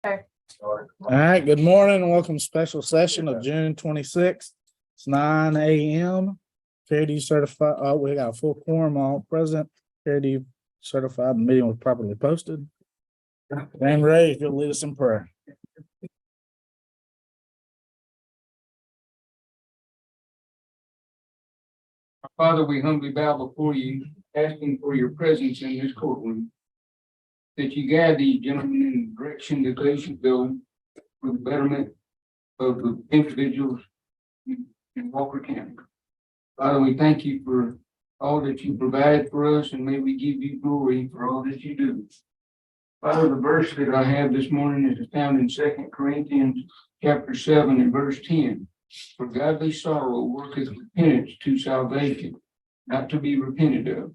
All right, good morning and welcome to special session of June 26th. It's 9 a.m. Charity certified, we got a full quorum, all present. Charity certified, the meeting was properly posted. And Ray, if you'll lead us in prayer. Father, we humbly bow before you, asking for your presence in this courtroom. That you guide these gentlemen in the direction that they should go for the betterment of the individuals in Walker County. Father, we thank you for all that you provide for us, and may we give you glory for all that you do. Father, the verse that I have this morning is found in 2 Corinthians chapter 7 and verse 10. For godly sorrow worketh repentance to salvation, not to be repented of,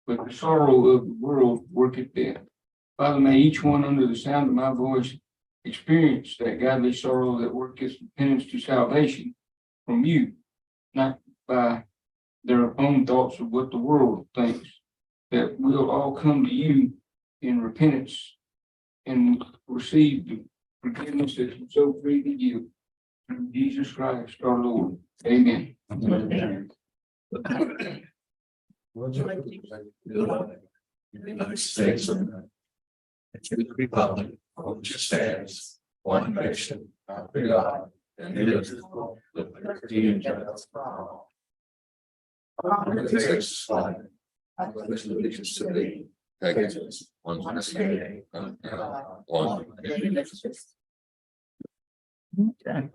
but the sorrow of the world worketh death. Father, may each one under the sound of my voice experience that godly sorrow that worketh repentance to salvation from you, not by their own thoughts of what the world thinks, that we'll all come to you in repentance and receive the forgiveness that you so freely give. Through Jesus Christ, our Lord. Amen. United States of America. And to the republic for which it stands, one nation, under God, indivisible, with liberty and justice for all. Texas flag. I pledge allegiance to thee, Texas, one state, under God, one nation. Okay.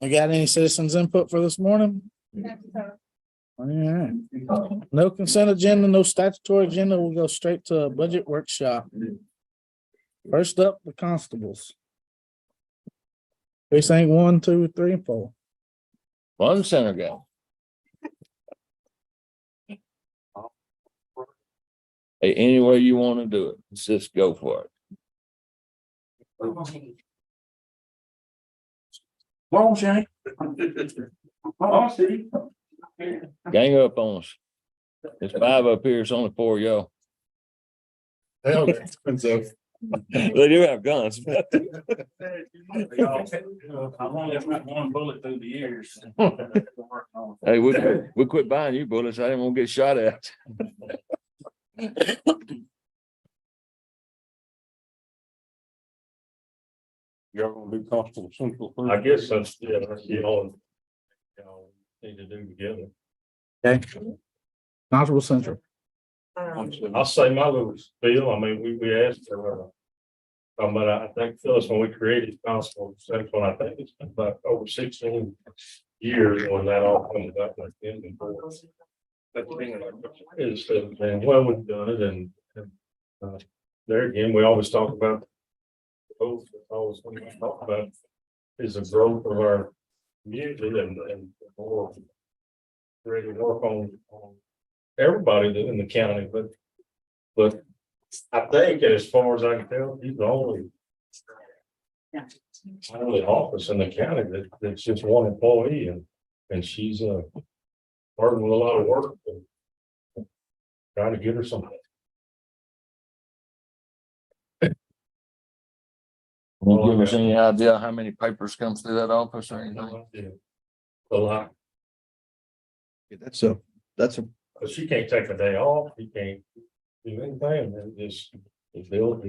We got any citizens input for this morning? All right. No consent agenda, no statutory agenda. We'll go straight to a budget workshop. First up, the constables. Precinct 1, 2, 3, and 4. One center guy. Hey, any way you want to do it, just go for it. Come on, Shane. Gang up on us. It's 5 up here, it's only 4 y'all. Hell, They do have guns. I've only got one bullet through the years. Hey, we quit buying you bullets. I didn't want to get shot at. You're gonna do Constable Central. I guess that's, yeah, that's the only. Need to do together. Okay. Constable Central. I'll say my little spiel. I mean, we asked for. But I think Phyllis, when we created Constable Central, I think it's been about over 16 years when that all comes up like in before. That thing is, and well, we've done it and there again, we always talk about. Always when we talk about is the growth of our community and more ready to work on everybody in the county, but I think as far as I can tell, he's the only office in the county that's just one employee and she's burdened with a lot of work and trying to get her something. Can you give us any idea how many papers comes through that office or anything? A lot. That's a, But she can't take a day off, he can't do anything, and just build.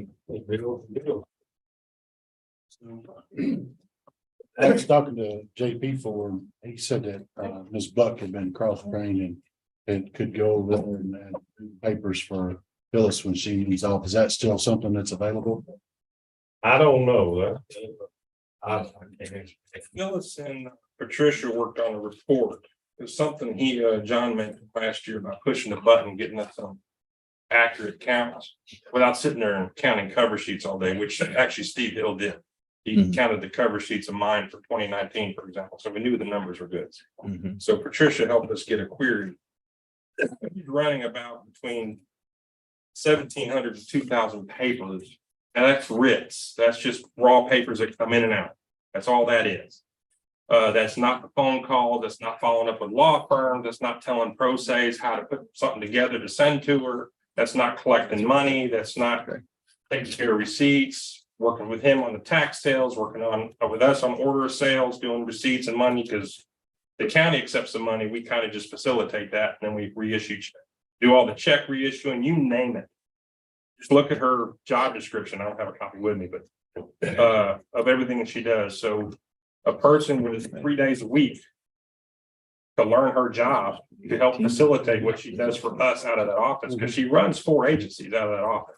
I was talking to JP for, he said that Ms. Buck had been cross-trained and it could go over there and do papers for Phyllis when she's off. Is that still something that's available? I don't know that. Phyllis and Patricia worked on a report. It's something John mentioned last year about pushing the button, getting us some accurate counts without sitting there and counting cover sheets all day, which actually Steve Hill did. He counted the cover sheets of mine for 2019, for example. So we knew the numbers were good. So Patricia helped us get a query. He's running about between 1,700 to 2,000 papers. And that's writs. That's just raw papers that come in and out. That's all that is. That's not the phone call. That's not following up with law firms. That's not telling pro se's how to put something together to send to her. That's not collecting money. That's not taking care of receipts. working with him on the tax sales, working on with us on order of sales, doing receipts and money, because the county accepts the money, we kind of just facilitate that, and then we reissue, do all the check reissuing, you name it. Just look at her job description. I don't have a copy with me, but of everything that she does. So a person with 3 days a week to learn her job, to help facilitate what she does for us out of that office, because she runs 4 agencies out of that office.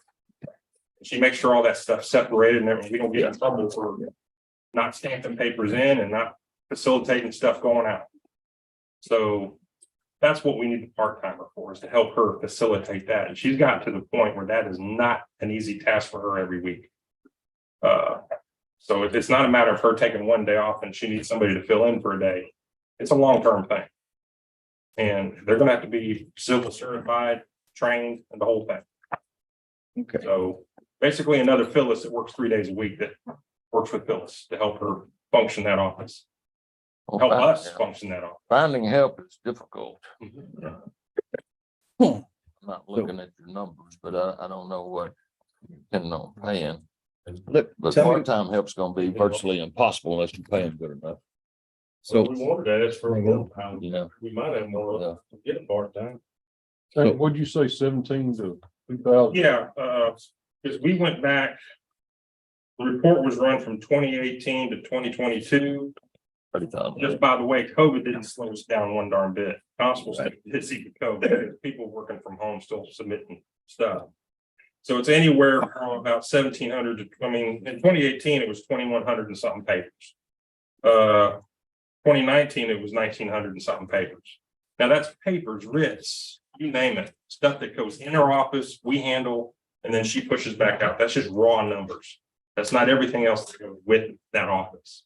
She makes sure all that stuff's separated and everything. We don't get in trouble for not stamping papers in and not facilitating stuff going out. So that's what we need the part-timer for, is to help her facilitate that. And she's gotten to the point where that is not an easy task for her every week. So it's not a matter of her taking 1 day off and she needs somebody to fill in for a day. It's a long-term thing. And they're gonna have to be civil certified, trained, and the whole thing. Okay. So basically another Phyllis that works 3 days a week that works with Phyllis to help her function that office, help us function that office. Finding help is difficult. Mhm. I'm not looking at your numbers, but I don't know what you intend on paying. Look, But tell me, part-time help's gonna be virtually impossible unless you pay them good enough, So we wanted to ask for a little time. you know? We might have more Yeah. to get a part-time. What'd you say, 17 to 2,000? Yeah, because we went back. The report was run from 2018 to 2022. Just by the way, COVID didn't slow us down one darn bit. Constables stayed busy with COVID, people working from home still submitting stuff. So it's anywhere from about 1,700 to, I mean, in 2018, it was 2,100 and something papers. 2019, it was 1,900 and something papers. Now that's papers, writs, you name it, stuff that goes in her office, we handle, and then she pushes back out. That's just raw numbers. That's not everything else that goes with that office.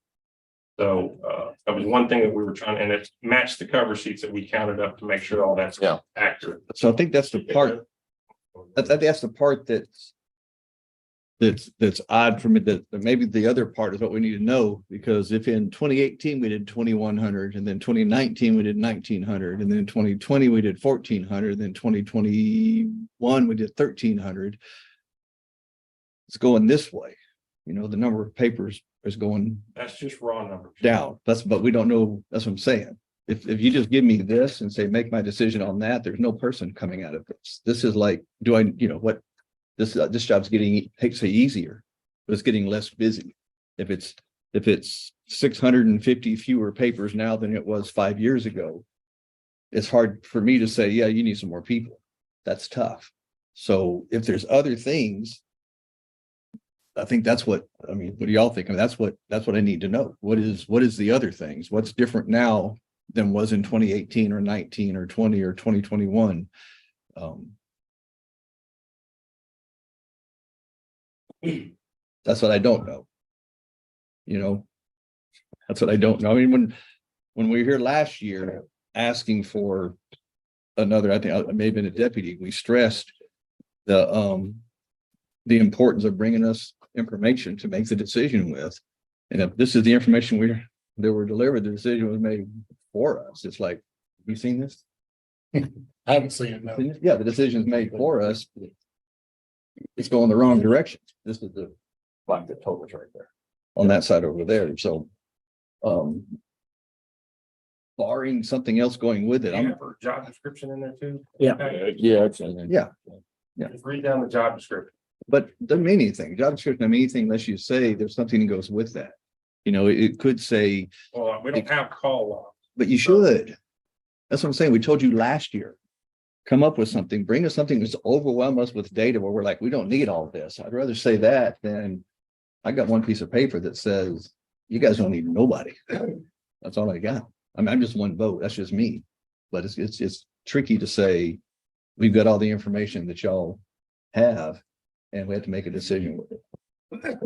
So that was one thing that we were trying, and it matched the cover sheets that we counted up to make sure all that's Yeah. accurate. so I think that's the part, that's the part that's odd for me, that maybe the other part is what we need to know, because if in 2018 we did 2,100, and then 2019 we did 1,900, and then in 2020 we did 1,400, then 2021 we did 1,300. It's going this way, you know, the number of papers is going That's just raw numbers. down. But we don't know, that's what I'm saying. If you just give me this and say, make my decision on that, there's no person coming out of this. This is like, do I, you know, what, this job's getting, say easier, but it's getting less busy. If it's 650 fewer papers now than it was 5 years ago, it's hard for me to say, yeah, you need some more people. That's tough. So if there's other things, I think that's what, I mean, what do y'all think? I mean, that's what I need to know. What is the other things? What's different now than was in 2018 or 19 or 20 or 2021? That's what I don't know. You know, that's what I don't know. I mean, when we were here last year asking for another, I think I may have been a deputy, we stressed the importance of bringing us information to make the decision with. And if this is the information that were delivered, the decision was made for us. It's like, have you seen this? I haven't seen it, no. Yeah, the decision's made for us. It's going the wrong direction. This is the like the totals right there on that side over there. So barring something else going with it, Do you I'm have her job description in there too? Yeah. Yeah, it's in there. Yeah. Just read down the job description. but doesn't mean anything. Job description doesn't mean anything unless you say there's something that goes with that. You know, it could say, Well, we don't have call logs. but you should. That's what I'm saying. We told you last year. Come up with something, bring us something that's overwhelm us with data where we're like, we don't need all this. I'd rather say that than I got one piece of paper that says, you guys don't need nobody. That's all I got. I mean, I'm just one vote. That's just me. But it's tricky to say, we've got all the information that y'all have, and we have to make a decision with it.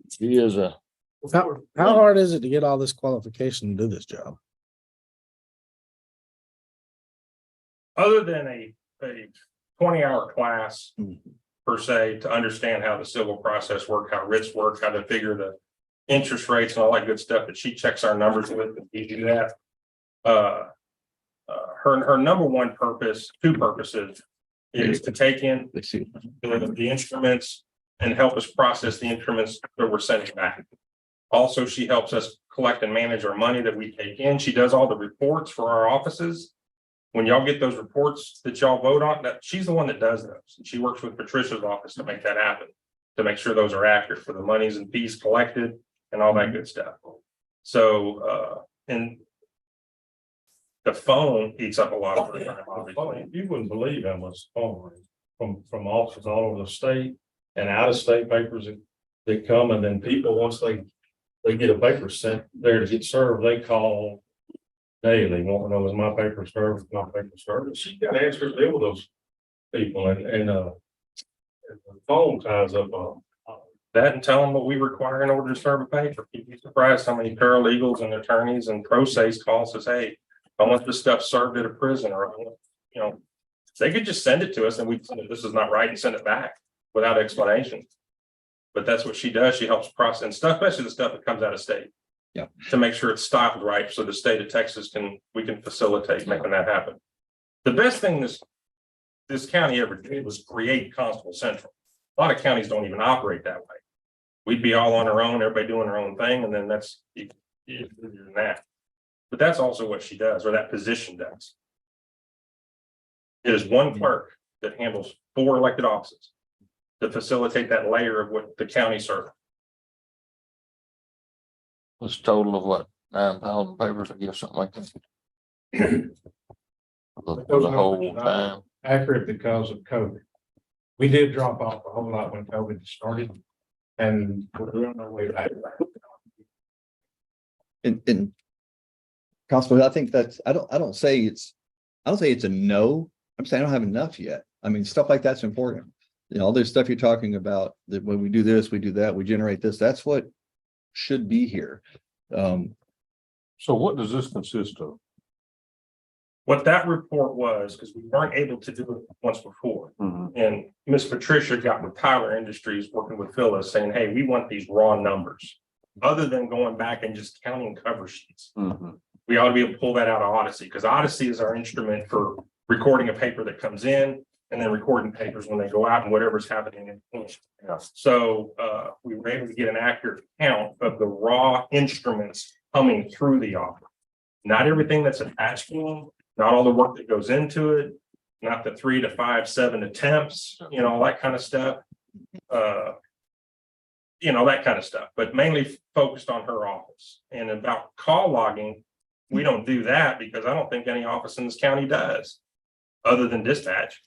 She is How hard is it to get all this qualification to do this job? Other than a 20-hour class Mhm. per se, to understand how the civil process work, how writs work, how to figure the interest rates and all that good stuff that she checks our numbers with, and we do that. Her number one purpose, two purposes, is to take in Let's see. the instruments and help us process the increments that we're sending back. Also, she helps us collect and manage our money that we take in. She does all the reports for our offices. When y'all get those reports that y'all vote on, that she's the one that does those. She works with Patricia's office to make that happen, to make sure those are accurate for the monies and fees collected and all that good stuff. So, and the phone eats up a lot of her time, obviously. You wouldn't believe how much phone rings from offices all over the state and out of state papers that come, and then people, once they get a paper sent there to get served, they call daily, want to know, is my paper served, is my paper served? And she got to answer deal with those people, and the phone ties up That and tell them what we require in order to serve a paper. You'd be surprised how many paralegals and attorneys and pro se's call says, hey, I want this stuff served at a prison, or, you know, they could just send it to us and we, this is not right, and send it back without explanation. But that's what she does. She helps process and stuff, especially the stuff that comes out of state. Yeah. To make sure it's styled right, so the state of Texas we can facilitate making that happen. The best thing this county ever did was create Constable Central. A lot of counties don't even operate that way. We'd be all on our own, everybody doing their own thing, and then that's that. But that's also what she does, or that position does. It is one clerk that handles 4 elected offices to facilitate that layer of what the county serves. Was total of what, 9,000 papers, I guess, something like that. For the whole time. accurate because of COVID. We did drop off a whole lot when COVID started, and we're on our way back. And Constable, I think that's, I don't say it's a no. I'm saying I don't have enough yet. I mean, stuff like that's important. You know, all this stuff you're talking about, that when we do this, we do that, we generate this, that's what should be here. So what does this consist of? What that report was, because we weren't able to do it once before. And Miss Patricia got with Tyler Industries, working with Phyllis, saying, hey, we want these raw numbers. Other than going back and just counting cover sheets. We ought to be able to pull that out of Odyssey, because Odyssey is our instrument for recording a paper that comes in and then recording papers when they go out and whatever's happening in. So we were able to get an accurate count of the raw instruments coming through the office. Not everything that's attached to them, not all the work that goes into it, not the 3 to 5, 7 attempts, you know, all that kind of stuff. You know, that kind of stuff, but mainly focused on her office. And about call logging, we don't do that because I don't think any office in this county does, other than dispatch.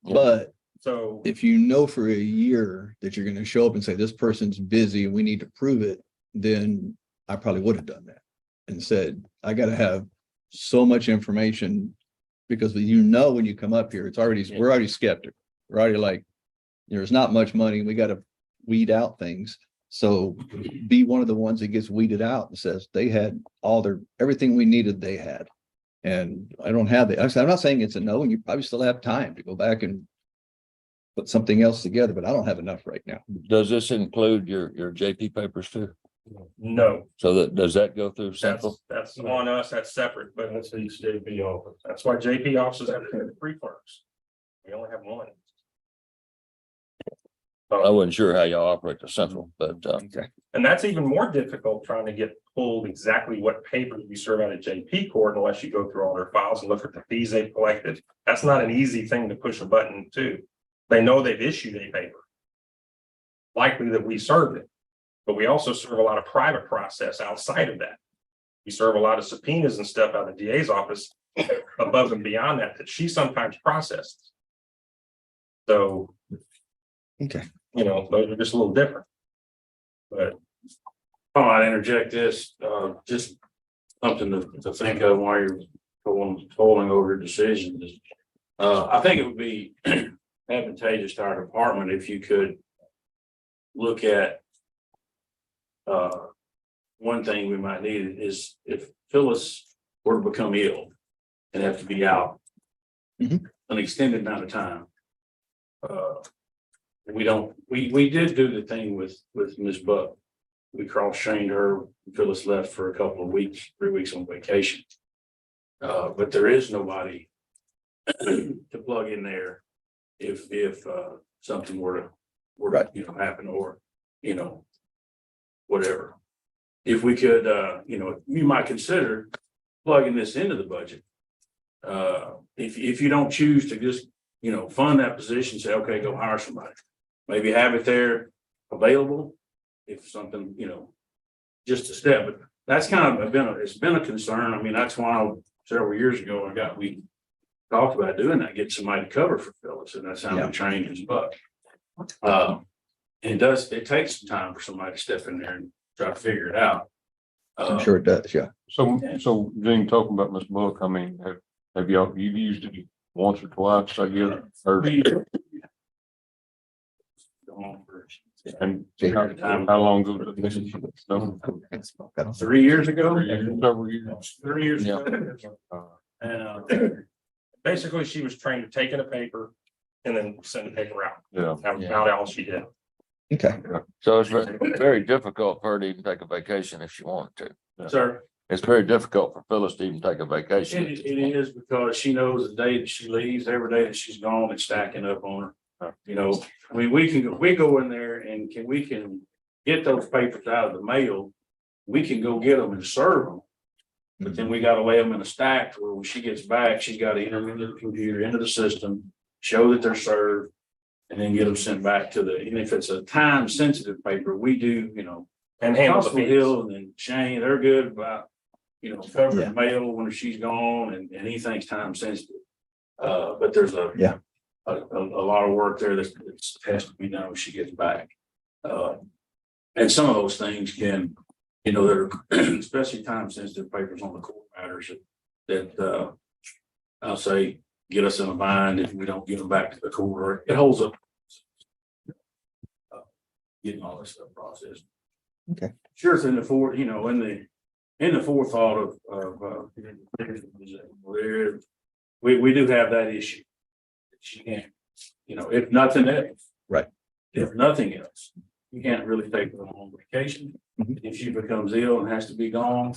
But So if you know for a year that you're gonna show up and say, this person's busy and we need to prove it, then I probably would have done that and said, I gotta have so much information, because you know, when you come up here, we're already skeptical. We're already like, there's not much money. We gotta weed out things. So be one of the ones that gets weeded out and says they had everything we needed, they had. And I don't have that. I'm not saying it's a no, and you probably still have time to go back and put something else together, but I don't have enough right now. Does this include your JP papers too? no, So does that go through central? that's on us, that's separate, but That's the JP office. that's why JP offices have 3 clerks. We only have 1. I wasn't sure how y'all operate the central, but And that's even more difficult, trying to get pulled exactly what paper we serve out at JP Court unless you go through all their files and look at the fees they've collected. That's not an easy thing to push a button to. They know they've issued a paper. Likely that we served it, but we also serve a lot of private process outside of that. We serve a lot of subpoenas and stuff out of the DA's office above and beyond that she sometimes processes. So, Okay. you know, those are just a little different. But I might interject this, just something to think of while you're tolling over decisions. I think it would be advantageous to our department if you could look at one thing we might need is if Phyllis were to become ill and have to be out an extended amount of time. We did do the thing with Ms. Buck. We cross-trained her. Phyllis left for a couple of weeks, 3 weeks on vacation. But there is nobody to plug in there if something were to were, Right. you know, happen or, you know, whatever. If we could, you know, you might consider plugging this into the budget. If you don't choose to just, you know, fund that position, say, okay, go hire somebody. Maybe have it there available if something, you know, just a step, but that's kind of it's been a concern. I mean, that's why several years ago, we talked about doing that, get somebody to cover for Phyllis, and that's how Yeah. we trained his buck. It takes some time for somebody to step in there and try to figure it out. I'm sure it does, yeah. So Gene, talking about Ms. Book, I mean, have y'all, you've used it once or twice, I guess, or, and how long ago? did this stuff? 3 years ago, Several years. 3 years Yeah. ago. And Basically, she was trained to take in a paper and then send the paper out. Yeah. That was about all she did. Okay, So it's very difficult for her to even take a vacation if she wanted to. sir, It's very difficult for Phyllis to even take a vacation. it is because she knows the day that she leaves, every day that she's gone, it's stacking up on her. You know, I mean, we go in there and we can get those papers out of the mail. We can go get them and serve them. But then we gotta lay them in a stack where when she gets back, she's gotta enter them into the computer, into the system, show that they're served. And then get them sent back to and if it's a time sensitive paper, we do, you know, And handle the Constable fees. Hill and Shane, they're good about, you know, covering Yeah. the mail when she's gone and anything's time sensitive. But there's a lot of work there that has to be done when she gets back. And some of those things can, you know, that are especially time sensitive papers on the court matters that I'll say, get us in a bind if we don't get them back to the court, or it holds up. Getting all this stuff processed. Okay. Sure, it's in the in the forethought of we do have that issue. She can't, you know, if nothing else. Right. If nothing else, you can't really take her on vacation. Mhm. If she becomes ill and has to be gone.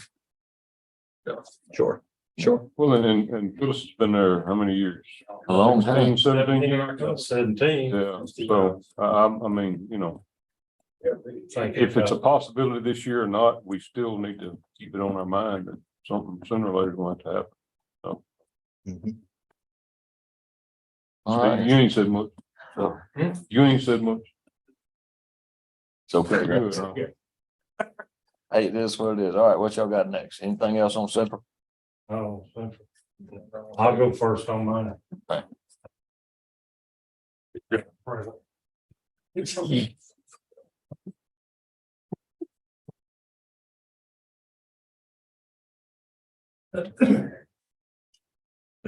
sure, sure. Well, and Phyllis has been there how many years? A long time. 17? 17. Yeah, so I mean, you know, if it's a possibility this year or not, we still need to keep it on our mind that something sooner or later is going to happen. Mhm. All right. You ain't said much. You ain't said much. So Good, huh? hey, it is what it is. All right, what y'all got next? Anything else on Central? Oh, Central. I'll go first on mine. Okay. Look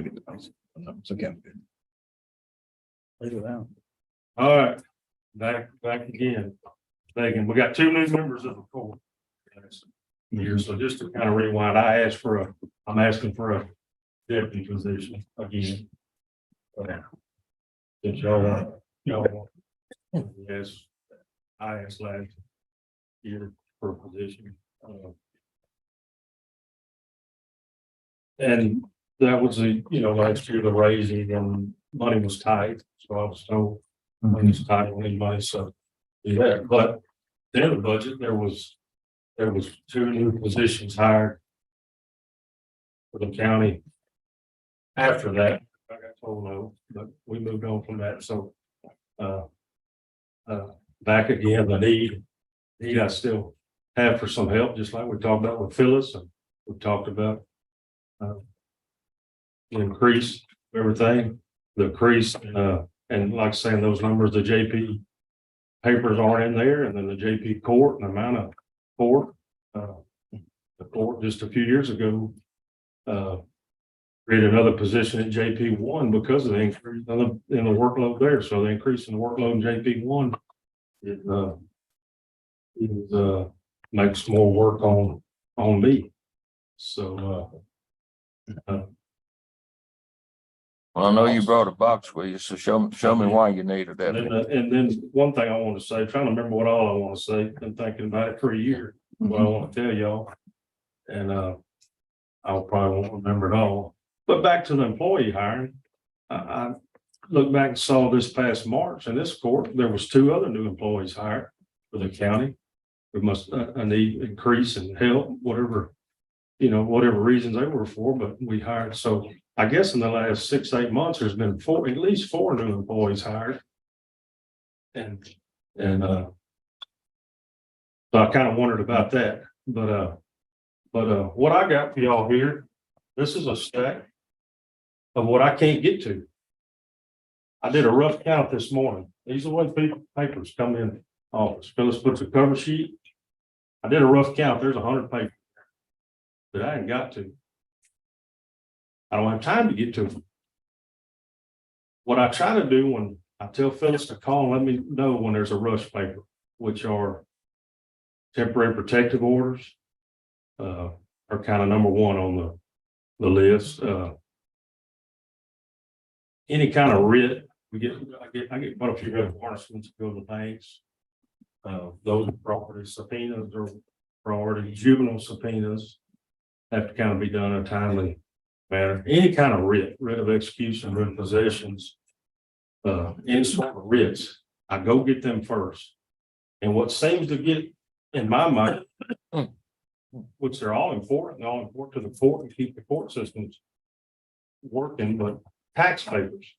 at the numbers. It's okay. I'm good. Look at that. All right, back again. Thinking, we got two new members of the court. Here, so just to kind of rewind, I'm asking for a deputy position again. Since y'all, yes, I asked last year for a position. And that was last year the raising and money was tight, so I was told money was tight on anybody, so. Yeah, but in the budget, there was two new positions hired for the county. After that, I got told no, but we moved on from that, so. Back again, the need I still have for some help, just like we talked about with Phyllis, and we talked about. The increase, everything, the increase, and like saying those numbers, the JP papers aren't in there, and then the JP court, and the amount of court. The court just a few years ago. Created another position at JP one because of the increase in the workload there, so the increase in the workload in JP one. It makes more work on me, so. Well, I know you brought a box with you, so show me why you needed that. And then one thing I want to say, trying to remember what all I want to say, been thinking about it for a year, what I want to tell y'all. And I'll probably won't remember it all, but back to the employee hiring, I looked back and saw this past March in this court, there was 2 other new employees hired for the county. There must, a need increase in help, whatever, whatever reasons they were for, but we hired. So I guess in the last 6-8 months, there's been at least 4 new employees hired. And so I kind of wondered about that, but what I got for y'all here, this is a stack of what I can't get to. I did a rough count this morning. These are what papers come in office. Phyllis puts a cover sheet. I did a rough count. There's 100 papers that I ain't got to. I don't have time to get to them. What I try to do when I tell Phyllis to call and let me know when there's a rush paper, which are temporary protective orders, are kind of number 1 on the list. Any kind of writ, I get quite a few red warrants go to the banks. Those are property subpoenas or priority juvenile subpoenas have to kind of be done in a timely manner. Any kind of writ of execution, writ of possessions, any sort of writs, I go get them first. And what seems to get in my mind, which they're all important to the court and keep the court systems working, but tax papers,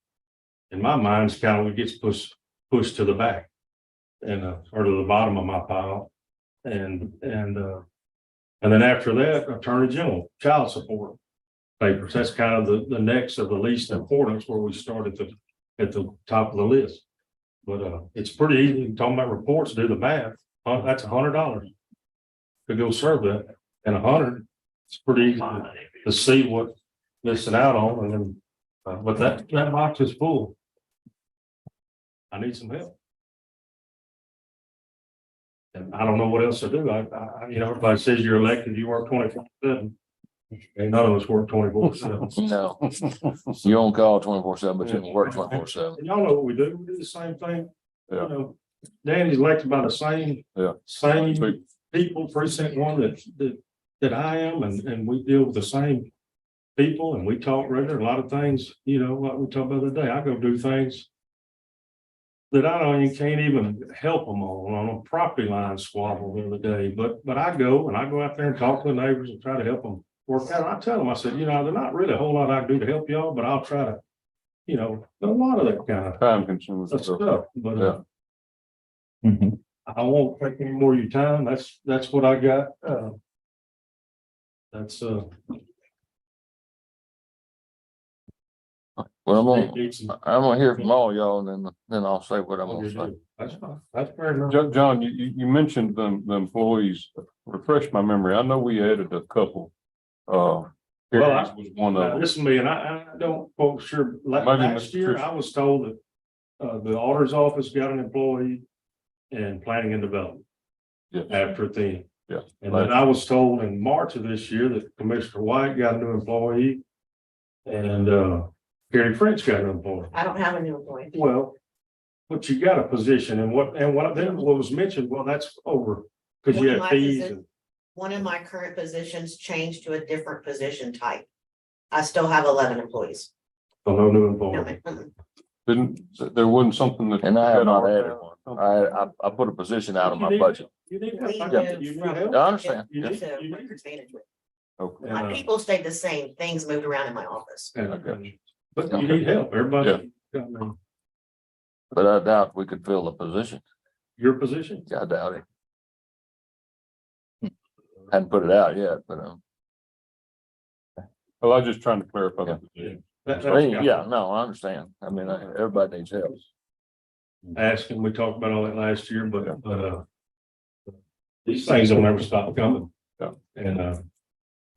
in my mind, is kind of what gets pushed to the back and or to the bottom of my pile. And then after that, Attorney General, child support papers. That's kind of the next of the least importance, where we start at the top of the list. But it's pretty easy, talking about reports, do the math. That's $100 to go serve that, and 100, it's pretty easy to see what missing out on. And then but that box is full. I need some help. And I don't know what else to do. I everybody says you're elected, you work 24/7. Ain't none of us work 24/7. No, you don't call 24/7, but you can work 24/7. And y'all know what we do. We do the same thing. Yeah. Danny's elected by the same people, precinct 1 that I am, and we deal with the same people, and we talk regular. A lot of things, like we talked about the other day. I go do things that you can't even help them on a property line squabble the other day. But I go out there and talk to the neighbors and try to help them work out. I tell them, I said, there's not really a whole lot I can do to help y'all, but I'll try to, a lot of that kind of Time consuming stuff. But Yeah. I won't take any more of your time. That's what I got. Well, I'm gonna hear from all y'all, and then I'll say what I'm gonna say. That's fine. That's fair enough. John, you mentioned the employees. Refresh my memory. I know we added a couple. Harry's was one of them. Listen to me, and I don't quote sure. Maybe Last Mr. year, Trish. I was told that the auditor's office got an employee and planning and development Yes. after it then. Yeah. And then I was told in March of this year that Commissioner White got a new employee and Gary French got an employee. I don't have a new employee. Well, but you got a position, and what was mentioned, well, that's over, because you One of have my fees posi- and. One of my current positions changed to a different position type. I still have 11 employees. So no new No, employee. There wasn't something that. And I have not added one. I put a position out of my budget. You need We help. moved You need from- help. I understand. You to need- records management. Okay. My people stayed the same, things moved around in my office. But you need help, everybody. I mean, But I doubt we could fill the position. your position. I doubt it. Hadn't put it out yet, but Well, I was just trying to clarify Yeah. the position. yeah, no, I understand. I mean, everybody needs help. Asking, we talked about all that last year, but these things don't ever stop coming. Yeah. And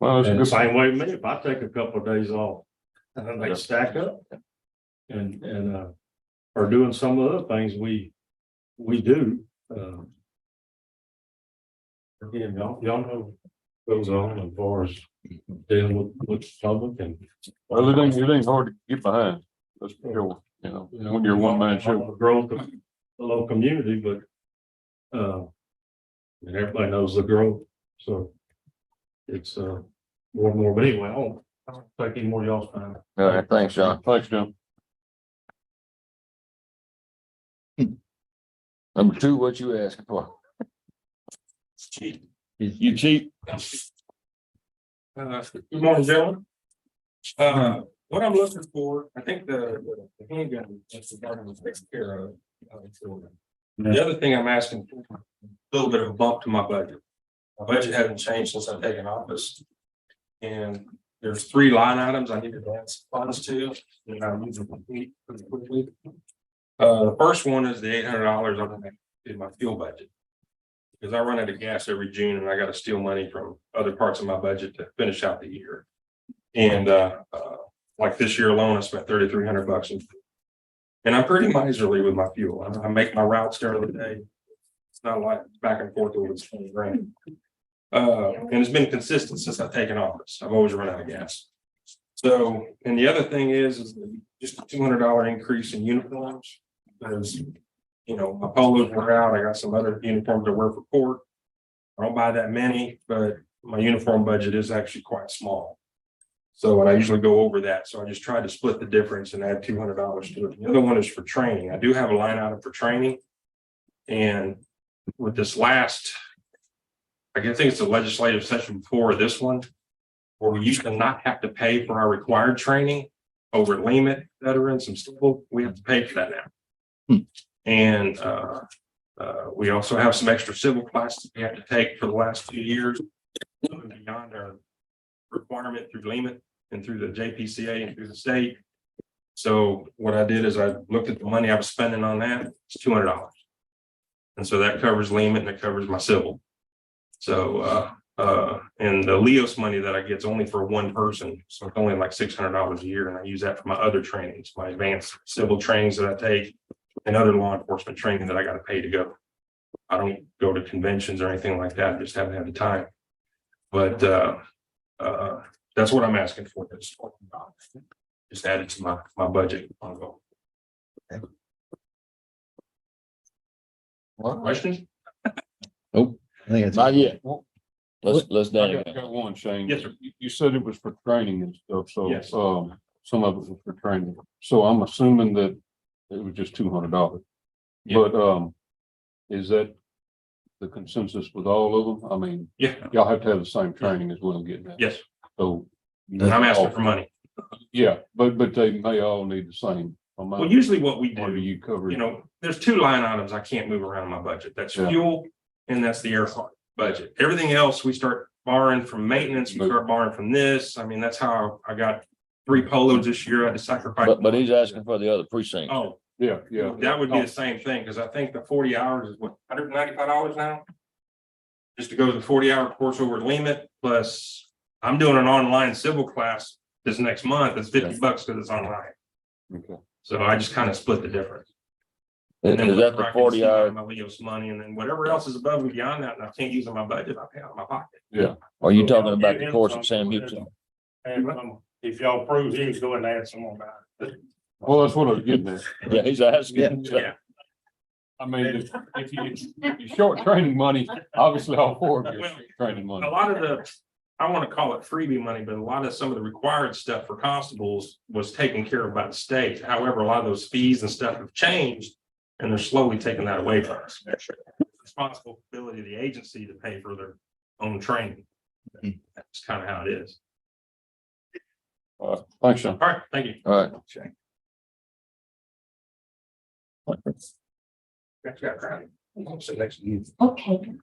Well, it's and the good. same way with me, if I take a couple of days off, they stack up. And are doing some of the other things we do. Again, y'all know what goes on as far as dealing with the public and. Well, it ain't hard to get behind. That's for sure. When you're a one-man show. The growth of the little community, but and everybody knows the growth, so it's more and more, but anyway, I don't take any more of y'all's time. All right, thanks, John. Thanks, John. Number two, what you asking for? You cheap? Good morning, gentlemen. What I'm looking for, I think the handgun, that's the part was taken care of. The other thing I'm asking for, a little bit of a bump to my budget. My budget hasn't changed since I've taken office. And there's 3 line items I need to advance funds to, and I'm using complete pretty quickly. The first one is the $800 I'm gonna do my fuel budget. Because I run out of gas every June and I gotta steal money from other parts of my budget to finish out the year. And like this year alone, I spent $3,300 in fuel. And I'm pretty miserly with my fuel. I make my routes during the day. It's not like back and forth over 20 grand. And it's been consistent since I've taken office. I've always run out of gas. So, and the other thing is just a $200 increase in uniforms. Because, you know, my polos were out. I got some other uniforms to wear for court. I don't buy that many, but my uniform budget is actually quite small. So, and I usually go over that. So I just tried to split the difference and add $200 to it. The other one is for training. I do have a line item for training. And with this last, I think it's the legislative session before this one, where we used to not have to pay for our required training over at Lehman veterans and civil, we have to pay for that now. And we also have some extra civil classes we have to take for the last 2 years beyond our requirement through Lehman and through the JPCA and through the state. So what I did is I looked at the money I was spending on that. It's $200. And so that covers Lehman and it covers my civil. So and the LEOS money that I get is only for one person. So it's only like $600 a year. And I use that for my other trainings, my advanced civil trainings that I take and other law enforcement training that I got to pay to go. I don't go to conventions or anything like that. I just haven't had the time. But that's what I'm asking for. Just add it to my budget. Questions? Nope. I think it's. Not yet. Let's I Danny. got one, Shane. Yes, sir. You said it was for training and stuff, so, Yes. some of it was for training. So I'm assuming that it was just $200. Yeah. But, is that the consensus with all of them? I mean, Yeah, y'all have to have the same training as what I'm getting at. yes. So. And I'm asking for money. Yeah, but they may all need the same amount. Well, usually what we Or do do, you cover? you know, there's 2 line items I can't move around in my budget. That's Yeah. fuel and that's the airport budget. Everything else, we start borrowing from maintenance, we start borrowing from this. I mean, that's how I got 3 polos this year. I had to sacrifice. But he's asking for the other precinct. Oh, Yeah, yeah. that would be the same thing, because I think the 40 hours is what, $195 now? Just to go to the 40-hour course over at Lehman, plus I'm doing an online civil class this next month. It's $50 because it's online. Okay. So I just kind of split the difference. Is And then that whatever the I can 40 see out hour? of my Leo's money, and then whatever else is above and beyond that, and I can't use in my budget, I pay out of my pocket. Yeah. Are you talking about the course at Sam Houston? And if y'all approve, he's going to add some more about it. Well, that's what I was getting at. Yeah, he's asking. Yeah. I mean, if you short training money, obviously all 4 of you are short training money. A lot of the, I want to call it freebie money, but a lot of some of the required stuff for constables was taken care of by the state. However, a lot of those fees and stuff have changed, and they're slowly taking that away from us. Responsibility of the agency to pay for their own training. That's kind of how it is. Thanks, Sean. All right, thank you. All right. So next. Okay.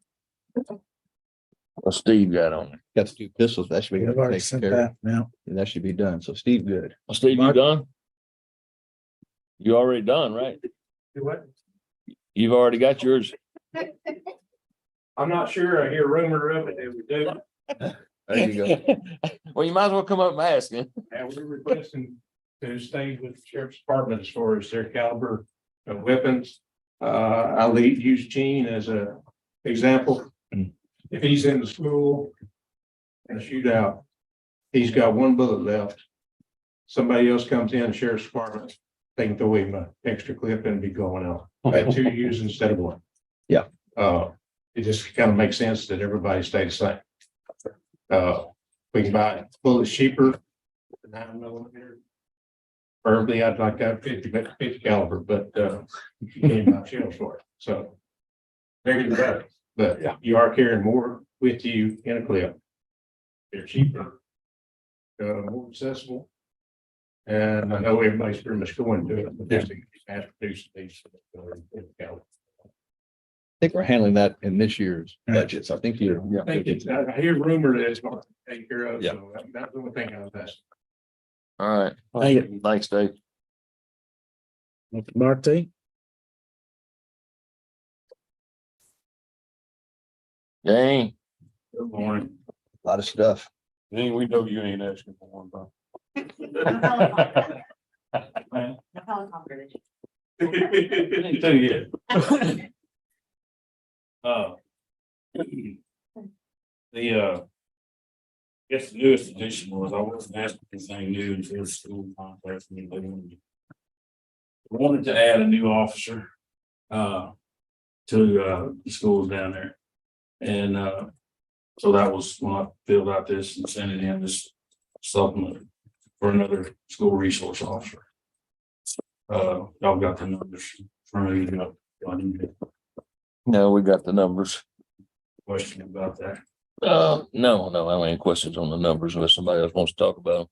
What Steve got on there? Got the 2 pistols. That should be. We've already taken sent care of. that now. That should be done. So Steve, good. Well, Steve, you Mark? done? You already done, right? Do what? You've already got yours. I'm not sure. I hear rumor of it. They would do. There you go. Well, you might as well come up and ask him. And we're requesting to stay with the sheriff's department as far as their caliber of weapons. I'll use Gene as a example. If he's in the school in a shootout, he's got 1 bullet left. Somebody else comes in, the sheriff's department, they can throw him an extra clip and be going out. I had 2 use instead of 1. Yeah. It just kind of makes sense that everybody stay the same. We can buy bullets cheaper, 9mm. Preferably, I'd like to have 50 caliber, but you came out shell short, so. Bigger the better, but you are carrying more with you in a clip. They're cheaper. More accessible. And I know everybody's pretty much going to it, but just to mass produce these. I think we're handling that in this year's budgets. I think you're. I think it's, I hear rumor that it's going to take care of, Yeah. so that's the only thing I was asking. All right. Thank you. Thanks, Dave. Marty, Jane, Good morning. A lot of stuff. Gene, we know you ain't asking for one, but. Didn't tell you yet. Guess the newest addition was I wasn't asking anything new until the school contacted me. They wanted to add a new officer to the schools down there. And so that was when I filled out this and sent it in, this supplement for another school resource officer. Y'all got the numbers from you. no, we got the numbers. Question about that. No, I don't have any questions on the numbers unless somebody else wants to talk about them.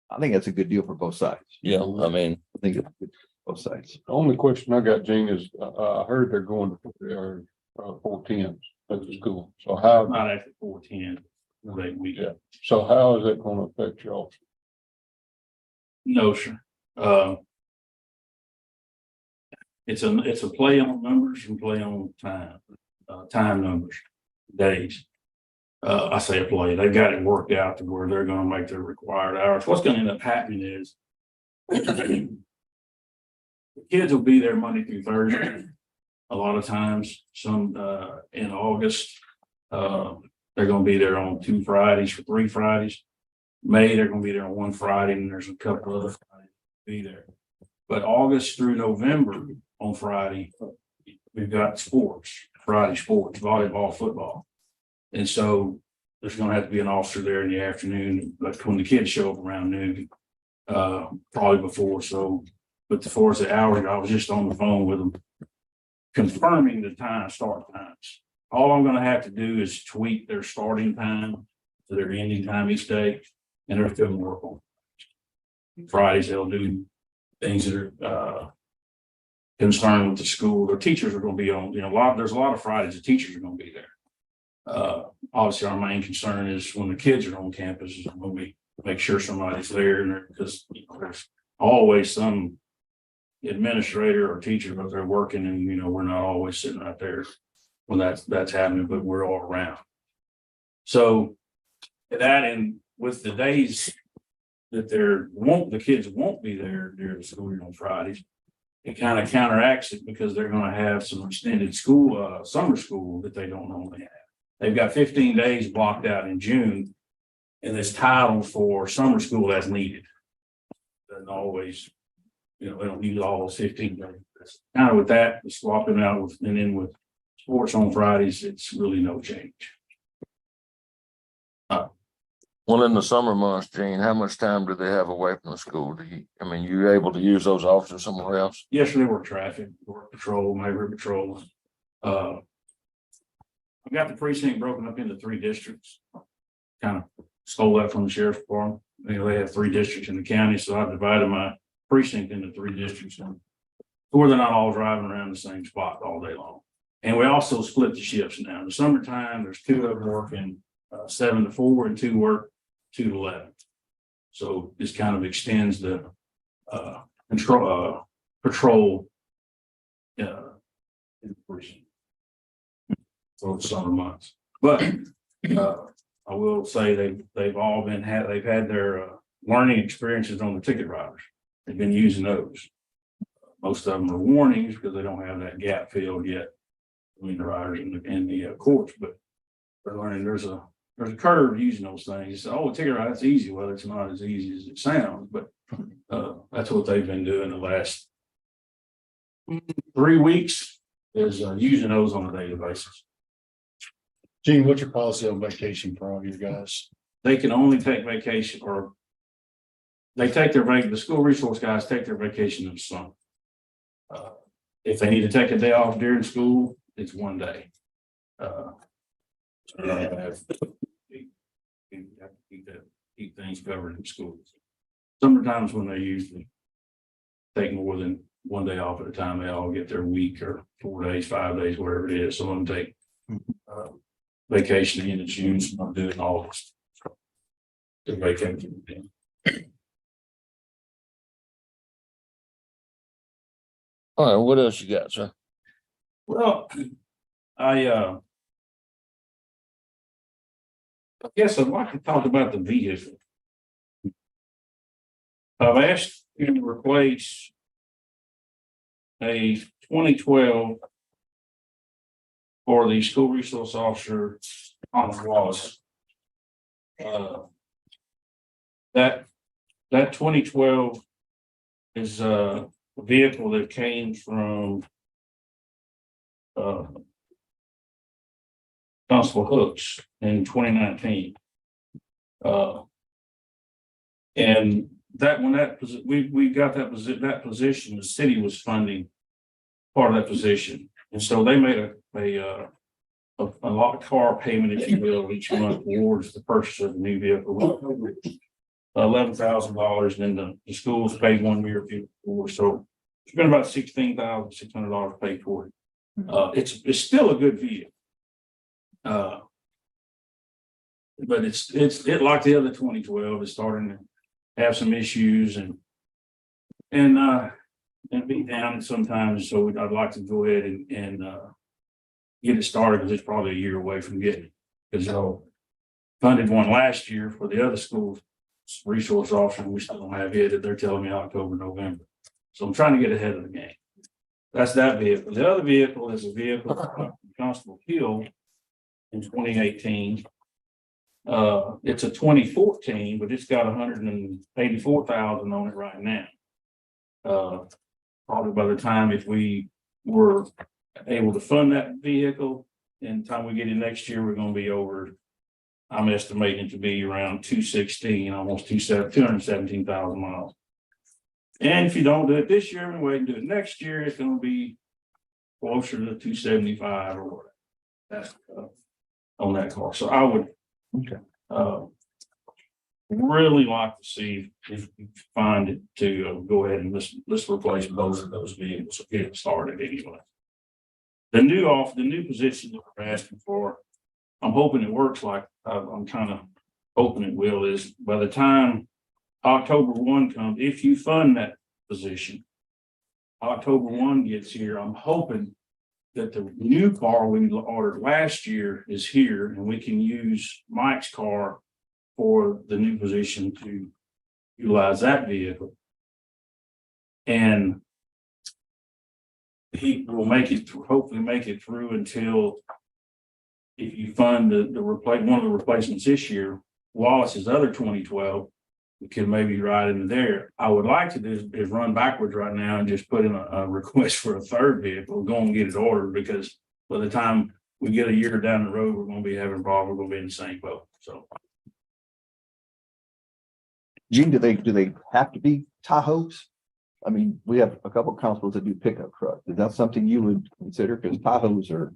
I think that's a good deal for both sides. Yeah, I mean, I think it's good for both sides. The only question I got, Gene, is I heard they're going to put their 410s at the school. So how, Not at the 410. We Yeah. so how is that going to affect y'all? No, sir. It's a play on numbers and play on time numbers, days. I say a play, they've got it worked out to where they're gonna make their required hours. What's gonna end up happening is the kids will be there Monday through Thursday. A lot of times, some in August, they're gonna be there on 2 Fridays for 3 Fridays. May, they're gonna be there on 1 Friday, and there's a couple other Fridays to be there. But August through November on Friday, we've got sports, Friday sports, volleyball, football. And so there's gonna have to be an officer there in the afternoon, like when the kids show up around noon, probably before. So, but as far as the hours, I was just on the phone with them, confirming the start times. All I'm gonna have to do is tweak their starting time to their ending time each day, and they're still gonna work on it. Fridays, they'll do things that are concerned with the school. Their teachers are gonna be on, there's a lot of Fridays, the teachers are gonna be there. Obviously, our main concern is when the kids are on campus, is when we make sure somebody's there, and because there's always some administrator or teacher out there working, and we're not always sitting right there when that's happening, but we're all around. So that, and with the days that the kids won't be there during the school year on Fridays, it kind of counteracts it because they're going to have some extended school, summer school that they don't normally have. They've got 15 days blocked out in June, and it's titled for summer school as needed. Doesn't always, they don't use all those 15 days. Kind of with that, swapping out with, and then with sports on Fridays, it's really no change. well, in the summer months, Gene, how much time do they have away from the school? You able to use those officers somewhere else? Yes, they work traffic, work patrol, neighborhood patrol. I've got the precinct broken up into 3 districts. Kind of stole that from the sheriff's department. They have 3 districts in the county, so I've divided my precinct into 3 districts. Where they're not all driving around the same spot all day long. And we also split the shifts now. In the summertime, there's 2 of them working 7 to 4 and 2 work 2 to 11. So this kind of extends the patrol in the precinct for the summer months. But I will say they've all they've had their learning experiences on the ticket riders. They've been using those. Most of them are warnings because they don't have that gap filled yet between the riders and the courts, but they're learning there's a curve using those things. Oh, a ticket ride, that's easy. Well, it's not as easy as it sounds, but that's what they've been doing the last 3 weeks, is using those on a daily basis. Gene, what's your policy on vacation for all you guys? They can only take vacation, or they take the school resource guys take their vacation in the summer. if they need to take a day off during school, it's 1 day. So they have to keep things covered in schools. Sometimes when they usually take more than 1 day off at a time, they all get their week or 4 days, 5 days, whatever it is. Some of them take vacation in June, some of them do it in August. To vacation. All right, what else you got, sir? Well, I guess I'd like to talk about the vehicle. I've asked you to replace a 2012 for the school resource officer on Wallace. That 2012 is a vehicle that came from Constable Hooks in 2019. And that when we got that position, the city was funding part of that position. And so they made a lot of car payment, if you will, each month towards the purchase of the new vehicle. $11,000, and then the schools paid 1 year before. So it's been about $16,600 paid for it. It's still a good vehicle. But it like the other 2012 is starting to have some issues and be down sometimes. So I'd like to go ahead and get it started, because it's probably a year away from getting it. Because funded one last year for the other school resource officer, we still don't have it. They're telling me October, November. So I'm trying to get ahead of the game. That's that vehicle. The other vehicle is a vehicle from Constable Hill in 2018. It's a 2014, but it's got 184,000 on it right now. Probably by the time, if we were able to fund that vehicle, and the time we get it next year, we're going to be over. I'm estimating to be around 216, almost 217,000 miles. And if you don't do it this year and wait and do it next year, it's going to be closer to 275 or whatever. That's on that car. So I would really like to see if you find it to go ahead and let's replace both of those vehicles to get it started anyway. The new position that we're asking for, I'm hoping it works like I'm kind of hoping it will, is by the time October 1 comes, if you fund that position, October 1 gets here, I'm hoping that the new car we ordered last year is here, and we can use Mike's car for the new position to utilize that vehicle. And he will hopefully make it through until, if you fund one of the replacements this year, Wallace's other 2012, we could maybe ride into there. I would like to do is run backwards right now and just put in a request for a third vehicle, go and get it ordered, because by the time we get a year down the road, we're going to be having problems. We're going to be in the same boat. So, Gene, do they have to be Tahoes? I mean, we have a couple of constables that do pickup trucks. Is that something you would consider? Because Tahoes are,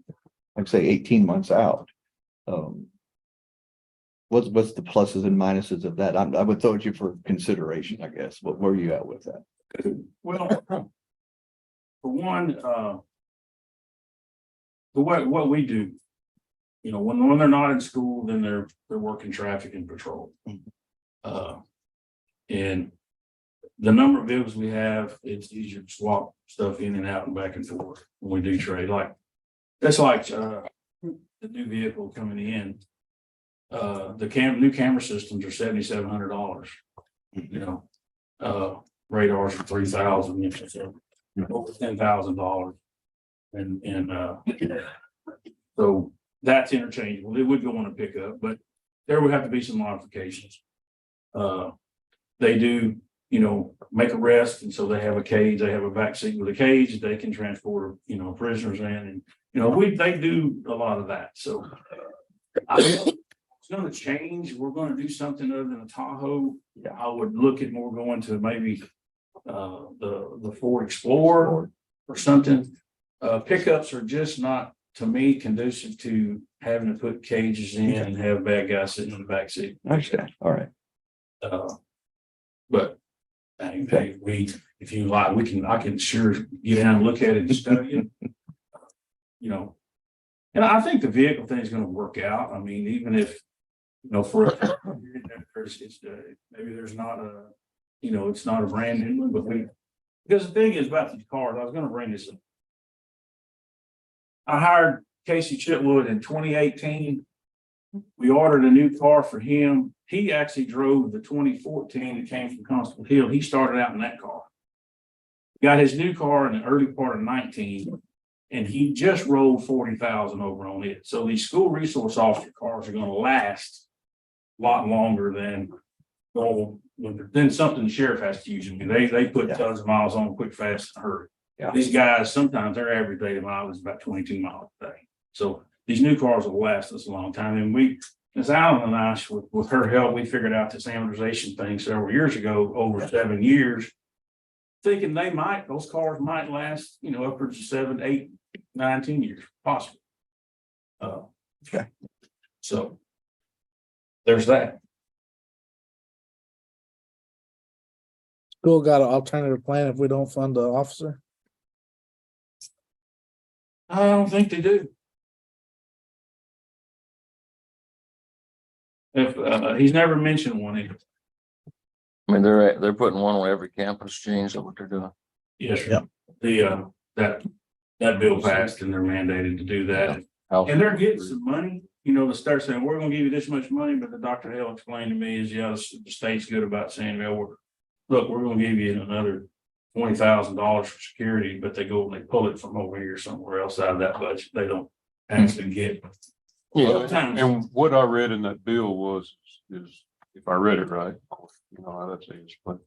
like say, 18 months out. What's the pluses and minuses of that? I would throw it to you for consideration, I guess. Where are you at with that? well, for one, what we do, when they're not in school, then they're working traffic and patrol. And the number of vehicles we have, it's easier to swap stuff in and out and back and forth when we do trade. That's like the new vehicle coming in. The new camera systems are $7,700. Radars are $3,000, so over $10,000. And so that's interchangeable. It would go on a pickup, but there would have to be some modifications. They do, make arrests, and so they have a cage. They have a back seat with a cage that they can transport, prisoners in, and they do a lot of that. So it's going to change. We're going to do something other than a Tahoe. I would look at more going to maybe the Ford Explorer or something. Pickups are just not, to me, conducive to having to put cages in and have bad guys sitting in the back seat. Understand, all right. But hey, if you like, I can sure get down and look at it and study it. You know, and I think the vehicle thing is gonna work out. I mean, even if, you know, maybe there's not a, you know, it's not a brand new one, but because the thing is about these cars, I was gonna bring this up. I hired Casey Chitwood in 2018. We ordered a new car for him. He actually drove the 2014 that came from Constable Hill. He started out in that car. Got his new car in the early part of 19, and he just rolled 40,000 over on it. So these school resource officer cars are gonna last a lot longer than something the sheriff has to use. I mean, they put tons of miles on quick, fast, and hurry. Yeah. These guys, sometimes their average daily mile is about 22 miles a day. So these new cars will last us a long time. And as Alan and I, with her help, we figured out this amortization thing several years ago, over 7 years, thinking those cars might last, you know, upwards of 7, 8, 9, 10 years, possibly. Okay. So there's that. School got an alternative plan if we don't fund the officer? I don't think they do. If he's never mentioned one either. I mean, they're putting one on every campus, Gene, is that what they're doing? Yes, sir. Yep. The that bill passed and they're mandated to do that. And they're getting some money, you know, to start saying, we're gonna give you this much money, but the Dr. Hill explained to me is, yeah, the state's good about saying, well, look, we're gonna give you another $20,000 for security, but they go and they pull it from over here somewhere else out of that budget. They don't actually get. Yeah, and what I read in that bill is, if I read it right, of course, you know, how that's easy, but,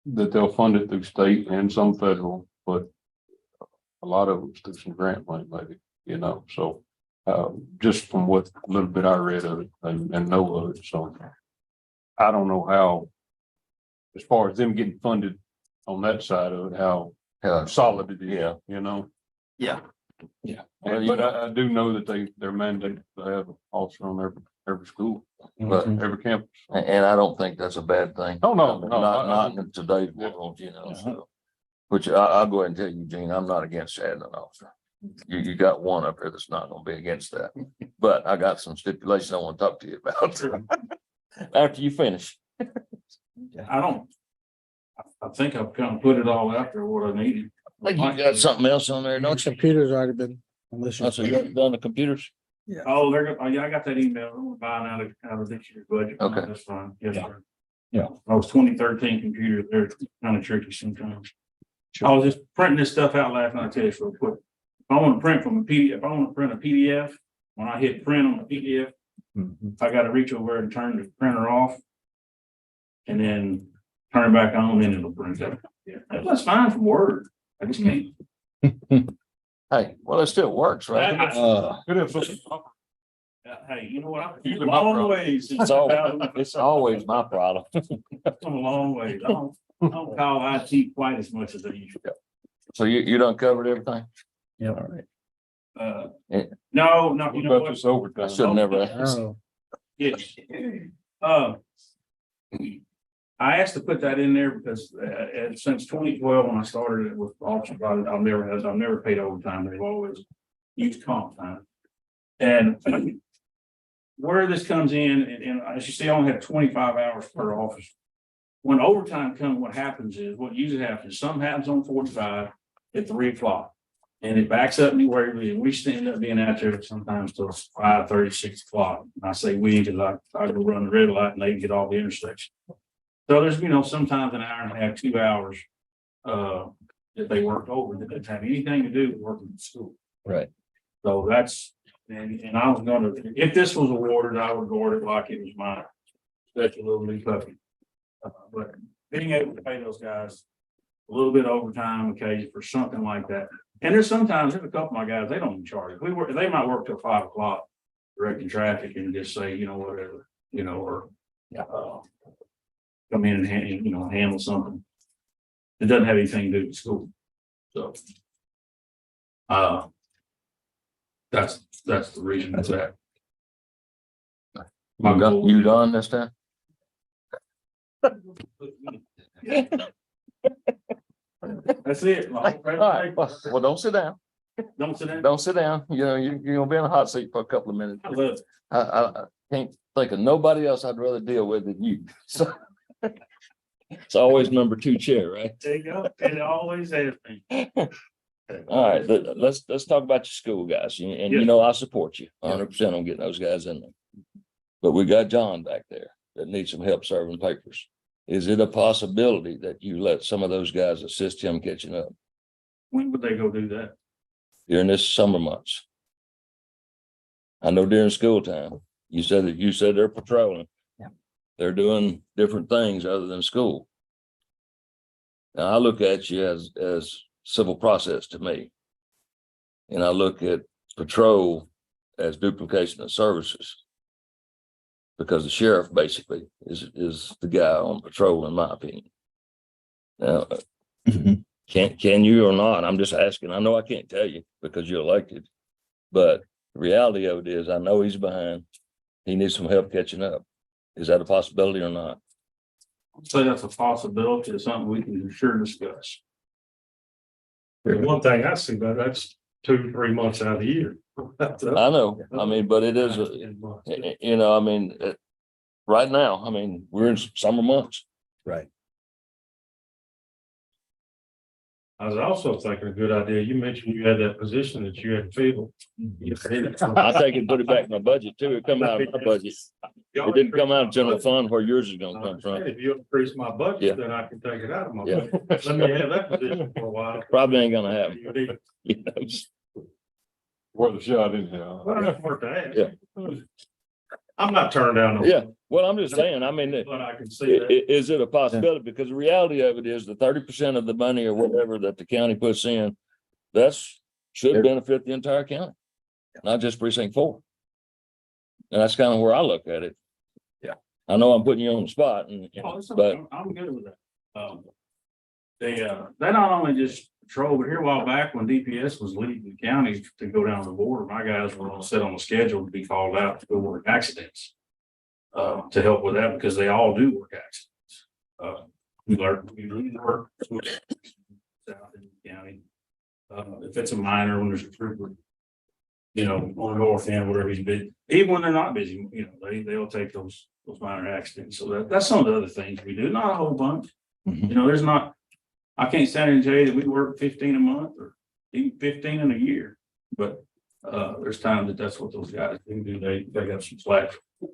that they'll fund it through state and some federal, but a lot of it's through some grant money, maybe, you know, so, just from what little bit I read of it and know of it, so I don't know how, as far as them getting funded on that side of it, how solid it is, Yeah. you know? Yeah. Yeah. Well, you- But I do know that they're mandated to have an officer on every school, But, every campus. and I don't think that's a bad thing. Oh, no, no, Not in today's world, you know, so. Which I'll go ahead and tell you, Gene, I'm not against adding an officer. You got one up there that's not gonna be against that, but I got some stipulations I want to talk to you about. After you finish. I think I've kind of put it all out there, what I needed. Like you got something else on there, don't you? Computer's already been. unless you- I said, you done the computers? Oh, yeah, I got that email, buying out of this year's budget. Okay. That's fine. Yes, sir. Yeah. Those 2013 computers, they're kind of tricky sometimes. I was just printing this stuff out last night, I'll tell you real quick. If I want to print from a PDF, if I want to print a PDF, when I hit print on the PDF, I got to reach over and turn the printer off. And then turn it back on, and it'll print out. Yeah, that's fine from Word. I just can't. Hey, well, it still works, right? Could have something. Hey, you know what? I've Usually come a my long problem. ways. It's always my problem. Come a long ways. I don't call IT quite as much as I used to. So you done covered everything? Yeah. All right. No, you What know about what? this overtime? I should have never asked. Oh, Yes. I asked to put that in there because since 2012, when I started it with Officer, I've never paid overtime. They've always used comp time. And where this comes in, and as you see, I only have 25 hours per officer. When overtime comes, what happens is, what usually happens, something happens on 45 at 3 o'clock. And it backs up anywhere, we stand up being out there sometimes till 5:30, 6 o'clock. And I say we, because I go run the red light and they get all the intersection. So there's, sometimes an hour and a half, 2 hours that they work over that doesn't have anything to do with working in school. Right. So that's, and I was gonna, if this was awarded, I would award it like it was my special little league puppy. But being able to pay those guys a little bit overtime occasion for something like that. And there's a couple of my guys, they don't even charge. They might work till 5 o'clock directing traffic and just say, whatever, or come in and handle something. It doesn't have anything to do with school. So. That's the reason for that. You done this time? That's it. All right, well, don't sit down. Don't sit down. Don't sit down. You know, you're gonna be in a hot seat for a couple of minutes. I love it. I can't think of nobody else I'd rather deal with than you. So it's always number 2 chair, right? There you go. It always has been. All right, let's talk about your school guys. And you Yes. know, I support you 100% on getting those guys in there. But we got John back there that needs some help serving papers. Is it a possibility that you let some of those guys assist him catching up When would they go do that? during this summer months? I know during school time, you said they're patrolling. Yeah. They're doing different things other than school. Now, I look at you as civil process to me. And I look at patrol as duplication of services. Because the sheriff basically is the guy on patrol, in my opinion. Now, can you or not? I'm just asking. I know I can't tell you because you're elected. But the reality of it is, I know he's behind. He needs some help catching up. Is that a possibility or not? I'd say that's a possibility. It's something we can sure discuss. The one thing I see, but that's 2-3 months out of the year. I know. I mean, but it is, you know, I mean, right now, I mean, we're in summer months. Right. I was also thinking a good idea. You mentioned you had that position that you had filled. I take it and put it back in my budget too. It come out of my budget. It didn't come out of general fund where yours is gonna come from. If you increase my Yeah. budget, then I can take it out of my Yeah. budget. Let me have that position for a while. Probably ain't gonna happen. You know, Worth a shot in there. Well, that's worth the ask. Yeah. I'm not turned down. no- Yeah, well, I'm just saying, I mean, But I can see that. is it a possibility? Because the reality of it is the 30% of the money or whatever that the county puts in, should benefit the entire county, not just precinct 4. And that's kind of where I look at it. Yeah. I know I'm putting you on the spot Oh, it's but okay. I'm good with that. They not only just patrol, but here a while back when DPS was leaving the county to go down the border, my guys were all set on the schedule to be called out to go work accidents. To help with that because they all do work accidents. We work south in the county. If it's a minor, when there's a trooper, you know, on the north end, whatever he's busy, even when they're not busy, you know, they'll take those minor accidents. So that's some of the other things we do, not a whole bunch. Mhm. You know, there's not, I can't stand and tell you that we work 15 a month or even 15 in a year, but there's times that's what those guys do. They got some slack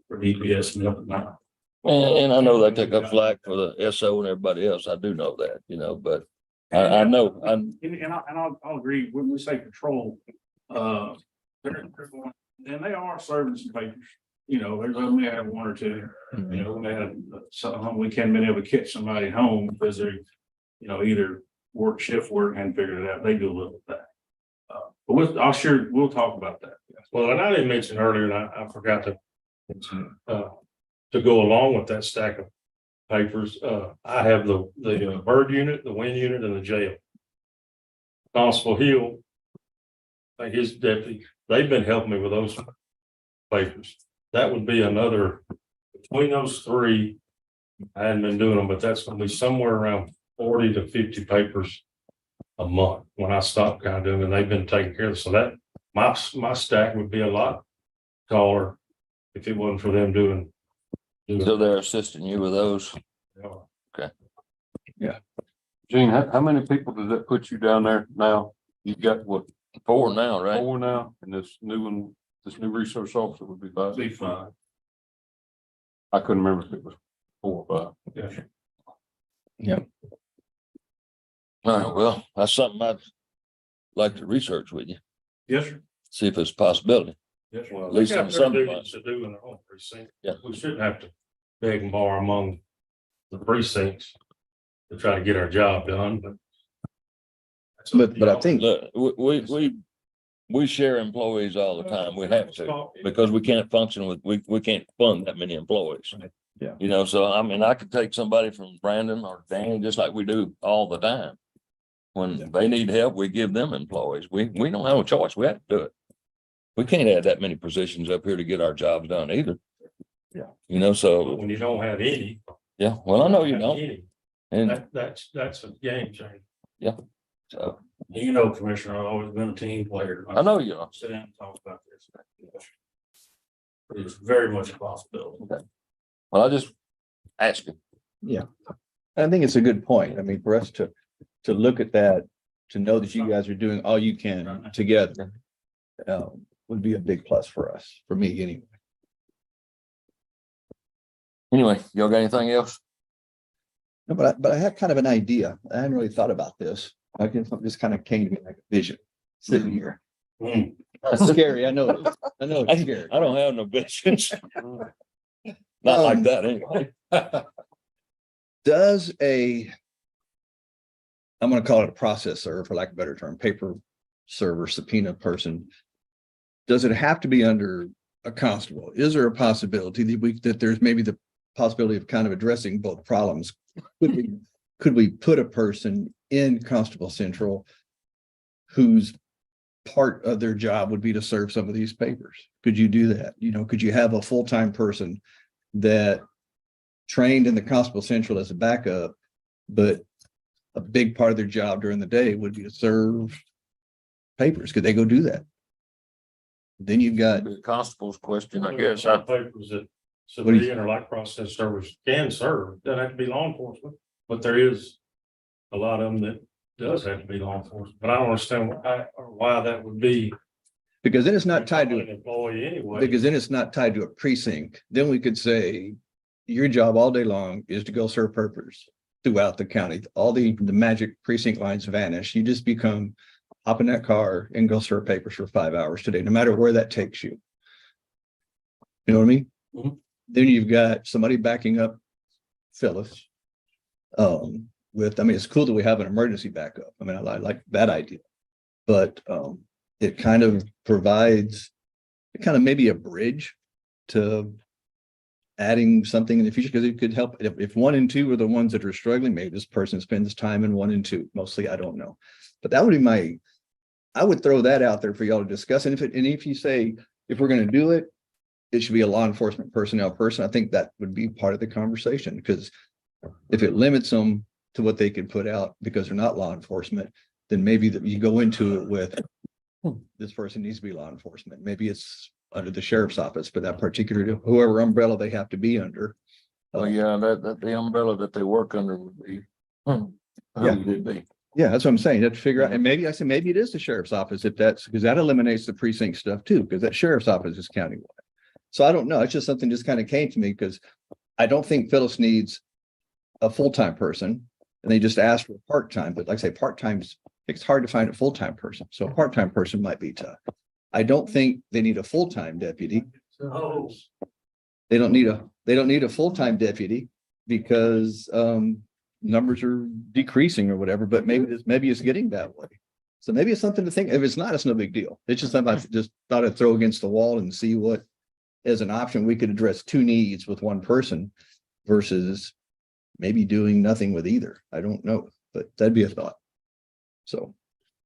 for DPS and helping out. and I know they take up flack for the SO and everybody else. I do know that, you know, but I know, And I'll agree, when we say patrol, and they are serving some papers. You know, there's only have 1 or 2, you know, we may have some, we can't been able to catch somebody home because they, you know, either work shift work and figured it out. They do a little of that. But we'll talk about that. Well, and I didn't mention earlier, and I forgot to go along with that stack of papers. I have the bird unit, the wind unit, and the jail. Constable Hill, I think his deputy, they've been helping me with those papers. That would be another, between those 3, I hadn't been doing them, but that's gonna be somewhere around 40 to 50 papers a month when I stop kind of doing, and they've been taking care of it. So that my stack would be a lot taller if it wasn't for them doing. so they're assisting you with those. Gene, how many people does that put you down there now? You've got what, 4 now, right? 4 now, and this new one, this new resource officer would be 5. Be fine. I couldn't remember if it was 4 or 5. Yeah. All right, well, that's something I'd like to research with you, Yes, sir. see if it's a possibility. Yes, sir. Well, At least they in got some their months. duties to do in their own precinct. Yeah. We shouldn't have to beg and borrow among the precincts to try to get our job done, but. But I think, Look, we share employees all the time. We have to, because we can't function with, we can't fund that many employees. Yeah. You know, so I mean, I could take somebody from Brandon or Danny, just like we do all the time. When they need help, we give them employees. We don't have a choice. We have to do it. We can't add that many positions up here to get our jobs done either. Yeah. You know, so, When you don't have any. yeah, well, I know you have don't. any, And that's a game changer. so, You know, Commissioner, I've always been a team player. I know you are. Sit down and talk about this. It's very much a possibility. Well, I just ask you. I think it's a good point. I mean, for us to look at that, to know that you guys are doing all you can together. Would be a big plus for us, for me anyway. Anyway, y'all got anything else? No, but I had kind of an idea. I hadn't really thought about this. I guess something just kind of came to me like a vision sitting here. Hmm. It's scary. I know. I know it's scary. I don't have no visions. Not like that anyway. Does I'm gonna call it a process server, for lack of a better term, paper server subpoena person. Does it have to be under a constable? Is there a possibility that there's maybe the possibility of kind of addressing both problems? Could we put a person in Constable Central whose part of their job would be to serve some of these papers? Could you do that? You know, could you have a full-time person that trained in the Constable Central as a backup, but a big part of their job during the day would be to serve papers? Could they go do that? Then you've got, The constable's question, I There are guess. some papers that civilian or like process servers can serve, doesn't have to be law enforcement, but there is a lot of them that does have to be law enforcement, but I don't understand why that would be. because then it's not tied to, An employee anyway. because then it's not tied to a precinct. Then we could say, your job all day long is to go serve papers throughout the county. All the magic precinct lines vanish. You just hop in that car and go serve papers for 5 hours today, no matter where that takes you. You know what I mean? Mhm. Then you've got somebody backing up Phyllis. It's cool that we have an emergency backup. I mean, I like that idea. But it kind of provides maybe a bridge to adding something in the future, because it could help if 1 and 2 are the ones that are struggling. Maybe this person spends time in 1 and 2. Mostly, I don't know. But that would be I would throw that out there for y'all to discuss. And if you say, if we're going to do it, it should be a law enforcement personnel person. I think that would be part of the conversation, because if it limits them to what they can put out because they're not law enforcement, then maybe that you go into it with this person needs to be law enforcement. Maybe it's under the sheriff's office, but that particular, whoever umbrella they have to be under. Well, yeah, that the umbrella that they work under would be. Who Yeah. would it be? Yeah, that's what I'm saying. You have to figure out, and maybe it is the sheriff's office, because that eliminates the precinct stuff too, because that sheriff's office is countywide. So I don't know. It's just something just kind of came to me, because I don't think Phyllis needs a full-time person, and they just asked for part-time, but like I say, part-time's, it's hard to find a full-time person. So a part-time person might be tough. I don't think they need a full-time deputy. Oh. They don't need a full-time deputy because numbers are decreasing or whatever, but maybe it's getting that way. So maybe it's something to think. If it's not, it's no big deal. It's just something I just thought I'd throw against the wall and see what, as an option, we could address 2 needs with 1 person versus maybe doing nothing with either. I don't know, but that'd be a thought. So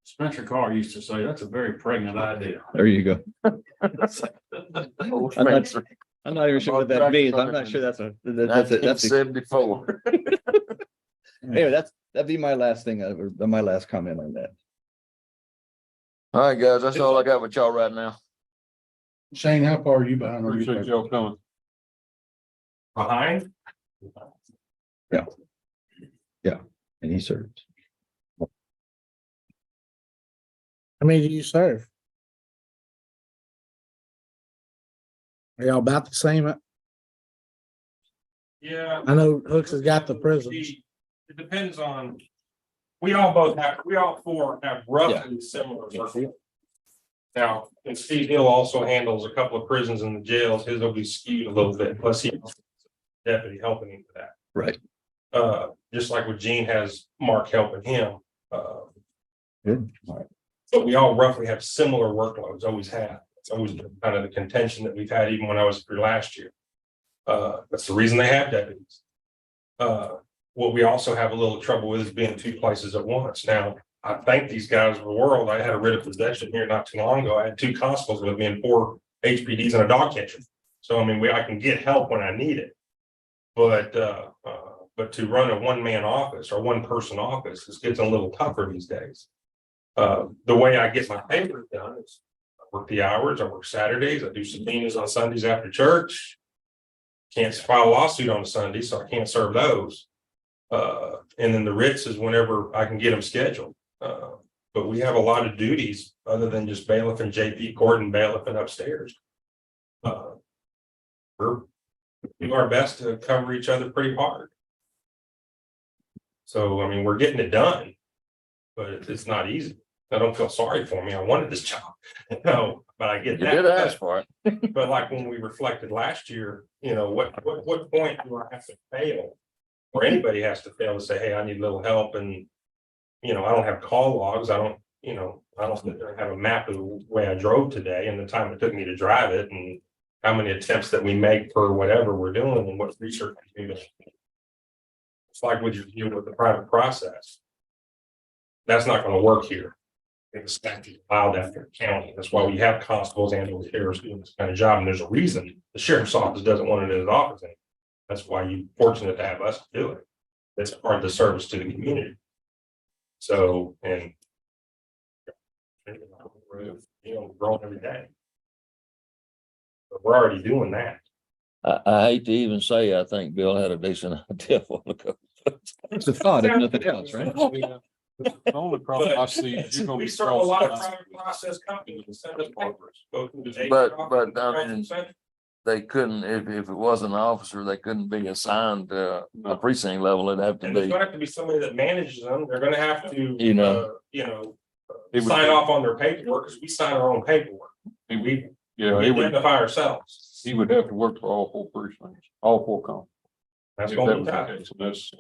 Spencer Carr used to say, that's a very pregnant idea. there you go. Oh, I'm not- Spencer. I'm not even sure what that means. I'm not sure that's a. 1974. Anyway, that'd be my last thing, or my last comment on that. All right, guys, that's all I got with y'all right now. Shane, how far are you behind? on your Appreciate y'all coming. Behind? And he served. How many do you serve? Are y'all about the same? Yeah. I know Hooks has got the prisons. It depends on, we all 4 have roughly similar. Now, and Steve Hill also handles a couple of prisons in the jails. His will be skewed a little bit, plus he's deputy helping him with that. Right. Just like with Gene has Mark helping him. Good. All right. But we all roughly have similar workloads, always have. It's always been kind of the contention that we've had even when I was here last year. That's the reason they have deputies. What we also have a little trouble with is being 2 places at once. Now, I thank these guys of the world. I had a writ of possession here not too long ago. I had 2 constables with me and 4 HPDs and a dog catcher. So I mean, I can get help when I need it. But to run a one-man office or one-person office, it gets a little tougher these days. The way I get my papers done is I work the hours, I work Saturdays, I do subpoenas on Sundays after church. Can't file a lawsuit on a Sunday, so I can't serve those. And then the writs is whenever I can get them scheduled. But we have a lot of duties other than just bailiff and JP court and bailiff and upstairs. We do our best to cover each other pretty hard. So, I mean, we're getting it done, but it's not easy. I don't feel sorry for me. I wanted this job, no, but I get You that. did ask for it. But like when we reflected last year, you know, what point do I have to fail? Or anybody has to fail to say, hey, I need a little help and, you know, I don't have call logs. I don't have a map of the way I drove today and the time it took me to drive it and how many attempts that we make for whatever we're doing and what research we do. It's like with the private process. That's not gonna work here. It's statute filed after the county. That's why we have constables and sheriffs doing this kind of job. And there's a reason the sheriff's office doesn't want it in his office. That's why you're fortunate to have us do it. That's part of the service to the community. So, and growing every day. But we're already doing that. I hate to even say, I think Bill had a decent idea for the. It's a thought, if nothing else, right? The only problem I see is you're gonna We be. serve a lot of private process companies and send us papers. But, I mean, They couldn't, if it wasn't an officer, they couldn't be assigned to a precinct level. It'd have to And there's be, gonna have to be somebody that manages them. They're gonna have to, You know. It would sign be- off on their paperwork, because we sign our own paperwork. We Yeah, he would, identify ourselves. he would have to work for all 4 precincts, all 4 counties. That's If gonna that be was the tough. case, and that's,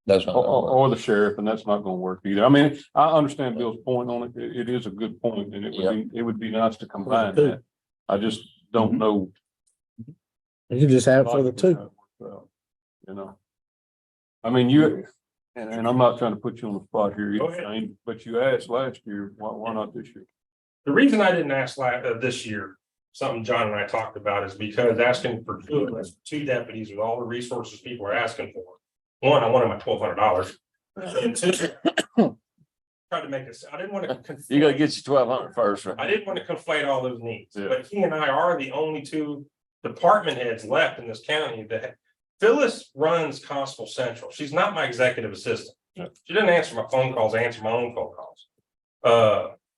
that's not. gonna work. or the sheriff, and that's not gonna work either. I mean, I understand Bill's point on it. It is a good point, and it would be nice to combine that. I just don't know. You can just have it for the 2. You know. I mean, and I'm not trying to put you on the spot here, Go either, ahead. Shane, but you asked last year, why not this year? The reason I didn't ask this year, something John and I talked about, is because asking for 2 deputies with all the resources people are asking for. One, I wanted my $1,200. And 2, tried to make this, I didn't want to. You gotta get your 1,200 first, right? I didn't want to conflate all those needs, Yeah. but he and I are the only 2 department heads left in this county that. Phyllis runs Constable Central. She's not my executive assistant. She doesn't answer my phone calls, I answer my own phone calls.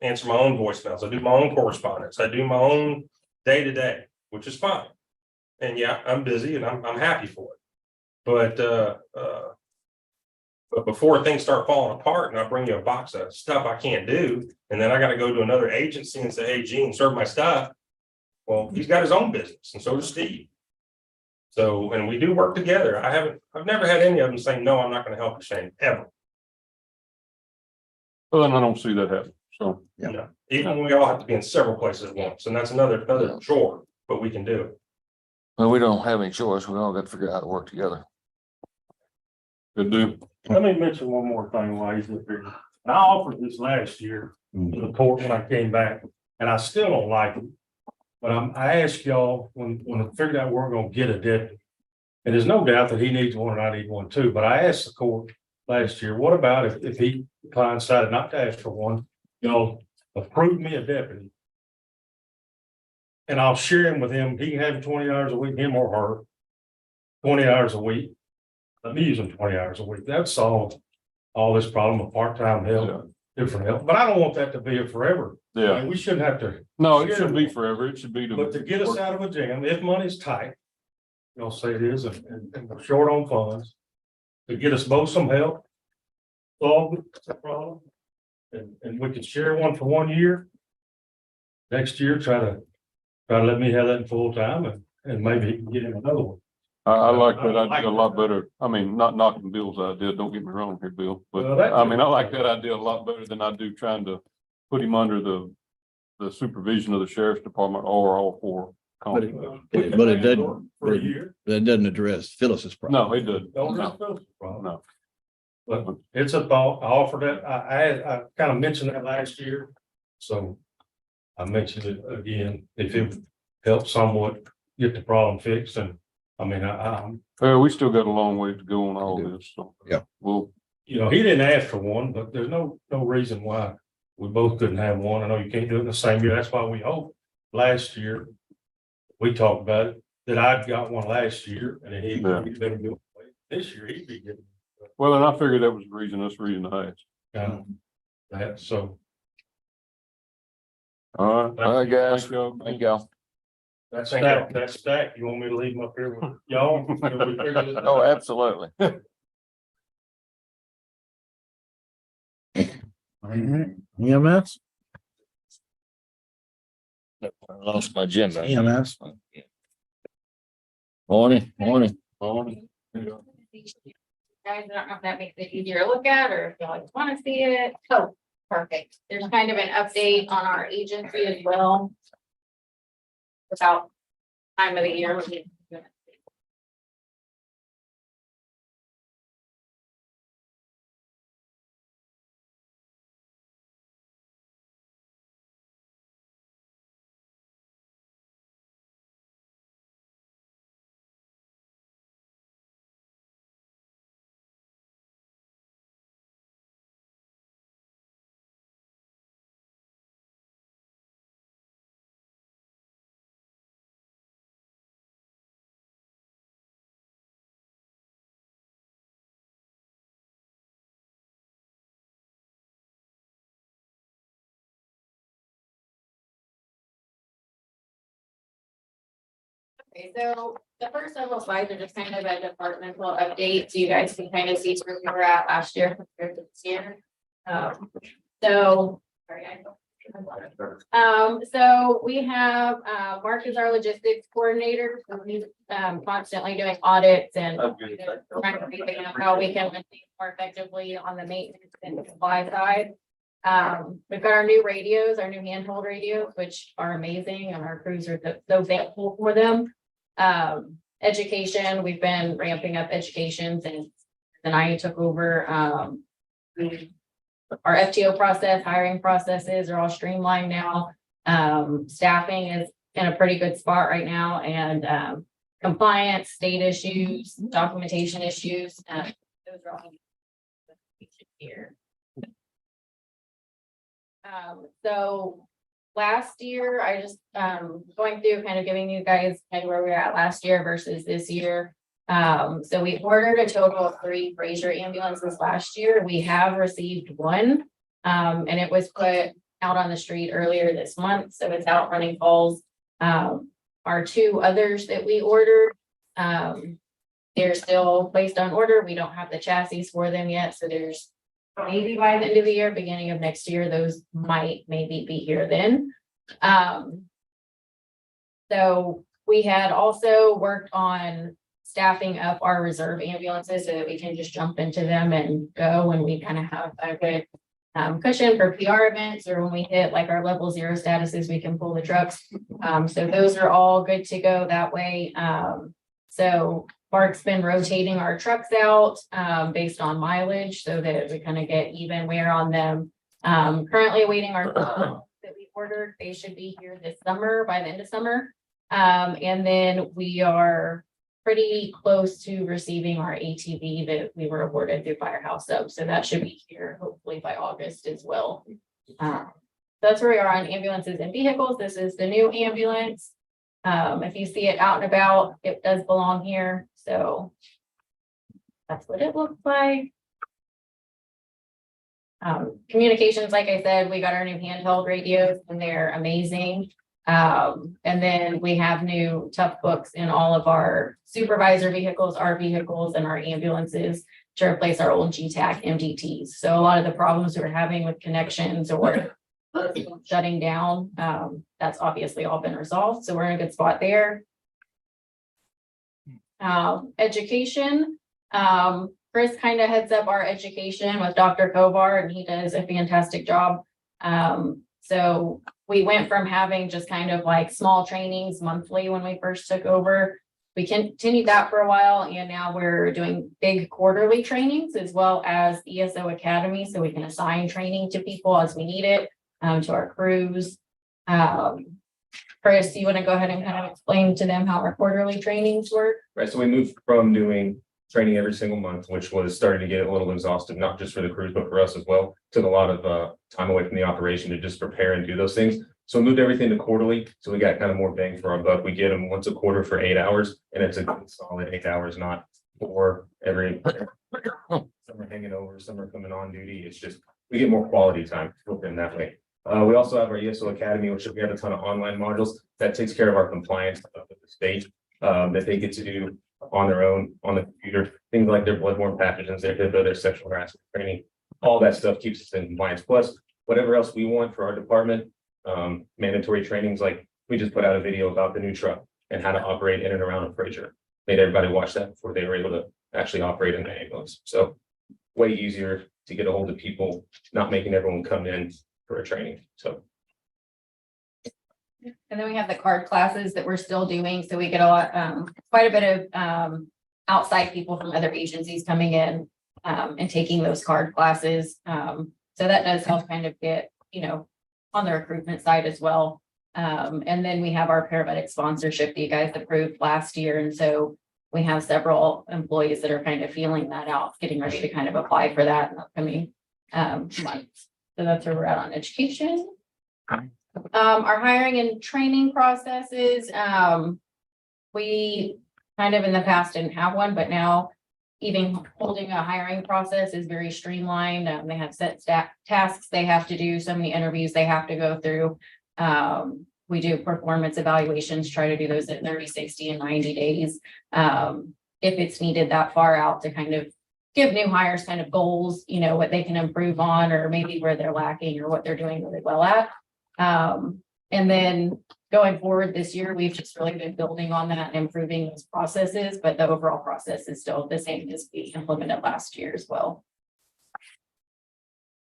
Answer my own voicemails. I do my own correspondence. I do my own day-to-day, which is fine. And yeah, I'm busy and I'm happy for it. But before things start falling apart and I bring you a box of stuff I can't do, and then I gotta go to another agency and say, hey, Gene, serve my stuff. Well, he's got his own business and so does Steve. So, and we do work together. I've never had any of them saying, no, I'm not gonna help you, Shane, ever. Well, and I don't see that happen, so. Yeah. No. Even when we all have to be in several places at once, and that's another chore, but we can do it. Well, we don't have any choice. We all got to figure out how to work together. Good do. Let me mention one more thing while he's up here. And I offered this last year to the court when I came back, and I still don't like it. But I asked y'all when I figured out we're gonna get a deputy. And there's no doubt that he needs one and I need one too, but I asked the court last year, what about if he decided not to ask for one, y'all approve me a deputy? And I'll share him with him. He can have 20 hours a week, him or her. 20 hours a week. Let me use them 20 hours a week. That solved all this problem of part-time help, different help. But I don't want that to be a forever. I Yeah, mean, we shouldn't have to, no, it shouldn't be forever. It should be. but to get us out of a jam, if money's tight. You'll say it is, and we're short on funds. To get us both some help. Solve the problem. And we can share one for 1 year. Next year, try to let me have that in full time and maybe he can get him another one. I like that idea a lot better. I mean, not knocking Bill's idea, don't get me wrong here, Bill, but Well, that- I mean, I like that idea a lot better than I do trying to put him under the supervision of the sheriff's department or all 4 constables. But it doesn't, For a year. that doesn't address Phyllis's problem. No, it doesn't. Don't No, have those problems. no. But it's a thought. I offered it. I kind of mentioned that last year. So I mentioned it again, if it helps somewhat get the problem fixed. And I mean, We still got a long way to go on all this, so. Yeah. Well, you know, he didn't ask for one, but there's no reason why we both couldn't have one. I know you can't do it in the same year. That's why we hope last year. We talked about it, that I'd got one last year and then he'd been doing it. This year he'd be getting. well, and I figured that was the reason, that's the reason I asked. That, so All right, guys. Thank y'all. Thank y'all. that stack, you want me to leave them up here with y'all? Can we figure this out? Oh, absolutely. EMS? I lost my agenda. EMS. Morning. Morning. Guys, I don't know if that makes it easier to look at or if y'all want to see it. Oh, perfect. There's kind of an update on our agency as well. About time of the year. Okay, so the first several slides are just kind of a departmental update, so you guys can kind of see where we were at last year compared to this year. So, sorry, so we have, Mark is our logistics coordinator, so he's, constantly doing audits and trying to figure out how we can more effectively on the maintenance and supply side. We've got our new radios, our new handheld radios, which are amazing, and our crews are so thankful for them. Education, we've been ramping up education since then I took over. Our FTO process, hiring processes are all streamlined now. Staffing is in a pretty good spot right now, and compliance, state issues, documentation issues, those are all here. So last year, I just going through kind of giving you guys kind of where we were at last year versus this year. So we ordered a total of 3 Fraser ambulances last year. We have received 1, and it was put out on the street earlier this month, so it's out running calls. Our 2 others that we ordered, they're still placed on order. We don't have the chassis for them yet, so there's maybe by the end of the year, beginning of next year, those might maybe be here then. So we had also worked on staffing up our reserve ambulances so that we can just jump into them and go when we kind of have a good cushion for PR events, or when we hit like our level 0 statuses, we can pull the trucks. So those are all good to go that way. So Mark's been rotating our trucks out based on mileage so that we kind of get even wear on them. Currently awaiting our that we ordered. They should be here this summer, by the end of summer. And then we are pretty close to receiving our ATV that we were awarded through Firehouse Sub. So that should be here hopefully by August as well. That's where we are on ambulances and vehicles. This is the new ambulance. If you see it out and about, it does belong here. So that's what it looks like. Communications, like I said, we got our new handheld radios and they're amazing. And then we have new tough books in all of our supervisor vehicles, our vehicles, and our ambulances to replace our old GTAC MDTs. So a lot of the problems we're having with connections or shutting down, that's obviously all been resolved. So we're in a good spot there. Education. Chris kind of heads up our education with Dr. Kovar, and he does a fantastic job. So we went from having just kind of like small trainings monthly when we first took over we continued that for a while, and now we're doing big quarterly trainings as well as ESO Academy, so we can assign training to people as we need it, to our crews. Chris, you want to go ahead and kind of explain to them how our quarterly trainings work? Right, so we moved from doing training every single month, which was starting to get a little exhaustive, not just for the crews, but for us as well. Took a lot of time away from the operation to just prepare and do those things. So we moved everything to quarterly, so we got kind of more bang for our buck. We get them once a quarter for 8 hours, and it's a good solid 8 hours, not 4 every. Some are hanging over, some are coming on duty. It's just, we get more quality time with them that way. We also have our ESO Academy, which we have a ton of online modules that takes care of our compliance with the state, that they get to do on their own, on the computer, things like their bloodborne pathogens, their sexual harassment training, all that stuff keeps us in compliance. Plus, whatever else we want for our department, mandatory trainings, like we just put out a video about the new truck and how to operate in and around a Fraser. Made everybody watch that before they were able to actually operate in the ambulance. So way easier to get a hold of people, not making everyone come in for a training, so. And then we have the card classes that we're still doing, so we get a lot, quite a bit of outside people from other agencies coming in and taking those card classes. So that does help kind of get, on the recruitment side as well. And then we have our paramedic sponsorship that you guys approved last year, and so we have several employees that are kind of feeling that out, getting ready to kind of apply for that in the upcoming months. So that's where we're at on education. Our hiring and training processes, we kind of in the past didn't have one, but now even holding a hiring process is very streamlined. They have set tasks they have to do, so many interviews they have to go through. We do performance evaluations, try to do those at 30, 60, and 90 days. If it's needed that far out to kind of give new hires kind of goals, what they can improve on, or maybe where they're lacking or what they're doing really well at. And then going forward this year, we've just really been building on that and improving those processes, but the overall process is still the same as we implemented last year as well.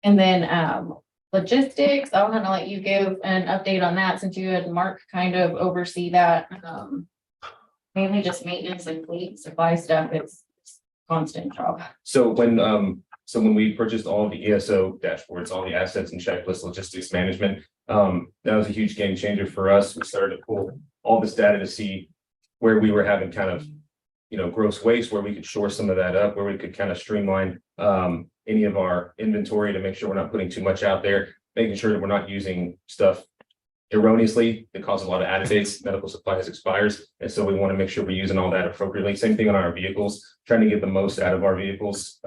And then logistics, I want to let you give an update on that, since you and Mark kind of oversee that. Mainly just maintenance and fleet supply stuff. It's constant job. So when we purchased all the ESO dashboards, all the assets and checklist logistics management, that was a huge game changer for us. We started to pull all this data to see where we were having kind of, gross waste, where we could shore some of that up, where we could kind of streamline any of our inventory to make sure we're not putting too much out there, making sure that we're not using stuff erroneously that causes a lot of additives. Medical supplies expires, and so we want to make sure we're using all that appropriately. Same thing on our vehicles, trying to get the most out of our vehicles.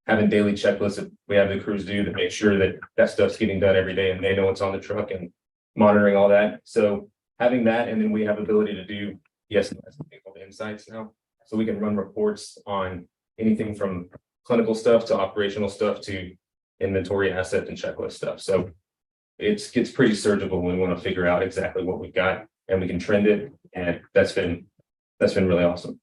Having daily checklists that we have the crews do to make sure that that stuff's getting done every day and they know what's on the truck, and monitoring all that. So having that, and then we have ability to do something called insights now, so we can run reports on anything from clinical stuff to operational stuff to inventory, asset, and checklist stuff. So it gets pretty surgical when we want to figure out exactly what we've got, and we can trend it, and that's been really awesome.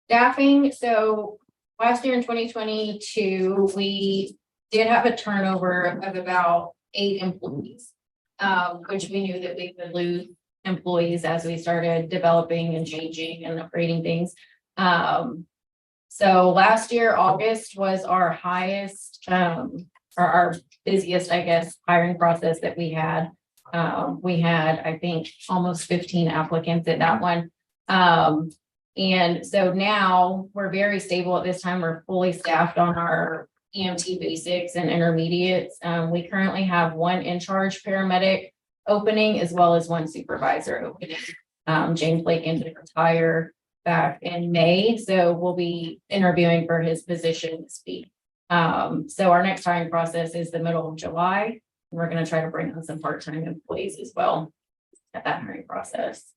Staffing, so last year in 2022, we did have a turnover of about 8 employees, which we knew that we would lose employees as we started developing and changing and upgrading things. So last year, August was our highest, or our busiest, I guess, hiring process that we had. We had, I think, almost 15 applicants at that one. And so now we're very stable at this time. We're fully staffed on our EMT basics and intermediates. We currently have 1 in-charge paramedic opening as well as 1 supervisor opening. James Blake did retire back in May, so we'll be interviewing for his position this week. So our next hiring process is the middle of July. We're going to try to bring on some part-time employees as well at that hiring process.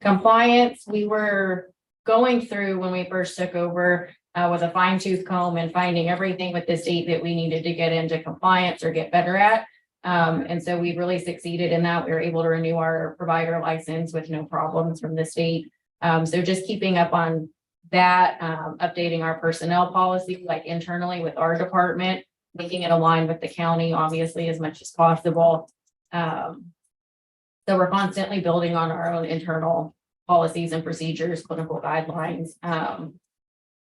Compliance, we were going through when we first took over with a fine-tooth comb and finding everything with the state that we needed to get into compliance or get better at. And so we really succeeded in that. We were able to renew our provider license with no problems from the state. So just keeping up on that, updating our personnel policy, like internally with our department, making it align with the county, obviously, as much as possible. So we're constantly building on our own internal policies and procedures, clinical guidelines.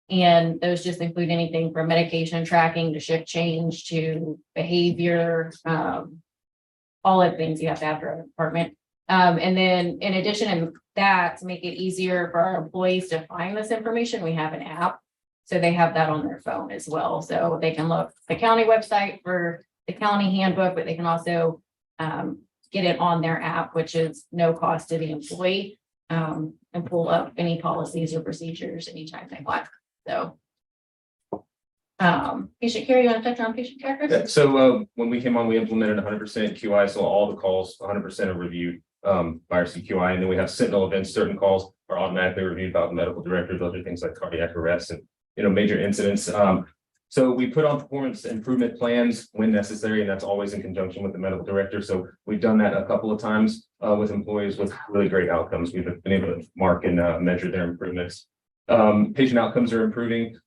And those just include anything from medication tracking to shift change to behavior, all of the things you have to have for a department. And then in addition to that, to make it easier for our employees to find this information, we have an app. So they have that on their phone as well. So they can look the county website for the county handbook, but they can also get it on their app, which is no cost to the employee, and pull up any policies or procedures anytime they want. So. Patient care, you want to touch on patient care? Chris? Yeah, so when we came on, we implemented 100% QI, so all the calls 100% are reviewed by our CQI, and then we have Sentinel events. Certain calls are automatically reviewed by the medical director. Those are things like cardiac arrests and major incidents. So we put on performance improvement plans when necessary, and that's always in conjunction with the medical director. So we've done that a couple of times with employees with really great outcomes. We've been able to mark and measure their improvements. Patient outcomes are improving.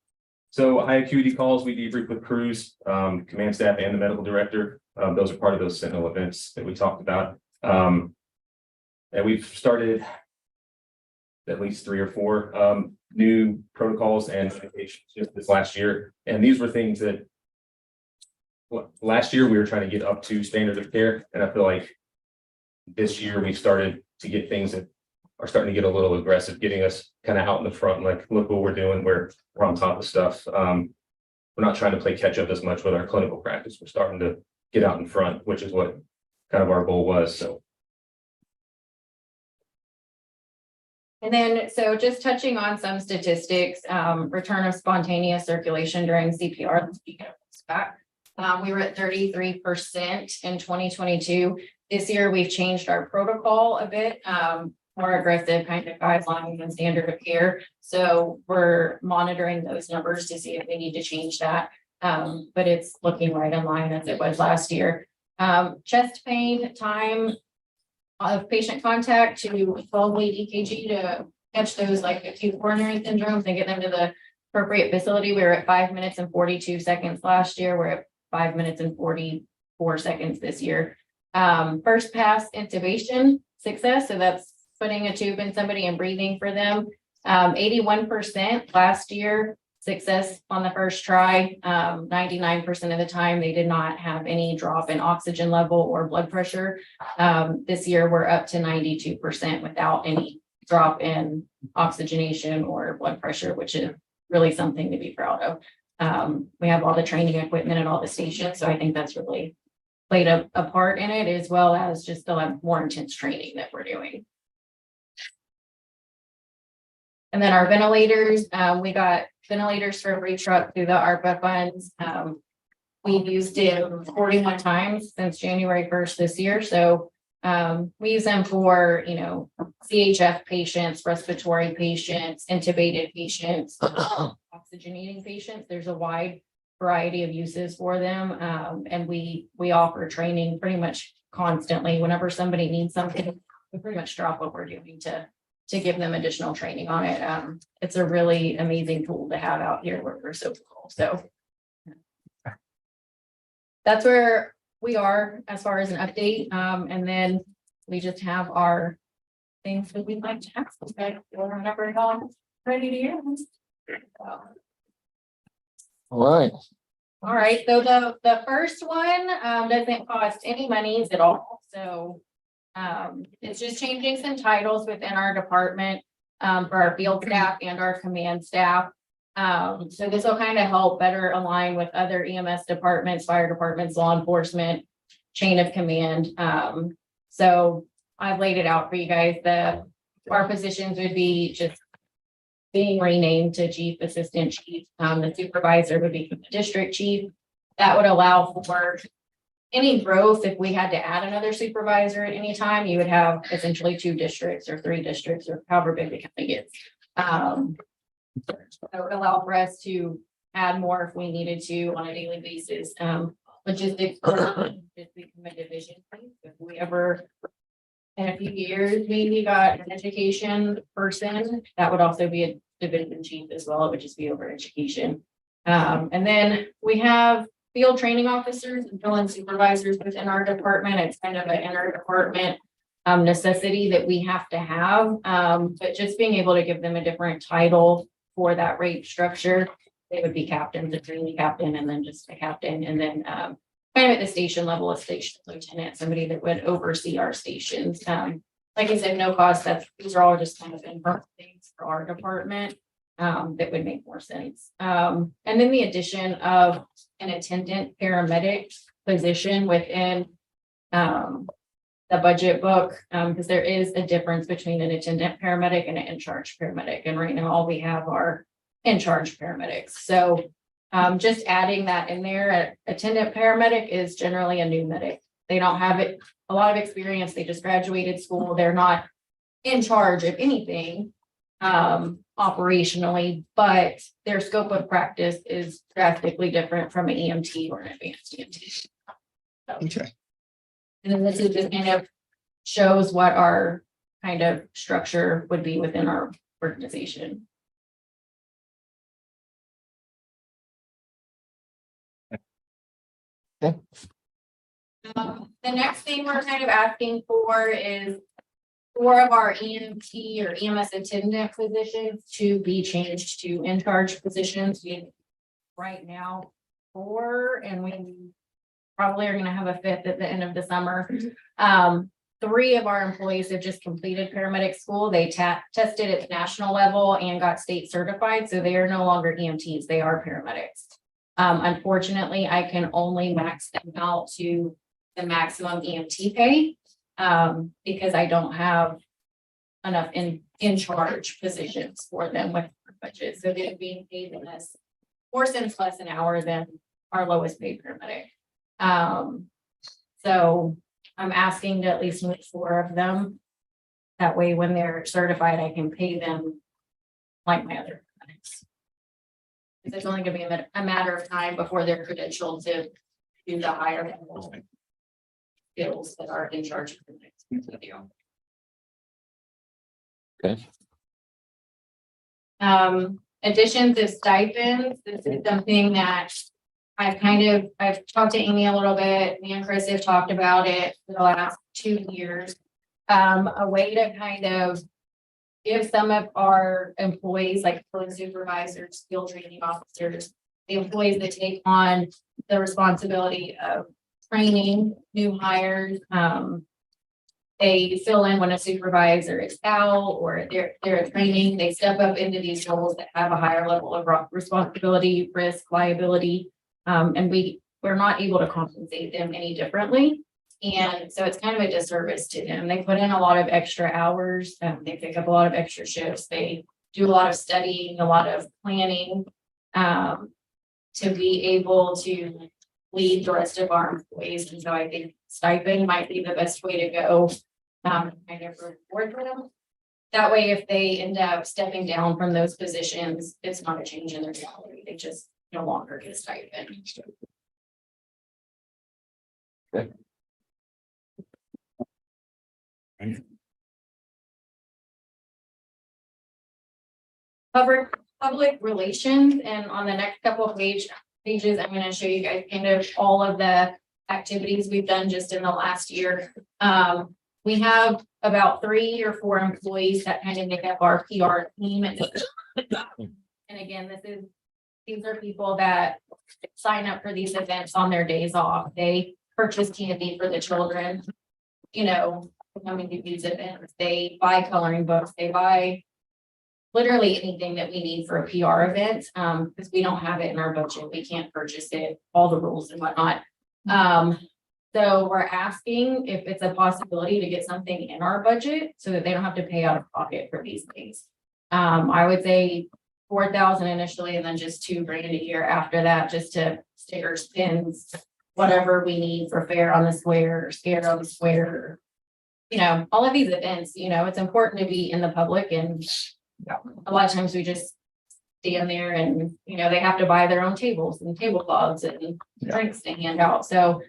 So high acuity calls, we debrief with crews, command staff and the medical director. Those are part of those Sentinel events that we talked about. And we've started at least 3 or 4 new protocols and medications just this last year. And these were things that last year we were trying to get up to standard of care. And I feel like this year we started to get things that are starting to get a little aggressive, getting us kind of out in the front, like, look what we're doing, we're on top of stuff. We're not trying to play catch up as much with our clinical practice. We're starting to get out in front, which is what kind of our goal was. So. And then, so just touching on some statistics, return of spontaneous circulation during CPR. We were at 33% in 2022. This year, we've changed our protocol a bit, more aggressive kind of guidelines and standard of care. So we're monitoring those numbers to see if they need to change that. But it's looking right in line as it was last year. Chest pain time of patient contact to 12-lead EKG to catch those like acute coronary syndromes and get them to the appropriate facility. We were at 5 minutes and 42 seconds last year. We're at 5 minutes and 44 seconds this year. First pass intubation success. So that's putting a tube in somebody and breathing for them. 81% last year success on the first try. 99% of the time they did not have any drop in oxygen level or blood pressure. This year we're up to 92% without any drop in oxygenation or blood pressure, which is really something to be proud of. We have all the training equipment at all the stations, so I think that's really played a part in it, as well as just the more intense training that we're doing. And then our ventilators, we got ventilators for every truck through the ARPA funds. We've used it 41 times since January 1st this year. So we use them for, CHF patients, respiratory patients, intubated patients, oxygenating patients. There's a wide variety of uses for them. And we offer training pretty much constantly. Whenever somebody needs something, we pretty much drop what we're doing to give them additional training on it. It's a really amazing tool to have out here where we're so cool. So that's where we are as far as an update. And then we just have our things that we'd like to ask. Okay, whenever y'all ready to hear. All right. So the first one doesn't cost any monies at all. So it's just changing some titles within our department for our field staff and our command staff. So this will kind of help better align with other EMS departments, fire departments, law enforcement, chain of command. So I've laid it out for you guys. Our positions would be just being renamed to chief, assistant chief. The supervisor would be the district chief. That would allow for any growth. If we had to add another supervisor at any time, you would have essentially 2 districts or 3 districts or however big the county gets. That would allow for us to add more if we needed to on a daily basis. Logistics just become a division. If we ever in a few years maybe got an education person, that would also be a division chief as well. It would just be over education. And then we have field training officers and field supervisors within our department. It's kind of an inter-department necessity that we have to have. But just being able to give them a different title for that rate structure. They would be captains, a training captain, and then just a captain, and then kind of at the station level, a station lieutenant, somebody that would oversee our stations. Like I said, no cost. These are all just kind of internal things for our department that would make more sense. And then the addition of an attendant paramedic position within the budget book, because there is a difference between an attendant paramedic and an in-charge paramedic. And right now all we have are in-charge paramedics. So just adding that in there, attendant paramedic is generally a new medic. They don't have a lot of experience. They just graduated school. They're not in charge of anything operationally, but their scope of practice is drastically different from an EMT or an advanced EMT. Okay. And then this is just kind of shows what our kind of structure would be within our organization. The next thing we're kind of asking for is 4 of our EMT or EMS attendant positions to be changed to in-charge positions. We right now 4, and we probably are gonna have a 5th at the end of the summer. 3 of our employees have just completed paramedic school. They tested at the national level and got state certified, so they are no longer EMTs, they are paramedics. Unfortunately, I can only max them out to the maximum EMT pay, because I don't have enough in charge positions for them with our budget. So they're being paid less, 4 cents less an hour than our lowest paid paramedic. So I'm asking to at least move 4 of them. That way, when they're certified, I can pay them like my other paramedics. It's only gonna be a matter of time before they're credentialed to do the higher level skills that are in charge of paramedics. Okay. Additions of stipends, this is something that I've talked to Amy a little bit, me and Chris have talked about it for the last 2 years. A way to kind of give some of our employees, like supervisors, field training officers, the employees that take on the responsibility of training new hires, they fill in when a supervisor is out or they're training, they step up into these roles that have a higher level of responsibility, risk, liability. And we're not able to compensate them any differently. And so it's kind of a disservice to them. They put in a lot of extra hours, they pick up a lot of extra shifts, they do a lot of studying, a lot of planning, to be able to lead the rest of our employees. And so I think stipend might be the best way to go, kind of reward them. That way, if they end up stepping down from those positions, it's not a change in their salary. They just no longer get a stipend. Okay. Public relations, and on the next couple of pages, I'm going to show you guys kind of all of the activities we've done just in the last year. We have about 3 or 4 employees that kind of make up our PR team. And again, these are people that sign up for these events on their days off. They purchase candy for the children, coming to these events. They buy coloring books, they buy literally anything that we need for a PR event, because we don't have it in our budget. We can't purchase it, all the rules and whatnot. So we're asking if it's a possibility to get something in our budget so that they don't have to pay out of pocket for these things. I would say 4,000 initially, and then just $2,000 a year after that, just to stickers, pins, whatever we need for Fair on the Square, Scare on the Square. All of these events, it's important to be in the public, and a lot of times we just stand there and, they have to buy their own tables and tablecloths and drinks to hand out. So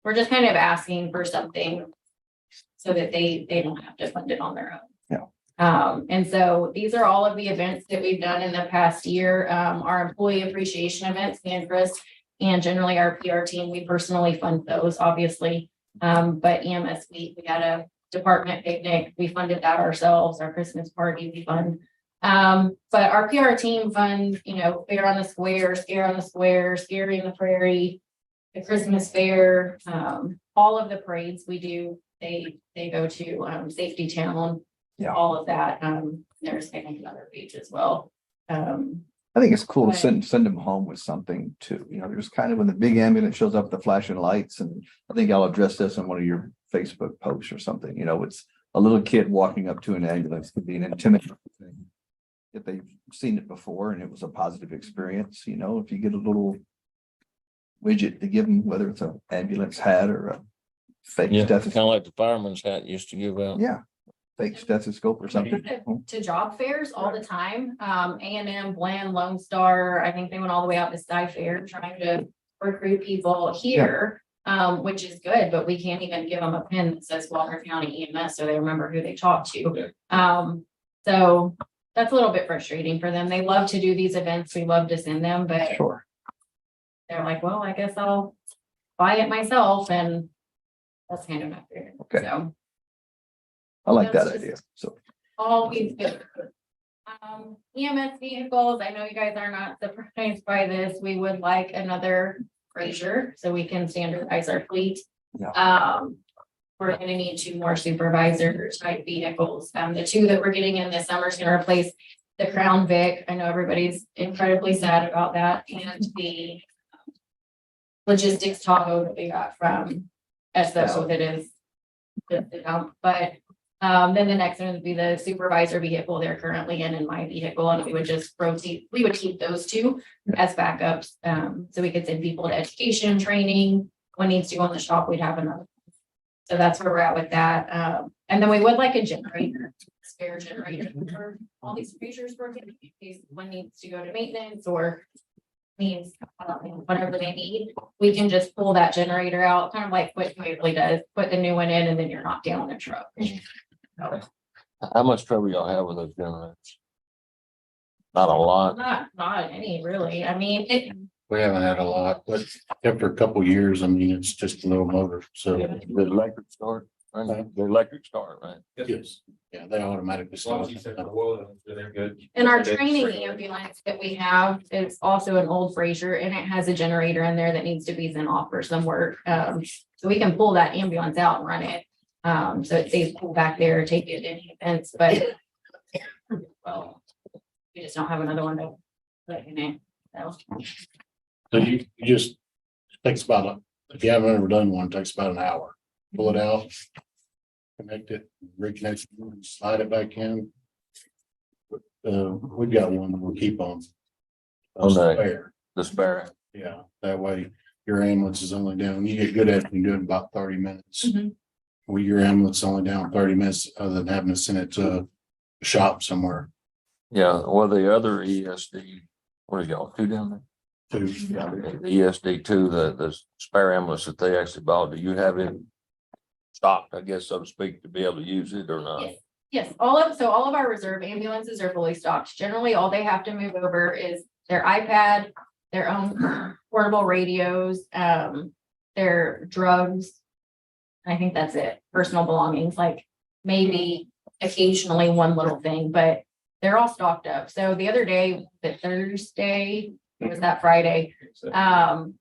we're just kind of asking for something so that they don't have to fund it on their own. And so these are all of the events that we've done in the past year. Our employee appreciation events, me and Chris, and generally our PR team, we personally fund those, obviously. But EMS Week, we had a department picnic, we funded that ourselves, our Christmas party, we fund. But our PR team funds, you know, Fair on the Square, Scare on the Square, Scary in the Prairie, the Christmas fair, all of the parades we do, they go to, Safety Town. Yeah. All of that, there's I think another page as well. I think it's cool to send them home with something too. You know, there's kind of when the big ambulance shows up with the flashing lights, and I think I'll address this on one of your Facebook posts or something, you know, it's a little kid walking up to an ambulance could be an intimidating thing. If they've seen it before and it was a positive experience, you know, if you get a little widget to give them, whether it's an ambulance hat or a fake Yeah, kind of stethoscope. like the fireman's hat used to give out. Yeah, fake stethoscope or something. To job fairs all the time, A&M, Bland, Lone Star, I think they went all the way out to Sky Fair trying to recruit people here. Which is good, but we can't even give them a pin that says Walker County EMS, so they remember who they talked to. So that's a little bit frustrating for them. They love to do these events. We love to send them, but Sure. they're like, well, I guess I'll buy it myself, and that's kind of not fair. Okay. So I like that That's just- idea. So all we've got. EMS vehicles, I know you guys are not surprised by this. We would like another Fraser so we can standardize our fleet. Yeah. We're gonna need 2 more supervisor type vehicles. The 2 that we're getting in this summer is gonna replace the Crown Vic. I know everybody's incredibly sad about that, and the logistics Tahoe that we got from SO that is the dump, but then the next one would be the supervisor vehicle they're currently in my vehicle, and we would just rotate, we would keep those 2 as backups. So we could send people to education, training, when needs to go in the shop, we'd have another. So that's where we're at with that. And then we would like a generator, spare generator for all these features working, in case one needs to go to maintenance or needs whatever they need. We can just pull that generator out, kind of like what Waverly does, put the new one in, and then you're not down a truck. So, How much trouble y'all have with those generators? Not a lot. not any really. I mean, it, We haven't had a lot, but after a couple years, I mean, it's just a little motor, so. The electric start, right? The electric start, right? Yes, yeah, they automatically start. They're good. and our training ambulance that we have is also an old Fraser, and it has a generator in there that needs to be sent off for some work. So we can pull that ambulance out and run it. So it stays pulled back there, take it in events, but well, we just don't have another one to put in it. So So you just, takes about, if you haven't ever done one, it takes about an hour. Pull it out. Connect it, reconnect, it, slide it back in. We've got one that we'll keep on. On the- Spare. The spare. Yeah, that way your ambulance is only down, you get good at it, you do it in about 30 minutes. Mhm. Well, your ambulance is only down 30 minutes, other than having to send it to a shop somewhere. Yeah, well, the other ESD, what is y'all 2 down there? To, The ESD 2, the spare ambulance that they actually bought, do you have it stocked, I guess, so to speak, to be able to use it or not? yes, all of our reserve ambulances are fully stocked. Generally, all they have to move over is their iPad, their own portable radios, their drugs. I think that's it. Personal belongings, like maybe occasionally one little thing, but they're all stocked up. So the other day, the Thursday, it was that Friday,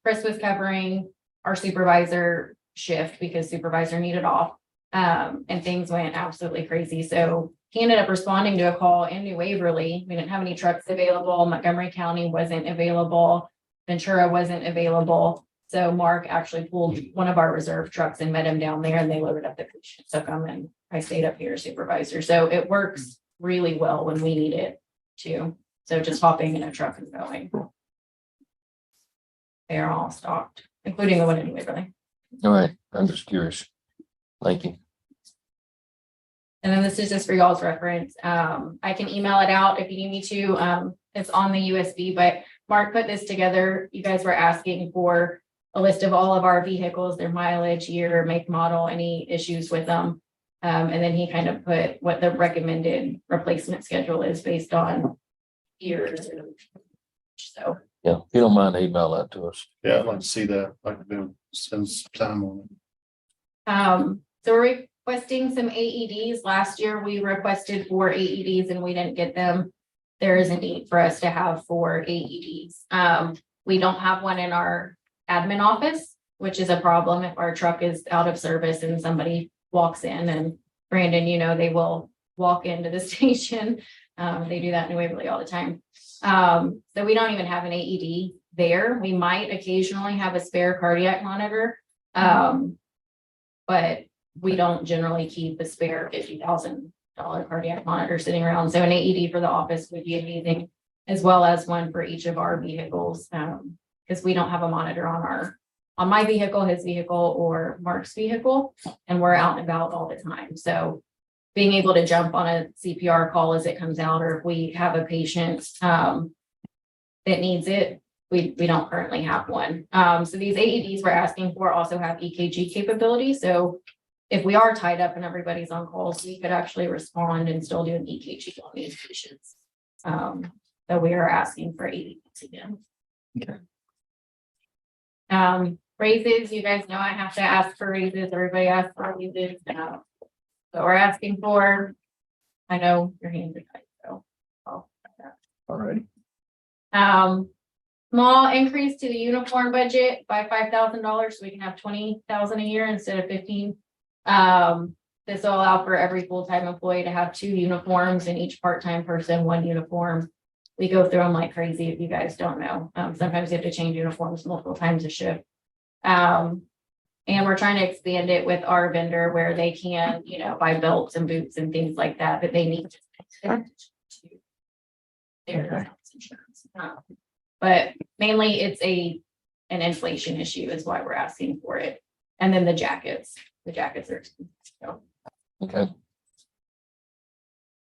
Chris was covering our supervisor shift because supervisor needed off. And things went absolutely crazy. So he ended up responding to a call in New Waverly. We didn't have any trucks available. Montgomery County wasn't available. Ventura wasn't available. So Mark actually pulled one of our reserve trucks and met him down there, and they loaded up the patient, took him, and I stayed up here as supervisor. So it works really well when we need it too. So just hopping in a truck and going. They're all stocked, including the one in Waverly. All right, I'm just curious. Thank you. And then this is just for y'all's reference. I can email it out if you need me to. It's on the USB, but Mark put this together. You guys were asking for a list of all of our vehicles, their mileage, year, make, model, any issues with them. And then he kind of put what the recommended replacement schedule is based on years. So, Yeah, if you don't mind, email that to us. yeah, I'd like to see that, like to spend some time on it. so we're requesting some AEDs. Last year, we requested 4 AEDs and we didn't get them. There is a need for us to have 4 AEDs. We don't have one in our admin office, which is a problem if our truck is out of service and somebody walks in, and Brandon, you know, they will walk into the station. They do that in New Waverly all the time. So we don't even have an AED there. We might occasionally have a spare cardiac monitor. But we don't generally keep a spare $50,000 cardiac monitor sitting around. So an AED for the office would be amazing, as well as one for each of our vehicles. Because we don't have a monitor on my vehicle, his vehicle, or Mark's vehicle, and we're out and about all the time. So being able to jump on a CPR call as it comes out, or if we have a patient that needs it, we don't currently have one. So these AEDs we're asking for also have EKG capability. So if we are tied up and everybody's on calls, we could actually respond and still do an EKG on these patients. So we are asking for AEDs again. Okay. Raises, you guys know I have to ask for raises. Everybody asks for raises. So we're asking for, I know your hands are tight, so. All righty. Small increase to the uniform budget by $5,000, so we can have 20,000 a year instead of 15. This will allow for every full-time employee to have 2 uniforms and each part-time person 1 uniform. We go through them like crazy if you guys don't know. Sometimes you have to change uniforms multiple times a shift. And we're trying to expand it with our vendor where they can, you know, buy belts and boots and things like that they need to their health insurance. But mainly it's an inflation issue is why we're asking for it. And then the jackets are expensive. So. Okay.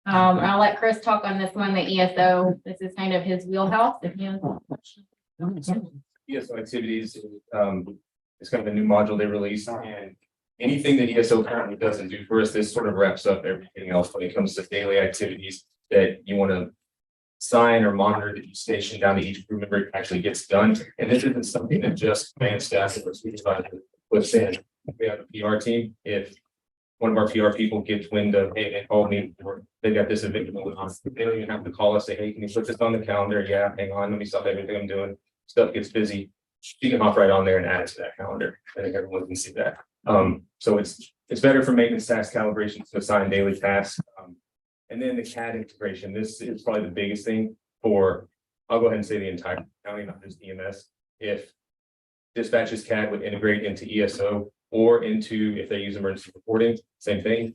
I'll let Chris talk on this one, the ESO. This is kind of his wheelhouse. If he has a question. ESO activities, it's kind of a new module they released, and anything that ESO currently doesn't do for us, this sort of wraps up everything else when it comes to daily activities that you want to sign or monitor that you station down to each crew member actually gets done. And this isn't something that just command staff or supervisor puts in. We have a PR team. If one of our PR people gets wind of, hey, they called me, or they got this event going on, they don't even have to call us, say, hey, can you put this on the calendar? Yeah, hang on, let me stop everything I'm doing. Stuff gets busy. You can hop right on there and add it to that calendar. I think everyone can see that. So it's better for maintenance task calibrations to assign daily tasks. And then the CAD integration. This is probably the biggest thing for, I'll go ahead and say the entire county, not just EMS. If dispatches CAD would integrate into ESO or into, if they use emergency reporting, same thing.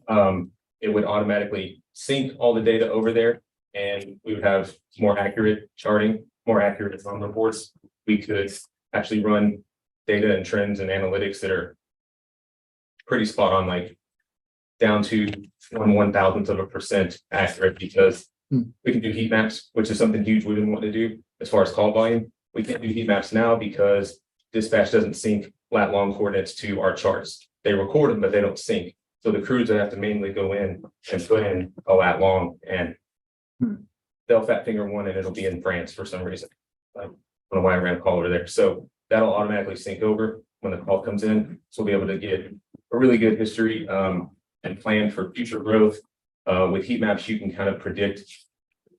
It would automatically sync all the data over there, and we would have more accurate charting, more accurate phone reports. We could actually run data and trends and analytics that are pretty spot on, like down to 1/1000% accurate, because we can do heat maps, which is something huge we didn't want to do as far as call volume. We can't do heat maps now because dispatch doesn't sync lat long coordinates to our charts. They record them, but they don't sync. So the crews would have to manually go in and put in a lat long, and they'll fat finger one and it'll be in France for some reason. I don't know why I ran a call over there. So that'll automatically sync over when the call comes in. So we'll be able to get a really good history and plan for future growth. With heat maps, you can kind of predict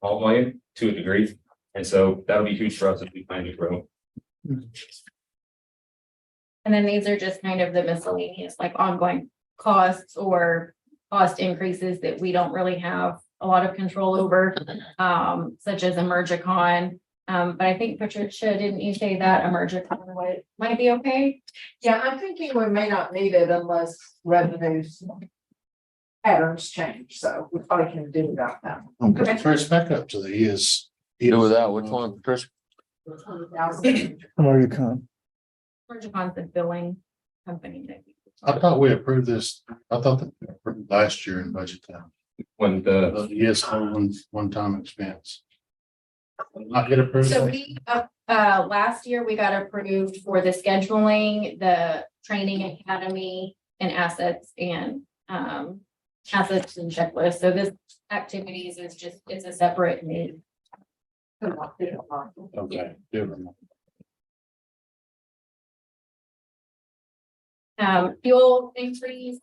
call volume to a degree. And so that'll be huge for us as we plan to grow. And then these are just kind of the miscellaneous, like ongoing costs or cost increases that we don't really have a lot of control over, such as Emergicon. But I think Patricia, didn't you say that Emergicon might be okay? Yeah, I'm thinking we may not need it unless revenues patterns change, so we probably can do without that. Okay, first back up to the is. Do without which one, Patricia? Emergicon. Emergicon's the billing company. I thought we approved this, I thought that we approved last year in budget time. When the Yes, one-time expense. Not get approved. So we, last year we got approved for the scheduling, the training academy and assets and checklists. So this activities is just, it's a separate need. Okay, different. Fuel increase,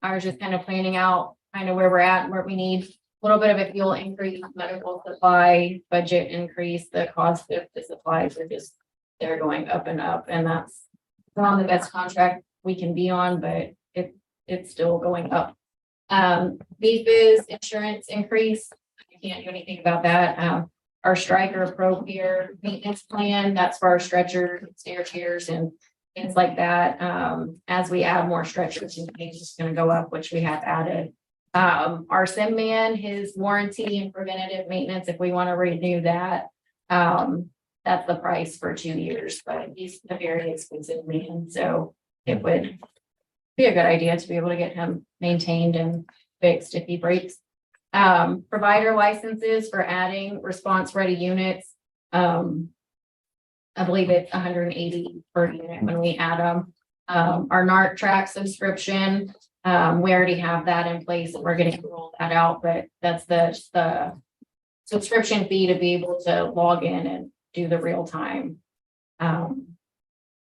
I was just kind of planning out kind of where we're at and where we need a little bit of a fuel increase, medical supply, budget increase, the cost of the supplies are just, they're going up and up, and that's we're on the best contract we can be on, but it's still going up. BFIS insurance increase, I can't do anything about that. Our Striker Pro Care maintenance plan, that's for our stretchers, stair chairs and things like that. As we add more stretchers, it's just gonna go up, which we have added. Our Sim Man, his warranty and preventative maintenance, if we want to renew that, that's the price for 2 years, but he's a very expensive man, so it would be a good idea to be able to get him maintained and fixed if he breaks. Provider licenses for adding response ready units. I believe it's 180 per unit when we add them. Our NARC track subscription, we already have that in place and we're getting to roll that out, but that's the subscription fee to be able to log in and do the real time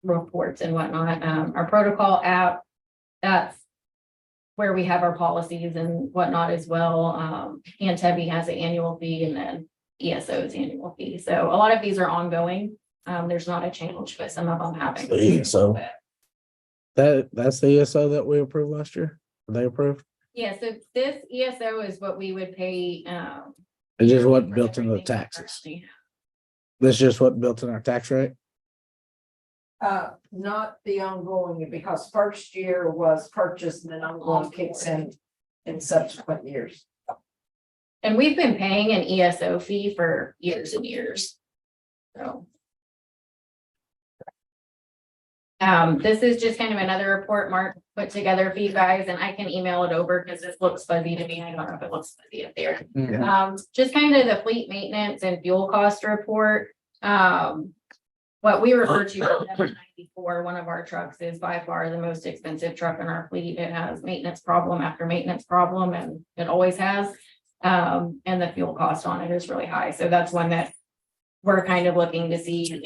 reports and whatnot. Our protocol app, that's where we have our policies and whatnot as well. Antebi has an annual fee and then ESO's annual fee. So a lot of these are ongoing. There's not a change, but some of them haven't. The ESO. That's the ESO that we approved last year? They approved? Yeah, so this ESO is what we would pay. It just wasn't built into the taxes. This just wasn't built in our tax rate? Not the ongoing, because first year was purchased and then ongoing kicks in subsequent years. And we've been paying an ESO fee for years and years. So. This is just kind of another report Mark put together for you guys, and I can email it over because this looks fuzzy to me. I don't know if it looks fuzzy up there. Just kind of the fleet maintenance and fuel cost report. What we refer to as 794, one of our trucks is by far the most expensive truck in our fleet. It has maintenance problem after maintenance problem, and it always has. And the fuel cost on it is really high. So that's one that we're kind of looking to see,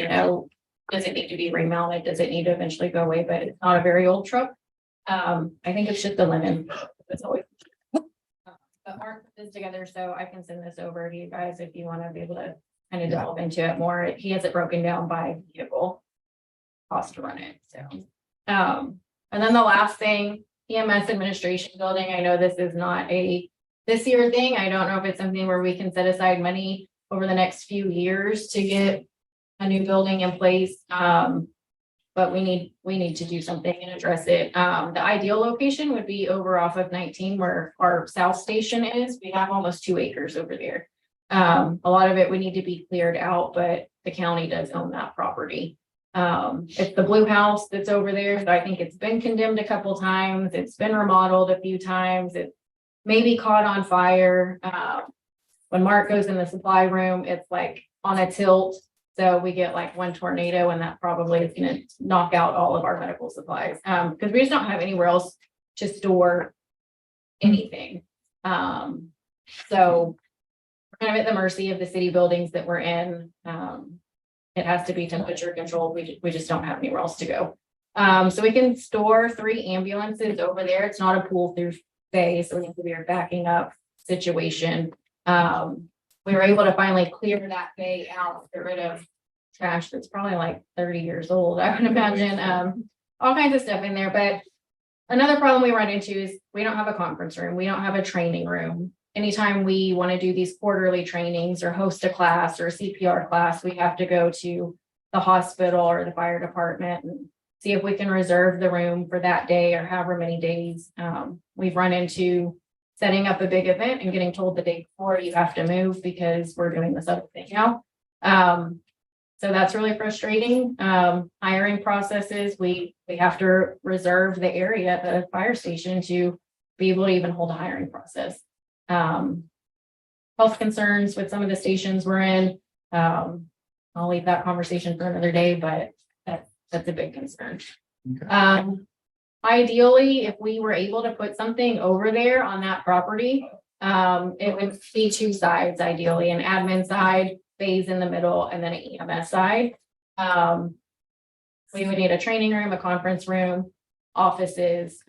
does it need to be remounted? Does it need to eventually go away? But it's not a very old truck. I think it's just the linen. It's always. But Mark put this together, so I can send this over to you guys if you want to be able to kind of delve into it more. He has it broken down by vehicle cost to run it. So, and then the last thing, EMS administration building. I know this is not a this year thing. I don't know if it's something where we can set aside money over the next few years to get a new building in place. But we need to do something and address it. The ideal location would be over off of 19 where our south station is. We have almost 2 acres over there. A lot of it would need to be cleared out, but the county does own that property. It's the blue house that's over there. So I think it's been condemned a couple times. It's been remodeled a few times. It may be caught on fire. When Mark goes in the supply room, it's like on a tilt. So we get like one tornado and that probably is going to knock out all of our medical supplies. Because we just don't have anywhere else to store anything. So we're kind of at the mercy of the city buildings that we're in. It has to be temperature controlled. We just don't have anywhere else to go. So we can store 3 ambulances over there. It's not a pool through bay, so we have to be a backing up situation. We were able to finally clear that bay out, get rid of trash that's probably like 30 years old, I would imagine. All kinds of stuff in there. But another problem we run into is we don't have a conference room. We don't have a training room. Anytime we want to do these quarterly trainings or host a class or a CPR class, we have to go to the hospital or the fire department and see if we can reserve the room for that day or however many days. We've run into setting up a big event and getting told the day before you have to move because we're doing this other thing now. So that's really frustrating. Hiring processes, we have to reserve the area at the fire station to be able to even hold a hiring process. Health concerns with some of the stations we're in. I'll leave that conversation for another day, but that's a big concern. Okay. Ideally, if we were able to put something over there on that property, it would be 2 sides, ideally, an admin side, bays in the middle, and then an EMS side. We would need a training room, a conference room, offices,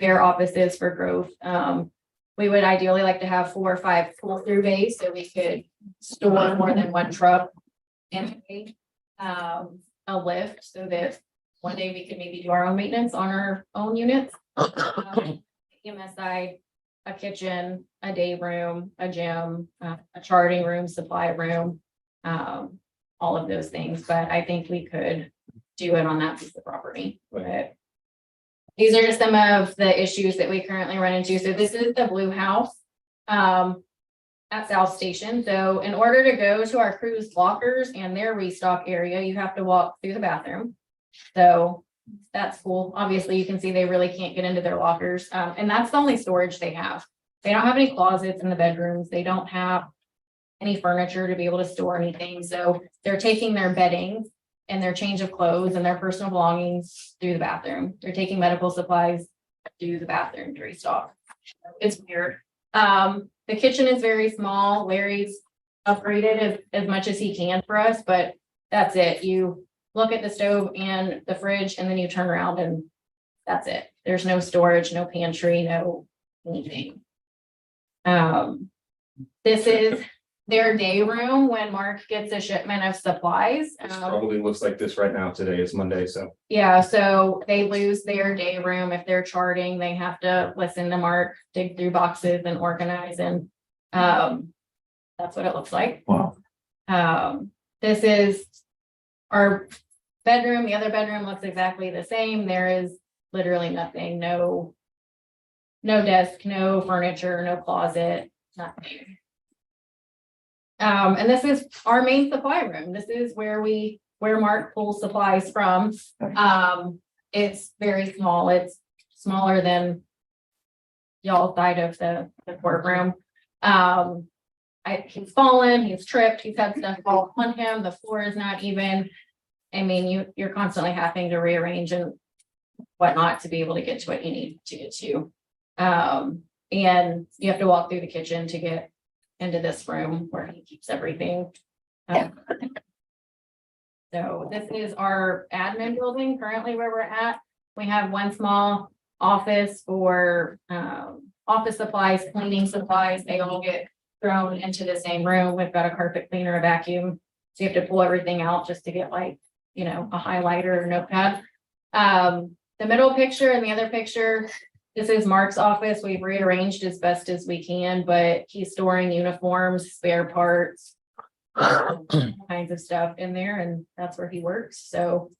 spare offices for growth. We would ideally like to have 4 or 5 pull-through bays so we could store more than one truck in a bay. A lift so that one day we could maybe do our own maintenance on our own units. EMS side, a kitchen, a day room, a gym, a charting room, supply room, all of those things, but I think we could do it on that piece of property. But these are just some of the issues that we currently run into. So this is the blue house at South Station. So in order to go to our crew's lockers and their restock area, you have to walk through the bathroom. So that's cool. Obviously, you can see they really can't get into their lockers. And that's the only storage they have. They don't have any closets in the bedrooms. They don't have any furniture to be able to store anything. So they're taking their bedding and their change of clothes and their personal belongings through the bathroom. They're taking medical supplies through the bathroom to restock. It's weird. The kitchen is very small. Larry's upgraded as much as he can for us, but that's it. You look at the stove and the fridge and then you turn around and that's it. There's no storage, no pantry, no anything. This is their day room when Mark gets a shipment of supplies. It probably looks like this right now. Today is Monday, so. Yeah, so they lose their day room if they're charting. They have to listen to Mark, dig through boxes and organize, and that's what it looks like. Wow. This is our bedroom. The other bedroom looks exactly the same. There is literally nothing, no desk, no furniture, no closet, nothing. And this is our main supply room. This is where Mark pulls supplies from. It's very small. It's smaller than y'all's side of the courtroom. He's fallen, he's tripped, he's had stuff fall on him. The floor is not even. I mean, you're constantly having to rearrange and whatnot to be able to get to what you need to get to. And you have to walk through the kitchen to get into this room where he keeps everything. So this is our admin building currently where we're at. We have one small office for office supplies, cleaning supplies. They all get thrown into the same room. We've got a carpet cleaner, a vacuum. So you have to pull everything out just to get like, a highlighter or notepad. The middle picture and the other picture, this is Mark's office. We've rearranged as best as we can, but he's storing uniforms, spare parts, all kinds of stuff in there, and that's where he works. So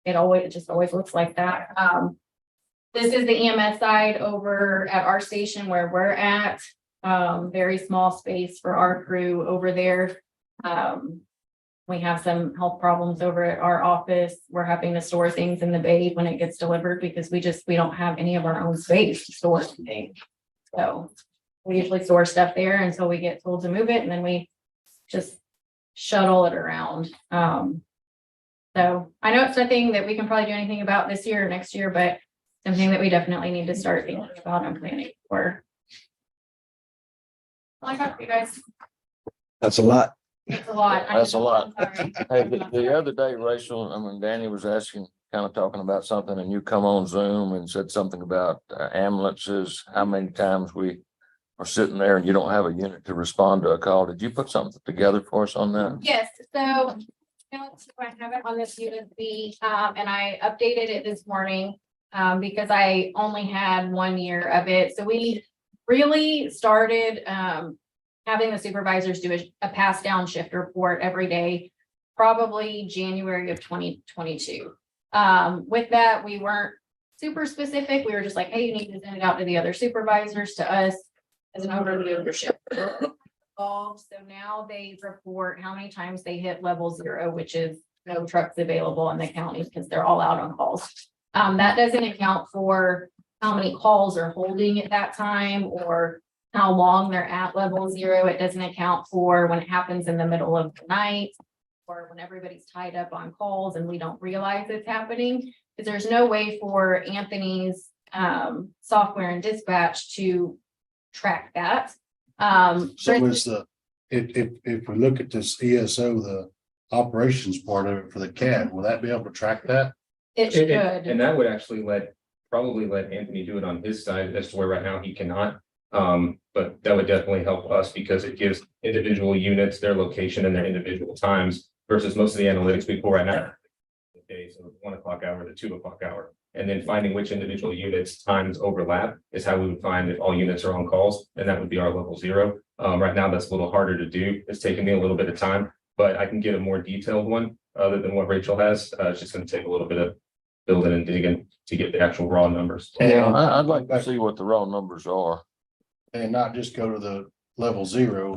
it just always looks like that. This is the EMS side over at our station where we're at. Very small space for our crew over there. We have some health problems over at our office. We're having to store things in the bay when it gets delivered because we don't have any of our own space to store anything. So we usually store stuff there until we get told to move it, and then we just shuttle it around. So I know it's nothing that we can probably do anything about this year or next year, but something that we definitely need to start thinking about and planning for. I got you guys. That's a lot. It's a lot. That's a lot. Sorry. Hey, the other day, Rachel, Danny was asking, kind of talking about something, and you come on Zoom and said something about ambulances, how many times we are sitting there and you don't have a unit to respond to a call. Did you put something together for us on that? Yes, so I have it on this USB, and I updated it this morning because I only had 1 year of it. So we really started having the supervisors do a pass down shift report every day, probably January of 2022. With that, we weren't super specific. We were just like, hey, you need to send it out to the other supervisors, to us as an overview. So now they report how many times they hit level 0, which is no trucks available in the county because they're all out on calls. That doesn't account for how many calls are holding at that time or how long they're at level 0. It doesn't account for when it happens in the middle of the night or when everybody's tied up on calls and we don't realize it's happening, because there's no way for Anthony's software and dispatch to track that. So is if we look at this ESO, the operations part of it for the CAD, will that be able to track that? It should. And that would actually let probably let Anthony do it on his side as to where right now he cannot. But that would definitely help us because it gives individual units their location and their individual times versus most of the analytics we pull right now. Okay, so the 1 o'clock hour, the 2 o'clock hour, and then finding which individual units times overlap is how we would find if all units are on calls, and that would be our level 0. Right now, that's a little harder to do. It's taking me a little bit of time, but I can get a more detailed one other than what Rachel has. It's just gonna take a little bit of building and digging to get the actual raw numbers. Yeah, I'd like to see what the raw numbers are. And not just go to the level 0,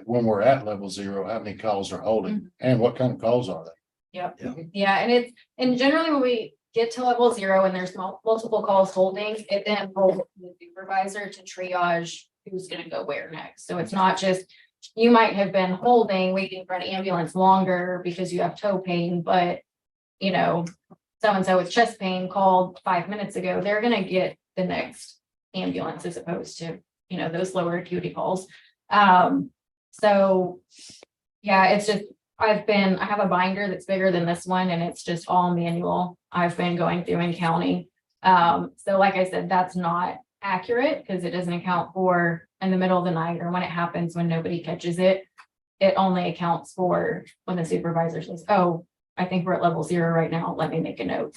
when we're at level 0, how many calls are holding and what kind of calls are they? Yep. Yeah. Yeah, and generally when we get to level 0 and there's multiple calls holding, it then rolls to the supervisor to triage who's gonna go where next. So it's not just, you might have been holding, waiting for an ambulance longer because you have toe pain, but you know, so-and-so with chest pain called 5 minutes ago, they're gonna get the next ambulance as opposed to, you know, those lower acuity calls. So yeah, it's just, I have a binder that's bigger than this one and it's just all manual. I've been going through and counting. So like I said, that's not accurate because it doesn't account for in the middle of the night or when it happens when nobody catches it. It only accounts for when the supervisor says, oh, I think we're at level 0 right now. Let me make a note.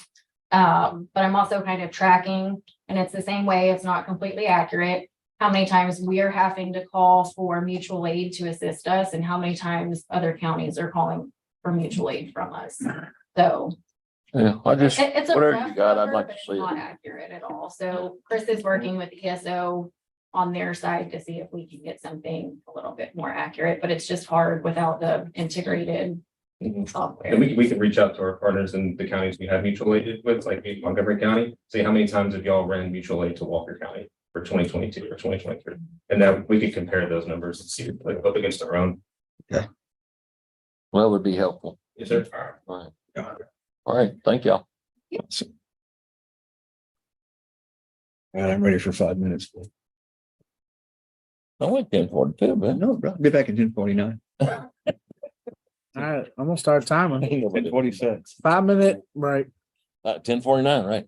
But I'm also kind of tracking, and it's the same way. It's not completely accurate. How many times we are having to call for mutual aid to assist us and how many times other counties are calling for mutual aid from us. So Yeah, I just, it's a whatever rough you got, I'd number, like but to it's see it. not accurate at all. So Chris is working with ESO on their side to see if we can get something a little bit more accurate, but it's just hard without the integrated software. And we can reach out to our partners in the counties we have mutual aid with, like in Montgomery County, say how many times have y'all ran mutual aid to Walker County for 2022 or 2023? And then we could compare those numbers and see like up against our own. Well, it would be helpful. Yes, sir. All right. All right, thank y'all. All right, I'm ready for 5 minutes. I went 10:42, man. No, bro, be back at 10:49. All right, I'm gonna start timing. 10:46. 5-minute break. 10:49, right?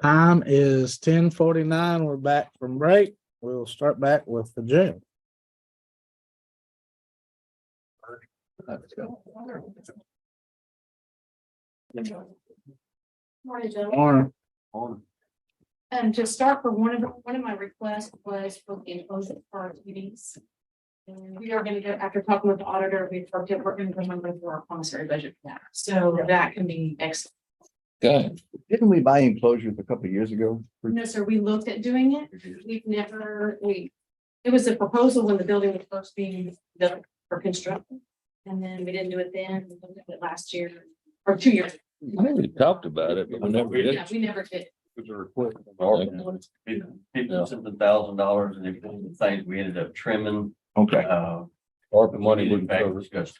Time is 10:49. We're back from break. We'll start back with the jail. Let's go. Morning, gentlemen. Morning. To start for one of my requests was for the enclosure for our TVs. And we are gonna go, after talking with the auditor, we're gonna go number through our commissary budget for that. So that can be excellent. Good. Didn't we buy enclosures a couple of years ago? No, sir, we looked at doing it. It was a proposal when the building was first being built for construction. And then we didn't do it then, we looked at it last year or 2 years. I think we talked about it, but we never did. Yeah, we never did. $50,000 and everything, the things we ended up trimming, Okay, ARPA money wouldn't cover it.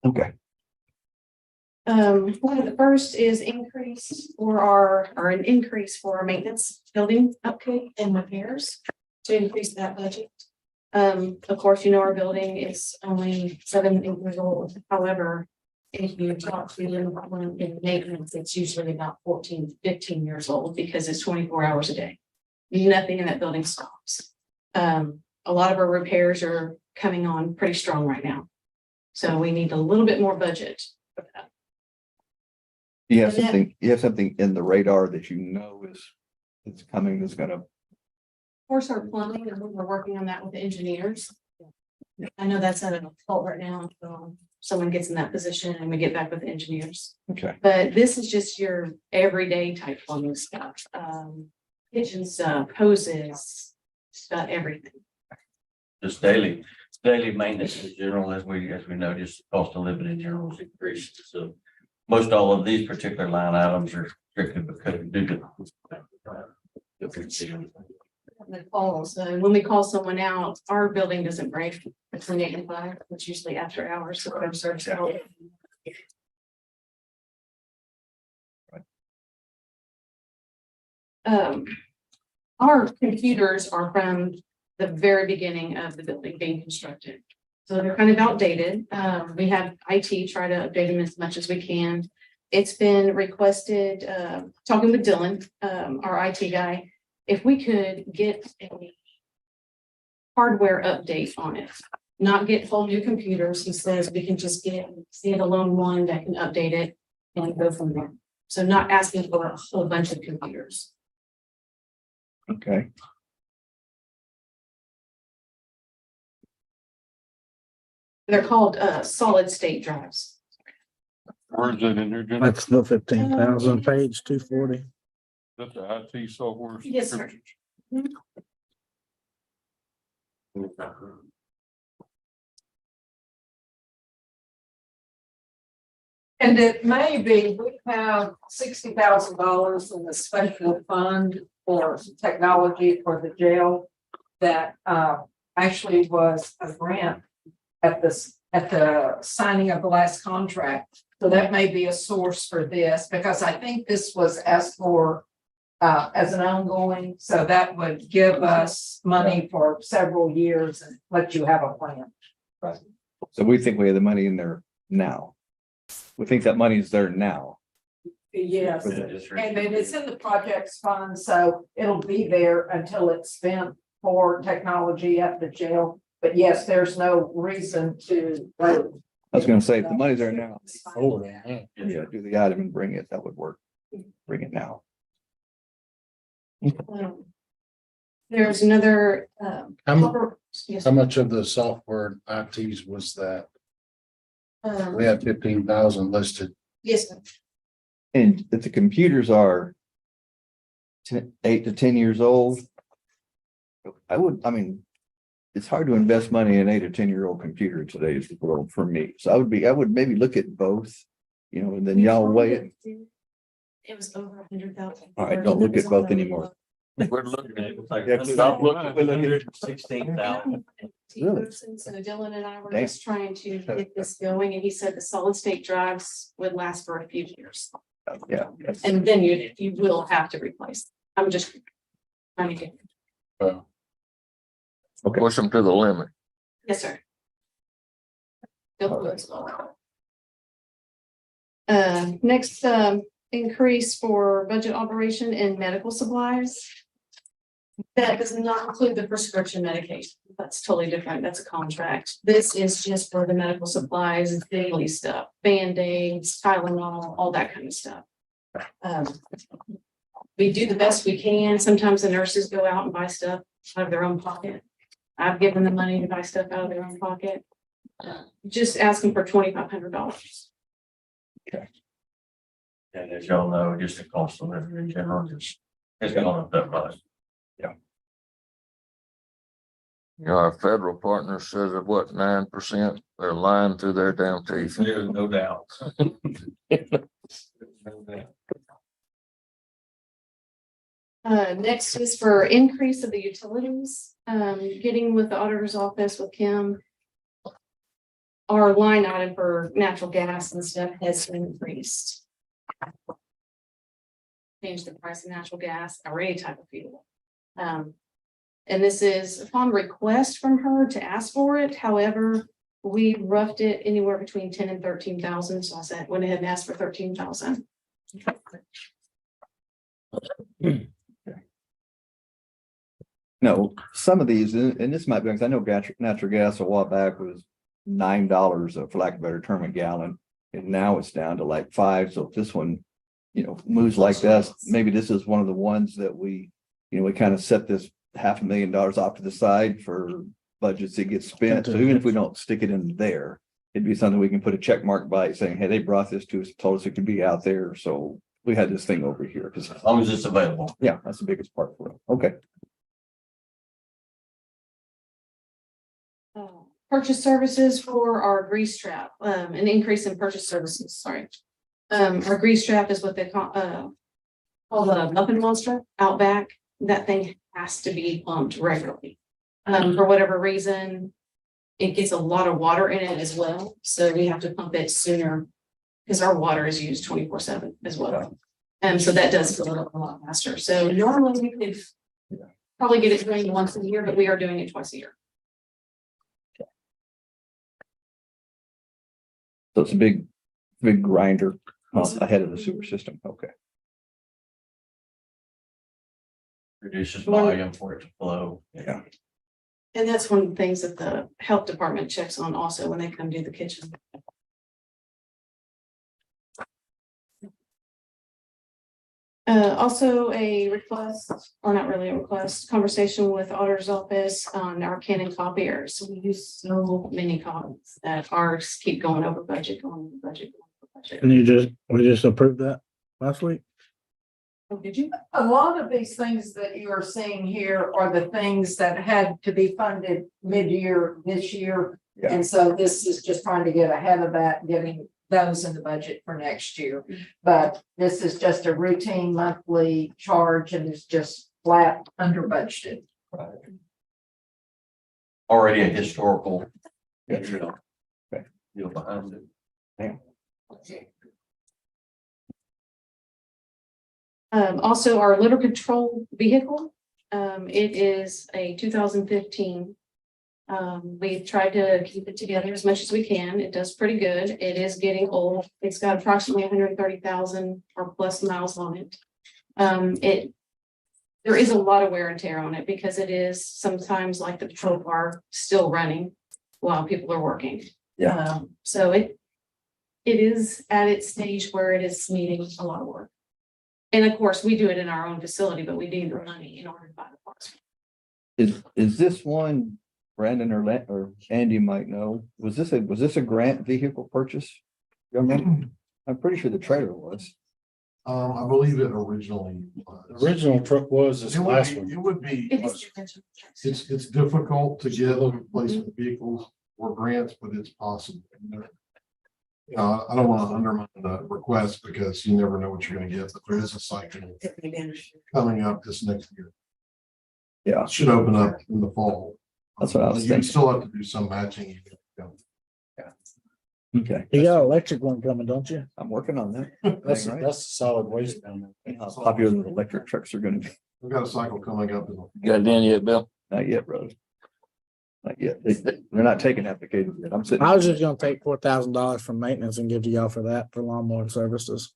okay. One of the first is increase for an increase for our maintenance building upkeep and repairs to increase that budget. Of course, you know, our building is only 7 years old. However, if you talk to them in maintenance, it's usually about 14, 15 years old because it's 24 hours a day. Nothing in that building stops. A lot of our repairs are coming on pretty strong right now. So we need a little bit more budget for that. You have And then- something in the radar that you know is coming, that's gonna, Of course, our plumbing, and we're working on that with the engineers. I know that's at a fault right now, so someone gets in that position and we get back with the engineers. okay. But this is just your everyday type plumbing stuff, kitchen stuff, hoses, just about everything. just daily maintenance in general, as we noticed, the cost of living in general has increased. So most all of these particular line items are strictly because due to. The calls, when we call someone out, our building doesn't break between 8 and 5, it's usually after hours, so our service. Our computers are from the very beginning of the building being constructed. So they're kind of outdated. We have IT try to update them as much as we can. It's been requested, talking with Dylan, our IT guy, if we could get a hardware update on it, not get whole new computers. He says we can just get standalone one that can update it and go from there. So not asking for a whole bunch of computers. Okay. They're called solid state drives. Where's that in there, Jenny? That's the 15,000, page 240. That's the IT software. Yes, sir. And it may be, we have $60,000 in the special fund for technology for the jail. That actually was a grant at the signing of the last contract. So that may be a source for this, because I think this was asked for as an ongoing, so that would give us money for several years and let you have a plan. So we think we have the money in there now. We think that money is there now. Yes, and then it's in the projects fund, so it'll be there until it's spent for technology at the jail. But yes, there's no reason to. I was gonna say, if the money's there now, Oh, yeah. yeah, do the item and bring it, that would work. Bring it now. There's another. Yes, How much of the software ITs was that? We had 15,000 listed. yes, sir. And if the computers are 8 to 10 years old, I mean, it's hard to invest money in an 8 or 10-year-old computer in today's world for me. So I would maybe look at both, and then y'all weigh it. It was over 100,000. All right, don't look at both anymore. We're looking at. Yeah, stop looking. We're looking at 16,000. Really? So Dylan and I were Damn. just trying to get this going, and he said the solid state drives would last for a few years. Yeah. And then you will have to replace. I'm just trying to get, Push them to the limit. yes, sir. Next, increase for budget operation and medical supplies. That does not include the prescription medication. That's totally different. That's a contract. This is just for the medical supplies, daily stuff, Band-Aids, Tylenol, all that kind of stuff. We do the best we can. Sometimes the nurses go out and buy stuff out of their own pocket. I've given them money to buy stuff out of their own pocket. Just asking for $2,500. And as y'all know, just the cost of living in general, just, it's gone up that much. You know, our federal partner says at what, 9%? They're lying through their damn teeth. There's no doubt. Next is for increase of the utilities, getting with the auditor's office with Kim. Our line item for natural gas and stuff has increased. Change the price of natural gas or any type of fuel. And this is upon request from her to ask for it. However, we roughed it anywhere between 10 and 13,000. So I said, went ahead and asked for 13,000. No, some of these, and this might be, because I know natural gas a while back was $9, for lack of a better term, a gallon. And now it's down to like $5. So if this one, moves like that, maybe this is one of the ones that we kind of set this $500,000 off to the side for budgets that get spent. So even if we don't stick it in there, it'd be something we can put a check mark by it saying, hey, they brought this to us, told us it could be out there. So we had this thing over here. Because As long as it's available. yeah, that's the biggest part for it. Okay. Purchase services for our grease trap, an increase in purchase services, sorry. Our grease trap is what they call the muffin monster out back. That thing has to be pumped regularly. For whatever reason, it gets a lot of water in it as well. So we have to pump it sooner because our water is used 24/7 as well. And so that does fill it up a lot faster. So normally we could probably get it drained once a year, but we are doing it twice a year. So it's a big grinder ahead of the sewer system. Okay. Reduces volume for it to flow. Yeah. And that's one of the things that the health department checks on also when they come do the kitchen. Also a request, or not really a request, conversation with auditor's office on our Canon copiers. We use so many copies that ours keep going over budget, going over budget, going over budget. And we just approved that last week? Oh, did you? A lot of these things that you are seeing here are the things that had to be funded mid-year this year. Yeah. And so this is just trying to get ahead of that, getting those in the budget for next year. But this is just a routine monthly charge and it's just flat under budgeted. Right. Already a historical. Yeah. Deal behind it. Also our litter control vehicle, it is a 2015. We've tried to keep it together as much as we can. It does pretty good. It is getting old. It's got approximately 130,000 or plus miles on it. There is a lot of wear and tear on it because it is sometimes like the patrol car still running while people are working. Yeah. So it is at its stage where it is needing a lot of work. And of course, we do it in our own facility, but we need the money in order to buy the parts. Is this one Brandon or Andy might know? Was this a grant vehicle purchase? Young man? I'm pretty sure the trailer was. I believe it originally was. The original truck was this last one. It would be, It is- it's difficult to get replacement vehicles or grants, but it's possible. I don't want to undermine the request because you never know what you're going to get, but there is a cycle coming up this next year. Yeah. It should open up in the fall. That's what I was You thinking. still have to do some matching. Okay. You got an electric one coming, don't you? I'm working on that. That's Right. that's solid waste down there. How popular the electric trucks are gonna be. We've got a cycle coming up. Got it in yet, Bill? Not yet, Rose. Not yet. They're not taking applications yet. I'm sitting. I was just gonna take $4,000 from maintenance and give to y'all for that for lawnmower services.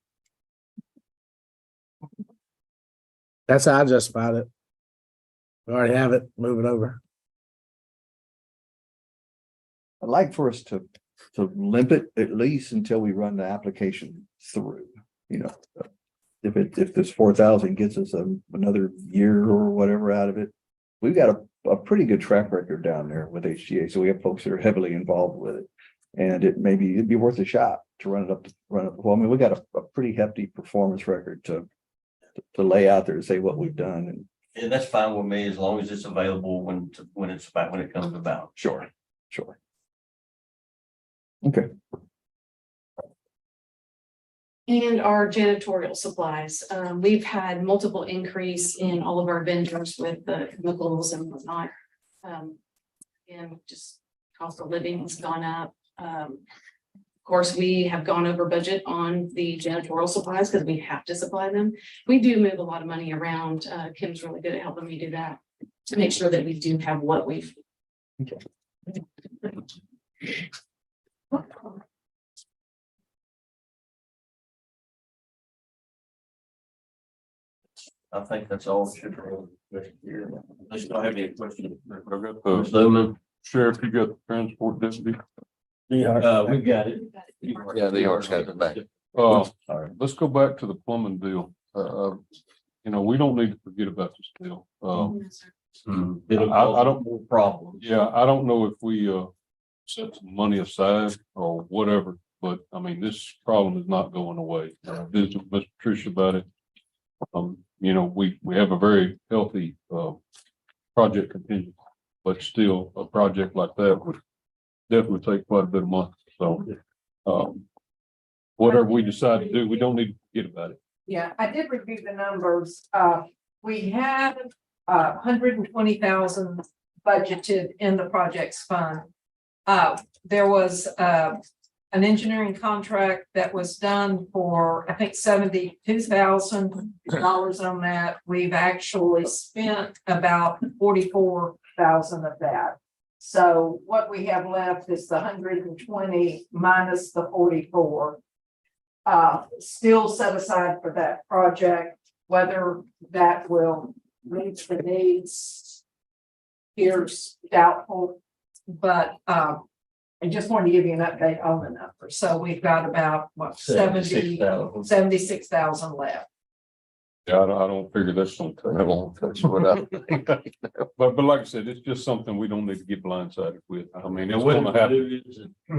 That's how I justified it. We already have it, move it over. I'd like for us to limit it at least until we run the application through, you know. If this 4,000 gets us another year or whatever out of it, we've got a pretty good track record down there with HGA. So we have folks that are heavily involved with it. And it'd be worth a shot to run it up. Well, I mean, we got a pretty hefty performance record to lay out there to say what we've done. And that's fine with me as long as it's available when it comes about. Sure. Okay. And our janitorial supplies. We've had multiple increase in all of our vendors with the chemicals and whatnot. And just cost of living has gone up. Of course, we have gone over budget on the janitorial supplies because we have to supply them. We do move a lot of money around. Kim's really good at helping me do that to make sure that we do have what we've. I think that's all. Should Unless you don't have any questions. Ms. Lumen. Sheriff, you got the transport deputy? We've got it. Yeah, the arts got it back. Let's go back to the plumbing deal. You know, we don't need to forget about this deal. I don't. Problems. Yeah, I don't know if we set some money aside or whatever, but I mean, this problem is not going away. I visited with Ms. Patricia about it. You know, we have a very healthy project contingent, but still a project like that would definitely take quite a bit of money. So whatever we decide to do, we don't need to forget about it. Yeah, I did review the numbers. We had 120,000 budgeted in the projects fund. There was an engineering contract that was done for, I think, $72,000 on that. We've actually spent about 44,000 of that. So what we have left is the 120 minus the 44. Still set aside for that project. Whether that will reach the needs, here's doubtful, but I just wanted to give you an update on the number. So we've got about what 76,000 left. Yeah, I don't figure that's something. But like I said, it's just something we don't need to get blindsided with. I mean, it's gonna happen.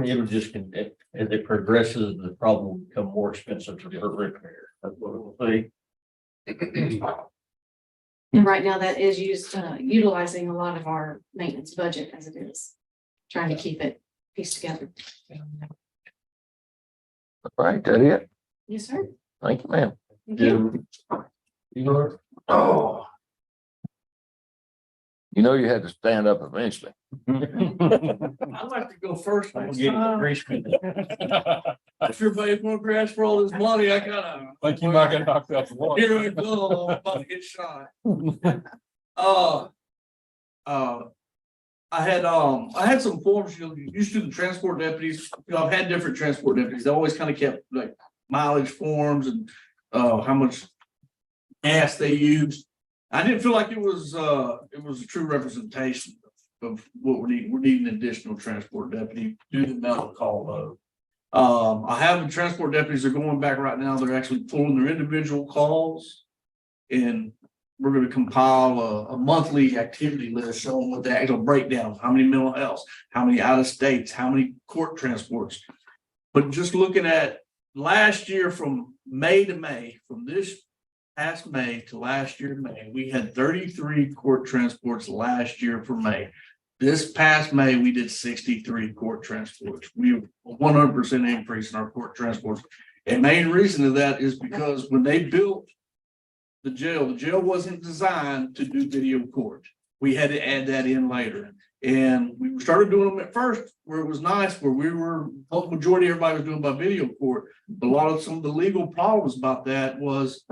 It'll just, as it progresses, the problem will become more expensive to repair. That's what it will be. And right now that is utilizing a lot of our maintenance budget as it is, trying to keep it pieced together. Right, that it? Yes, sir. Thank you, ma'am. Thank you. Oh. You know, you had to stand up eventually. I'd like to go first. I sure paid more grass for all this money. I kinda. Like you might get knocked out the water. Here we go, I'm about to get shot. I had some forms, used to the transport deputies, I've had different transport deputies, they always kind of kept like mileage forms and how much gas they used. I didn't feel like it was a true representation of what we're needing. We're needing an additional transport deputy due to the amount of call load. I have the transport deputies are going back right now. They're actually pulling their individual calls, and we're going to compile a monthly activity list showing what the actual breakdown, how many mental health, how many out of states, how many court transports. But just looking at last year from May to May, from this past May to last year May, we had 33 court transports last year for May. This past May, we did 63 court transports. We have a 100% increase in our court transports. And main reason of that is because when they built the jail wasn't designed to do video court. We had to add that in later. And we started doing them at first where it was nice, where we were, the majority of everybody was doing by video court. But some of the legal problems about that was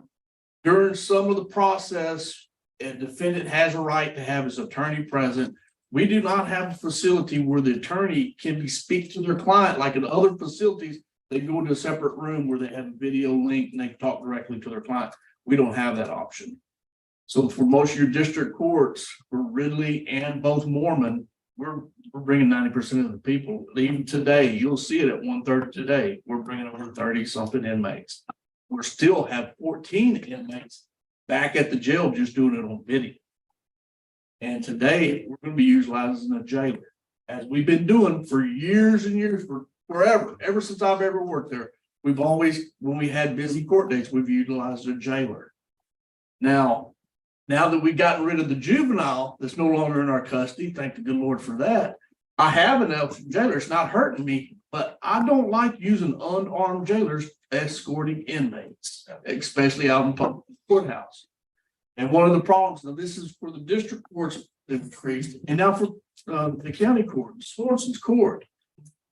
during some of the process, a defendant has a right to have his attorney present. We do not have a facility where the attorney can speak to their client like in other facilities. They go into a separate room where they have a video link and they can talk directly to their client. We don't have that option. So for most of your district courts, for Ridley and both Mormon, we're bringing 90% of the people. Even today, you'll see it at 1:30 today. We're bringing over 30 something inmates. We still have 14 inmates back at the jail just doing it on video. And today, we're going to be utilizing a jailer, as we've been doing for years and years, for forever, ever since I've ever worked there. We've always, when we had busy court dates, we've utilized a jailer. Now that we've gotten rid of the juvenile that's no longer in our custody, thank the good Lord for that. I have an elf jailer. It's not hurting me, but I don't like using unarmed jailers escorting inmates, especially out in public courthouse. And one of the problems, now this is for the district courts they've increased, and now for the county court, Swanson's court.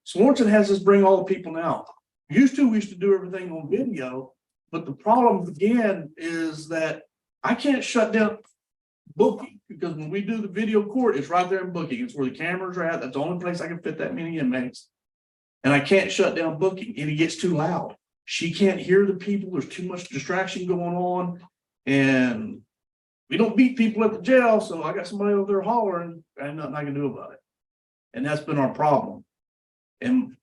Swanson has us bring all the people now. We used to do everything on video, but the problem again is that I can't shut down booking, because when we do the video court, it's right there in booking. It's where the cameras are at. That's the only place I can fit that many inmates. And I can't shut down booking, and it gets too loud. She can't hear the people. There's too much distraction going on. And we don't beat people at the jail, so I got somebody over there hollering, and nothing I can do about it. And that's been our problem. And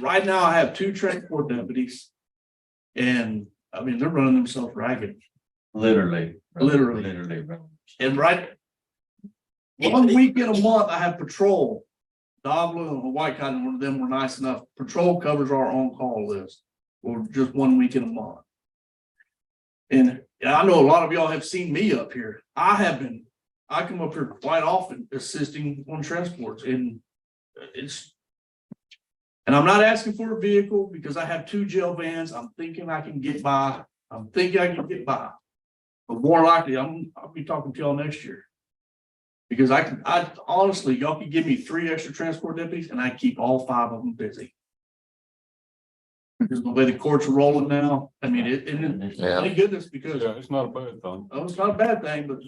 right now I have 2 transport deputies, and I mean, they're running themselves ragged. Literally. And right, 1 week in a month, I have patrol. Davla and the White Cotton, one of them were nice enough. Patrol covers our on-call list for just 1 week in a month. And I know a lot of y'all have seen me up here. I come up here quite often assisting on transports, and I'm not asking for a vehicle because I have 2 jail vans. I'm thinking I can get by. But more likely, I'll be talking to y'all next year. Because I honestly, y'all could give me 3 extra transport deputies and I keep all 5 of them busy. Because the way the courts are rolling now, I mean, thank goodness, because it's not a bad thing. oh, it's not a bad thing, but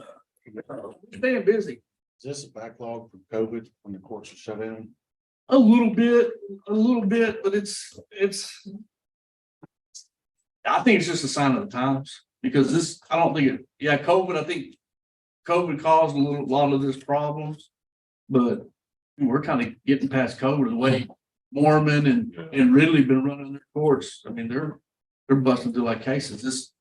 staying busy. Is this a backlog from COVID when the courts are shut down? A little bit, but it's, I think it's just a sign of the times, because I don't think COVID, I think COVID caused a lot of this problems, but we're kind of getting past COVID the way Mormon and Ridley been running their courts. I mean, they're busting through like cases.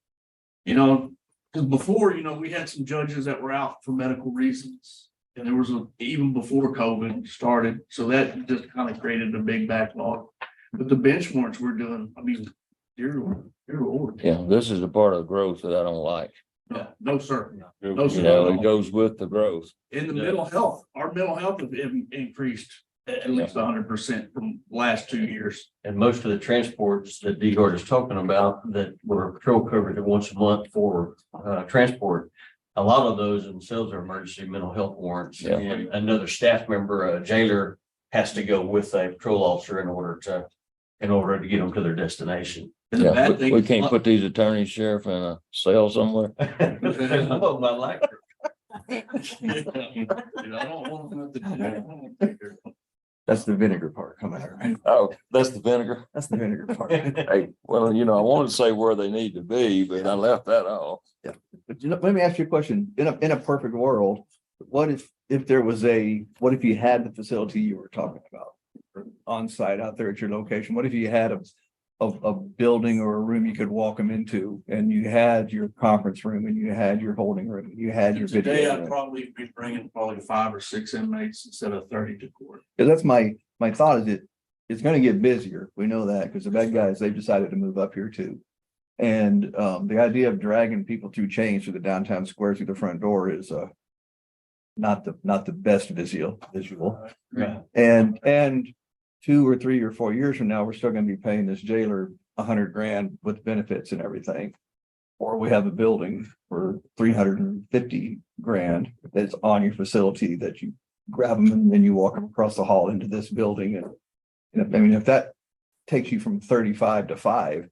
Because before, we had some judges that were out for medical reasons, and there was even before COVID started, so that just kind of created a big backlog. But the bench warrants we're doing, I mean, dear Lord. Yeah, this is the part of growth that I don't like. No, sir. No, You sir. know, it goes with the growth. In the mental health, our mental health have increased at least 100% from last 2 years. And most of the transports that DeGard is talking about that were patrol coverage once a month for transport, a lot of those themselves are emergency mental health warrants. Yeah. And another staff member, a jailer, has to go with a patrol officer in order to get them to their destination. And the Yeah, bad thing, we can't put these attorneys, sheriff in a cell somewhere. Some of them I like. I don't want to. That's the vinegar part coming out, right? Oh, that's the vinegar. That's the vinegar part. Hey, well, I wanted to say where they need to be, but I left that off. But let me ask you a question. In a perfect world, what if you had the facility you were talking about on site out there at your location? What if you had a building or a room you could walk them into, and you had your conference room, and you had your holding room, and you had your Today, video I'd room? probably be bringing 5 or 6 inmates instead of 30 to court. Because that's my thought, is it's going to get busier. We know that, because the bad guys, they've decided to move up here too. And the idea of dragging people through chains through the downtown square through the front door is not the best visual. Yeah. And 2 or 3 or 4 years from now, we're still going to be paying this jailer $100,000 with benefits and everything. Or we have a building for $350,000 that's on your facility that you grab them and then you walk them across the hall into this building. And if that takes you from 35 to 5,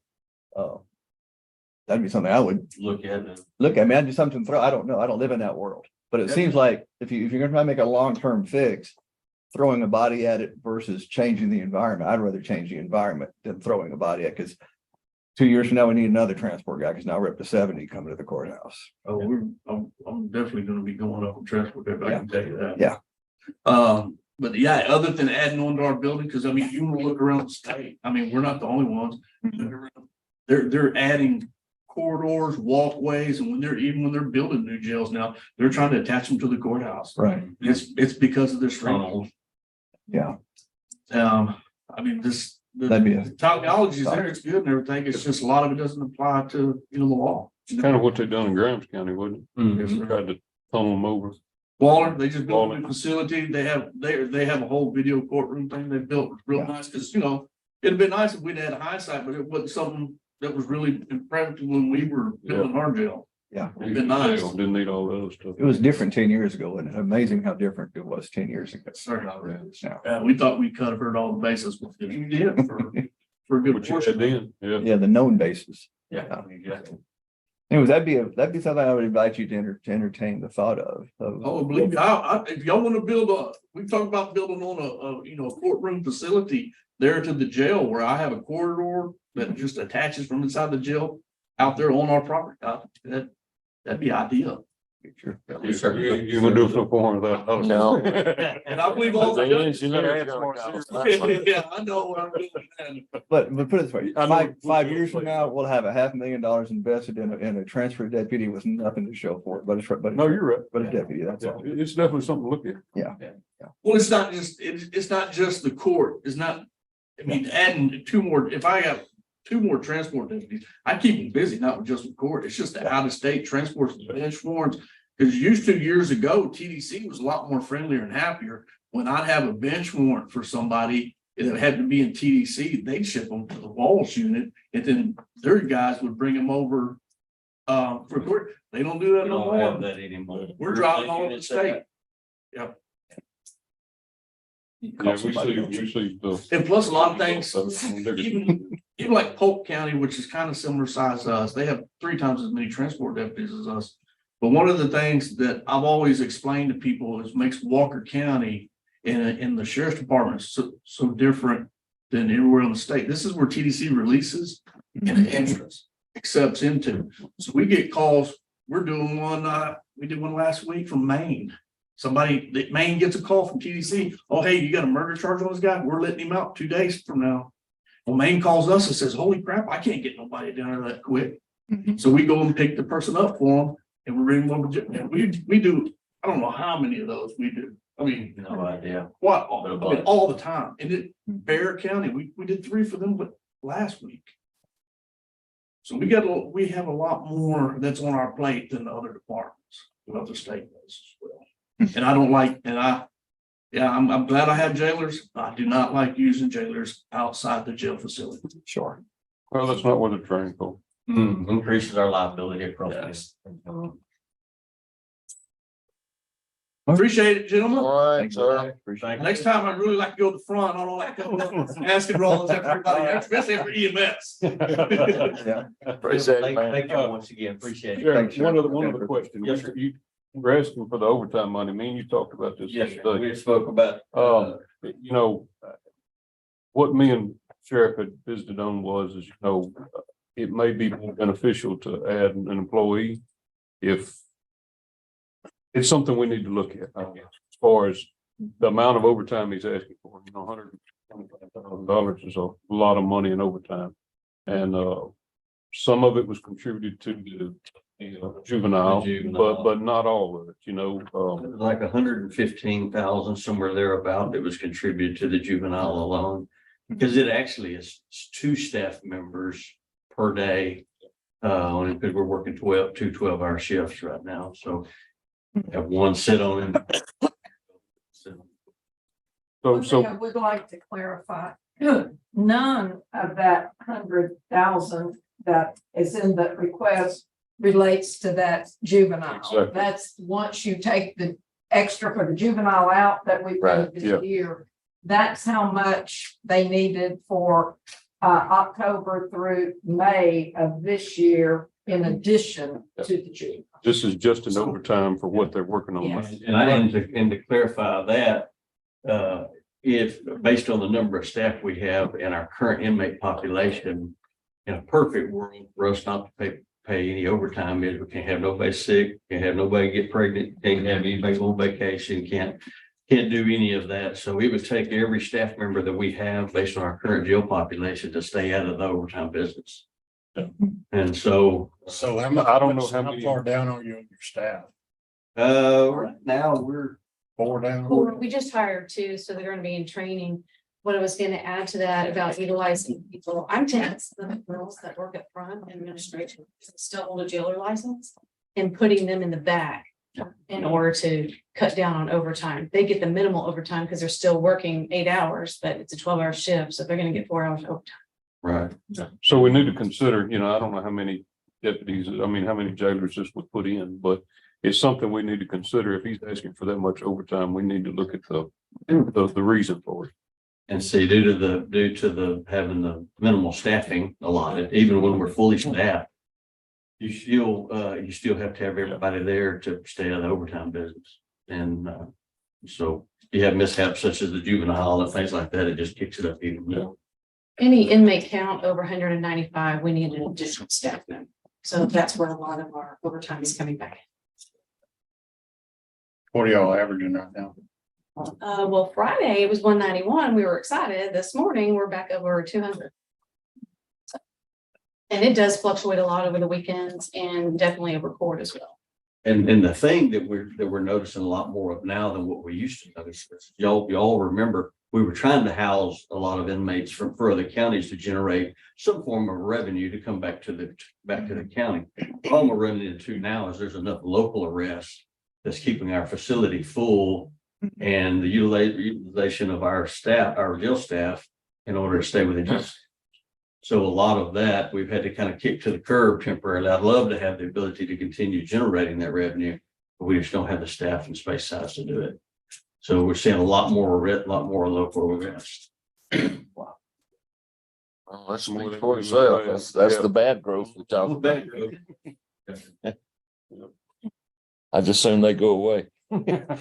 that'd be something I would Look at it. look at. I mean, I'd do something to throw. I don't know. I don't live in that world, but it seems like if you're going to try to make a long-term fix, throwing a body at it versus changing the environment, I'd rather change the environment than throwing a body at it, because 2 years from now, we need another transport guy, because now we're up to 70 coming to the courthouse. Oh, I'm definitely gonna be going up with transport, if I can tell you that. Yeah. But yeah, other than adding on to our building, because I mean, you wanna look around the state, I mean, we're not the only ones. They're adding corridors, walkways, and even when they're building new jails now, they're trying to attach them to the courthouse. Right. It's because of this. Yeah. I mean, That'd be the technology is there, it's good and everything, it's just a lot of it doesn't apply to, the law. It's kind of what they done in Grahams County, wasn't it? They tried to tunnel them over. Waller, they just built a new facility, they have a whole video courtroom thing they built, real nice, because, it'd been nice if we'd had hindsight, but it wasn't something that was really impressive when we were building our jail. Yeah. It'd been nice. Didn't need all that other stuff. It was different 10 years ago, and amazing how different it was 10 years ago. Sorry. Now. We thought we covered all the bases, but you did for a good What you had portion. then, yeah. Yeah, the known basis. Yeah, exactly. Anyways, that'd be something I would invite you to entertain the thought of. Oh, believe me, if y'all want to we talk about building on a courtroom facility there to the jail where I have a corridor that just attaches from inside the jail out there on our property. That'd be ideal. Sure. You gonna do some form of that? No. And I believe all. The engineer's gonna come. Yeah, I know what I'm doing. But put it this way, I know- five years from now, we'll have $500,000 invested in a transfer deputy with nothing to show for it, No, you're right. but a deputy, that's Yeah, all. it's definitely something to look at. Well, it's not just the court, adding if I got 2 more transport deputies, I keep them busy, not just with court, it's just the out-of-state transports, the bench warrants. Because used to years ago, TDC was a lot more friendlier and happier. When I'd have a bench warrant for somebody, it had to be in TDC, they'd ship them to the Walsh unit, and then their guys would bring them over for court. They don't do that no more. that anymore. We're driving all over the state. Yep. Yeah, we see the. And plus a lot of things, even like Polk County, which is kind of similar size to us, they have 3 times as many transport deputies as us. But one of the things that I've always explained to people is makes Walker County in the sheriff's department so different than everywhere in the state. This is where TDC releases and entrance accepts into. So we get calls. We're doing one. We did one last week from Maine. Maine gets a call from TDC. Oh, hey, you got a murder charge on this guy? We're letting him out 2 days from now. Well, Maine calls us and says, holy crap, I can't get nobody down there that quick. So we go and pick the person up for them and we bring them over. And we do, I don't know how many of those we do. I mean, No idea. what, all the time. And Bear County, we did 3 for them, but last week. So we have a lot more that's on our plate than the other departments, the other state does as well. And I don't like, I'm glad I have jailers. I do not like using jailers outside the jail facility. Sure. Well, that's not what it's trained for. Increases our liability across. Yes. Appreciate it, gentlemen. All right, sir. Next time I'd really like to go to the front. I don't like asking rollins after everybody, especially for EMS. Yeah. Appreciate it, man. Thank you once again, appreciate it. Sheriff, one other question. Yes, sir. You were asking for the overtime money. Me and you talked about this. Yes, the sir. other day. We spoke about. What me and Sheriff had visited on was, it may be more beneficial to add an employee if it's something we need to look at, as far as the amount of overtime he's asking for, $125,000 is a lot of money in overtime. And, some of it was contributed to the juvenile, but not all of it, It was like 115,000, somewhere thereabout, that was contributed to the juvenile alone. Because it actually is 2 staff members per day. Because we're working 2 12-hour shifts right now, so have one sit on him. One thing I would like to clarify, none of that 100,000 that is in the request relates to that juvenile. Exactly. That's once you take the extra for the juvenile out that we Right, paid this year. That's how much they needed for October through May of this year, in addition to the juvenile. this is just an overtime for what they're working on. Yes. And to clarify that, if based on the number of staff we have and our current inmate population, in a perfect world, for us not to pay any overtime is we can't have nobody sick, can't have nobody get pregnant, can't have anybody go on vacation, can't do any of that. So we would take every staff member that we have based on our current jail population to stay out of the overtime business. And so, So I don't know how how many- far down are you on your staff? right now we're, 4 down? We just hired two, so they're gonna be in training. What I was gonna add to that about utilizing people, I'm tense, the girls that work up front administration still hold a jailer license. And putting them in the back in order to cut down on overtime. They get the minimal overtime because they're still working 8 hours, but it's a 12-hour shift, so they're gonna get 4 hours overtime. right. So we need to consider, you know, I don't know how many deputies, I mean, how many jailers this would put in, but it's something we need to consider. If he's asking for that much overtime, we need to look at the reason for it. And see, due to the having the minimal staffing allotted, even when we're fully staffed. You still have to have everybody there to stay out of the overtime business. And so you have mishaps such as the juvenile and things like that, it just kicks it up even more. Any inmate count over 195, we need an additional staff member. So that's where a lot of our overtime is coming back. What are y'all averaging right now? Well, Friday it was 191. We were excited. This morning, we're back over 200. And it does fluctuate a lot over the weekends and definitely over court as well. And the thing that we're noticing a lot more of now than what we used to notice, is y'all remember, we were trying to house a lot of inmates from further counties to generate some form of revenue to come back to the county. The problem we're running into now is there's enough local arrests that's keeping our facility full and the utilization of our staff, our jail staff, in order to stay within us. So a lot of that, we've had to kind of kick to the curb temporarily. I'd love to have the ability to continue generating that revenue, but we just don't have the staff and space size to do it. So we're seeing a lot more local arrests. Well, that speaks for itself. That's the bad growth we talk about. I just assume they go away.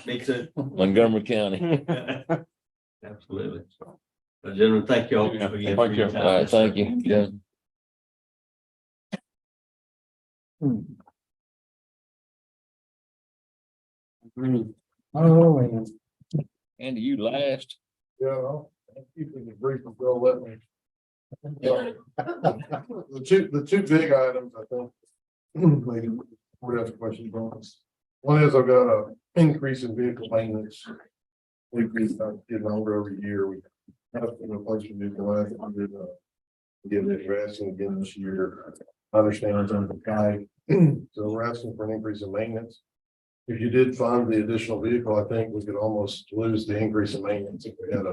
Me too. Montgomery County. Absolutely. But gentlemen, thank you all. Yeah, again thank for your you. time. All right, thank you. Yeah. Oh, man. Andy, you last. Yeah, I'll keep it brief if they'll let me. The two big items, I think. Maybe we'll have questions on this. One is I've got a increase in vehicle maintenance. We've been getting older every year. We have to replace the vehicle. I did get it investing again this year. I understand it's under the guide. So we're asking for an increase in maintenance. If you did fund the additional vehicle, I think we could almost lose the increase in maintenance if we had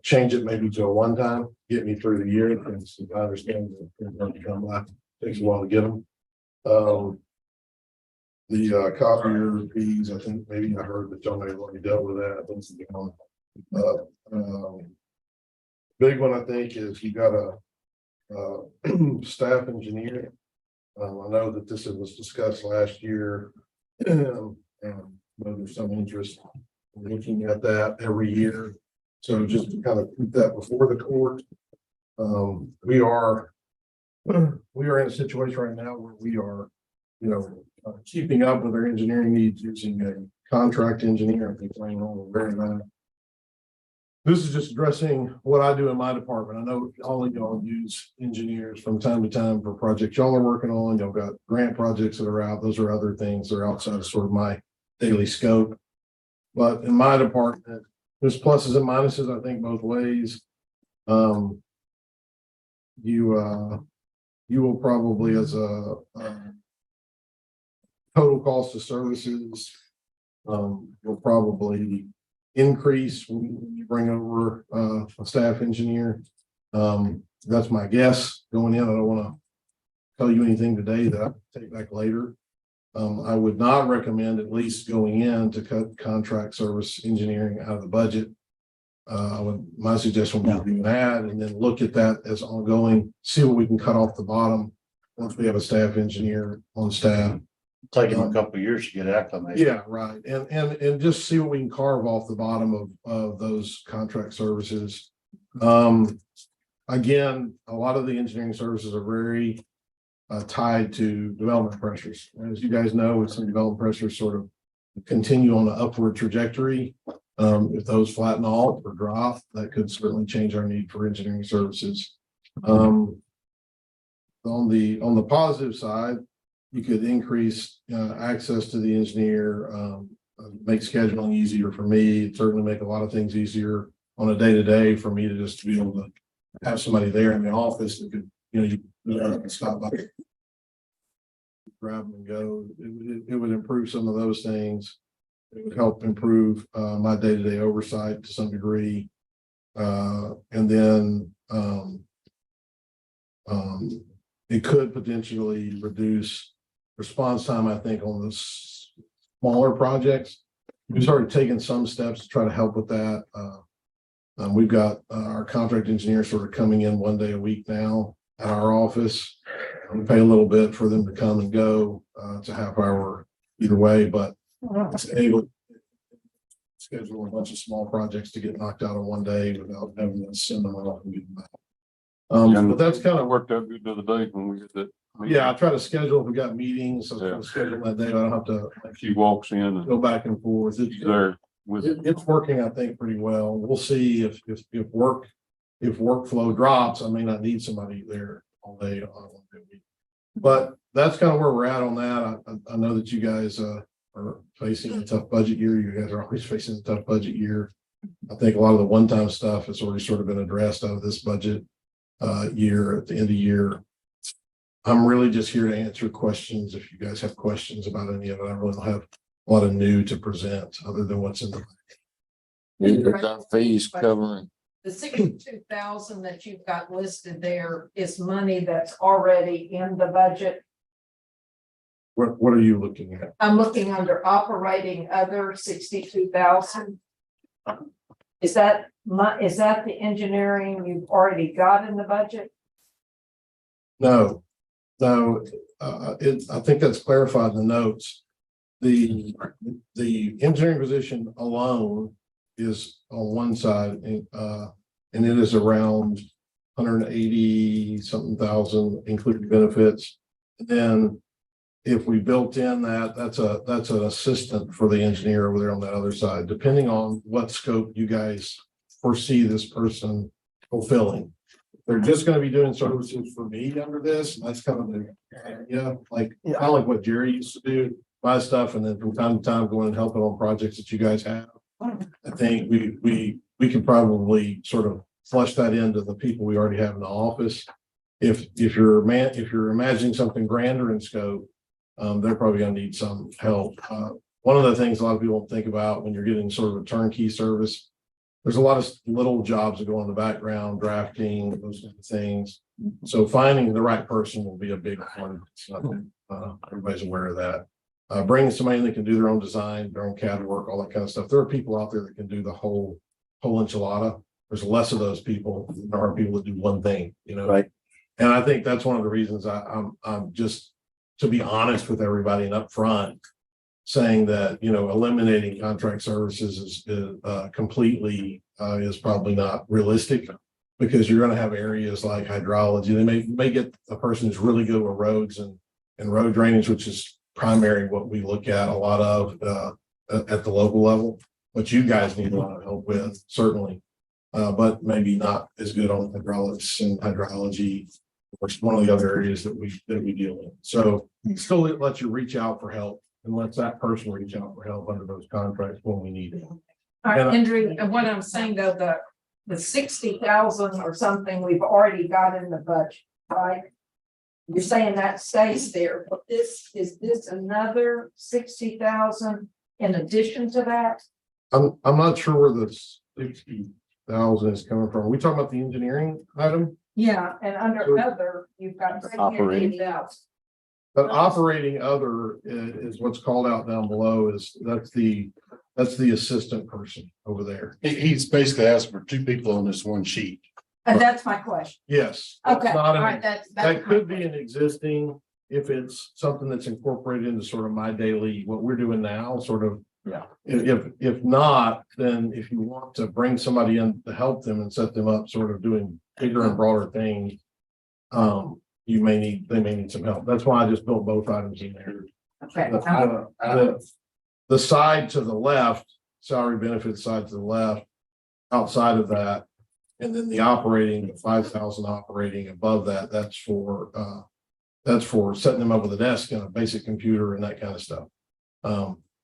change it maybe to a one-time, get me through the year. And I understand that they're going to come back. Takes a while to get them. The copier fees, I think maybe I heard that y'all may have already dealt with that. I think it's big one, I think, is you got a staff engineer. I know that this was discussed last year. And there's some interest in looking at that every year. So just to kind of keep that before the court. We are in a situation right now where we are, keeping up with our engineering needs using a contract engineer. I think Wayne will very that. This is just addressing what I do in my department. I know all of y'all use engineers from time to time for projects y'all are working on. Y'all got grant projects that are out. Those are other things that are outside of sort of my daily scope. But in my department, there's pluses and minuses, I think, both ways. You will probably, as a total cost of services, will probably increase when you bring over a staff engineer. That's my guess going in. I don't want to tell you anything today that I take back later. I would not recommend, at least going in, to cut contract service engineering out of the budget. My suggestion would be doing that and then look at that as ongoing, see what we can cut off the bottom once we have a staff engineer on staff. Taking a couple of years to get acclimated. Yeah, right. And just see what we can carve off the bottom of those contract services. again, a lot of the engineering services are very tied to development pressures. As you guys know, with some development pressures sort of continue on the upward trajectory. If those flatten off or drop, that could certainly change our need for engineering services. On the positive side, you could increase access to the engineer, make scheduling easier for me. It'd certainly make a lot of things easier on a day-to-day for me to just be able to have somebody there in the office that could, you know, stop by, grab them and go. It would improve some of those things. It would help improve my day-to-day oversight to some degree. And then it could potentially reduce response time, I think, on the smaller projects. We've started taking some steps to try to help with that. We've got our contract engineer sort of coming in 1 day a week now at our office. We pay a little bit for them to come and go. It's a half hour either way, but it's able to schedule a bunch of small projects to get knocked out in 1 day without having to send them off and get them back. But that's kind of worked out good the other day when we did that. Yeah, I try to schedule if we got meetings, I schedule that day. I don't have to She walks in and go back and forth. she's there with it. It's working, I think, pretty well. We'll see if workflow drops. I may not need somebody there all day on 1 day a week. But that's kind of where we're at on that. I know that you guys are facing a tough budget year. You guys are always facing a tough budget year. I think a lot of the one-time stuff has already sort of been addressed out of this budget year at the end of the year. I'm really just here to answer questions. If you guys have questions about any of it, I really don't have a lot of new to present other than what's in the. Is our fees covering? The 62,000 that you've got listed there is money that's already in the budget. What are you looking at? I'm looking under operating other 62,000. Is that the engineering you've already got in the budget? No, I think that's clarified in the notes. The engineering position alone is on one side, and it is around 180 something thousand, including benefits. And then if we built in that's an assistant for the engineer over there on that other side, depending on what scope you guys foresee this person fulfilling. They're just going to be doing services for me under this. And that's kind of the idea, kind of like what Jerry used to do, buy stuff, and then from time to time go in and help it on projects that you guys have. I think we can probably sort of flush that into the people we already have in the office. If you're imagining something grander in scope, they're probably going to need some help. One of the things a lot of people don't think about when you're getting sort of a turnkey service, there's a lot of little jobs that go in the background, drafting, those kind of things. So finding the right person will be a big one. Everybody's aware of that. Bringing somebody in that can do their own design, their own CAD work, all that kind of stuff. There are people out there that can do the whole enchilada. There's less of those people than there are people that do one thing, Right. And I think that's one of the reasons I'm just, to be honest with everybody and upfront, saying that, eliminating contract services is completely is probably not realistic, because you're going to have areas like hydrology. They may get a person who's really good with roads and road drainage, which is primary what we look at a lot of at the local level, but you guys need a lot of help with, certainly, but maybe not as good on hydraulics and hydrology, which is one of the other areas that we deal with. So still let you reach out for help, and let that person reach out for help under those contracts when we need it. All right, Andrew, and what I'm saying though, the 60,000 or something we've already got in the budget, right? You're saying that stays there, but is this another 60,000 in addition to that? I'm not sure where the 60,000 is coming from. Are we talking about the engineering item? Yeah, and under other, you've got Operating. 80,000. But operating other is what's called out down below. That's the assistant person over there. He's basically asking for two people on this one sheet. And that's my question. Yes. Okay, It's all not an- right, that's. That could be an existing, if it's something that's incorporated into sort of my daily, what we're doing now, sort of. Yeah. If not, then if you want to bring somebody in to help them and set them up, sort of doing bigger and broader things, they may need some help. That's why I just built both items in there. Okay. The side to the left, salary benefits side to the left, outside of that. And then the operating, the 5,000 operating above that, that's for setting them up with a desk and a basic computer and that kind of stuff.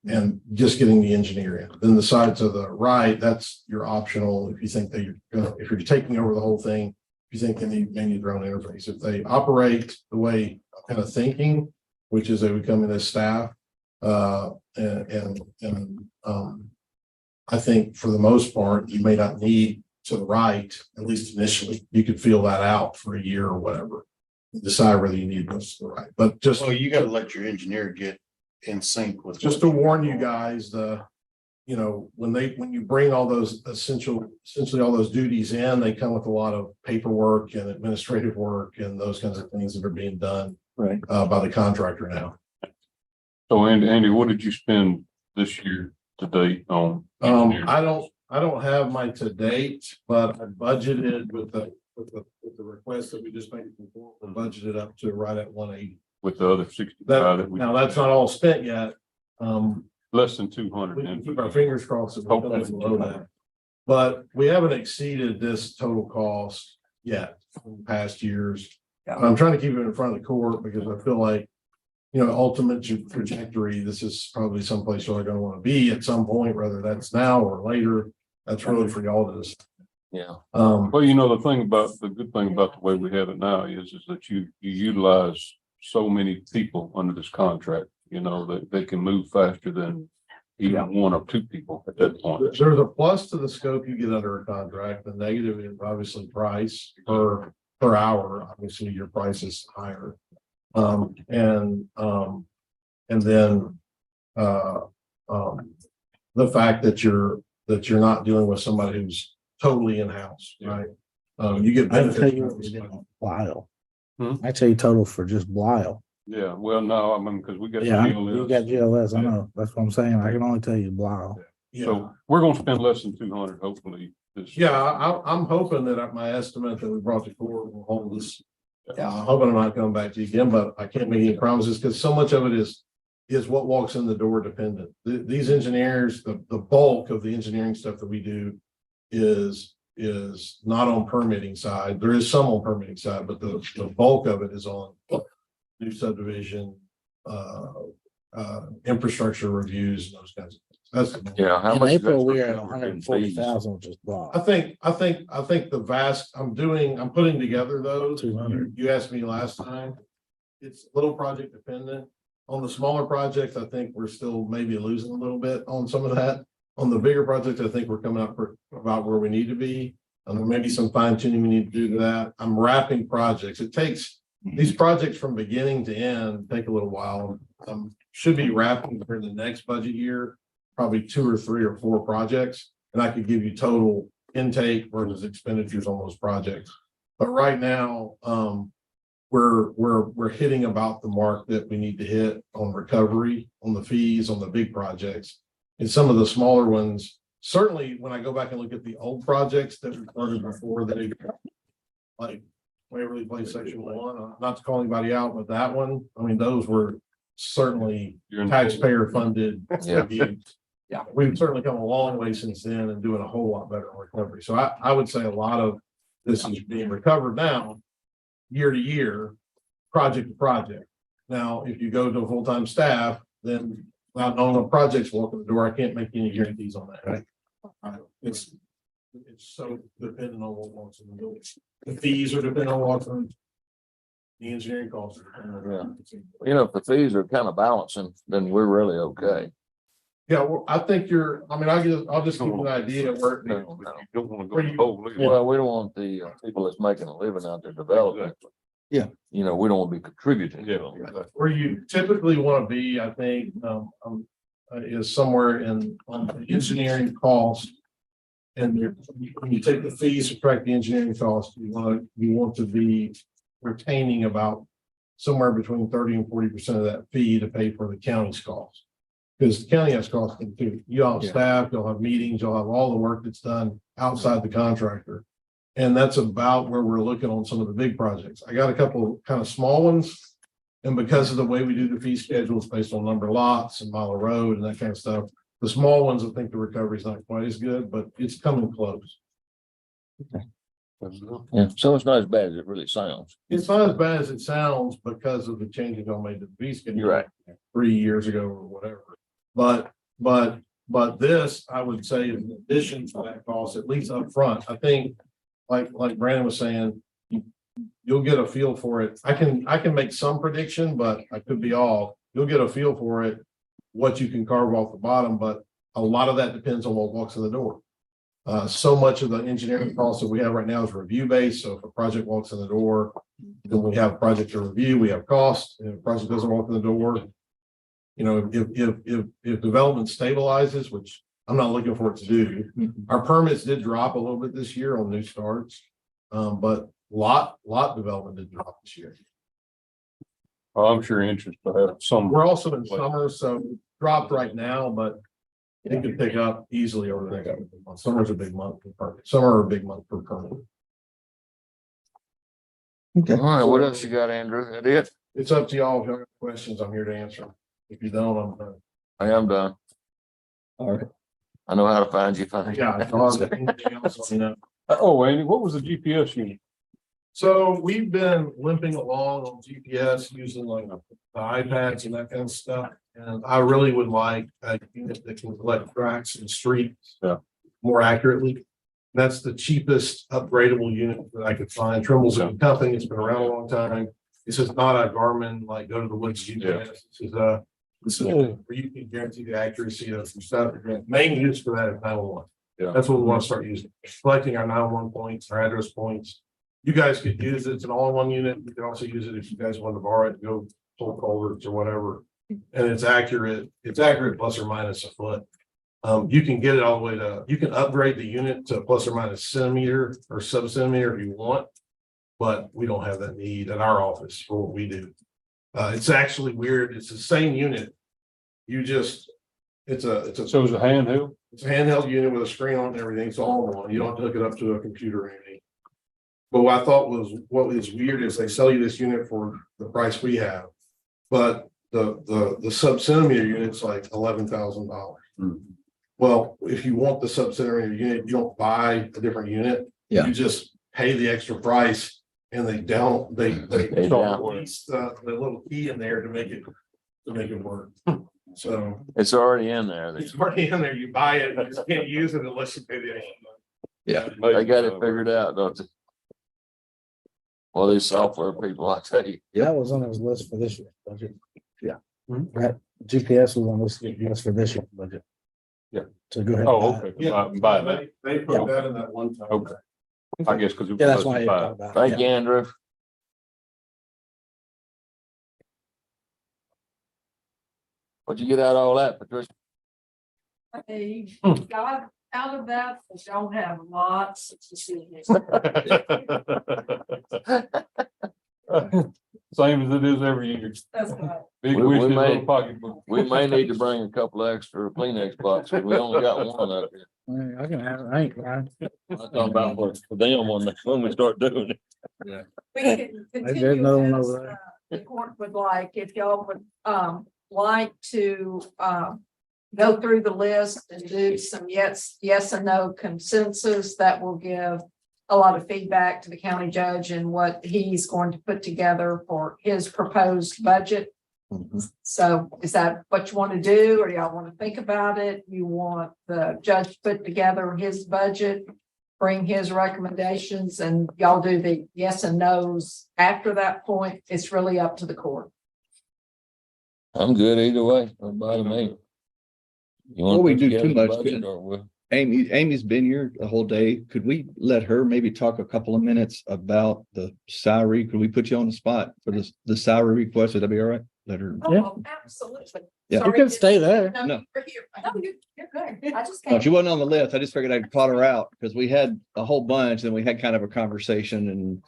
And just getting the engineer in. Then the side to the right, that's your optional. If you think that if you're taking over the whole thing, if you think they need their own interface, if they operate the way I'm kind of thinking, which is they would come in as staff, I think for the most part, you may not need to the right, at least initially. You could feel that out for a year or whatever. Decide whether you need those to the right, but just. Well, you got to let your engineer get in sync with. Just to warn you guys, when you bring all those essentially all those duties in, they come with a lot of paperwork and administrative work and those kinds of things that are being done Right. By the contractor now. So Andy, what did you spend this year to date on? I don't have my to date, but I budgeted with the request that we just made before, we budgeted up to right at 180. With the other 65 that we. Now that's not all spent yet. Less than 200. We can keep our fingers crossed that we're coming below that. But we haven't exceeded this total cost yet in past years. I'm trying to keep it in front of the court because I feel like, ultimate trajectory, this is probably someplace you're going to want to be at some point, whether that's now or later. That's really for y'all to decide. Yeah. Well, the good thing about the way we have it now is that you utilize so many people under this contract, that they can move faster than even one or two people at that point. There's a plus to the scope you get under a contract. The negative is obviously price per hour. Obviously, your price is higher. And then the fact that you're not dealing with somebody who's totally in-house, right? You get I can tell benefits. you what we did on Blile. Hmm? I tell you total for just Blile. Yeah, well, no, because we got. Yeah, GLS. you got GLS, I know. That's what I'm saying. I can only tell you Blile. Yeah, So we're gonna spend less than 200, hopefully. I'm hoping that my estimate that we brought to court will hold us. I'm hoping I'm not coming back to you again, but I can't make any promises because so much of it is what walks in the door dependent. These engineers, the bulk of the engineering stuff that we do is not on permitting side. There is some on permitting side, but the bulk of it is on new subdivision, infrastructure reviews and those kinds of things. Yeah. How In much? is April, that we for are at fees? 140,000, which is Blile. I think the vast, I'm putting together those. 200. You asked me last time. It's a little project dependent. On the smaller projects, I think we're still maybe losing a little bit on some of that. On the bigger projects, I think we're coming up about where we need to be. And there may be some fine tuning we need to do to that. I'm wrapping projects. It takes these projects from beginning to end take a little while. Should be wrapping for the next budget year, probably 2 or 3 or 4 projects. And I could give you total intake versus expenditures on those projects. But right now, we're hitting about the mark that we need to hit on recovery, on the fees, on the big projects. And some of the smaller ones, certainly when I go back and look at the old projects that we started before, they like Waverly Place Section 1, not to call anybody out, but that one, I mean, those were certainly taxpayer funded. Yeah. Yeah, we've certainly come a long way since then and doing a whole lot better on recovery. So I would say a lot of this is being recovered now, year to year, project to project. Now, if you go to a full-time staff, then without knowing the projects walking the door, I can't make any guarantees on that. Right? It's so dependent on what walks in the door. The fees are dependent on what's in the engineering costs. If the fees are kind of balancing, then we're really okay. Yeah, well, I think I'll just give you an idea of where. You don't want to Where go you- whole. Well, we don't want the people that's making a living out there developing. Yeah. We don't want to be contributing. Yeah. to them. Where you typically want to be, I think, is somewhere on the engineering cost. And when you take the fees, subtract the engineering cost, you want to be retaining about somewhere between 30 and 40% of that fee to pay for the county's cost. Because the county has costs too. You'll have staff, you'll have meetings, you'll have all the work that's done outside the contractor. And that's about where we're looking on some of the big projects. I got a couple of kind of small ones. And because of the way we do the fee schedules based on number of lots and mile of road and that kind of stuff, the small ones, I think the recovery is not quite as good, but it's coming close. Yeah, so it's not as bad as it really sounds. It's not as bad as it sounds because of the changes I made to the fee schedule. You're right. 3 years ago or whatever. But this, I would say, in addition to that cost, at least up front, I think, like Brandon was saying, you'll get a feel for it. I can make some prediction, but I could be off. You'll get a feel for it, what you can carve off the bottom, but a lot of that depends on what walks in the door. So much of the engineering costs that we have right now is review based. So if a project walks in the door, then we have a project to review, we have costs. If a project doesn't walk in the door, you know, if development stabilizes, which I'm not looking for it to do, our permits did drop a little bit this year on new starts. But lot development did drop this year. I'm sure interest will have some. We're also in summer, so dropped right now, but it could pick up easily over the next couple of months. Summer's a big month for permit. Summer are a big month for permit. Okay. All right, what else you got, Andrew? That it? It's up to y'all. If y'all have questions, I'm here to answer them. If you don't, I'm done. I am done. All right. I know how to find you. Yeah. if y'all have anything else, let me know. Oh, Andy, what was the GPS unit? So we've been limping along on GPS using like the iPads and that kind of stuff. And I really would like a unit that can collect tracks and streets more accurately. That's the cheapest upgradable unit that I could find. Trimble's a company. It's been around a long time. This is not a Garmin, like go to the woods GPS. This is where you can guarantee the accuracy of some stuff. Main use for that is 911. Yeah. That's what we want to start using. Collecting our 911 points, our address points. You guys could use it. It's an all-in-one unit. You can also use it if you guys want to borrow it, go pull culverts or whatever. And it's accurate. It's accurate plus or minus a foot. You can get it all the way to, you can upgrade the unit to plus or minus centimeter or sub-centimeter if you want. But we don't have that need at our office for what we do. It's actually weird. It's the same unit. You just, So it's a handheld? it's a handheld unit with a screen on and everything. It's all in one. You don't have to hook it up to a computer or anything. But what I thought was, what was weird is they sell you this unit for the price we have. But the sub-centimeter unit's like $11,000. Well, if you want the sub-centimeter unit, you don't buy a different unit. Yeah. You just pay the extra price and they down. release the little key in there to make it work. So It's already in there. it's already in there. You buy it, you just can't use it unless you pay the extra money. Yeah. They got it figured out, don't they? Well, these software people, I tell you. That was on his list for this year budget. Yeah. That GPS was on this list for this year budget. Yeah. So go ahead. Oh, and buy it. okay. Buy that. They put that in that one time. Okay. I guess because. Yeah, that's why I thought about it. Thank you, Andrew. What'd you get out of all that, Patricia? I got out of that, I don't have lots to see. Same as it is every year. That's right. Big We wishes, may- little pocketbook. We may need to bring a couple extra Kleenex boxes. We only got one up here. I can have it. I ain't lying. I'm talking about for them when we start doing it. We can There's continue another one this, over there. The court would like, if y'all would, like to, go through the list and do some yes and no consensus that will give a lot of feedback to the county judge and what he's going to put together for his proposed budget. So is that what you want to do, or y'all want to think about it? You want the judge to put together his budget, bring his recommendations, and y'all do the yes and no's after that point? It's really up to the court. I'm good either way. Don't bother me. You Before want we to do put too together the much, budget could- or we'll- Amy's been here the whole day. Could we let her maybe talk a couple of minutes about the salary? Could we put you on the spot for the salary request? Would that be all right? Let her. Yeah. Oh, absolutely. Yeah. You Sorry, can stay there. No, No. you're here. No, you're good. I just No, can't. she wasn't on the list. I just figured I'd call her out because we had a whole bunch and we had kind of a conversation and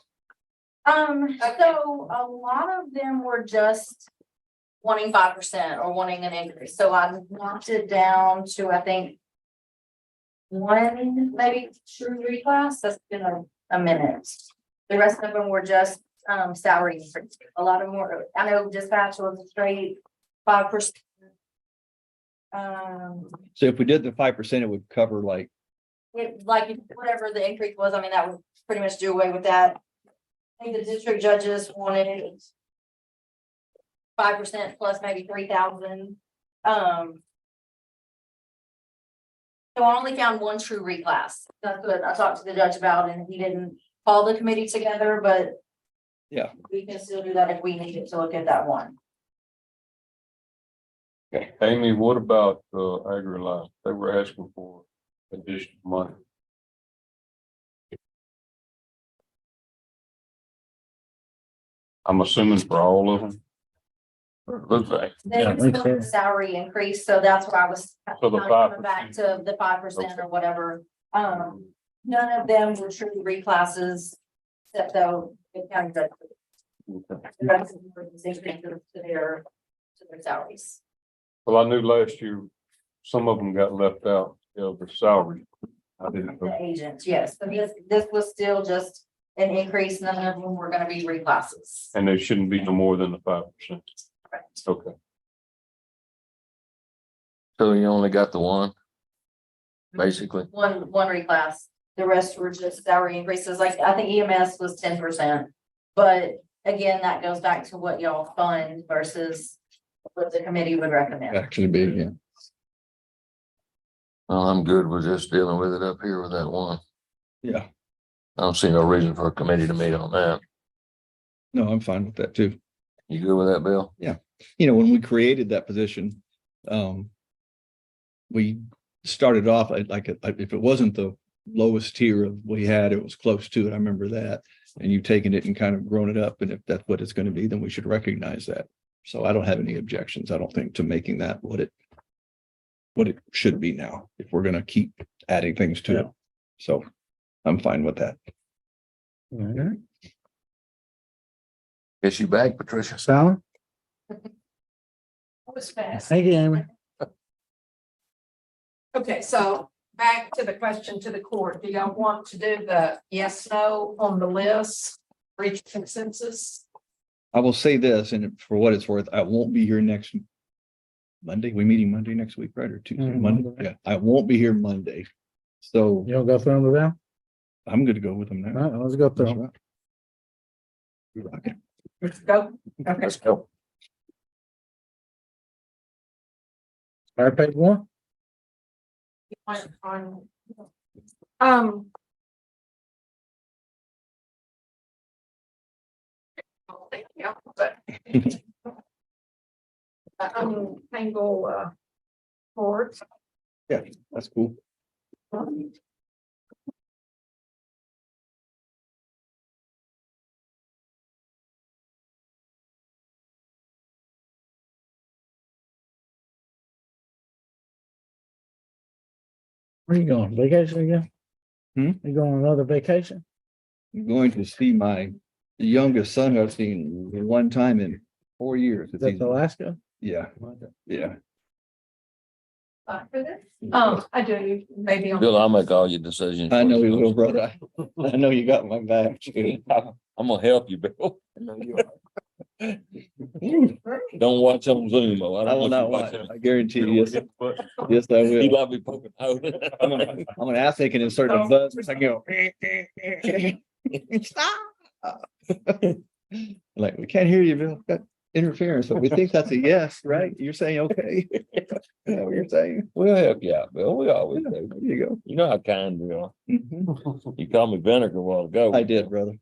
So a lot of them were just wanting 5% or wanting an increase. So I knocked it down to, I think, one maybe true reclass. That's been a a minute. The rest of them were just, salary. increase. A lot of them were, I know dispatch was a straight 5%. So if we did the 5%, it would cover like, It, like, whatever the increase was, I mean, that would pretty much do away with that. I think the district judges wanted 5% plus maybe 3,000. So I only found one true reclass. That's what I talked to the judge about, and he didn't call the committee together, but yeah. we can still do that if we needed to look at that one. Amy, what about AgriLife? They were asking for additional money. I'm assuming for all of them. Looks like. They still have a salary increase, so that's why I was So the coming back 5%. to the 5% or whatever. None of them were true reclasses, except though the county judge. The rest of them were the same thing to their salaries. Well, I knew last year, some of them got left out of the salary. I didn't know. The agents, yes, but this was still just an increase. None of them were gonna be reclasses. And they shouldn't be no more than the 5%. Okay. So you only got the one? Basically, One reclass, the rest were just salary increases, like I think EMS was 10%. But again, that goes back to what y'all fund versus what the committee would recommend. Actually be, yeah. well, I'm good with just dealing with it up here with that one. Yeah. I don't see no reason for a committee to meet on that. No, I'm fine with that too. You good with that, Bill? You know, when we created that position, we started off like, if it wasn't the lowest tier of we had, it was close to it. I remember that. And you've taken it and kind of grown it up. And if that's what it's going to be, then we should recognize that. So I don't have any objections, I don't think, to making that what it should be now, if we're going to keep adding things to it. So I'm fine with that. All right. Guess you back, Patricia. Sally? That was fast. Thank you, Amy. Okay, so back to the question to the court. Do y'all want to do the yes, no on the list? Reach consensus? I will say this, and for what it's worth, I won't be here next Monday. We meeting Monday next week, right? Or Tuesday, Monday? Yeah, I won't be here Monday. So You don't go through them now? I'm good to go with them All now. right, let's go through them. Okay. Let's go. Okay. Let's go. Start page one. Um. Thank you, but. Tangle, board. Yeah, that's cool. Where you going? Vacation again? Hmm? You going on another vacation? I'm going to see my youngest son who I've seen one time in 4 years. Is that to Alaska? Yeah, yeah. For this? I do, maybe on. Bill, I'll make all your decisions. I for know you. you will, brother. I know you got my back. I'm gonna help you, Bill. Don't watch on Zoom. Though. I will don't not want watch. I guarantee you. Yes, yes, I You will. might be poking holes. I'm gonna ask they can insert a buzz or something. Stop. Like, we can't hear you, Bill. Got interference, but we think that's a yes, right? You're saying, okay. You know what you're saying? We'll help you out, Bill. We always do. There you go. You know how kind we are. Mhm. You called me vinegar a while ago. I did, brother.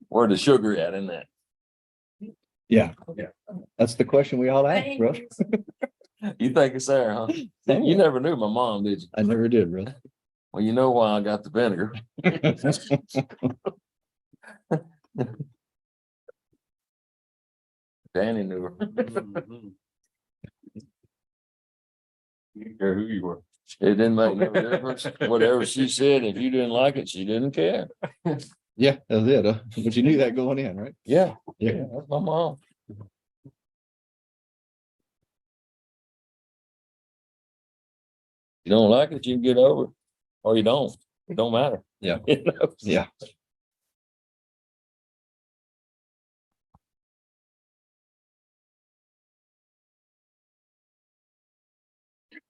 Where the sugar at in that? Yeah. That's the question we all ask, bro. You think it's there, huh? You never knew my mom, did you? I never did, brother. Well, you know why I got the vinegar. Danny knew her. You didn't care who you were. It didn't make no difference. Whatever she said, if you didn't like it, she didn't care. Yeah, that's it. But you knew that going in, right? Yeah, Yeah. that's my mom. You don't like it, you can get over it, or you don't. It don't matter. Yeah. You know? Yeah.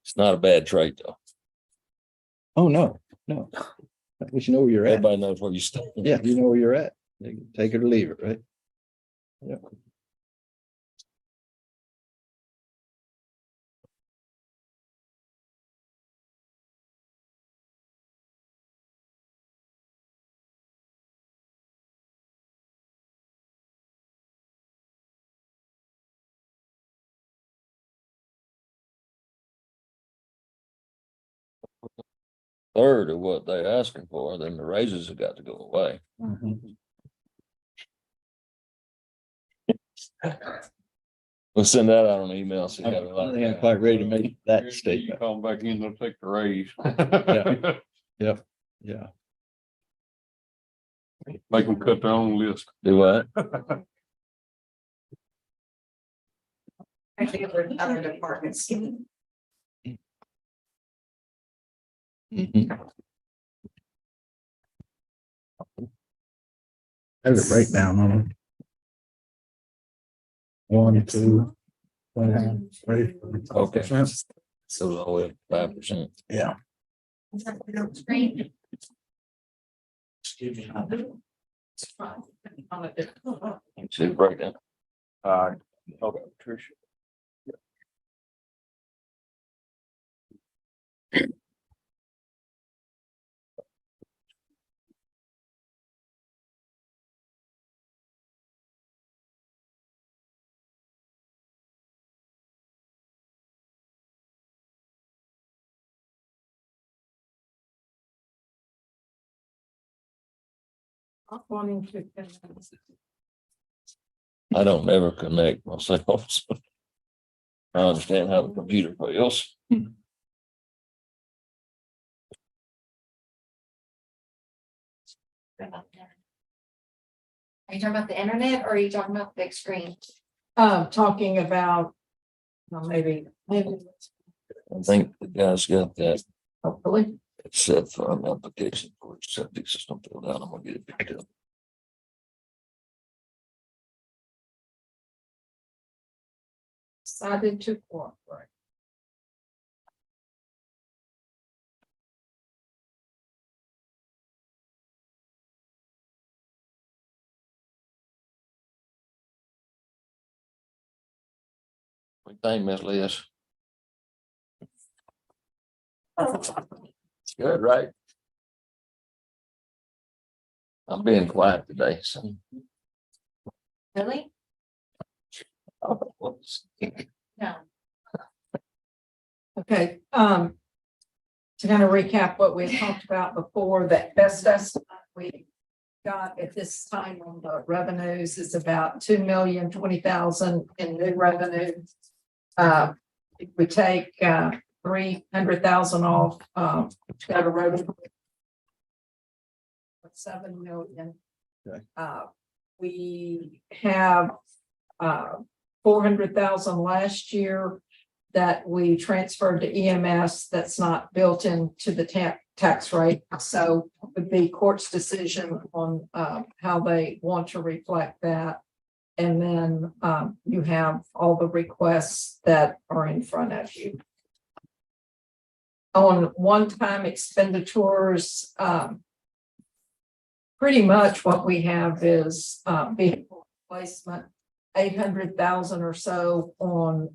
It's not a bad trait, though. Oh, no, no. At least you know where you're at. Everybody knows where you stand. Yeah, you know where you're at. You can take it or leave it, right? Yeah. Third of what they're asking for, then the raises have got to go away. We'll send that out on email. So you have a lot I ain't quite ready to make that statement. Call back in, they'll take the raise. Yeah. Yeah. Make them cut their own list. Do what? I think for other departments. Mhm. There's a breakdown on them. 1, 2, 3. Okay. So it's only 5%. Yeah. Excuse me. See the breakdown. Okay, Tricia. I don't ever connect myself. So I understand how the computer fails. Are you talking about the internet or are you talking about the big screen? Talking about, well, maybe. I think the guy's got that Hopefully. set for an application for his septic system filled out. I'm gonna get it picked up. Decided to cooperate. What do you think, Miss Liz? It's good, right? I'm being quiet today, so. Really? Whoops. No. Okay, to kind of recap what we talked about before, that best estimate we got at this time on the revenues is about 2,020,000 in new revenue. If we take 300,000 off, got a revenue of 7 million. Okay. We have 400,000 last year that we transferred to EMS that's not built into the tax rate. So it would be court's decision on how they want to reflect that. And then you have all the requests that are in front of you. On one-time expenditures, pretty much what we have is vehicle replacement. 800,000 or so on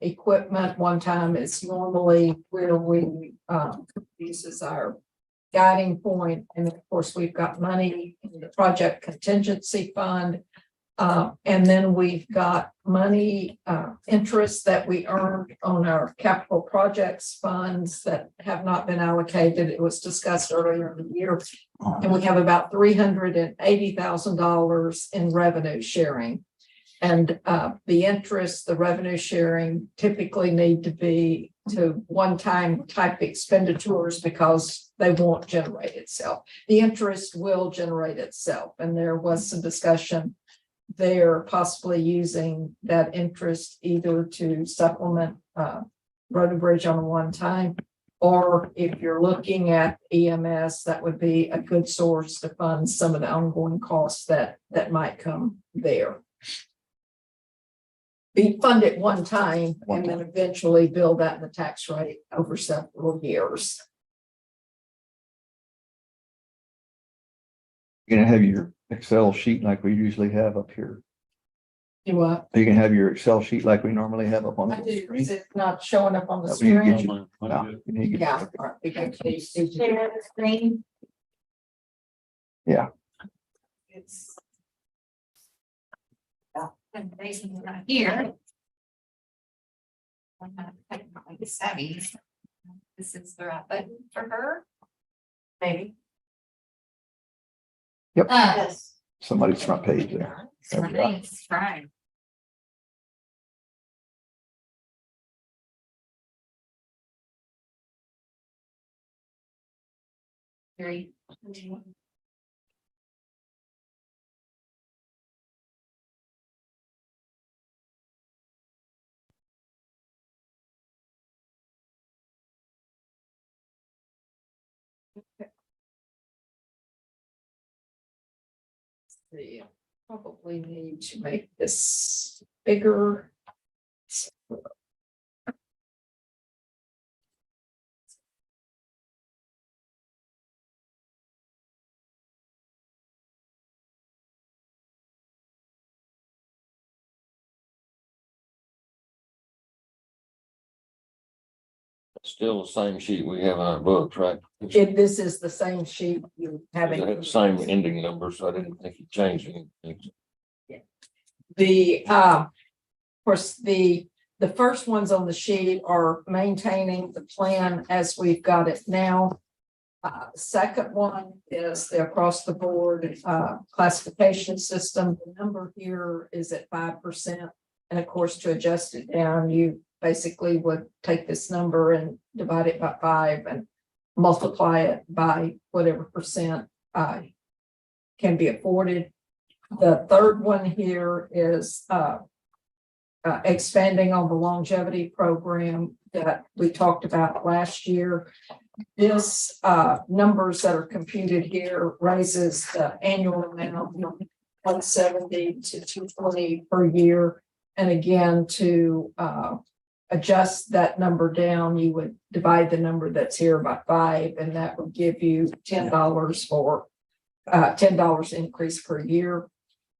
equipment. One time is normally where we use as our guiding point. And of course, we've got money in the project contingency fund. And then we've got money interest that we earned on our capital projects funds that have not been allocated. It was discussed earlier in the year. And we have about $380,000 in revenue sharing. And the interest, the revenue sharing typically need to be to one-time type expenditures because they won't generate itself. The interest will generate itself. And there was some discussion there possibly using that interest either to supplement Road and Bridge on a one-time Or if you're looking at EMS, that would be a good source to fund some of the ongoing costs that might come there. Be funded one time and then eventually build that in the tax rate over several years. You're gonna have your Excel sheet like we usually have up here. Do what? You can have your Excel sheet like we normally have up on I the do, screen. is it not showing up on the No, we need to get screen? No, you need to get- Yeah. all right, we can see- Share the screen. Yeah. It's. And basically not here. I'm not technically savvy. This is the right button for her. Maybe. Yep. Yes. Somebody's front page there. There we go. Thanks, fine. Three. See, probably need to make this bigger. Still the same sheet we have in our books, right? This is the same sheet you have. They have the same ending numbers, so I didn't think you changed anything. The, of course, the first ones on the sheet are maintaining the plan as we've got it now. Second one is the across the board, classification system. The number here is at 5%. And of course, to adjust it down, you basically would take this number and divide it by 5 and multiply it by whatever percent, can be afforded. The third one here is expanding on the longevity program that we talked about last year. This numbers that are computed here raises the annual amount from 170 to 220 per year. And again, to adjust that number down, you would divide the number that's here by 5, and that would give you $10 for $10 increase per year.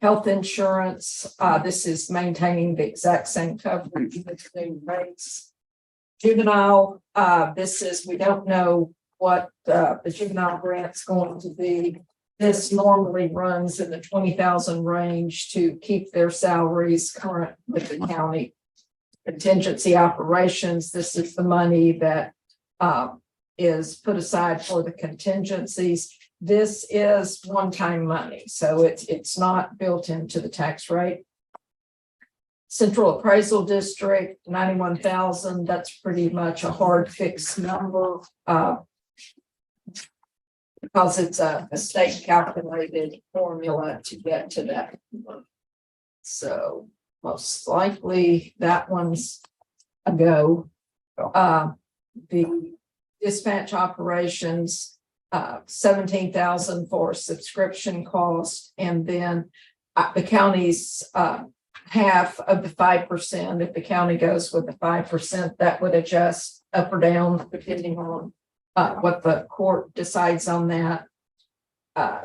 Health insurance, this is maintaining the exact same coverage with new rates. Juvenile, this is, we don't know what the juvenile grant's going to be. This normally runs in the 20,000 range to keep their salaries current with the county. Contingency operations, this is the money that is put aside for the contingencies. This is one-time money, so it's not built into the tax rate. Central Appraisal District, 91,000, that's pretty much a hard fixed number. Because it's a state calculated formula to get to that. So most likely that one's a go. The dispatch operations, 17,000 for subscription cost, and then the county's half of the 5%. If the county goes with the 5%, that would adjust up or down depending on what the court decides on that.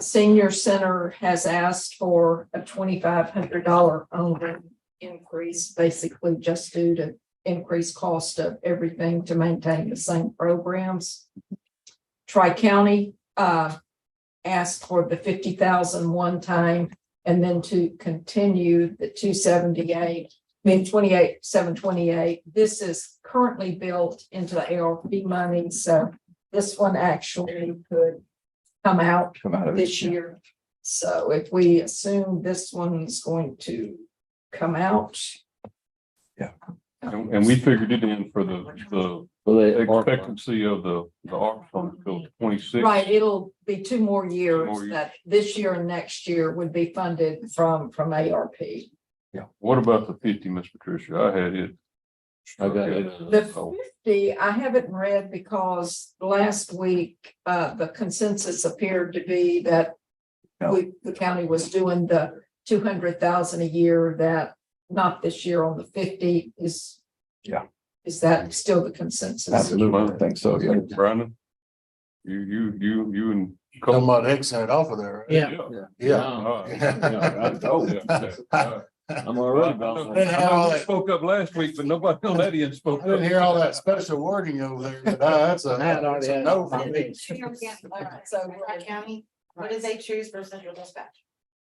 Senior Center has asked for a $2,500 only increase, basically just due to increased cost of everything to maintain the same programs. Tri-County asked for the 50,000 one time, and then to continue the 728. This is currently built into the ARP money, so this one actually could come out of this year. So if we assume this one's going to come out. And we figured it in for the expectancy of the ARP fund till 26. Right, it'll be 2 more years More years. that this year and next year would be funded from ARP. Yeah. What about the 50, Miss Patricia? I had it I got it. The 50, I haven't read because last week, the consensus appeared to be that the county was doing the 200,000 a year, that not this year on the 50 is. Yeah. Is that still the consensus? Absolutely, I think so, yeah. Brandon? You and. Talking about exiting off of there. Right? Yeah. I'm already. I spoke up last week, but nobody on that end spoke I up. didn't hear all that special wording over there, but that's a, Matt already that's a had no it. for me. All right, so, Wright County, what did they choose for central dispatch?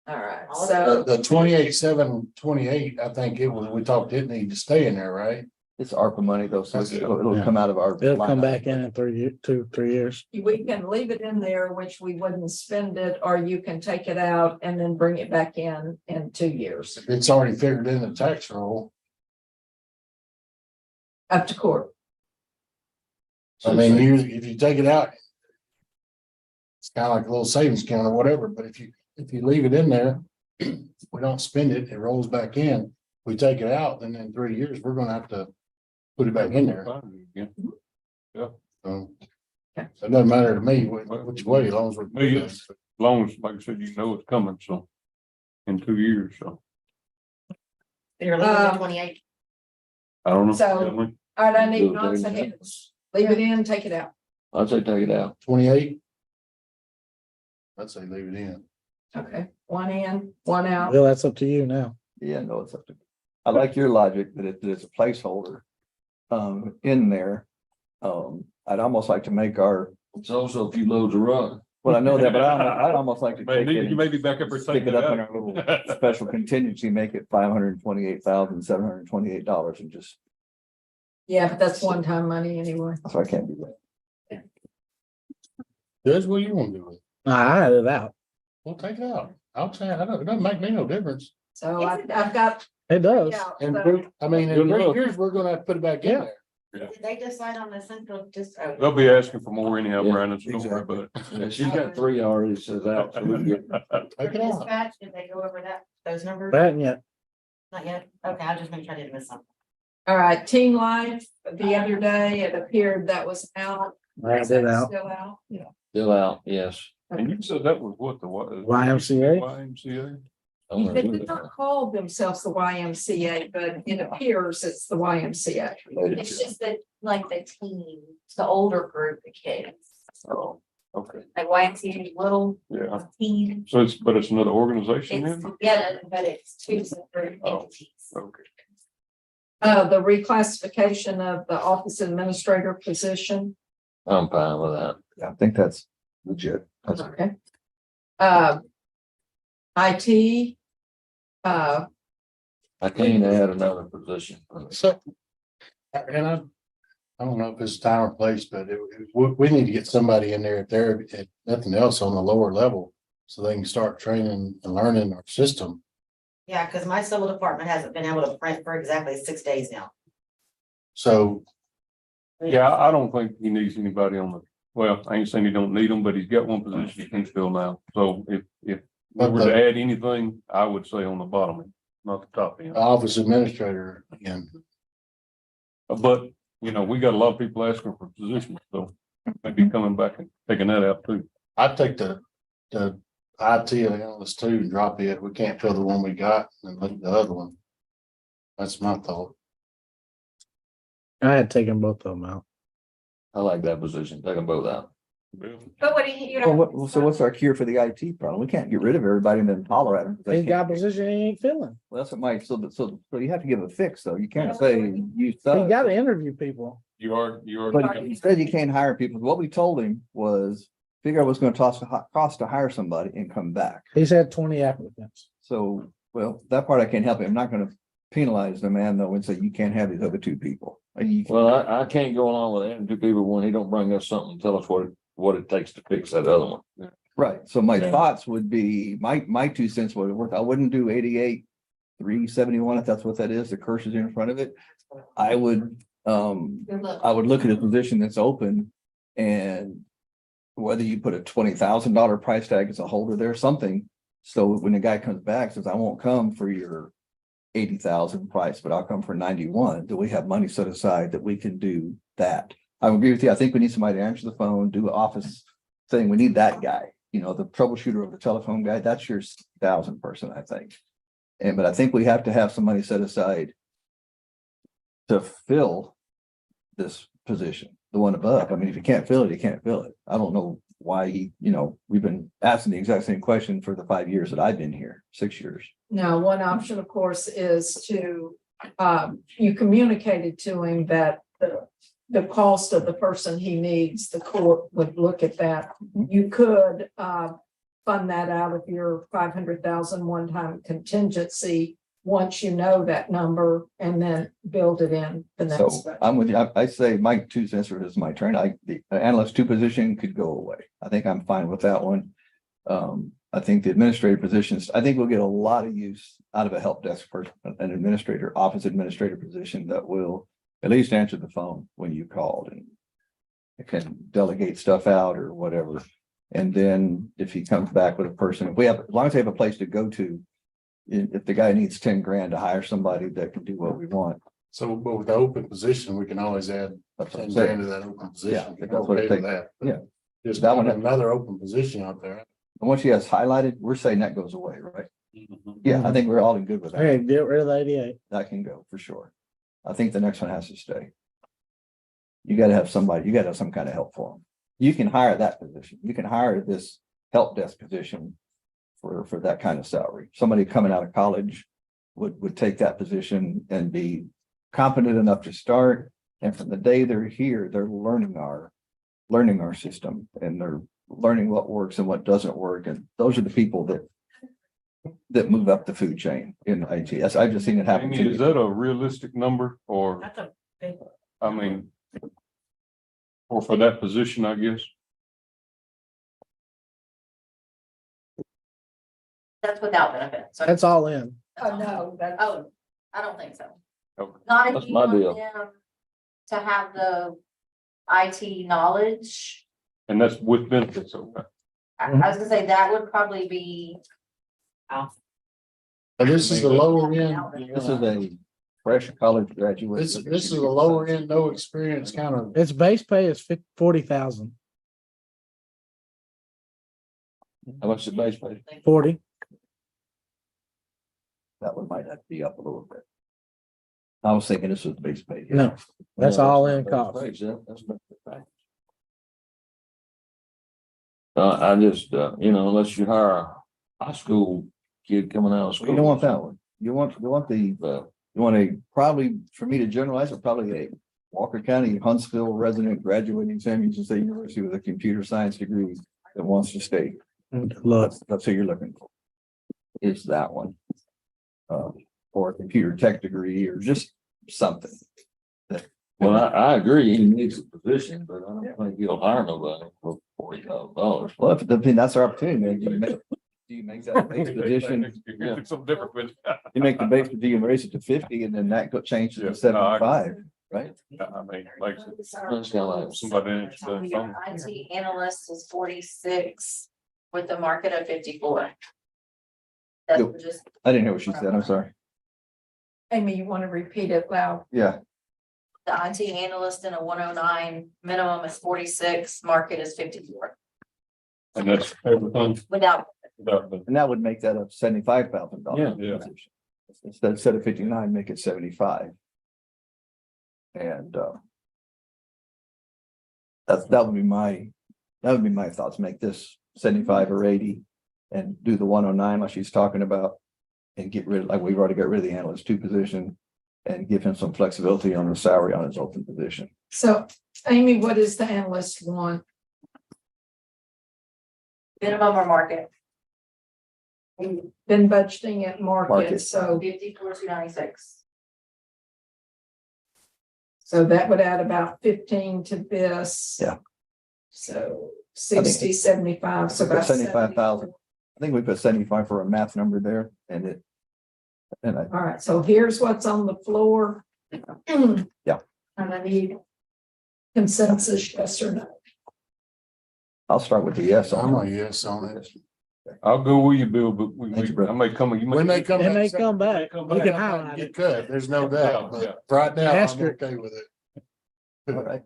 all right, All so, The 28,728, I think it was, we talked, it needed to stay in there, right? It's ARPA money though, so it'll come out of our. It'll come back in 3 years. we can leave it in there, which we wouldn't spend it, or you can take it out and then bring it back in 2 years, It's already figured in the tax roll. up to court. I mean, if you take it out, it's kind of like a little savings account or whatever, but if you leave it in there, we don't spend it, it rolls back in. We take it out, then in 3 years, we're gonna have to put it back in there. Yeah. So it doesn't matter to me which way, as long as we're. Me, yes. As long as, like I said, you know it's coming, so. In 2 years, so. You're leaving the 28. I don't know. So- Tell me. All right, I need Knox ahead. Leave it in, take it out. I'd say take it out. 28. I'd say leave it in. Okay, one in, one out. Well, that's up to you now. Yeah, no, it's up to. I like your logic that it's a placeholder in there. I'd almost like to make our, It's also a few loads of rock. well, I know that, but I'd almost like to take it. You may be back up or Stick it up in our little special contingency, make it $528,728 and just, Yeah, but that's one-time money anyway. so I can't do that. Judge, what do you want to do with it? I had it out. Well, take it out. I'll say, it doesn't make me no difference. So I've got. It does. And so- I mean, in 3 years, we're gonna have to put it back in there. Did they decide on the central They'll be asking for more anyhow, Yeah, Brandon, so don't worry about Yeah, she's got 3 already says out, so we can get. Take it out. dispatch? Did they go over those numbers? That yet. Not yet. Okay, I'll just make sure I didn't miss something. All right, Team Life, the other day, it appeared that was out. I Is did that out. Still out? Yeah. Still out, yes. And you said that was what the what? YMCA? YMCA? They did not call themselves the YMCA, but it appears it's the YMCA. It's just that, like the team, it's the older group of kids, Oh, okay, like YMCA little yeah. team. So but it's another organization It's then? together, but it's two separate Oh. entities. Okay. The reclassification of the office administrator position. I'm fine with that. Yeah, I think that's legit. That's Okay. IT. I can't add another position. So, and I don't know if it's time or place, but we need to get somebody in there if nothing else on the lower level. So they can start training and learning our system. Yeah, because my civil department hasn't been able to print for exactly 6 days now. So Yeah, I don't think he needs anybody on the, well, I ain't saying he don't need them, but he's got one position he can fill now. So if we were to add anything, I would say on the bottom end, not the top end. office administrator again. But, you know, we got a lot of people asking for positions, so maybe coming back and taking that out too. I'd take the IT analyst too and drop it. We can't fill the one we got and leave the other one. That's my thought. I had taken both of them out. I like that position. Take them both out. But what do you so what's our cure for the IT problem? We can't get rid of everybody and then holler at them. He got a position he ain't filling. Well, that's what Mike, so you have to give a fix though. You can't say you He suck. got to interview people. You are. But he said you can't hire people. What we told him was figure out what's going to cost to hire somebody and come back. He's had 20 applicants. So, well, that part I can't help him. I'm not going to penalize the man though and say you can't have these other two people. Well, I can't go along with adding 2 people when he don't bring us something and tell us what it takes to fix that other one. Right. So my thoughts would be, my 2 cents would work. I wouldn't do 88,371 if that's what that is. The curse is in front of it. I would look at a position that's open and whether you put a $20,000 price tag as a holder there, something. So when the guy comes back, says, I won't come for your 80,000 price, but I'll come for 91. Do we have money set aside that we can do that? I agree with you. I think we need somebody to answer the phone, do an office thing. We need that guy, you know, the troubleshooter of the telephone guy. That's your 1,000 person, I think. But I think we have to have some money set aside to fill this position, the one above. I mean, if you can't fill it, you can't fill it. I don't know why we've been asking the exact same question for the 5 years that I've been here, 6 years. Now, one option, of course, is to, you communicated to him that the cost of the person he needs, the court would look at that. You could, fund that out of your 500,000 one-time contingency once you know that number and then build it in the So next. budget. I'm with you. I say my 2 cents is my turn. The analyst 2 position could go away. I think I'm fine with that one. I think the administrative positions, I think we'll get a lot of use out of a help desk person, an administrator, office administrator position that will at least answer the phone when you called and it can delegate stuff out or whatever. And then if he comes back with a person, if we have, as long as they have a place to go to, if the guy needs 10 grand to hire somebody that can do what we want. So, but with the open position, we can always add That's what 10 I'm saying. grand to that open position. Yeah, that's what it Okay with takes. that. Yeah. Just That that one- another open position out there. And once he has highlighted, we're saying that goes away, right? Yeah, I think we're all in good with that. Hey, get rid of 88. That can go for sure. I think the next one has to stay. You gotta have somebody, you gotta have some kind of help for them. You can hire that position. You can hire this help desk position for that kind of salary. Somebody coming out of college would take that position and be competent enough to start. And from the day they're here, they're learning our system and they're learning what works and what doesn't work. And those are the people that move up the food chain in IT. I've just seen it happen. Amy, is that a realistic number or, That's a big one. I mean, or for that position, I guess? That's without benefits. So, That's all in. Oh, no, that's. oh, I don't think so. Okay. Not if That's you my want deal. them to have the IT knowledge. And that's with benefits, okay? I was gonna say that would probably be. But this is the lower end. This is a fresh college graduate. This is a lower end, no experience kind of. Its base pay is 40,000, How much the base pay? 40. That one might have to be up a little bit. I was thinking this was the base pay. No, that's all in Base cost. pay, yeah, that's not the pay. I just, unless you hire a high school kid coming out of school. You don't want that one. You want But probably, for me to generalize it, probably a Walker County, Huntsville resident graduating Sam Houston State University with a computer science degree that wants to stay. Look, That's who you're looking for. Is that one. Or a computer tech degree or just something. well, I agree, he needs a position, but I don't think he'll hire nobody for $40,000. Well, that's our opportunity, man. Do you make that base position? Yeah, it's something different, but You make the base, do you raise it to 50 and then that changes Yeah, to no, I 75, right? I mean, like, I said, That's kinda like somebody answered the Your phone. IT analyst is 46 with the market of 54. That's Yep. just, I didn't hear what she said. I'm sorry. Amy, you want to repeat it loud? Yeah, the IT analyst in a 109, minimum is 46, market is 54 And that's everything. without. and that would make that a $75,000. Yeah. position. Instead of 59, make it 75. And that would be my thoughts. Make this 75 or 80 and do the 109 like she's talking about. And get rid of, like we've already got rid of the analyst 2 position and give him some flexibility on the salary on his open position. So Amy, what is the analyst want? Minimum or market, We've been budgeting at market, Market. so 54,296. that would add about 15 to this. Yeah. So 60, 75, so about 75,000. I think we put 75 for a math number there and All right, so here's what's on the floor. Yeah. And I need consensus, yes or no. I'll start with the yes I'm on a yes on it. I'll go with you, Bill, but Thank you, brother. I may come. You may- When they come. And they back, come back, come we back. can highlight You it. could, there's no doubt, Yeah, yeah. but right now, I'm Asterisk. okay with it. All right.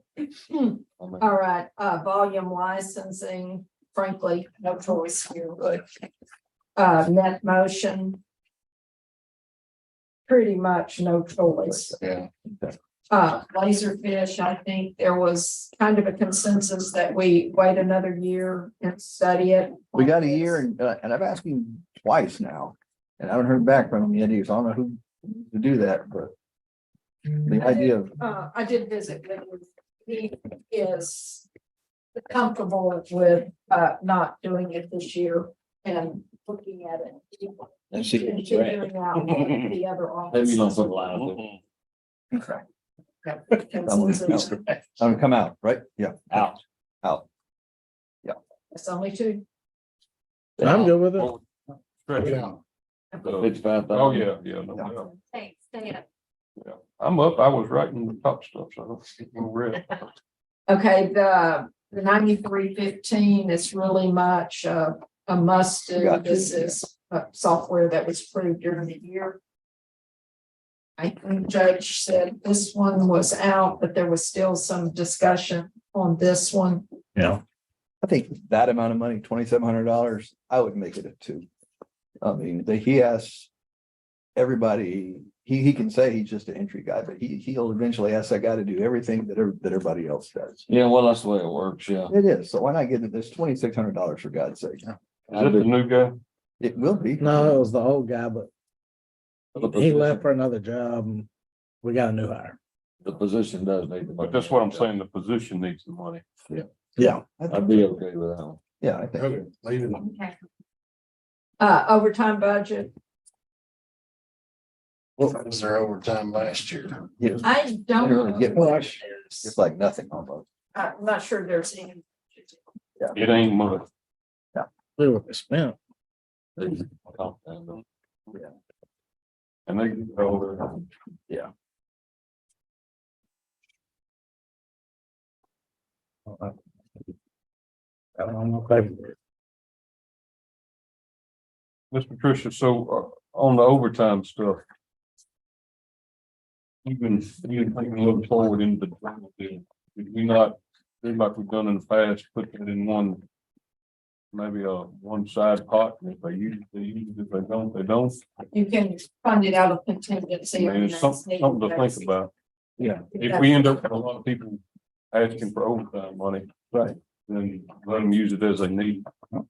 All right, volume licensing, frankly, no choice here, but net motion. Pretty much no choice. Yeah. Laserfish, I think there was kind of a consensus that we wait another year and study it. We got a year and I've asked him twice now. And I haven't heard back from him yet. He was, I don't know who to do that, but the idea of, I did visit with him. He is comfortable with not doing it this year and looking at it. and see, And figuring out what the other Maybe you don't offices put a would line like. up Okay. Consensus. come out, right? Yeah. Out. Out. It's only two. I'm good with it. Well, stretch it. Yeah. So- 55,000. Oh, yeah, yeah, no, Yeah. yeah. Thanks, stay up. Yeah. I'm up. I was writing the top stuff, so we'll read. Okay, the 9315 is really much a must do. Got you, This is software that was approved during the year. I think Judge said this one was out, but there was still some discussion on this one. Yeah. I think that amount of money, $2,700, I would make it a 2. I mean, he asks everybody, he can say he's just an entry guy, but he'll eventually ask that guy to do everything that everybody else does. Yeah, well, that's the way it works, yeah. It is. So why not give it this $2,600 for God's sake? Is that the new guy? It will be. No, it was the old guy, but The he position- left for another job and we got a new hire. The position does need the money. But that's what I'm saying. The position needs the money. Yeah. I'd be okay with that one. Yeah, I think. Okay, leave it. Okay. Overtime budget. What was their overtime last year? Yes. I Didn't don't. really get know. much. It's like nothing almost. I'm not sure there's any. It ain't much. We were spent. Yeah. And they get over. Yeah. I don't know. If Miss Patricia, so on the overtime stuff. You can look forward into the final deal. Did we not, do like we've done in the past, put that in one. Maybe a one side pot, and if they use it, they use it, if they don't, they don't. You can fund it out of I contingency. mean, on it's that something to think basis. about. Yeah. If we end up with a lot of people asking for overtime money, Right. then let them use it as they need.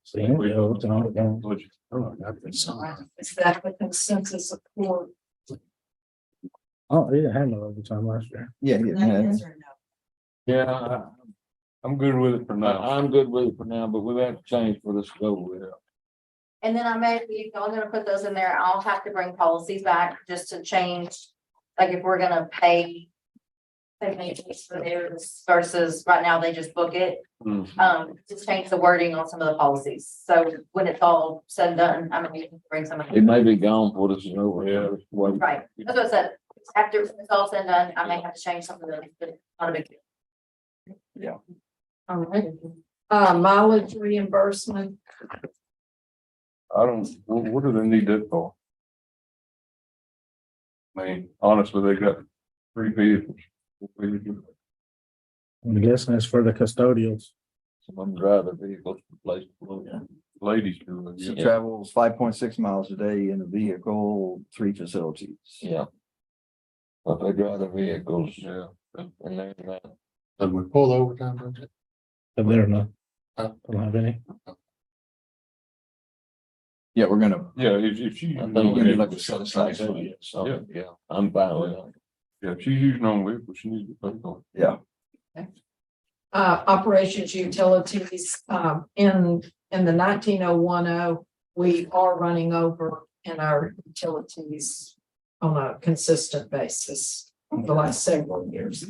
See, overtime. Which- Is that the consensus of court? Oh, he didn't have no overtime last year. Yeah, yeah. Yeah, I'm good with it for now. I'm good with it for now, but we have to change for this to go with it. And then I may, if y'all gonna put those in there, I'll have to bring policies back just to change. Like if we're gonna pay maintenance for theirs versus right now they just book it. Just change the wording on some of the policies. So when it's all said and done, I mean, you can bring some. It may be gone before this is over. Yeah. Right, that's what I said. After it's all said and done, I may have to change some of them, but not a big deal. All right. Mileage reimbursement. I don't, what do they need that for? I mean, honestly, they got 3 vehicles. I'm guessing it's for the custodials. Some of them drive their vehicles to place. Ladies do it. She yeah. travels 5.6 miles a day in a vehicle, 3 facilities. Yeah. But they drive their vehicles, Yeah. and they're not. Did we pull the overtime budget? But they're not. Huh? Don't have any. Yeah, we're gonna, Yeah, if she. I think we need like a set aside for it, so, yeah, I'm fine with that. Yeah, if she's using her own vehicle, she needs to pay for it. yeah, Operations utilities, in the 19010, we are running over in our utilities on a consistent basis over the last several years.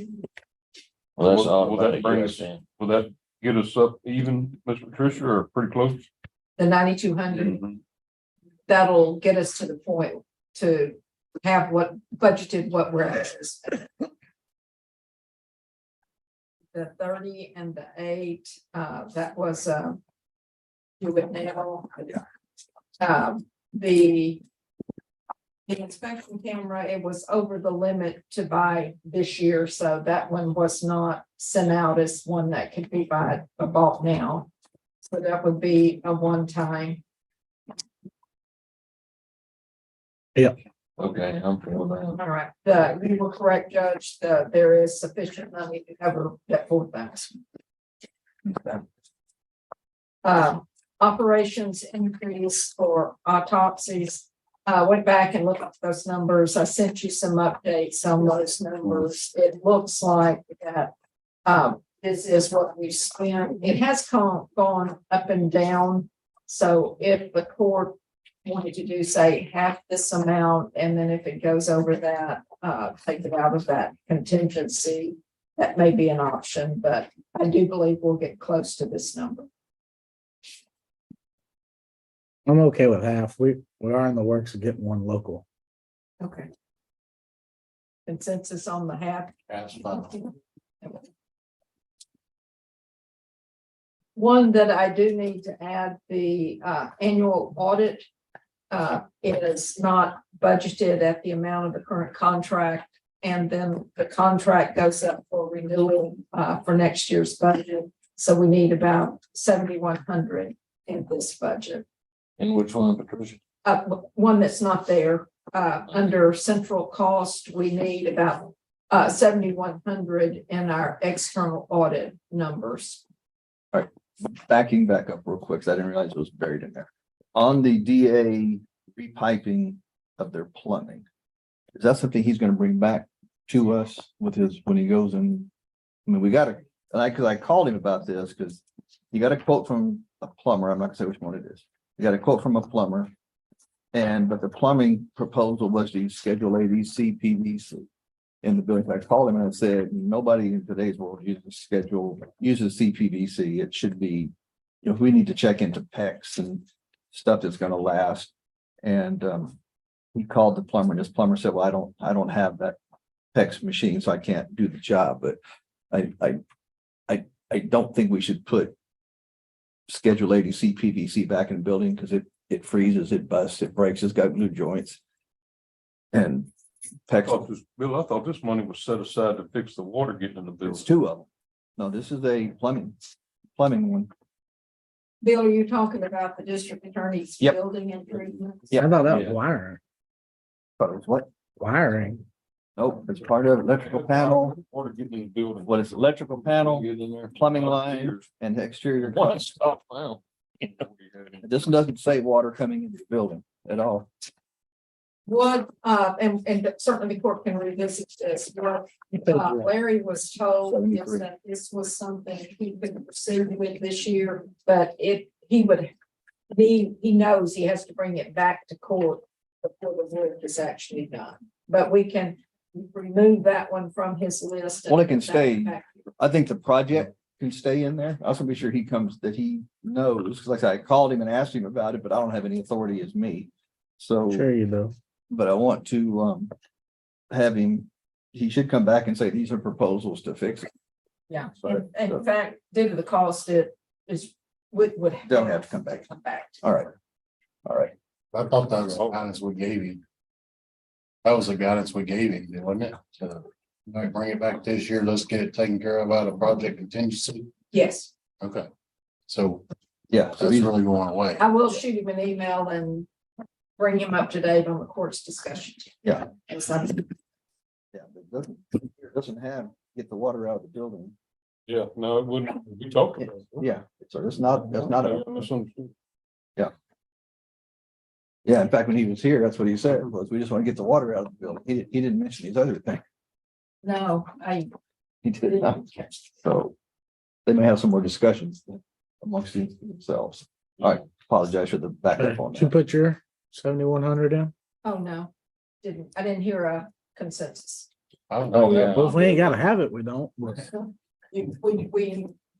Well, that's Will- all. will that bring us- Will that get us up even, Miss Patricia, or pretty close? The 9200, that'll get us to the point to have what budgeted what we're actually spending. The 30 and the 8, that was do it now. The inspection camera, it was over the limit to buy this year, so that one was not sent out as one that could be bought now. So that would be a one-time. Okay, I'm feeling that. All right, you were correct, Judge, there is sufficient money to cover that $4,000. Operations increase for autopsies. Went back and looked at those numbers. I sent you some updates on those numbers. It looks like that this is what we spent. It has gone up and down. So if the court wanted to do, say, half this amount, and then if it goes over that, take it out of that contingency, that may be an option, but I do believe we'll get close to this number. I'm okay with half. We are in the works of getting one local. Okay. Consensus on the half. That's fine. One that I do need to add, the annual audit. It is not budgeted at the amount of the current contract. And then the contract goes up for renewal for next year's budget. So we need about 7,100 in this budget. And which one, Patricia? One that's not there, under central cost, we need about 7,100 in our external audit numbers. Backing back up real quick, 'cause I didn't realize it was buried in there. On the DA repiping of their plumbing, is that something he's gonna bring back to us with his, when he goes in? I mean, we gotta, and cause I called him about this, cause he got a quote from a plumber, I'm not gonna say which one it is. He got a quote from a plumber. But the plumbing proposal was to use Schedule A, CPVC in the building. I called him and I said, nobody in today's world uses CPVC. It should be, we need to check into PEX and stuff that's gonna last. And he called the plumber and his plumber said, well, I don't have that PEX machine, so I can't do the job. But I don't think we should put Schedule 80 CPVC back in the building because it freezes, it busts, it breaks, it's got glue joints. And PEX, Bill, I thought this money was set aside to fix the water getting in the building. it's two of them. No, this is a plumbing one. Bill, are you talking about the district attorney's Yep. building improvements? Yeah. I thought that was wiring. But it's what? Wiring. Nope, it's part of electrical panel. Water getting in the building. What is electrical panel, Get in there. plumbing line, and exterior. One stop now. This doesn't say water coming into the building at all. What, and certainly the court can revisit this, what Larry was told is that this was something he could pursue with this year, but he knows he has to bring it back to court before the work is actually done. But we can remove that one from his list. Well, it can stay. I think the project can stay in there. I also be sure he comes, that he knows, because like I said, I called him and asked him about it, but I don't have any authority as me. So, Sure you do. but I want to have him, he should come back and say, these are proposals to fix it. Yeah, So- in fact, due to the cost, it is, would. They'll have to come back. All right. All right. I thought that was the guidance we gave him. That was the guidance we gave him, wasn't it? So, like, bring it back this year, let's get it taken care of out of project contingency. Yes, Okay. So Yeah. So that's he's, really going away. I will shoot him an email and bring him up to date on the court's discussion. Yeah. And something. yeah, it doesn't have, get the water out of the building. Yeah, no, it wouldn't. We talked about it. Yeah. So that's not a. I misunderstood. Yeah, in fact, when he was here, that's what he said, was we just want to get the water out of the building. He didn't mention these other things. No, He did not. So they may have some more discussions amongst themselves. All right, apologize for the backup on Did you that. put your 7,100 in? oh, no, I didn't hear a consensus. Oh, yeah. Well, if we ain't gotta have it, we don't. We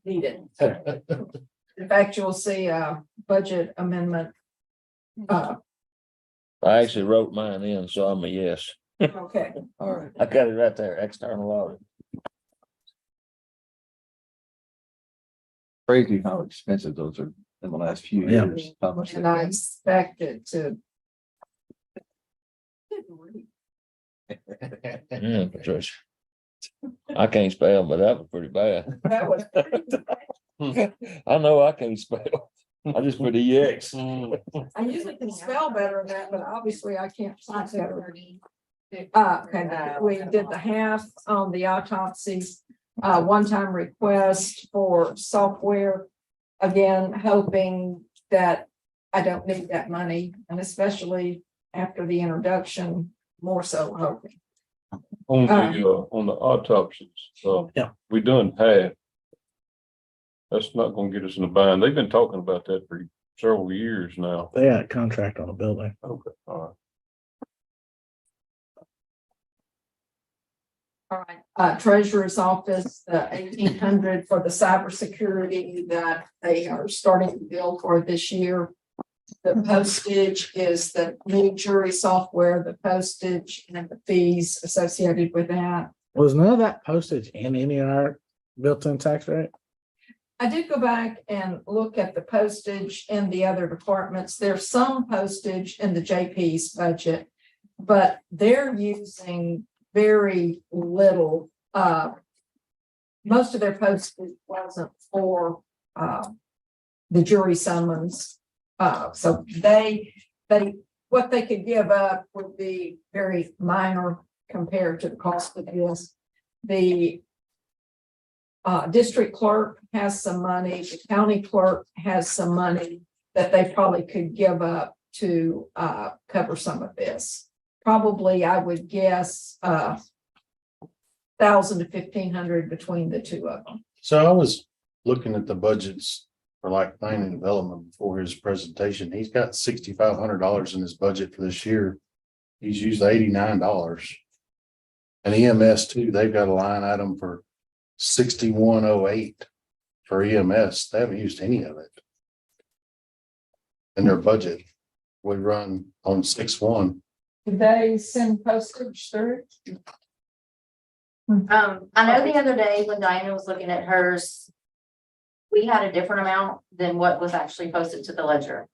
need it. In fact, you'll see a budget amendment. I actually wrote mine in, so I'm a yes. Okay, All right. I got it right there, external audit. Crazy how expensive those are. in the last few Yeah. years. How much And I expect it to. Yeah, Patricia. I can't spell, but that was pretty bad. That was I know I can't spell. I just put EX. I usually can spell better than that, but obviously I can't type better. Okay, we did the half on the autopsies, one-time request for software. Again, hoping that I don't need that money, and especially after the introduction, more so hoping. On the autopsies, Yeah. we done half. That's not gonna get us in a bind. They've been talking about that for several years now. They had a contract on the building. Okay, all right. All right, treasurer's office, the 1,800 for the cybersecurity that they are starting to bill for this year. The postage is the new jury software, the postage and the fees associated with that. Was none of that postage in any of our built-in tax rate? I did go back and look at the postage in the other departments. There's some postage in the JP's budget, but they're using very little. Most of their postage wasn't for the jury summons. So what they could give up would be very minor compared to the cost of this. The district clerk has some money, the county clerk has some money that they probably could give up to cover some of this. Probably, I would guess, 1,000 to 1,500 between the two of them. So I was looking at the budgets for like planning and development before his presentation. He's got $6,500 in his budget for this year. He's used $89. And EMS too, they've got a line item for 6108 for EMS. They haven't used any of it in their budget. We run on 6/1. Did they send postage through? I know the other day when Diana was looking at hers, we had a different amount than what was actually posted to the ledger.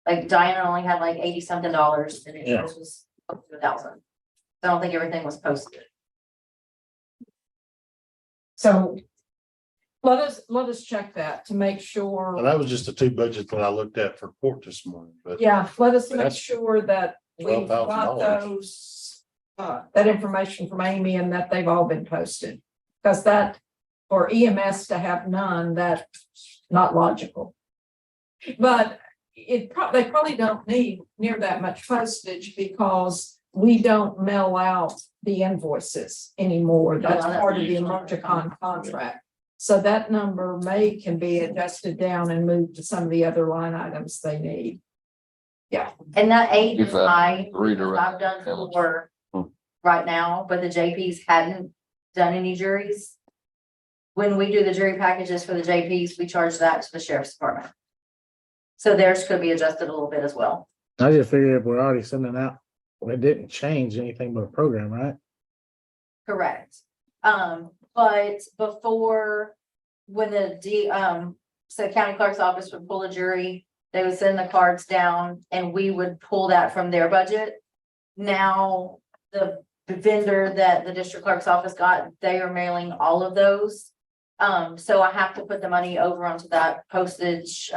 Like Diana only had like 80 something dollars and Yeah. hers was up to 1,000. So I don't think everything was posted. So let us check that to make sure. Well, that was just the two budgets that I looked at for court this morning, but Yeah, let us make That's sure that we've got $12,000. those, that information from Amy and that they've all been posted. Because that, for EMS to have none, that's not logical. But they probably don't need near that much postage because we don't mail out the invoices anymore. That's part of the Emergicon contract. So that number can be adjusted down and moved to some of the other line items they need. Yeah. And that 8 is If I high, redirect I've done them. for right now, but the JPs hadn't done any juries. When we do the jury packages for the JPs, we charge that to the sheriff's department. So theirs could be adjusted a little bit as well. I just figured if we're already sending out, it didn't change anything but a program, right? Correct. But before, when so county clerk's office would pull a jury, they would send the cards down and we would pull that from their budget. Now, the vendor that the district clerk's office got, they are mailing all of those. So I have to put the money over onto that postage,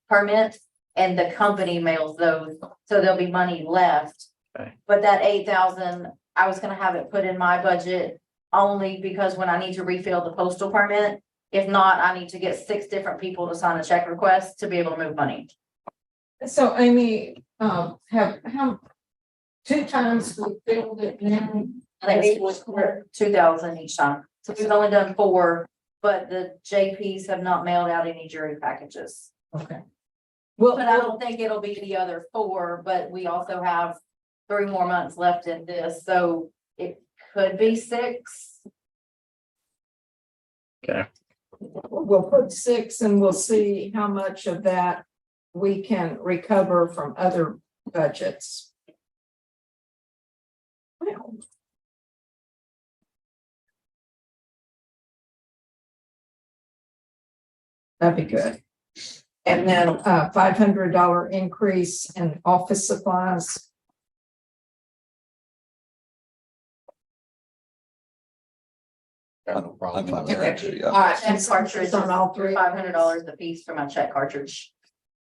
permit, and the company mails those, so there'll be money left. Okay. But that 8,000, I was gonna have it put in my budget only because when I need to refill the postal permit, if not, I need to get 6 different people to sign a check request to be able to move money. So Amy, have how 2 times we filled it now? I think it was 2,000 each time. So we've only done 4, but the JPs have not mailed out any jury packages. Okay. Well, But I don't think it'll be the other 4, but we also have 3 more months left in this, so it could be 6. Okay. we'll put 6 and we'll see how much of that we can recover from other budgets. Well, That'd be good. And then $500 increase in office supplies. Got no problem. I'm fine with that too, yeah. All right, Check cartridge on all three. $500 a piece for my check cartridge.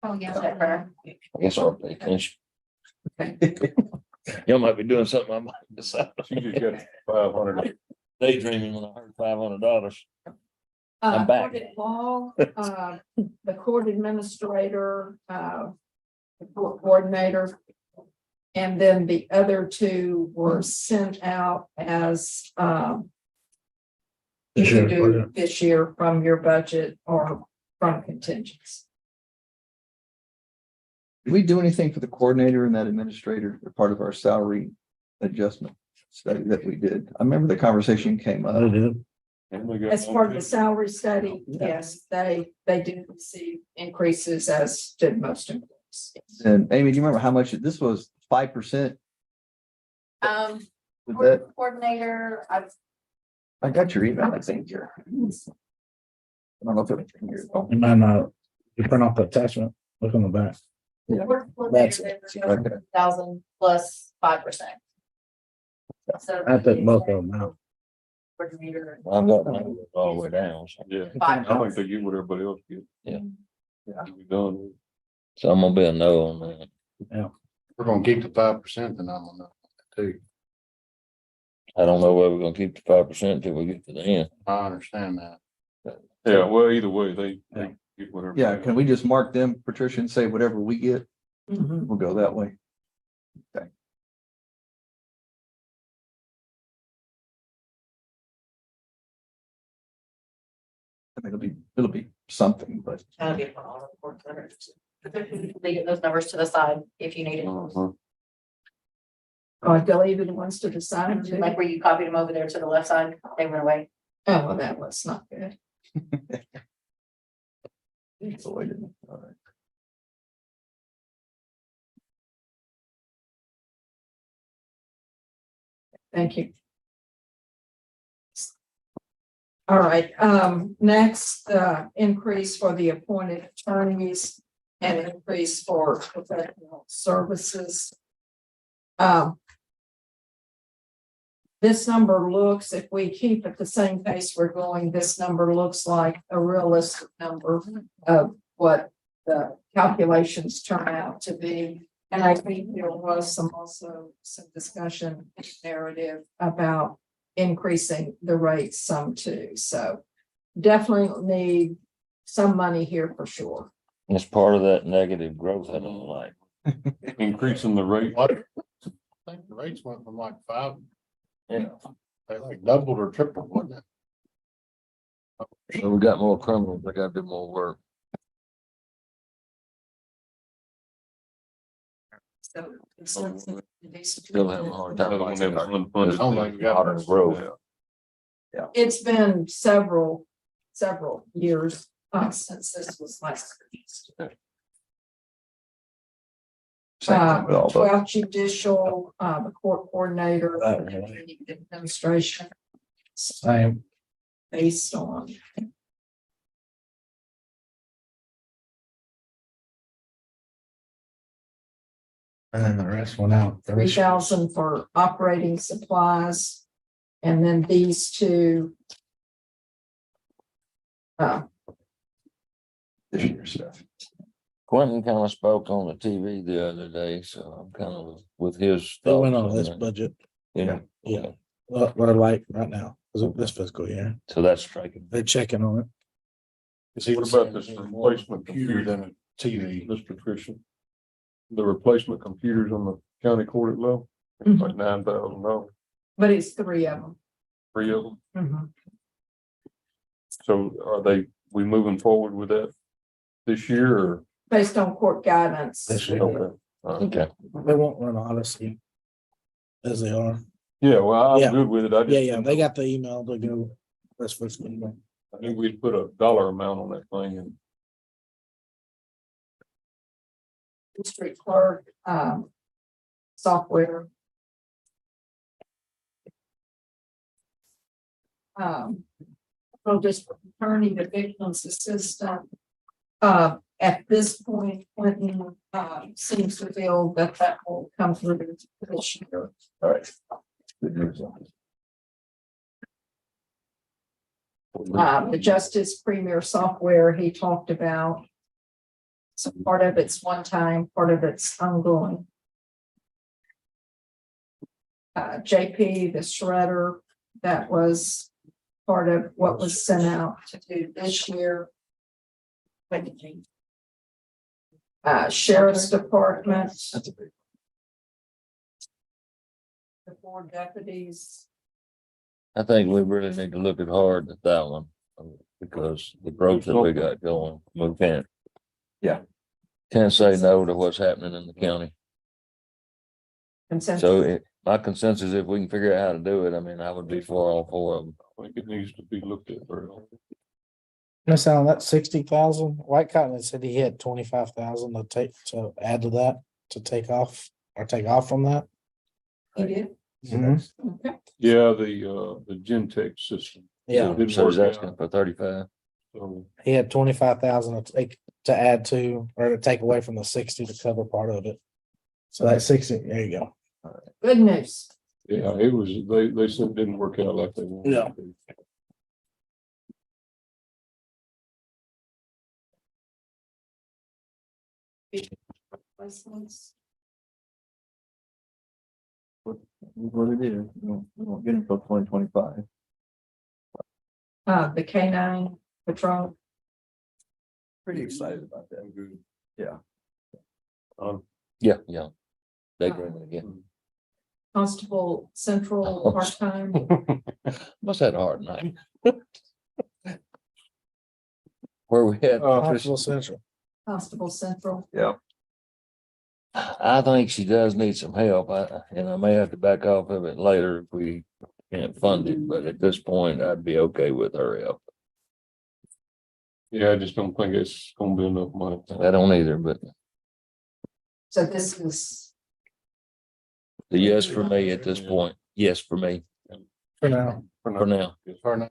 Oh, yeah. Check printer. I guess I'll pay attention. Y'all might be doing something I might decide. You just got 500. Daydreaming when I heard $500. I'm back. Court at law, the court administrator, the court coordinator. And then the other two were sent out as, This you year, do this year from your budget or from contingents. Did we do anything for the coordinator and that administrator, or part of our salary adjustment study that we did? I remember the conversation came I up. did. And we got As part of the salary study, yes, they do receive increases as did most employees. And Amy, do you remember how much this was? 5%? Was that, Coordinator, I got your email, I think here. I don't know if it was in here. Oh, You might not, you print off the attachment, look on the back. Yeah. That's Okay. 1,000 plus 5%. So. I took both of them out. Coordinator. I've got mine all the way down. So, Yeah, Five. I think they get what everybody else gets. Yeah. Yeah. We done. so I'm gonna be a no on that. We're gonna keep the 5%, and I'm gonna too. I don't know whether we're gonna keep the 5% until we get to the end. I understand that. Yeah, well, either way, they get whatever. Yeah, can we just mark them, Patricia, and say whatever we get? Mhm. We'll go that way. Okay. I mean, it'll be something, but That'll be for all the court letters. They get those numbers to the side if you need it. Uh-huh. Deleted ones to the side too. Like where you copied them over there to the left side, they went away. Oh, well, that was not good. avoided it. All right. Thank you. All right, next, increase for the appointed attorneys and increase for professional services. This number looks, if we keep at the same pace we're going, this number looks like a realistic number of what the calculations turn out to be. And I think there was also some discussion narrative about increasing the rates some too. So definitely need some money here for sure. It's part of that negative growth I don't like. Increasing the rate. What? I think the rates went from like 5, Yeah. they like doubled or tripled, wasn't it? So we got more criminals, they gotta do more work. So Still having a hard time. Another one that was finding unfunded. Sounds like we got modern growth. it's been several years since this was last. Same thing with all those. 12 judicial, the court coordinator, administration Same. based on. And then the rest went out. 3,000 for operating supplies. And then these two. This year stuff. Quentin kind of spoke on the TV the other day, so I'm kind of with his. They went on thoughts this that. budget. Yeah, Yeah. We're like right now, this fiscal year. so that's striking. They're checking on it. Is he What about this replacement computer computer, than a TV? Mr. Christian? The replacement computers on the county court at low, like $9,000, But it's 3 of them. 3 of them. Mhm. So are we moving forward with that this year or? Based on court guidance. This year. Okay. Okay. They won't run Odyssey. As they are. Yeah, well, Yeah. I'm good with it. I just. Yeah, they got the email to go. This fiscal year. I knew we'd put a dollar amount on that thing and District clerk, software. Central District Attorney to Victims Assistant. At this point, Clinton, seems to feel that that will come through this year. All right. Good news on it. The Justice Premier software he talked about. So part of it's one time, part of it's ongoing. JP, the shredder, that was part of what was sent out to do this year. Sheriff's Department. That's a big. The 4 deputies. I think we really need to look at hard at that one, because the growth that we got going, we can't. Yeah. Can't say no to what's happening in the county. Consensus. So my consensus, if we can figure out how to do it, I mean, I would be for all 4 of them. I think it needs to be looked at very hard. That sound that 60,000. White Cotton said he had 25,000 to add to that, to take off from that. He did. Mhm. Okay. Yeah, the Gentex system. Yeah. Didn't So he's work asking out. for 35. So, He had 25,000 to add to, or to take away from the 60 to cover part of it. So that 60, there you go. Good news. yeah, it was, they said it didn't work out like they wanted. Yeah. it to. License. What it is, we won't get until 2025. The K9 patrol. Pretty excited about that. Yeah. Yeah. They bring it again. Constable Central part-time. Must have had a hard night. Where we had, Constable Central. Constable Central. Yeah. I think she does need some help. And I may have to back off of it later if we can't fund it, but at this point, I'd be okay with her help. Yeah, I just don't think it's gonna be enough money. I don't either, but So this is, the yes for me at this point, yes for me, For now. for now. I'm Yeah, sorry.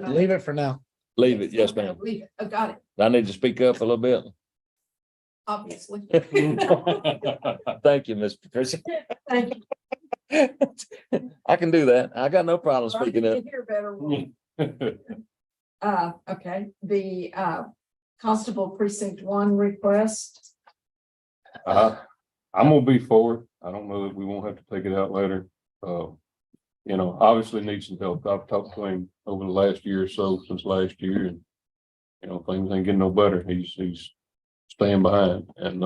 leave it for now. Leave it, yes, ma'am. Leave it. I got it, I need to speak up a little bit. obviously. Thank you, Miss Patricia. Thank you. I can do that. I got no problem Well, speaking you up. can hear better. Okay, the Constable Precinct 1 request. I'm gonna be for it. I don't know that we won't have to take it out later. You know, obviously needs some help. I've talked to him over the last year or so, since last year, and you know, things ain't getting no better. He's staying behind, and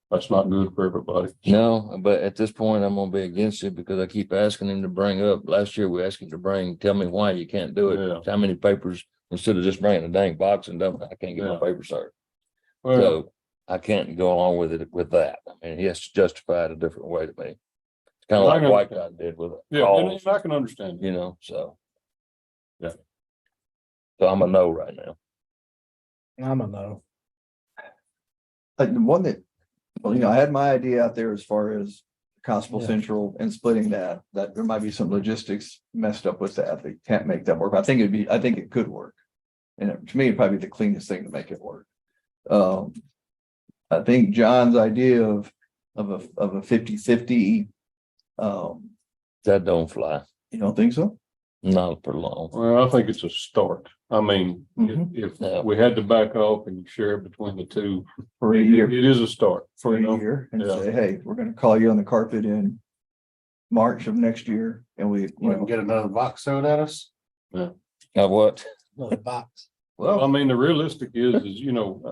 that's not good for everybody. No, but at this point, I'm gonna be against it because I keep asking him to bring up. Last year, we asked him to tell me why you can't do it. Yeah. How many papers, instead of just bringing a dang box and dump, I can't get my Yeah. paper started. Well, So I can't go along with it with that. I mean, he has to justify it a different way to me. It's kind of I like can White understand. Guy did with it. yeah, and I can understand. You know, so. Yeah. So I'm a no right now. I'm a no. Like the one that, well, you know, I had my idea out there as far as Constable Yeah. Central and splitting that there might be some logistics messed up with that. They can't make that work. I think I think it could work. And to me, it'd probably be the cleanest thing to make it work. I think John's idea of a 50-50, That don't fly, you don't think so? not for long. Well, I think it's a start. I mean, Mhm. if Yeah. we had to back off and share it between the two, For a it year, it is a start. for you know? a year and Yeah. say, hey, we're gonna call you on the carpet in March of next year and we, you know, Get another box thrown at us. Now what? Another box. Well, I mean, the realistic is, you know,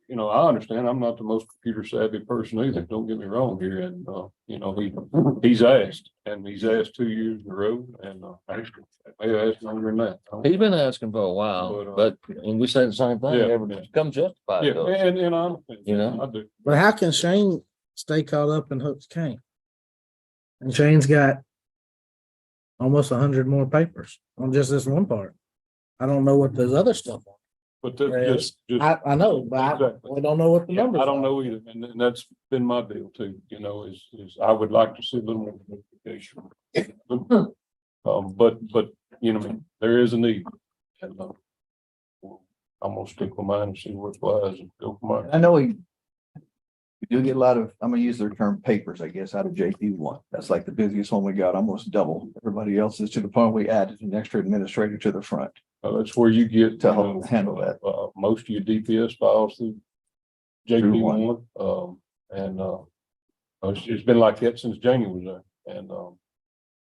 I understand. I'm not the most computer savvy person either. Don't get me wrong here. And, you know, he's asked 2 years in a row and, actually, I may have asked longer than that. He's been asking for a while, but, and we say the same thing, Yeah, every, yeah. come justify Yeah, it. though. and I understand. You know? I do. But how can Shane stay caught up in Hook's cane? And Shane's got almost 100 more papers on just this one part. I don't know what those other stuff are. But that's Whereas just. I know, but Exactly. we don't know what the Yeah, numbers I don't are. know either, and that's been my deal too, you know, is I would like to see a little more notification. But, you know, there is a need. And, I'm gonna stick with mine and see where it flies and go from there. I know we do get a lot of, I'm gonna use their term papers, I guess, out of JP one. That's like the busiest one we got, almost double everybody else's, to the point we added an extra administrator to the front. That's where you get To help handle that. Most of your DPS files through JP one. one. It's been like that since Jamie was there. And,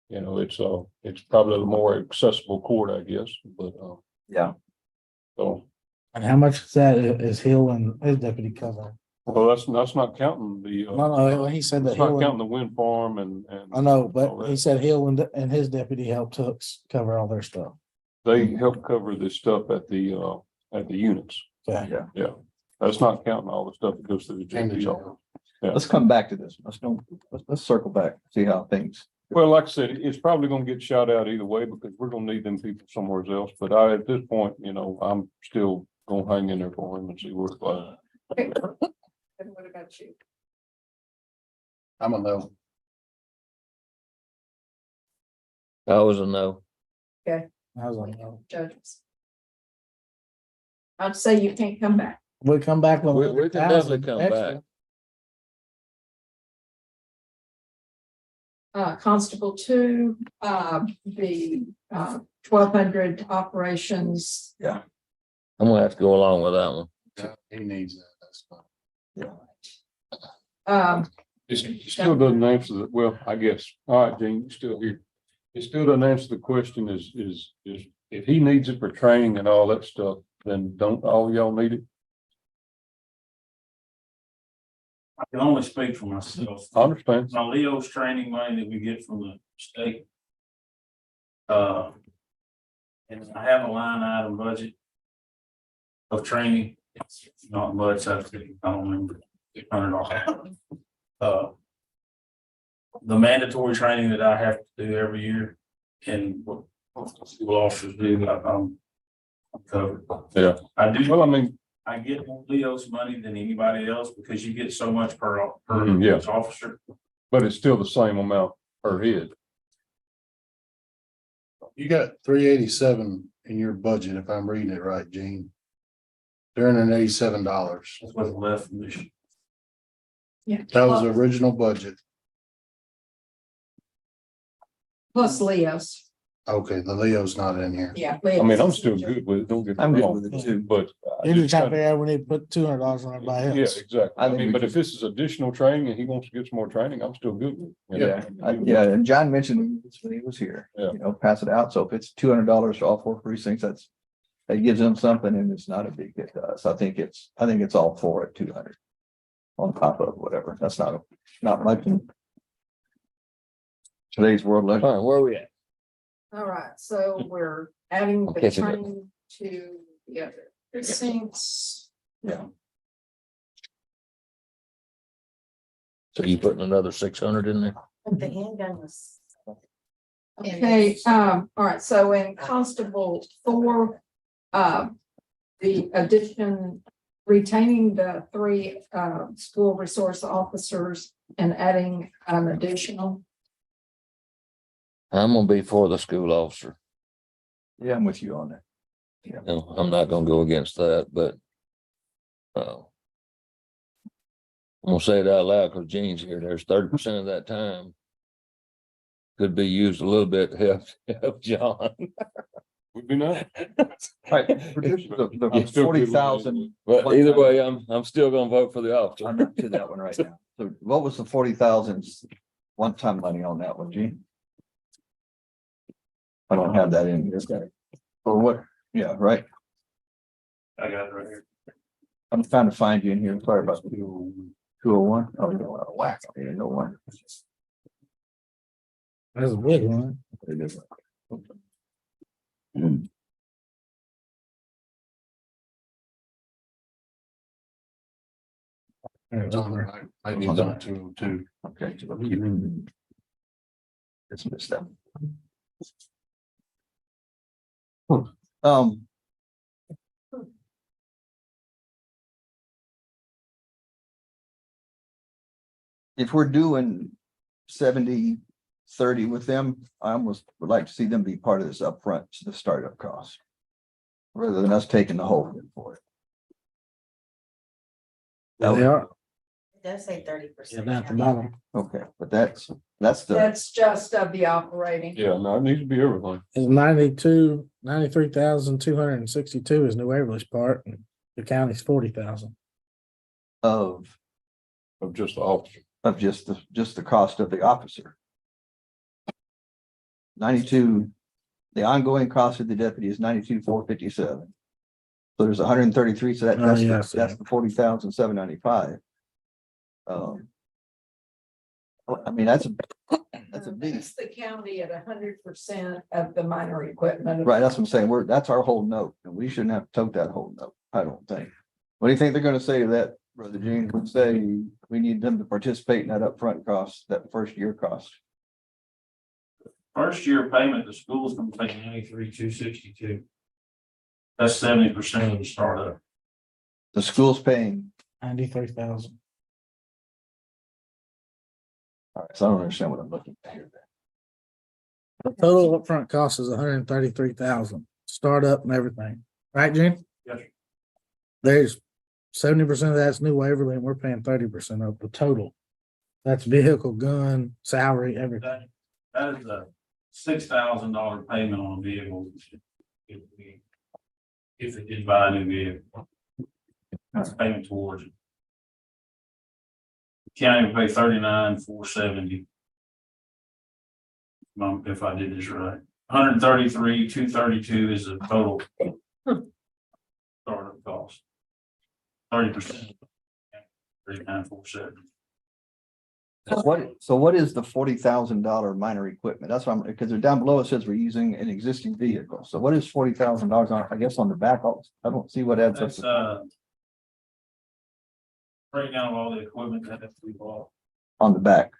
you know, it's probably a more accessible court, I guess, but, Yeah. so. And how much is that is Hill and his deputy cover? Well, that's not counting the. No, he said that That's not Hill, counting the wind farm and. I know, all but that. he said Hill and his deputy helped Hooks cover all their stuff. They help cover this stuff at the units. Okay. Yeah. That's not counting all the stuff that goes through the And the JP jail. office. Yeah. Let's come back to this. Let's circle back, see how things. Well, like I said, it's probably gonna get shot out either way because we're gonna need them people somewhere else. But at this point, you know, I'm still gonna hang in there for him and see where it flies. And what about you? I'm a no. I was a no. I was like, no. Judges. I'd say you can't come back. We come back with. We can definitely come back. Constable two, the 1,200 operations. I'm gonna have to go along with that one. Yeah, he needs that. That's fine. It still doesn't answer the, well, I guess, all right, Gene, you're still here. It still doesn't answer the question is if he needs it for training and all that stuff, then don't all y'all need it? I can only speak for myself. I understand. My Leo's training money that we get from the state. And I have a line item budget of training. It's not much, I don't remember, $600. The mandatory training that I have to do every year and what school officers do, I'm covered. Yeah. I do. Well, I mean, I get more Leo's money than anybody else because you get so much per Yeah. officer. but it's still the same amount per head. You got 387 in your budget, if I'm reading it right, Gene. $387. That's what's left from this. Yeah. That was the original budget. Plus Leo's. Okay, the Leo's not in here. Yeah. I mean, I'm still good with it. Don't get me I'm good wrong, with it too. but. I You just just have kinda- to, yeah, we need to put $200 on everybody Yeah, else. exactly. I I think mean, we but can- if this is additional training and he wants to get some more training, I'm still good with it. Yeah, and John mentioned this when he was here, Yeah. you know, pass it out. So if it's $200 for all 4 precincts, that gives them something and it's not a big hit to us. I think it's all for it, 200. On top of whatever. That's not much in today's world. All right, where are we at? All right, so we're adding the Okay, so good. training to the other precincts. Yeah. So you putting another 600 in there? The handgun was. Okay, all right, so in Constable 4, the addition, retaining the 3 school resource officers and adding an additional. I'm gonna be for the school officer. Yeah, I'm with you on that. No, I'm not gonna go against that, but. I'm gonna say it out loud because Gene's here. There's 30% of that time. Could be used a little bit to help John. Would be nice. Right, the I'm still good with it. 40,000, But either way, I'm still gonna vote for the officer. I'm not to that one right now. So what was the 40,000 one-time money on that one, Gene? I don't have that in here. Or what? Yeah, right. I got it right here. I'm trying to find you in here. Sorry about the 201. Oh, no, whack. I didn't know one. That's a big one. It's on there. I need on 202. Okay. It's missed out. Um. If we're doing 70 30 with them, I almost would like to see them be part of this upfront, the startup cost. Rather than us taking the whole thing for it. That They would- are, It does say 30%. yeah, down at the bottom. Okay, but that's the, That's just of the operating. Yeah, no, it needs to be everything. It's 93,262 is New Waverly's part, and the county's 40,000. of Just the officer. just the cost of the officer. 92, the ongoing cost of the deputy is 92,457. So there's 133, so Oh, yeah, I that's see. the 40,795. I mean, that's a big, That's the county at 100% of the minor equipment. right, that's what I'm saying, that's our whole note, and we shouldn't have to tote that whole note, I don't think. What do you think they're gonna say to that, Brother Gene? Would say we need them to participate in that upfront cost, that first year cost. First year payment, the school's gonna pay 93,262. That's 70% of the startup. The school's paying, 93,000. all right, so I don't understand what I'm looking at here. The total upfront cost is 133,000, startup and everything, right, Gene? Yes, sir. There's 70% of that's New Waverly, and we're paying 30% of the total. That's vehicle, gun, salary, everything. That is a $6,000 payment on a vehicle. If it did buy a new vehicle. That's payment towards it. County will pay 39,470. If I did this right, 133,232 is the total. Startup cost. 30%. 39,470. So what is the $40,000 minor equipment? That's what I'm, because they're down below, it says we're using an existing vehicle. So what is $40,000 on, I guess on the back, I don't see what adds up. That's to breakdown of all the equipment that we bought. on the back.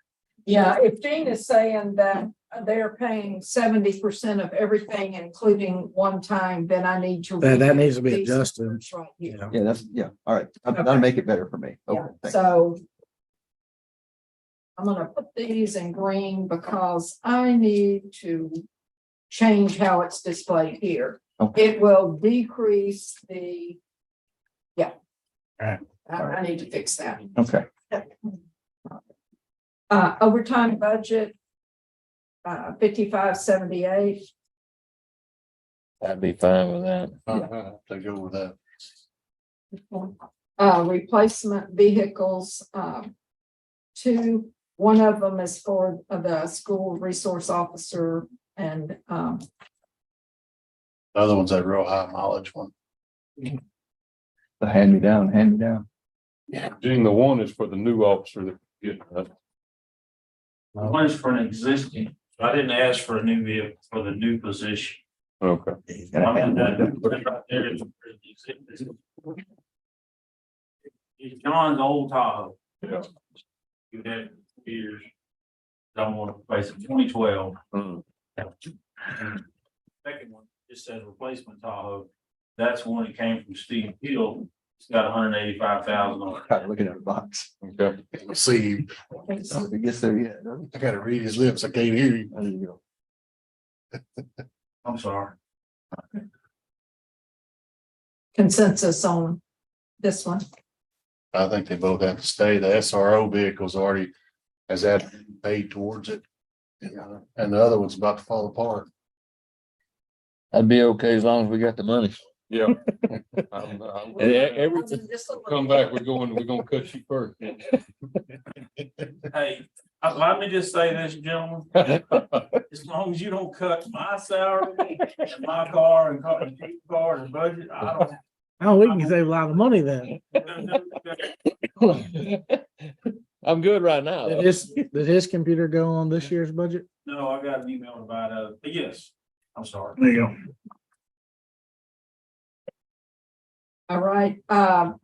Yeah, if Gene is saying that they're paying 70% of everything, including one time, then I need to. That needs to be read these adjusted. numbers right here. Yeah, all right. That'll make it better for me. Okay, Yeah, thanks. so. I'm gonna put these in green because I need to change how it's displayed here. Okay. It will decrease the. Yeah. Alright. I need to fix that. Okay. Overtime budget. 5578. I'd be fine with that. They go with that. Replacement vehicles, 2, one of them is for the school resource officer and, The other one's that real high mileage one. The hand me down. Gene, the one is for the new officer that get that. One is for an existing, I didn't ask for a new vehicle for the new position. Okay. He's got a hand down. John's old Tahoe. Yeah. You had years. Don't want to replace it, 2012. Mm. Second one, just says replacement Tahoe. That's one that came from Steve Hill. It's got 185,000 on it. Kind of looking at the box. Okay. See, I guess there, yeah. I gotta read his lips. I can't hear you. There you go. I'm sorry. consensus on this one. I think they both have to stay. The SRO vehicle's already, has that been paid towards it? And the other one's about to fall apart. I'd be okay as long as we got the money. Yeah. Everything, come back, we're gonna cut you first. Hey, let me just say this, gentlemen, as long as you don't cut my salary and my car and car and budget, I don't. Oh, we can save a lot of money then. I'm good right now. Did his computer go on this year's budget? No, I got an email about, but yes, I'm sorry. There you go. All right,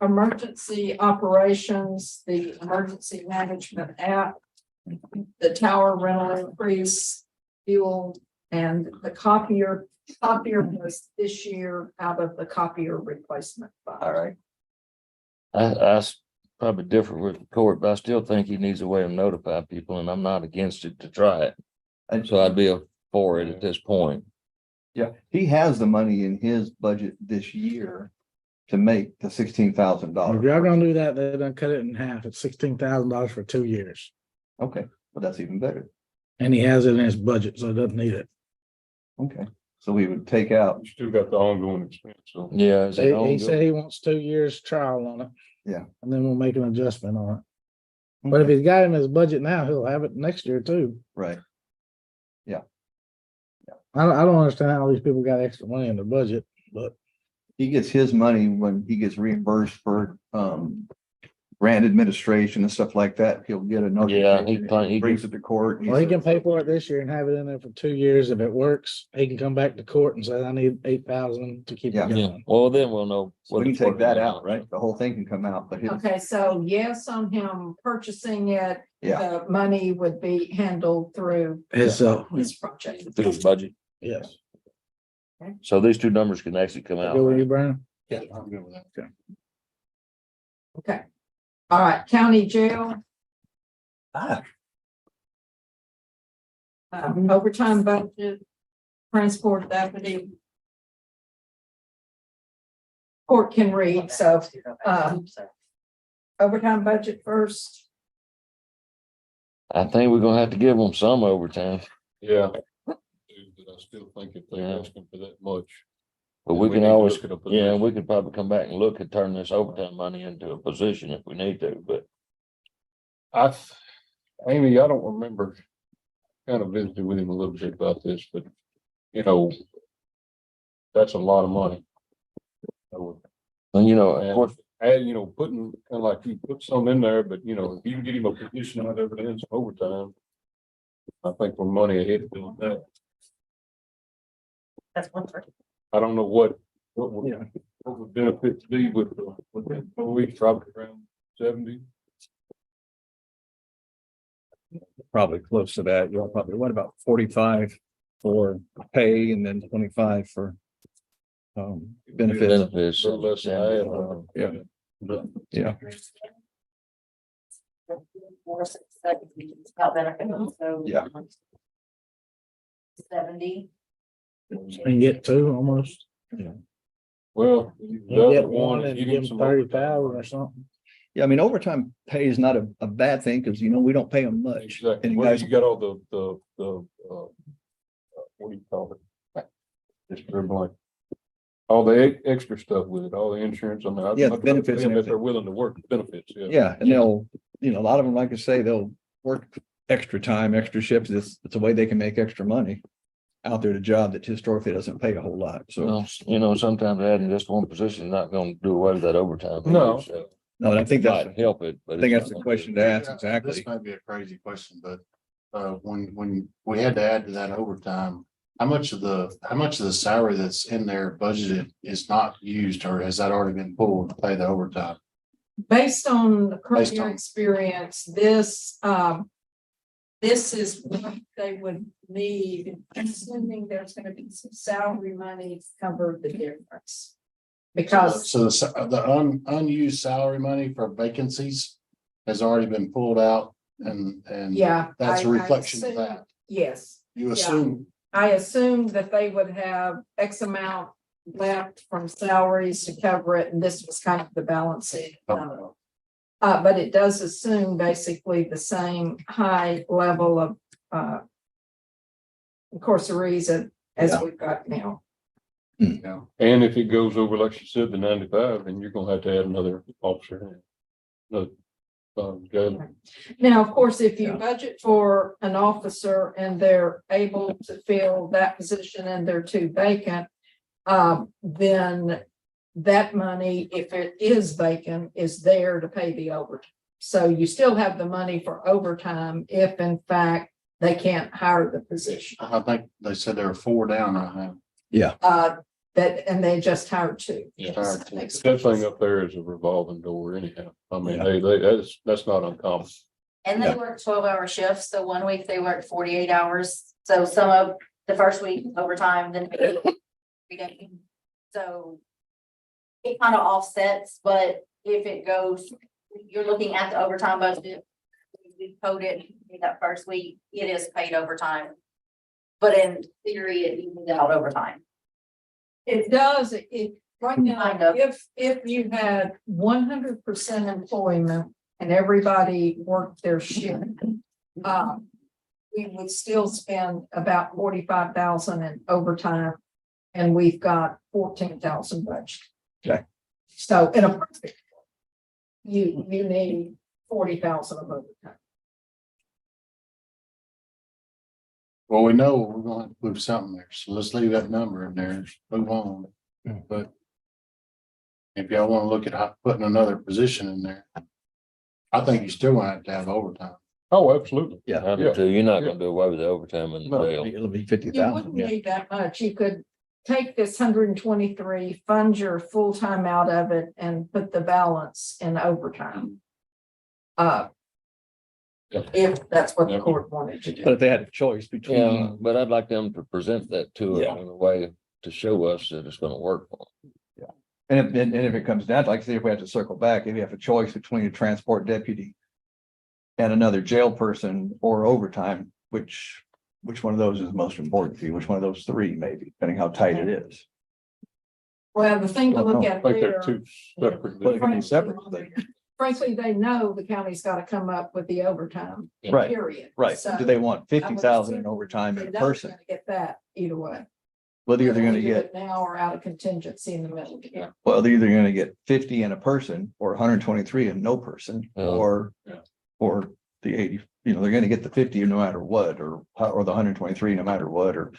emergency operations, the emergency management app, the tower rental increase, fuel, and the copier. Copier was this year out of the copier replacement fund. All right. I probably differ with the court, but I still think he needs a way of notifying people, and I'm not against it to try it. And So I'd be for it at this point. yeah, he has the money in his budget this year to make the $16,000. If y'all gonna do that, they're gonna cut it in half. It's $16,000 for 2 years. Okay, well, that's even better. And he has it in his budget, so he doesn't need it. Okay, so we would take out, You still got the ongoing expense, so. Yeah. is it He ongoing? said he wants 2 years trial on it. Yeah. And then we'll make an adjustment on it. But if he's got him in his budget now, he'll have it next year too. right, I don't understand how these people got extra money in their budget, but he gets his money when he gets reimbursed for grant administration and stuff like that. He'll get a Yeah, notification. He brings it to court. well, he can pay for it this year and have it in there for 2 years. If it works, he can come back to court and say, I need 8,000 to keep it Yeah. Yeah, going. well, then we'll know. So what we can it's take working that out. out, right? The whole thing can come out, but his, Okay, so yes on him purchasing it. Yeah. The money would be handled through His, this project. Through his budget. yes. So these two numbers can actually come out. Go with you, Brian? Yeah, I'm good with that. Okay. All right, county jail. Ah. Overtime budget, transport deputy. Court can read, so, overtime budget first. I think we're gonna have to give them some overtime, Yeah. But I still think if they're asking for that much. but we we can need to always, look at a yeah, position. we could probably come back and look at turning this overtime money into a position if we need to, but. Amy, I don't remember. Kind of visited with him a little bit about this, but, you know. That's a lot of money. And you know, of course, And, you know, putting, kind of like you put some in there, but you know, if you can get him a position out of it and some overtime. I think we're money ahead of doing that. That's one part. I don't know what would benefits be with the employees, probably around 70. probably close to that. You'll probably, what about 45 for pay and then 25 for benefits? benefits. A little less than that, Yeah. Yeah. Health benefits, so. Yeah. 70. And get 2 almost. Well. You the get other one and you give them some 30,000 overtime. or something. Yeah, I mean, overtime pay is not a bad thing because, you know, we don't pay them much. Exactly. And Well, guys, you got all what do you call it? Just for blank. All the extra stuff with it, all the insurance, I mean. Yeah, the benefits and If they're everything. willing to work, benefits, yeah. yeah, and they'll, you know, a lot of them, like I say, they'll work extra time, extra shifts. It's a way they can make extra money out there at a job that historically doesn't pay a whole lot. So, Well, you know, sometimes adding just one position is not gonna do away with that overtime. either, No. so no, and I think it that's, might help it, but. I think it's that's the not gonna question do to it. ask, exactly. This might be a crazy question, but when we had to add to that overtime, how much of the salary that's in there budgeted is not used, or has that already been pulled to pay the overtime? Based on the current Based year on- experience, this is what they would need, assuming there's gonna be some salary money to cover the difference. Because, So the unused salary money for vacancies has already been pulled out and yeah. that's a I reflection of assume- that. Yes, You Yeah. assume, I assumed that they would have X amount left from salaries to cover it, and this was kind of the balancing. But it does assume basically the same high level of incarceration as Yeah. we've got now. And if it goes over, like she said, the 95, then you're gonna have to add another officer. Another, judge. Now, of course, if you Yeah. budget for an officer and they're able to fill that position and they're 2 vacant, then that money, if it is vacant, is there to pay the overtime. So you still have the money for overtime if in fact they can't hire the position. I think they said there were 4 down right now. And they just hired 2. Yeah. Hired 2. Makes That thing sense. up there is a revolving door anyhow. I mean, Yeah. that's not uncommon. And they Yeah. work 12-hour shifts, so one week they work 48 hours, so some of the first week overtime, then. 3 days. So. It kind of offsets, but if it goes, you're looking at the overtime budget. We code it that first week, it is paid overtime. but in theory, it evens out over time. It does, right Kind now, of. if you had 100% employment and everybody worked their shift. We would still spend about 45,000 in overtime. And we've got 14,000 budget. Okay. So in a perfect, world, you need 40,000 of overtime. Well, we know we're going to move something there, so let's leave that number in there, move on. But if y'all want to look at putting another position in there, I think you still want to have overtime. Oh, absolutely. Yeah. I do too. You're not gonna do away with the overtime in the No. jail. It'll be You 50,000. wouldn't Yeah. need that much. You could take this 123, fund your full-time out of it and put the balance in overtime. If that's what the court wanted to But do. if they had a choice Yeah, between, but I'd like them to present that to us Yeah. in a way to show us that it's gonna work for them. and if it comes down, like, say, if we have to circle back, if you have a choice between a transport deputy and another jail person or overtime, which one of those is most important to you? Which one of those three, maybe, depending how tight it is? Well, the thing to look I at think they're there. two separate. But it can be separate. Frankly, they know the county's got to come up with the overtime. Right, Period. Right. So Do they want I 50,000 in would assume overtime they in a know they're person? gonna Get that either way. Whether they're gonna Whether we do get, it Now or out of contingency in the middle of the year. well, they're either gonna get 50 in a person or 123 in no person, Yeah. or the 80, they're gonna get the 50 no matter what, or the 123 no matter what, or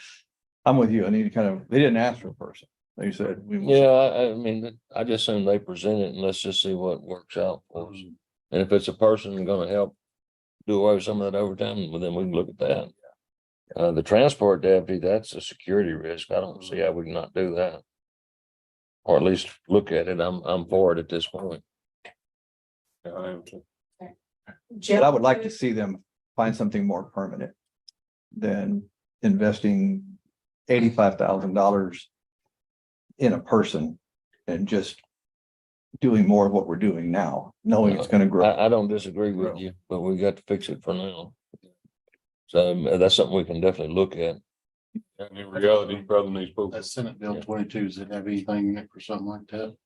I'm with you. I need to they didn't ask for a person. They said, we want. Yeah, I mean, I just assume they present it and let's just see what works out for us. And if it's a person gonna help do away with some of that overtime, well, then we can look at that. The transport deputy, that's a security risk. I don't see how we can not do that. Or at least look at it. I'm for it at this point. Yeah, I am too. But I would like to see them find something more permanent than investing $85,000 in a person and just doing more of what we're doing now, knowing it's gonna grow. I don't disagree with you, but we got to fix it for now. So that's something we can definitely look at. And in reality, he probably needs both. That Senate Bill 22, does it have anything in it for something like that?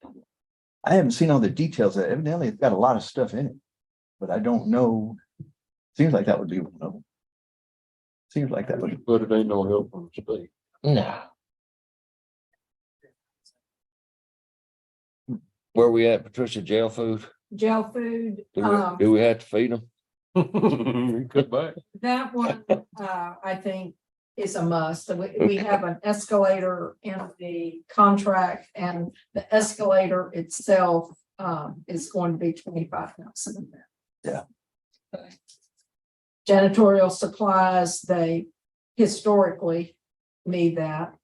I haven't seen all the details. Evidently, it's got a lot of stuff in it, but I don't know. Seems like that would be one of them. Seems like that would. But it ain't no help from the state. No. Where we at, Patricia? Jail food? Jail food, Do we have to feed them? Cut back. that one, I think is a must. We have an escalator in the contract and the escalator itself, is going to be 25,000. Yeah. Janitorial supplies, they historically need that.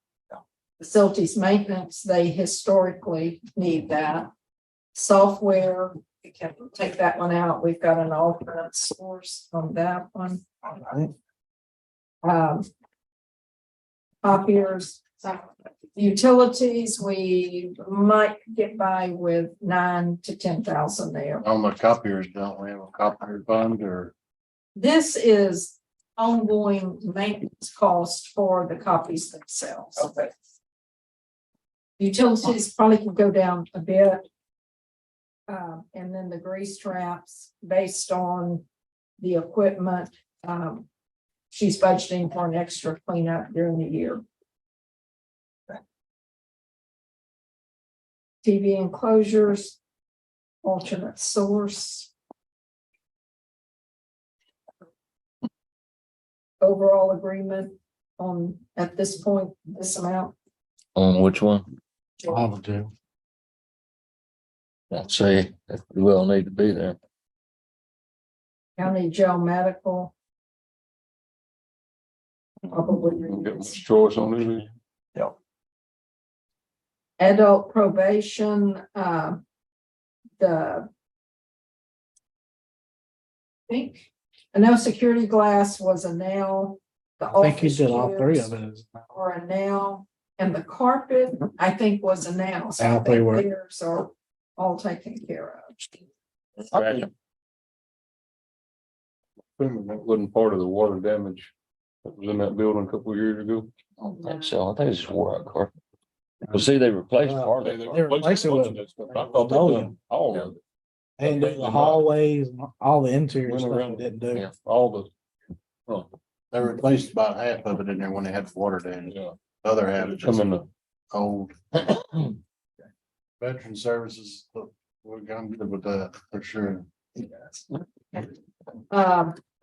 Facilities maintenance, they historically need that. Software, we can take that one out. We've got an alternate source on that one. Copiers, utilities, we might get by with 9,000 to 10,000 there. On the copiers, don't we have a copier fund or? This is ongoing maintenance cost for the copies themselves. Okay. Utilities probably can go down a bit. And then the grease traps, based on the equipment, she's budgeting for an extra cleanup during the year. TV enclosures, alternate source. Overall agreement on, at this point, this amount. On which one? All of them. I'd say that we will need to be there. County jail medical. Probably. Don't get much choice on it. Yeah. Adult probation, I know security glass was a nail. The I think he office did all three chairs of it. Or a nail, and the carpet, I think was a nail. So I All three think were. theirs are all taken care of. Assuming that wasn't part of the water damage that was in that building a couple of years ago. I don't think so. I think it's just wore out carpet. Well, see, they replaced part of They it. They replaced it with replaced a bunch of that stuff. I thought they done all of it. And the hallways, and all the interior Went stuff around, they didn't do. Yeah. All the, They replaced about half of it in there when they had the water down. yeah, The other half is just come in the, old. Veteran services, look, we're gonna be good with that for sure.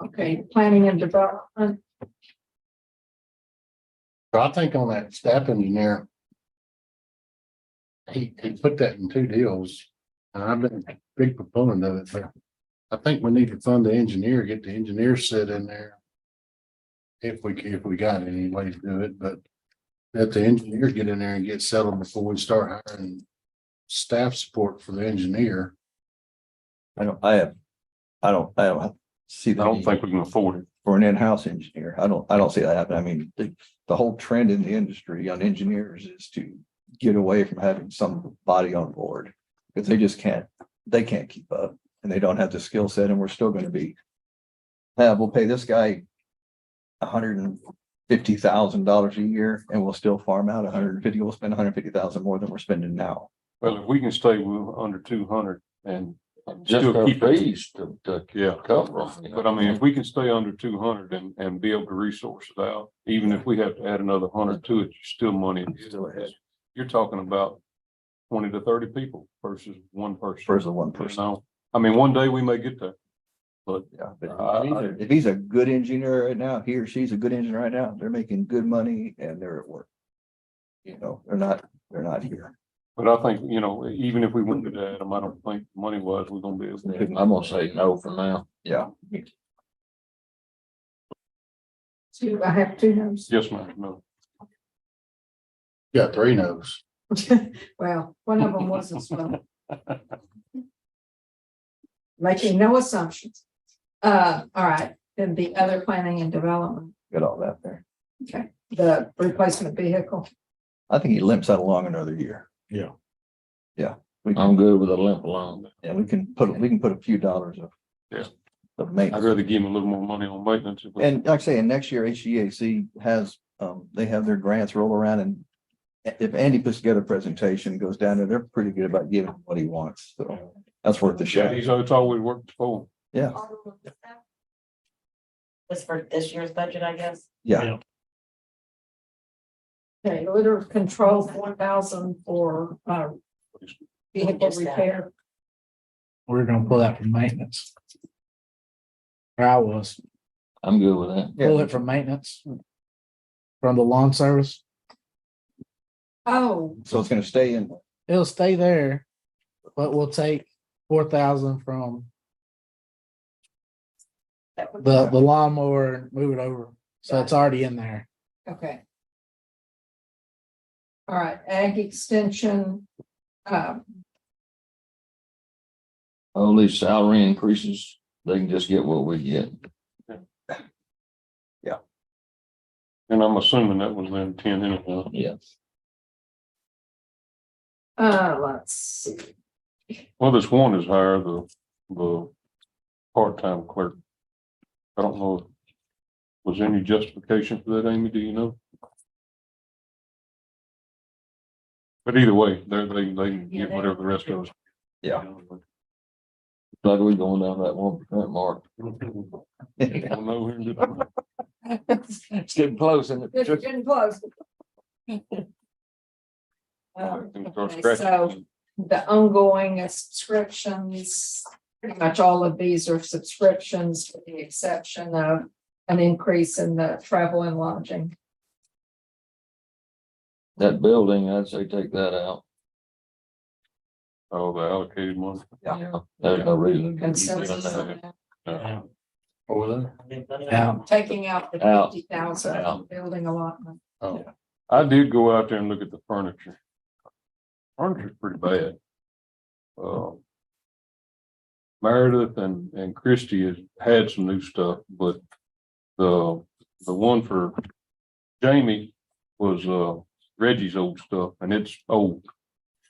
Okay, planning and development. So I think on that staff engineer. He put that in 2 deals, and I've been a big proponent of it, but I think we need to fund the engineer, get the engineer sit in there. If we got any way to do it, but let the engineer get in there and get settled before we start hiring staff support for the engineer. I don't see I the don't need think we can afford it. for an in-house engineer. I don't see that happening. I mean, the whole trend in the industry on engineers is to get away from having somebody on board. Because they can't keep up and they don't have the skill set, and we're still gonna be. We'll pay this guy $150,000 a year and we'll still farm out 150, we'll spend 150,000 more than we're spending now. Well, if we can stay with under 200 and Just still our keep it, fees to yeah. cover them. you know. But I mean, if we can stay under 200 and be able to resource it out, even if we have to add another 100 to it, you're still money. You're talking about 20 to 30 people versus one person. Versus one person. You know? I mean, one day we may get there. But Yeah, but if he's a good engineer right now, he or she's a good engineer right now, they're making good money and they're at work. You know, they're not here. But I think, you know, even if we went to that, I don't think money wise, we're gonna be able to. I'm gonna say no for now. Yeah. I have 2 no's. Yes, ma'am, no. Got 3 no's. Well, one of them was a spell. Making no assumptions. All right, then the other planning and development, Got all that there. okay, the replacement vehicle. I think he limps that along another year. Yeah. Yeah. I'm good with a limp alone. Yeah, we can put a few dollars of. Yeah. Of I'd maintenance. rather give him a little more money on maintenance. if we- And like I say, and next year HGAC has, they have their grants roll around, and if Andy puts together a presentation, goes down there, they're pretty good about giving him what he wants. So that's worth the Yeah, shot. it's always worked for. Yeah, Was for this year's budget, I guess. yeah. Okay, litter control 4,000 for vehicle Just that. repair. We're gonna pull that from maintenance. Or I was, I'm good with that. pull it from maintenance. From the lawn service, Oh, So it's gonna stay in. it'll stay there, but we'll take 4,000 from the lawnmower and move it over, so it's already in there. okay. All right, ag extension, All these salary increases, they can just get what we get. And I'm assuming that was then 10 anyhow. Yes. let's see. Well, this one is higher, the part-time clerk. I don't know. If was any justification for that, Amy? Do you know? But either way, they can get whatever the rest of us. Yeah. Like we going down that 1% mark. Don't know who did it. It's getting close, isn't It's it? getting close. Can start Okay, scratching. so the ongoing subscriptions, pretty much all of these are subscriptions with the exception of an increase in the travel and lodging. That building, I'd say take that out. Oh, the allocated money. Yeah. There's no reason. Consensus on that. Yeah. Yeah, Taking out the Out. 50,000 Out. building allotment. Oh, I did go out there and look at the furniture. Furniture's pretty bad. Meredith and Christie has had some new stuff, but the one for Jamie was Reggie's old stuff, and it's old.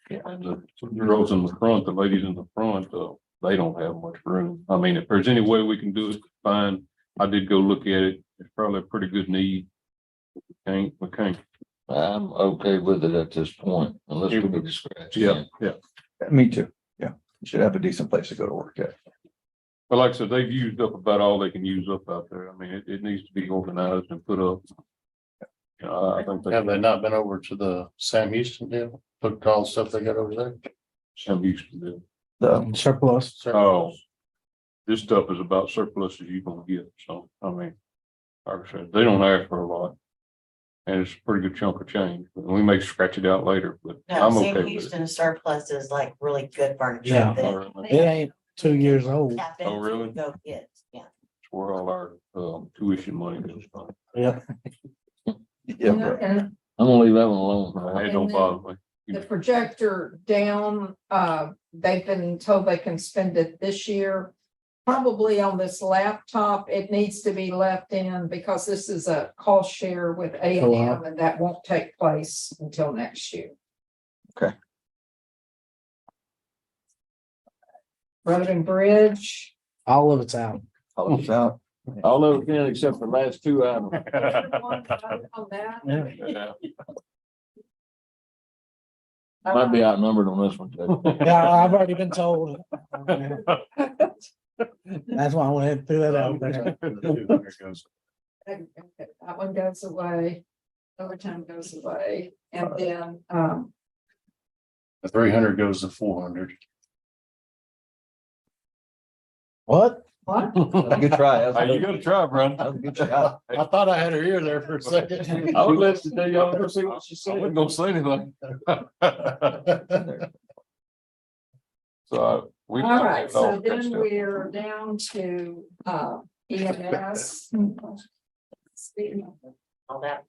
And the girls in the front, the ladies in the front, they don't have much room. I mean, if there's any way we can do it, fine. I did go look at it. It's probably a pretty good need. We can't. I'm okay with it at this point, unless we need to scratch. Yeah, yeah. Me too. Yeah, you should have a decent place to go to work at. But like I said, they've used up about all they can use up out there. I mean, it needs to be organized and put up. I think Have they not been over to the Sam Houston deal? Looked at all the stuff they got over there? Some used to do. The Surplus. Oh, this stuff is about surplus as you're gonna get. So, I mean, like I said, they don't ask for a lot. And it's a pretty good chunk of change. We may scratch it out later, but No, I'm Sam okay with it. Houston surplus is like really good furniture. Yeah. that It ain't 2 years old. tap Oh, into really? and Go get, yeah. It's where all our tuition money goes from. Yeah. Yeah, but And I'm gonna leave that one alone. It don't bother me. the projector down, they've been told they can spend it this year. Probably on this laptop, it needs to be left in because this is a cost share with A&M and that won't take place until next year. Okay. Road and Bridge. All of it's out. I'll just out. All of it can except the last two items. On that. Yeah. Yeah. Might be outnumbered on this one, too. Yeah, I've already been told. That's why I went ahead and threw that out there. There goes. That one goes away. Overtime goes away. And then, The 300 goes to 400. What? what? Good try. Hey, you gotta try, bro. That was a good shot. I thought I had her ear there for a second. I would listen to y'all to see what she said. I wasn't gonna say anything. So we. All right, so then we're down to EMS. All that.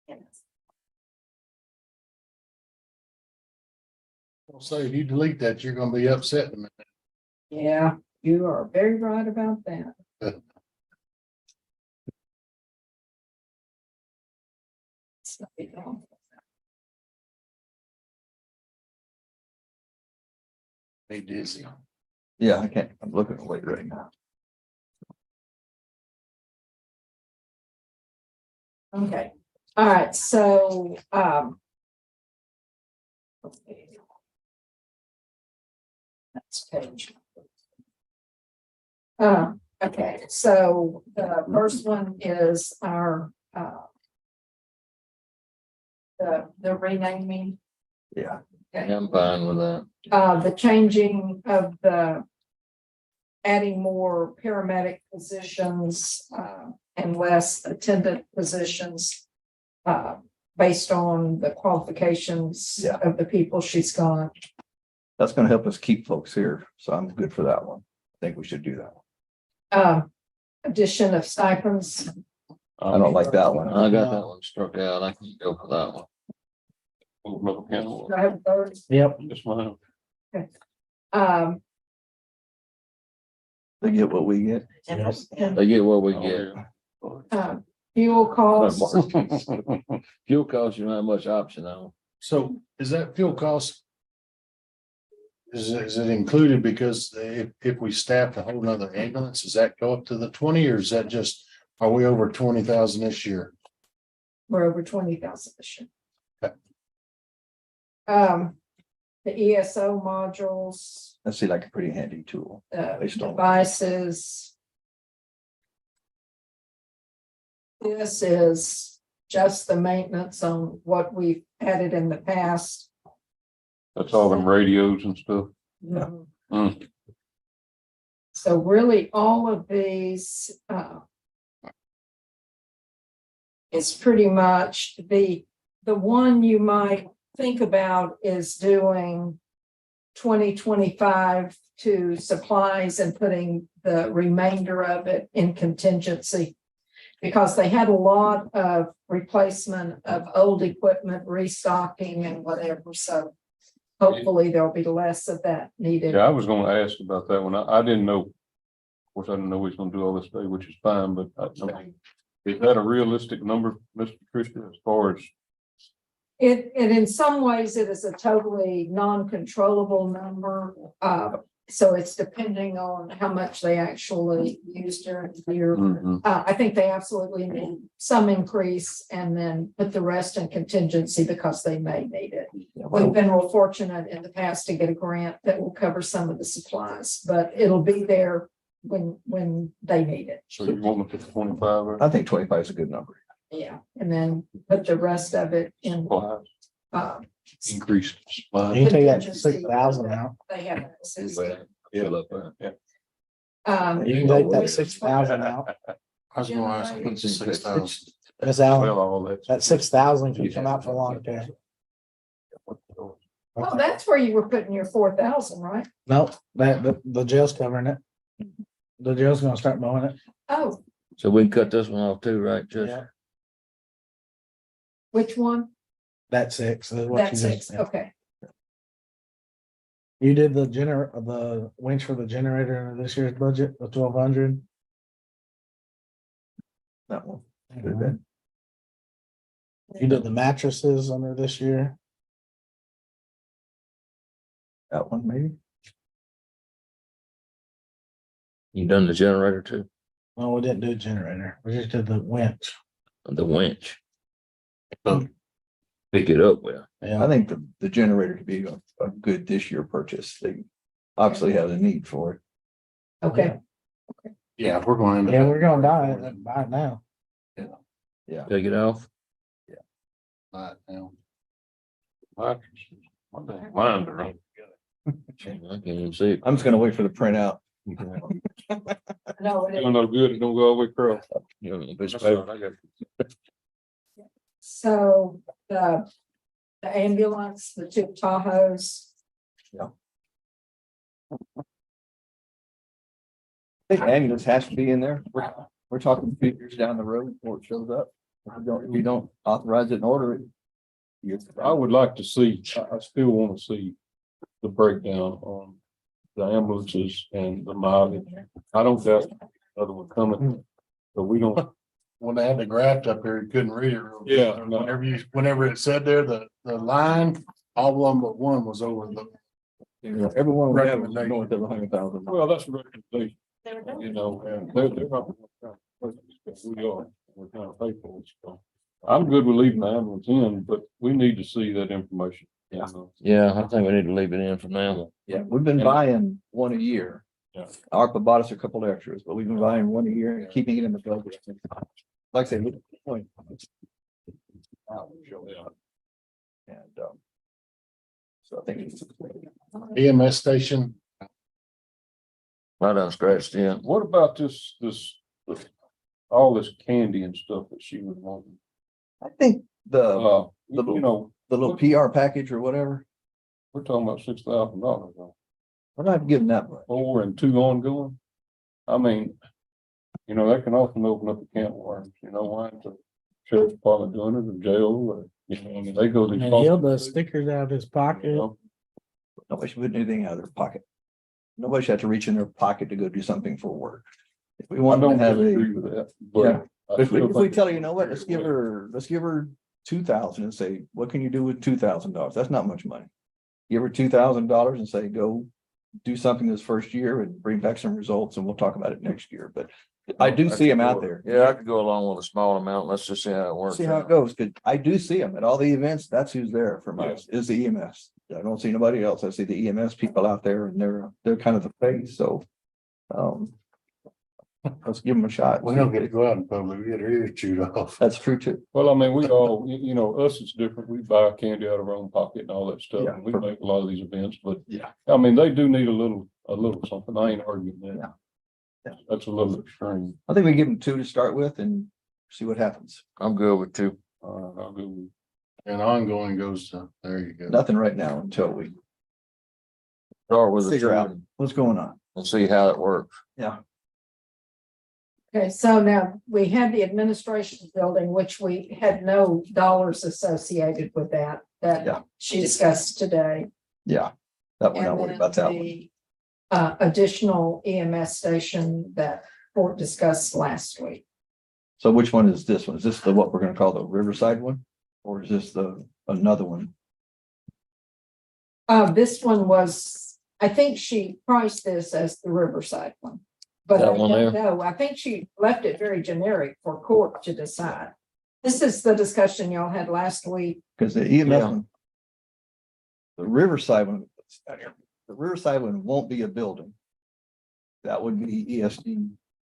Yeah. So if you delete that, you're gonna be upset in a minute. Yeah, you are very right about that. Be dizzy. Yeah, I can't. I'm looking away right now. Okay, all right, so, that's page. Okay, so the first one is our, the renaming. Yeah. Yeah, I'm fine with that. The changing of the adding more paramedic positions, and less attendant positions, based on the qualifications Yeah. of the people she's got. That's gonna help us keep folks here. So I'm good for that one. I think we should do that. Addition of stipends. I don't like that one. I got that one struck out. I can go for that one. Do I have a third? Yep. Just mine. They get what we get. They get what we get. Fuel costs. Fuel costs, you don't have much option on. So is that fuel cost? Is it included because if we staff a whole nother ambulance, does that go up to the 20 or is that just, are we over 20,000 this year? We're over 20,000 this year. Okay. The ESO modules, That seems like a pretty handy tool. Based on- devices. This is just the maintenance on what we've added in the past. That's all them radios and stuff. Mm. So really, all of these, is pretty much the one you might think about is doing 2025 to supplies and putting the remainder of it in contingency. Because they had a lot of replacement of old equipment, restocking and whatever, so hopefully there'll be less of that needed. Yeah, I was gonna ask about that one. I didn't know. course, I don't know he's gonna do all this day, which is fine, but I mean, is that a realistic number, Mr. Tricia, as far as? It in some ways, it is a totally non-controllable number. So it's depending on how much they actually use during the year. Mhm. I think they absolutely need some increase and then put the rest in contingency because they may need it. We've been real fortunate in the past to get a grant that will cover some of the supplies, but it'll be there when they need it. So you want to put 25 or? I think 25 is a good number. Yeah, and then put the rest of it in, Supplies, increased You supplies. can take that 6,000 out. they have. Yeah, love that, yeah. You can take that 6,000 out. I was gonna ask, what's the 6,000? That's Well, out. all that. That 6,000 can come out for long term. Well, that's where you were putting your 4,000, right? No, the jail's covering it. The jail's gonna start mowing it. Oh, So we can cut this one off too, right? Just, Yeah, which one? that's 6. Is what That's you just- 6, okay. You did the winch for the generator in this year's budget, the 1,200. That one. You did the mattresses under this year. That one, maybe. you done the generator too, No, we didn't do generator. We just did the winch. the winch. Pick it up with. I Yeah, think the generator could be a good this year purchase. They obviously have a need for it. Okay, Yeah, if we're going. yeah, we're gonna buy it now. Take it off. Buy it now. Mattresses. One day, mine are on. I can't even see it. I'm just gonna wait for the printout. no, it Doing no good, it don't go all the way across. You know, this That's paper. all I got. So the ambulance, the 2 Tahoes, I think ambulance has to be in there. We're talking a few years down the road before it shows up. If we don't authorize it and order it. I would like to see, I still want to see the breakdown on the ambulances and the mileage. I don't doubt another one coming, but we don't. When they had the graph up here, you couldn't read it. real good. Yeah, no. Whenever it said there, the line, all of them but one was over the. Everyone we have is north of 100,000. Well, that's a recommendation, you know, and they're not. We are, we're kind of faithful, so. I'm good with leaving the ambulance in, but we need to see that information. Yeah. Yeah, I think we need to leave it in for now. Yeah, we've been buying one a year. Yeah. ARPA bought us a couple extras, but we've been buying one a year and keeping it in the budget. Like I say, look at the point. And, so I think it's. EMS station, I done scratched in. What about this, all this candy and stuff that she was wanting? I think the You know, the little PR package or whatever, we're talking about $6,000, we're not giving that much. 4 and 2 ongoing. I mean, you know, that can often open up a can of worms, you know, why is the sheriff's department doing it, or jail, or, you know, I mean, they go. And he'll the stickers out of his pocket. Nobody should put anything out of their pocket. Nobody should have to reach in their pocket to go do something for work. If we I want to don't have agree a, with that. yeah, but I if we still think- tell her, you know what, let's give her 2,000 and say, what can you do with $2,000? That's not much money. Give her $2,000 and say, go do something this first year and bring back some results and we'll talk about it next year. But I do see them out there. Yeah, I could go along with a small amount. Let's just see how it works. See how it goes, because I do see them at all the events. That's who's there from us, is the EMS. I don't see nobody else. I see the EMS people out there and they're kind of the face, so. Let's give them a shot. we don't get to go out in public, we get our ears chewed off. That's true too. Well, I mean, we all, you know, us, it's different. We buy candy out of our own pocket and all that stuff. Yeah. and We make a lot of these events, but Yeah. I mean, they do need a little something. I ain't arguing that. Yeah. Yeah. That's a little extreme. I think we give them 2 to start with and see what happens. I'm good with 2. I'll go with. And ongoing goes to, there you go. Nothing right now until we Start with a figure 2 out what's going on. and see how it works. Yeah. okay, so now we had the administration building, which we had no dollars associated with that Yeah. she discussed today. Yeah. That one, I And worry then about that one. the additional EMS station that Fort discussed last week. So which one is this one? Is this the, what we're gonna call the Riverside one? Or is this the, another one? This one was, I think she priced this as the Riverside one. But I That one don't there? know. I think she left it very generic for court to decide. This is the discussion y'all had last week. Because the EMS Yeah. one. The Riverside one, the Riverside one won't be a building. That would be ESD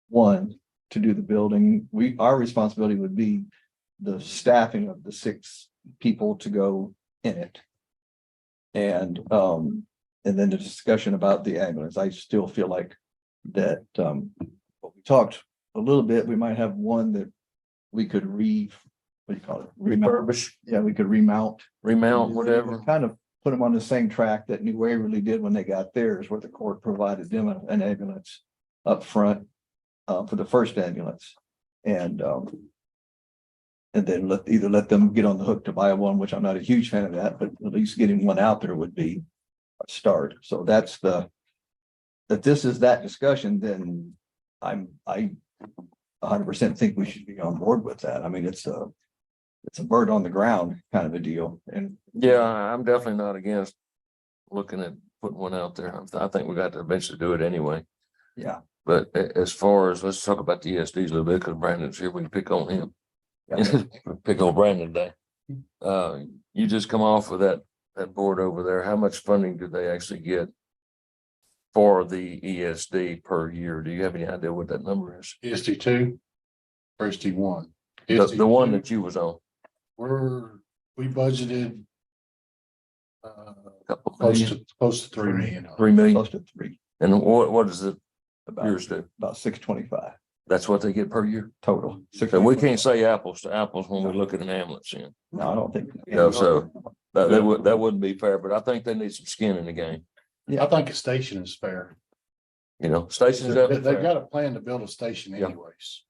one to do the building. Our responsibility would be the staffing of the 6 people to go in it. And then the discussion about the ambulance. I still feel like that, we talked a little bit, we might have one that we could what do you call it? Refurbish, Yeah, we could remount. whatever. Kind of put them on the same track that New Waverly did when they got theirs, where the court provided them an ambulance up front for the first ambulance. And then either let them get on the hook to buy one, which I'm not a huge fan of that, but at least getting one out there would be a start. So that's if this is that discussion, then I 100% think we should be on board with that. I mean, it's a bird on the ground kind of a deal. And Yeah, I'm definitely not against looking at putting one out there. I think we got to eventually do it anyway. yeah, But as far as, let's talk about the ESDs a little bit, because Brandon's here, we can pick on him. Pick on Brandon today. You just come off of that board over there. How much funding do they actually get for the ESD per year? Do you have any idea what that number is? ESD 2 or ESD 1? The one that you was on, We budgeted couple close million, to 3 million. 3 million. close to 3, And what does it about yours do? 625 That's what they get per year? total. So we can't say apples to apples when we look at an ambulance in. No, I don't think. No, so that wouldn't be fair, but I think they need some skin in the game. I think a station is fair. You know, stations. They've got a plan to build a station Yeah. anyways.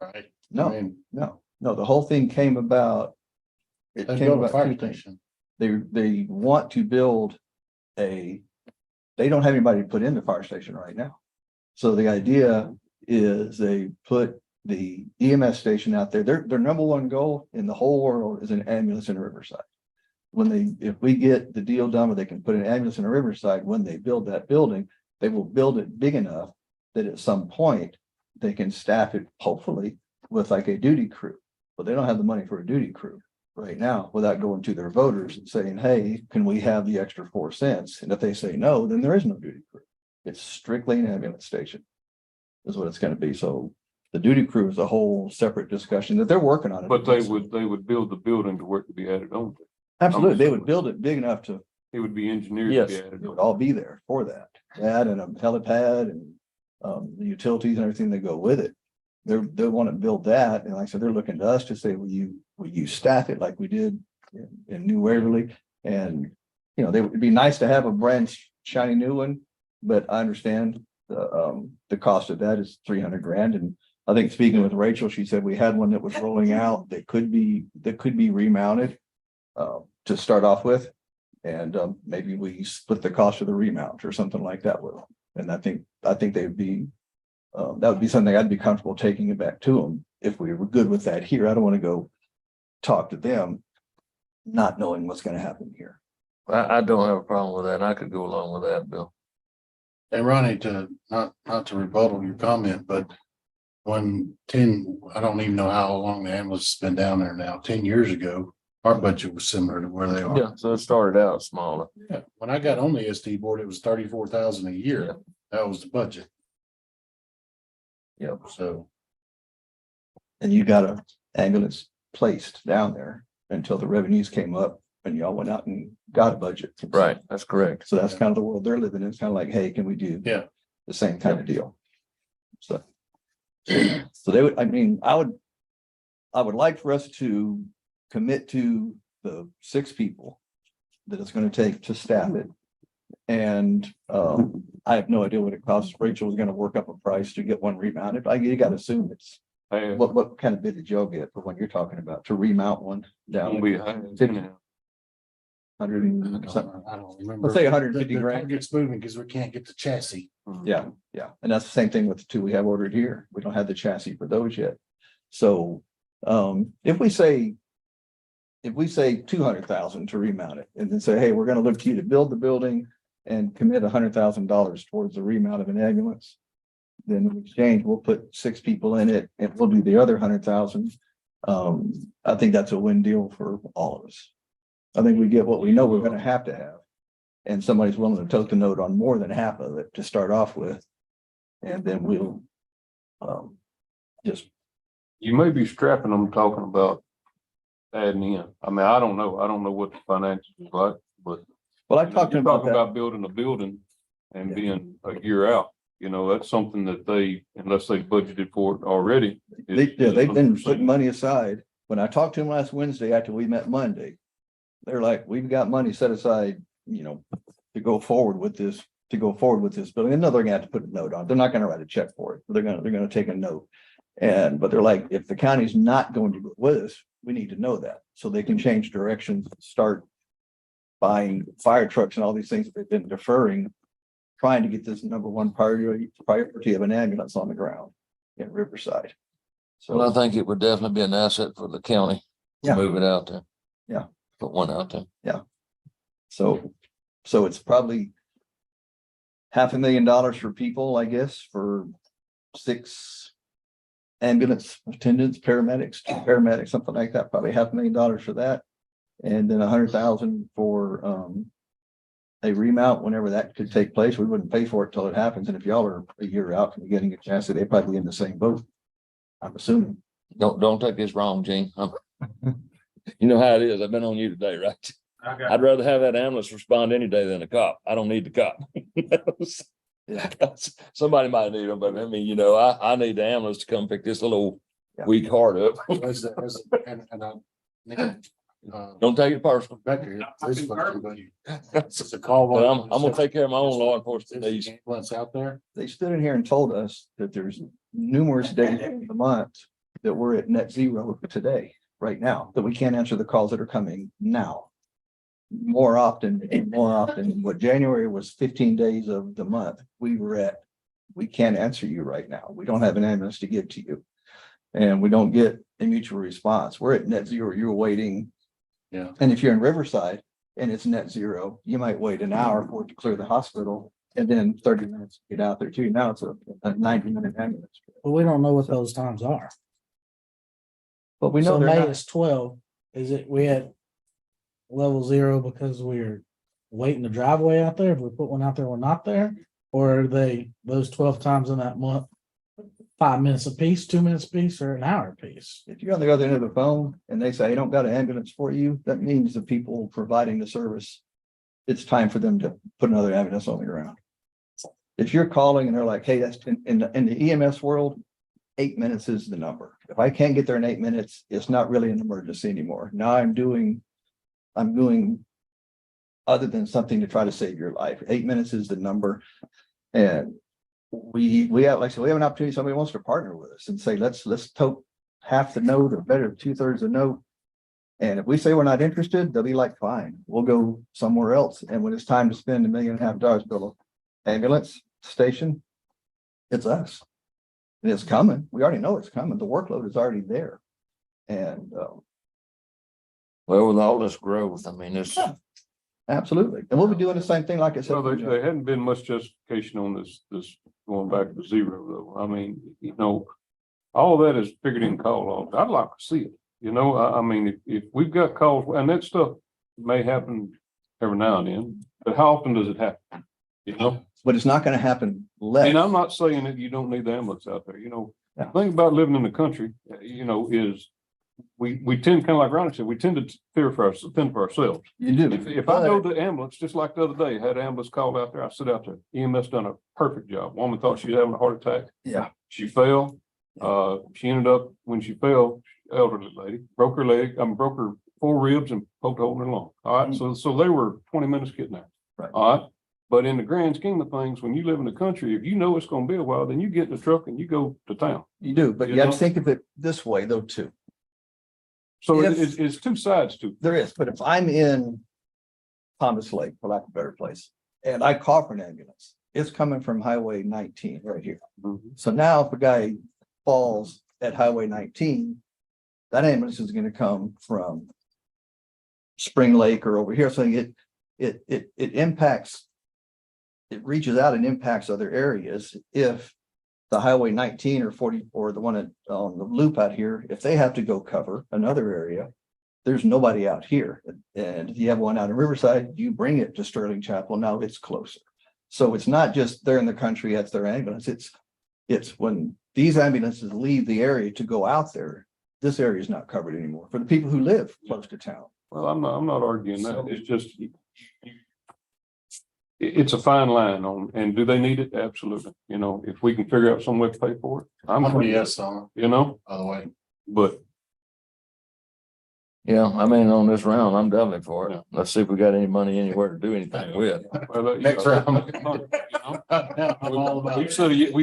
Right? No. I mean, No, the whole thing came about. It they came built a about fire two things. station. They want to build they don't have anybody to put in the fire station right now. So the idea is they put the EMS station out there. Their number one goal in the whole world is an ambulance in Riverside. If we get the deal done where they can put an ambulance in a Riverside, when they build that building, they will build it big enough that at some point they can staff it, hopefully, with like a duty crew. But they don't have the money for a duty crew right now without going to their voters and saying, hey, can we have the extra 4 cents? And if they say no, then there is no duty crew. It's strictly an ambulance station is what it's going to be. So the duty crew is a whole separate discussion that they're working on. But they would build the building to where it could be added on. Absolutely. They would build it big enough to, It would be engineered to Yes. be added it would on. all be there for that. That and a helipad and the utilities and everything that go with it. They want to build that. And like I said, they're looking to us to say, will you staff it like we did in New Waverly? And, it'd be nice to have a brand shiny new one, but I understand the cost of that is $300,000. And I think speaking with Rachel, she said we had one that was rolling out that could be remounted to start off with. And maybe we split the cost of the remount or something like that with them. And I think they'd be, that would be something I'd be comfortable taking it back to them if we were good with that here. I don't want to go talk to them, not knowing what's going to happen here. I don't have a problem with that. I could go along with that, Bill. And Ronnie, not to rebuttal your comment, but I don't even know how long the ambulance has been down there now, 10 years ago, our budget was similar to where they are. Yeah, so it started out smaller. Yeah, when I got on the SD board, it was 34,000 a year. Yeah. That was the budget. Yeah. So, And you got an ambulance placed down there until the revenues came up and y'all went out and got a budget. Right, that's correct. So that's kind of the world they're living in. It's kind of like, hey, can we do yeah, the same kind of deal? So they would, I would like for us to commit to the 6 people that it's going to take to staff it. And I have no idea what it costs. Rachel is going to work up a price to get one remounted. You got to assume it's what kind of bid did y'all get for what you're talking about to remount one down? Won't be higher than 10 now. 100 something. I don't remember. Let's say 150 The grand. target's moving because we can't get the chassis. Yeah, yeah, and that's the same thing with the two we have ordered here. We don't have the chassis for those yet. So, if we say 200,000 to remount it and then say, hey, we're gonna look to you to build the building and commit $100,000 towards the remount of an ambulance. Then in exchange, we'll put 6 people in it and we'll do the other 100,000. I think that's a win deal for all of us. I think we get what we know we're gonna have to have. And somebody's willing to tote the note on more than half of it to start off with. And then we'll just, You may be strapping them talking about adding in. I mean, I don't know what the finances is like, but. well, I talked to You're him about talking that. about building a building and being a year out, you know, that's something that they, unless they budgeted for it already. They've been putting money aside. When I talked to him last Wednesday after we met Monday, they're like, we've got money set aside, you know, to go forward with this building. I know they're gonna have to put a note on. They're not gonna write a check for it. They're gonna take a note. But they're like, if the county's not going to go with us, we need to know that so they can change directions, start buying fire trucks and all these things that they've been deferring, trying to get this number one priority of an ambulance on the ground in Riverside. Well, I So, think it would definitely be an asset for the county. to Yeah. Move it out there. Yeah. Put one out there. so it's probably $500,000 for people, I guess, for 6 ambulance attendants, paramedics, 2 paramedics, something like that, probably $500,000 for that. And then 100,000 for a remount whenever that could take place. We wouldn't pay for it till it happens. And if y'all are a year out from getting a chance, they'd probably be in the same boat. I'm assuming. Don't take this wrong, Gene. You know how it is. I've been on you today, right? I'd rather have that ambulance respond any day than a cop. I don't need the cop. Yeah. Somebody might need them, but I mean, you know, I need the ambulance to come pick this little Yeah. weak heart up. Don't take it personal. It's a call. But I'm gonna take care of my own law enforcement needs. Ambulance out there. They stood in here and told us that there's numerous days in the month that we're at net zero today, right now, that we can't answer the calls that are coming now. More often, what January was 15 days of the month, we can't answer you right now. We don't have an ambulance to give to you. And we don't get a mutual response. We're at net zero, you're waiting. Yeah. And if you're in Riverside and it's net zero, you might wait an hour for it to clear the hospital and then 30 minutes to get out there too. Now it's a 90-minute ambulance. But we don't know what those times are. But we know So they're May not. is 12. Is it, we had level 0 because we're waiting the driveway out there? If we put one out there, we're not there? Or are they, those 12 times in that month, 5 minutes a piece, 2 minutes a piece, or an hour a piece? If you're on the other end of the phone and they say, I don't got an ambulance for you, that means the people providing the service, it's time for them to put another ambulance on the ground. If you're calling and they're like, hey, that's in the EMS world, 8 minutes is the number. If I can't get there in 8 minutes, it's not really an emergency anymore. Now I'm doing other than something to try to save your life. 8 minutes is the number. And we have, like I said, we have an opportunity, somebody wants to partner with us and say, let's tote half the note or better, 2/3 the note. And if we say we're not interested, they'll be like, fine, we'll go somewhere else. And when it's time to spend $1.5 million to build an ambulance station, it's us. And it's coming. We already know it's coming. The workload is already there. And Well, with all this growth, I mean, it's, absolutely. And we'll be doing the same thing, like I said. Well, there hadn't been much justification on this going back to zero though. I mean, you know, all of that is figured in call logs. I'd like to see it. You know, I mean, if we've got calls, and that stuff may happen every now and then, but how often does it happen? You know? But it's not going to happen less. And I'm not saying that you don't need the ambulance out there, you know, Yeah. the thing about living in the country, you know, is we tend, kind of like Ronnie said, we tend to fend for ourselves. You do. If I go to the ambulance, just like the other day, had an ambulance called out there, I sit out there, EMS done a perfect job. Woman thought she was having a heart attack. Yeah. She fell. She ended up, when she fell, elderly lady, broke her 4 ribs and poked a hole in her lung. All right, so they were 20 minutes getting there. Right. All right. But in the grand scheme of things, when you live in the country, if you know it's gonna be a while, then you get in the truck and you go to town. You do, but you have to think of it this way though, too. So If- it's 2 sides to it. There is, but if I'm in Thomas Lake, for lack of a better place. And I call for an ambulance. It's coming from Highway 19 right here. So now if a guy falls at Highway 19, that ambulance is gonna come from Spring Lake or over here. So it impacts, it reaches out and impacts other areas. If the Highway 19 or 40 or the one on the loop out here, if they have to go cover another area, there's nobody out here. And if you have one out in Riverside, you bring it to Sterling Chapel. Now it's closer. So it's not just they're in the country, that's their ambulance. It's when these ambulances leave the area to go out there, this area is not covered anymore for the people who live close to town. Well, I'm not arguing that. It's just. It's a fine line on, and do they need it? Absolutely. You know, if we can figure out some way to pay for it, I'm I'm a for it, yes on you know, it, by the way. but Yeah, I mean, on this round, I'm definitely for Yeah. it. Let's see if we got any money anywhere to do anything with. well, Next you know, round. you know, I'm all about We've it.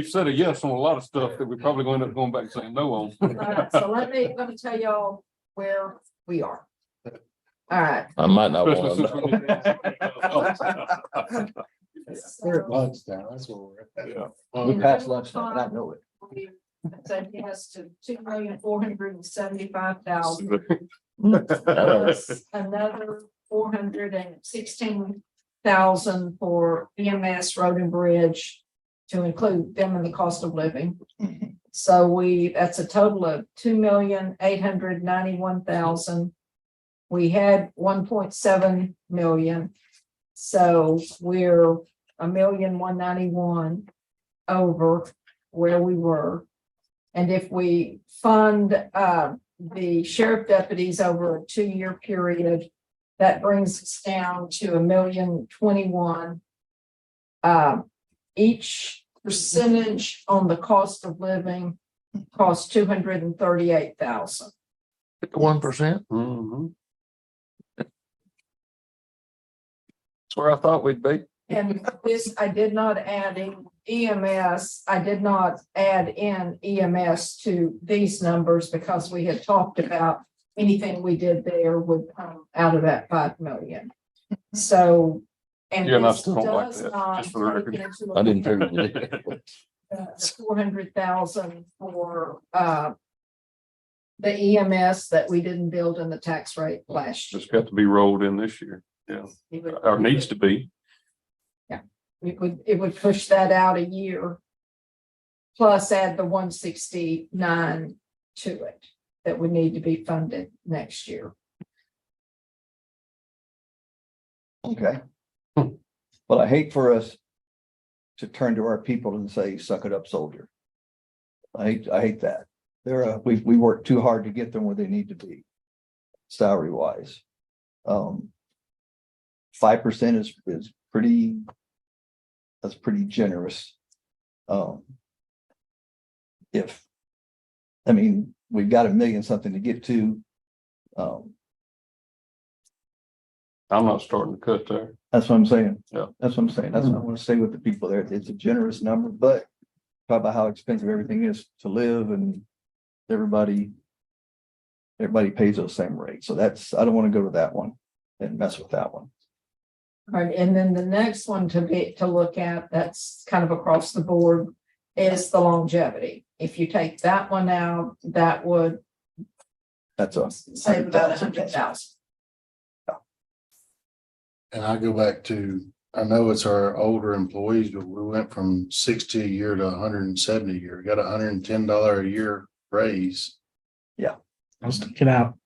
said a yes on a lot of stuff that we're probably going to end up going back and saying no on. Alright, so let me tell y'all where we are. All right. I might not Especially want since to. we- We're at lunchtime, that's what we're at. Yeah. We passed lunchtime, and I know it. We said yes to $2,475,000. Plus another $416,000 for EMS Road and Bridge to include them in the cost of living. So that's a total of $2,891,000. We had 1.7 million. So we're $1,191,000 over where we were. And if we fund the sheriff deputies over a 2-year period, that brings us down to $1,021,000. Each percentage on the cost of living costs $238,000. 1%. Mhm. That's where I thought we'd be. And this, I did not add in EMS. I did not add in EMS to these numbers because we had talked about anything we did there would come out of that 5 million. So, and Yeah, and I this still don't like does that, not just for the record. take into I didn't account figure you did. the 400,000 for the EMS that we didn't build in the tax rate last year. It's got to be rolled in this year. Yeah, or needs to be. It would push that out a year. Plus add the 169 to it that would need to be funded next year. Okay. Well, I hate for us to turn to our people and say, suck it up, soldier. I hate that. We work too hard to get them where they need to be. Salary wise. 5% is pretty. That's pretty generous. We've got $1 million something to get to. I'm not starting to cut there. That's what I'm saying. Yeah. That's what I'm saying. That's what I want to say with the people there. It's a generous number, but talk about how expensive everything is to live and everybody pays those same rates. So I don't want to go to that one and mess with that one. Right, and then the next one to look at, that's kind of across the board, is the longevity. If you take that one out, that would That's a. save about 100,000. And I go back to, I know it's our older employees, but we went from 60 a year to 170 a year. We got $110 a year raise. Let's take it out.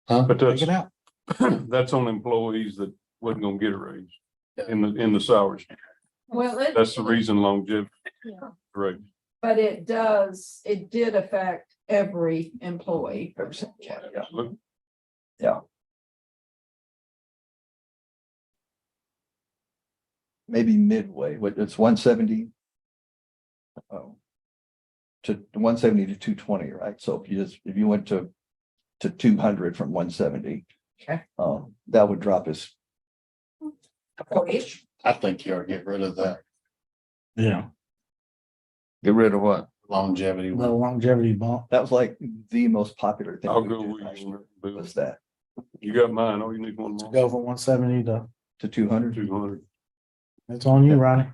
But Take it out. that's on employees that wasn't gonna get a raise in the salaries. Well, That's the reason longevity. Yeah. Right. But it did affect every employee. Look, Maybe midway, it's 170. To 170 to 220, right? So if you went to 200 from 170. Okay. That would drop us. I think you ought to get rid of that Yeah, Get rid of what? longevity. the longevity bump. That was like the most popular thing. I'll we go did with last you. year, Bill. Was that. You got mine. Oh, you need one more. Go from 170 to to 200. 200. It's on you, Ronnie.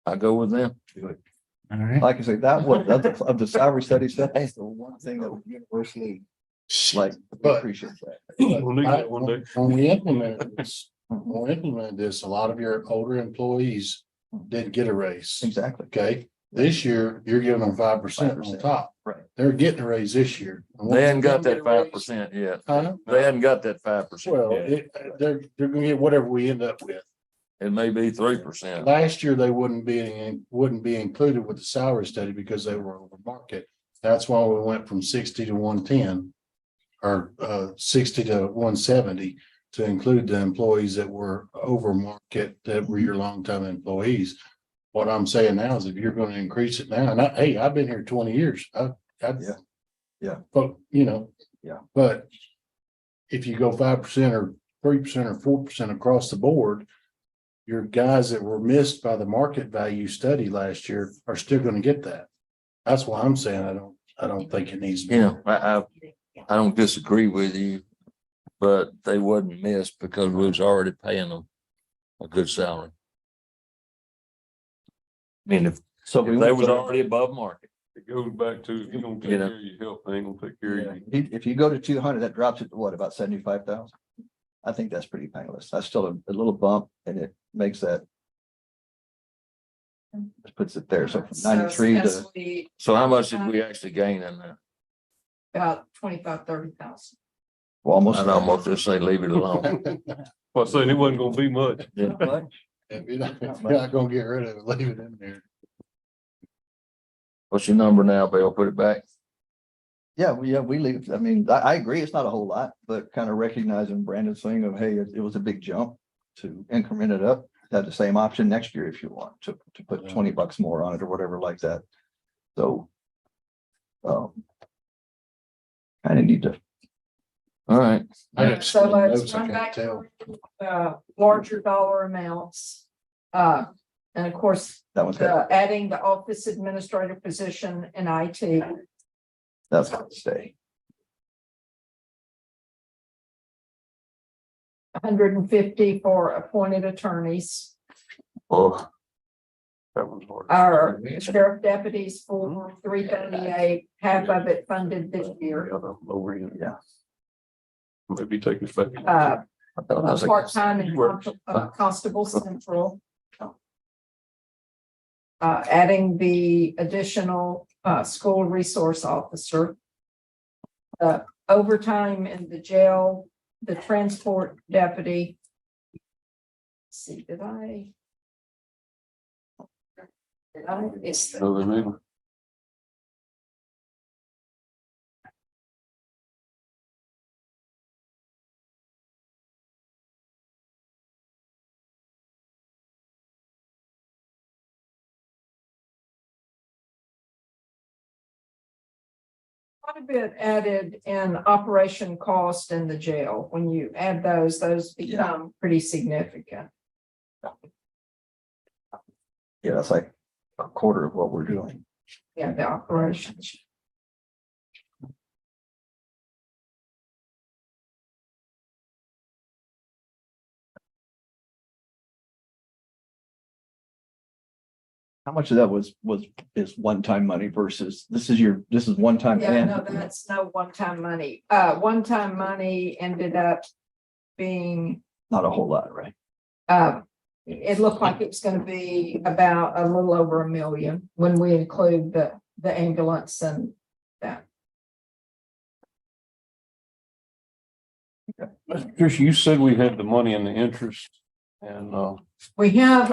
I go with them. All right. Like I say, that was, of the salary study stuff, that's the one thing that we universally like, we But- appreciate that. We'll need that one day. When we implemented this, a lot of your older employees didn't get a raise. Exactly. Okay, this year, you're giving them 5% on 5%. top. Right. They're getting a raise this year. And once They hadn't got get that a raise- 5% yet. Huh? They hadn't got that 5%. Well, yet. they're gonna get whatever we end up with. It may be 3%. Last year, they wouldn't be included with the salary study because they were over market. That's why we went from 60 to 110. Or 60 to 170 to include the employees that were over market, that were your longtime employees. What I'm saying now is if you're gonna increase it now, and hey, I've been here 20 years. Yeah. But, you know. Yeah. But if you go 5% or 3% or 4% across the board, your guys that were missed by the market value study last year are still gonna get that. That's why I'm saying I don't think it needs to be. You know, I don't disagree with you, but they wasn't missed because we was already paying them a good salary. I mean, if So we they went was to- already above market. It goes back to, if you don't take You know. care of your health, they ain't gonna take care of you. If you go to 200, that drops it to what, about 75,000? I think that's pretty painless. That's still a little bump and it makes that. It puts it there. So from 93 to, essentially So how much did we actually gain in there? about 25-30,000. well, almost. I'd almost just say leave it alone. Well, I said it wasn't gonna be much. If you're not gonna get rid of it, leave it in there. What's your number now, Bill? Put it back. Yeah, we leave. I mean, I agree. It's not a whole lot, but kind of recognizing Brandon's thing of, hey, it was a big jump to increment it up. Have the same option next year if you want to put $20 more on it or whatever like that. So. Kind of need to. All right. I got So some let's notes I run can't back tell. to larger dollar amounts. And of course, That one's got, adding the office administrator position in IT. that's got to stay. 150 for appointed attorneys. Oh. That one's hard. Our sheriff deputies for 338, half of it funded this year. Over here. Yeah. Maybe take it back. Part-time and constable central. Adding the additional school resource officer. Overtime in the jail, the transport deputy. Let's see, did I? It's the No, they may. quite a bit added in operation cost in the jail. When you add those become pretty significant. Yeah, that's like a quarter of what we're doing. Yeah, the operations. How much of that is one-time money versus this is one-time Yeah, and no, that's no one-time money. One-time money ended up being, not a whole lot, right? it looked like it was gonna be about a little over $1 million when we include the ambulance and that. Trish, you said we had the money and the interest and We have,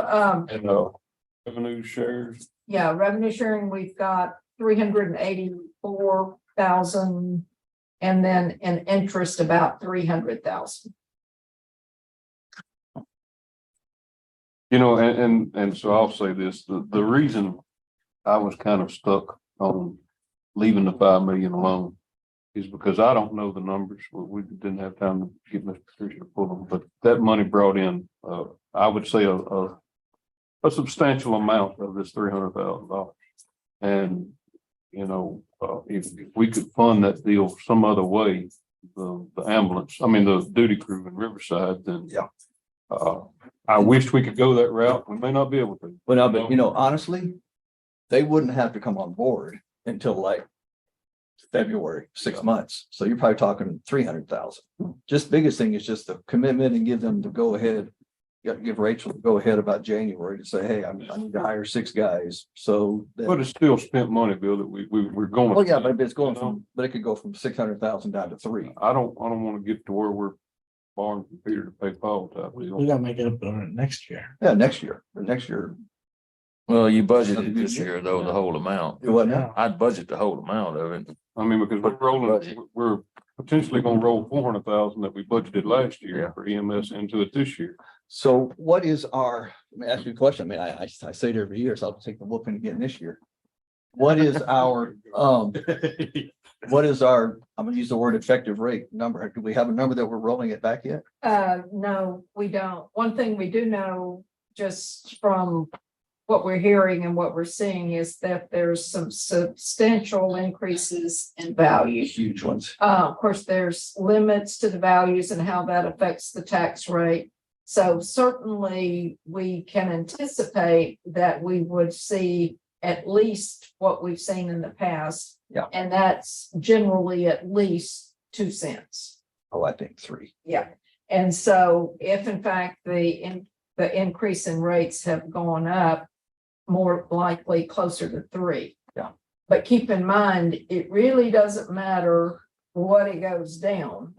revenue shares. yeah, revenue sharing, we've got 384,000. And then in interest about 300,000. You know, and so I'll say this, the reason I was kind of stuck on leaving the 5 million alone is because I don't know the numbers. We didn't have time to get Mr. Patricia to pull them, but that money brought in, I would say a substantial amount of this $300,000. And, you know, if we could fund that deal some other way, the ambulance, I mean, the duty crew in Riverside, then yeah, I wished we could go that route. We may not be able to. Well, no, but you know, honestly, they wouldn't have to come on board until like February, 6 months. So you're probably talking 300,000. Just biggest thing is just the commitment and give them the go ahead. You got to give Rachel the go ahead about January to say, hey, I need to hire 6 guys. So. But it's still spent money, Bill, that we're going. Well, yeah, but it's going from, but it could go from 600,000 down to 3. I don't want to get to where we're borrowing from Peter to pay Paul type We deal. gotta make it up next year. Yeah, next year, the next year. Well, you budgeted this year though, the whole amount. Do what now? I'd budget the whole amount of it. I mean, because we're potentially gonna roll 400,000 that we budgeted last year Yeah. for EMS into it this year. So what is our, let me ask you a question. I mean, I say it every year, so I'll take the whooping again this year. What is our, what is our, I'm gonna use the word effective rate number. Do we have a number that we're rolling it back yet? No, we don't. One thing we do know, just from what we're hearing and what we're seeing, is that there's some substantial increases in value. Huge ones. Of course, there's limits to the values and how that affects the tax rate. So certainly we can anticipate that we would see at least what we've seen in the past. Yeah. And that's generally at least 2 cents. Oh, I think 3. Yeah. And so if in fact the increase in rates have gone up, more likely closer to 3. Yeah. But keep in mind, it really doesn't matter what it goes down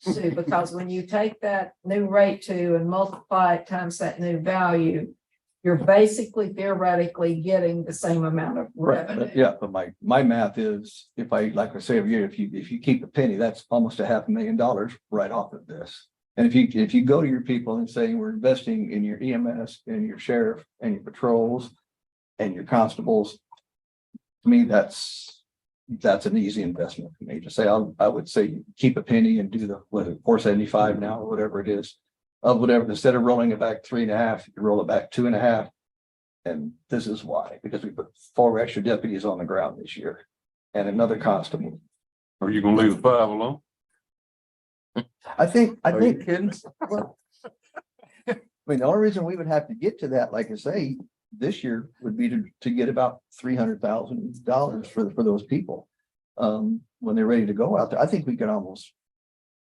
to, because when you take that new rate to and multiply it times that new value, you're basically theoretically getting the same amount of Right, revenue. but yeah, but my math is, if I, like I say every year, if you keep a penny, that's almost $500,000 right off of this. And if you go to your people and say, we're investing in your EMS and your sheriff and your patrols and your constables, to me, that's an easy investment for me to say. I would say keep a penny and do the, what, 475 now or whatever it is. Of whatever, instead of rolling it back 3.5, you roll it back 2.5. And this is why, because we put 4 extra deputies on the ground this year and another constable. Are you gonna leave the 5 alone? I think, Are you kidding? well, I mean, the only reason we would have to get to that, like I say, this year would be to get about $300,000 for those people. When they're ready to go out there, I think we could almost.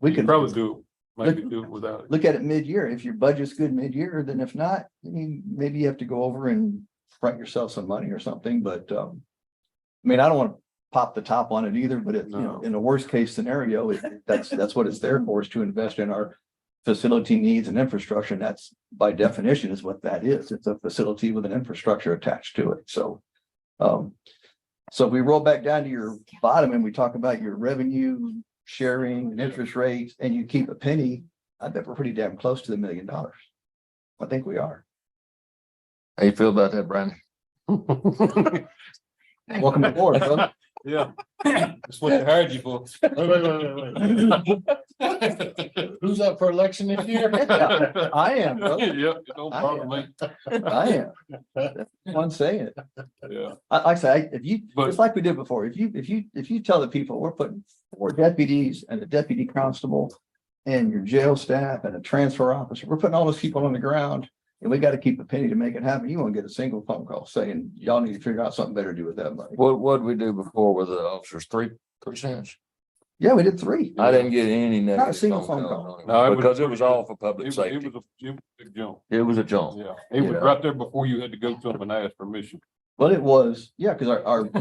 We could Probably do it. Maybe do it without it. look at it mid-year. If your budget's good mid-year, then if not, I mean, maybe you have to go over and front yourself some money or something, but I mean, I don't want to pop the top on it either, but it, you know, in a worst case scenario, that's what it's there for, is to invest in our facility needs and infrastructure. And that's by definition is what that is. It's a facility with an infrastructure attached to it. So so if we roll back down to your bottom and we talk about your revenue sharing and interest rates, and you keep a penny, I bet we're pretty damn close to $1 million. I think we are. How you feel about that, Brandon? Welcome aboard, brother. Yeah, that's what they hired you for. Who's up for election this year? I am, brother. Yep, it don't bother me. I am. That's one saying it. Yeah. Like I say, if you, But- it's like we did before, if you tell the people we're putting 4 deputies and a deputy constable and your jail staff and a transfer officer, we're putting all those people on the ground, and we got to keep a penny to make it happen. You won't get a single phone call saying y'all need to figure out something better to do with that money. What did we do before with the officers? 3 cents? Yeah, we did 3. I didn't get any Not a negative single phone phone calls call. on No, it it was- because it was all for public It safety. was a big jump. It was a jump. Yeah, it was Yeah. right there before you had to go to them and ask permission. Well, it was, yeah, because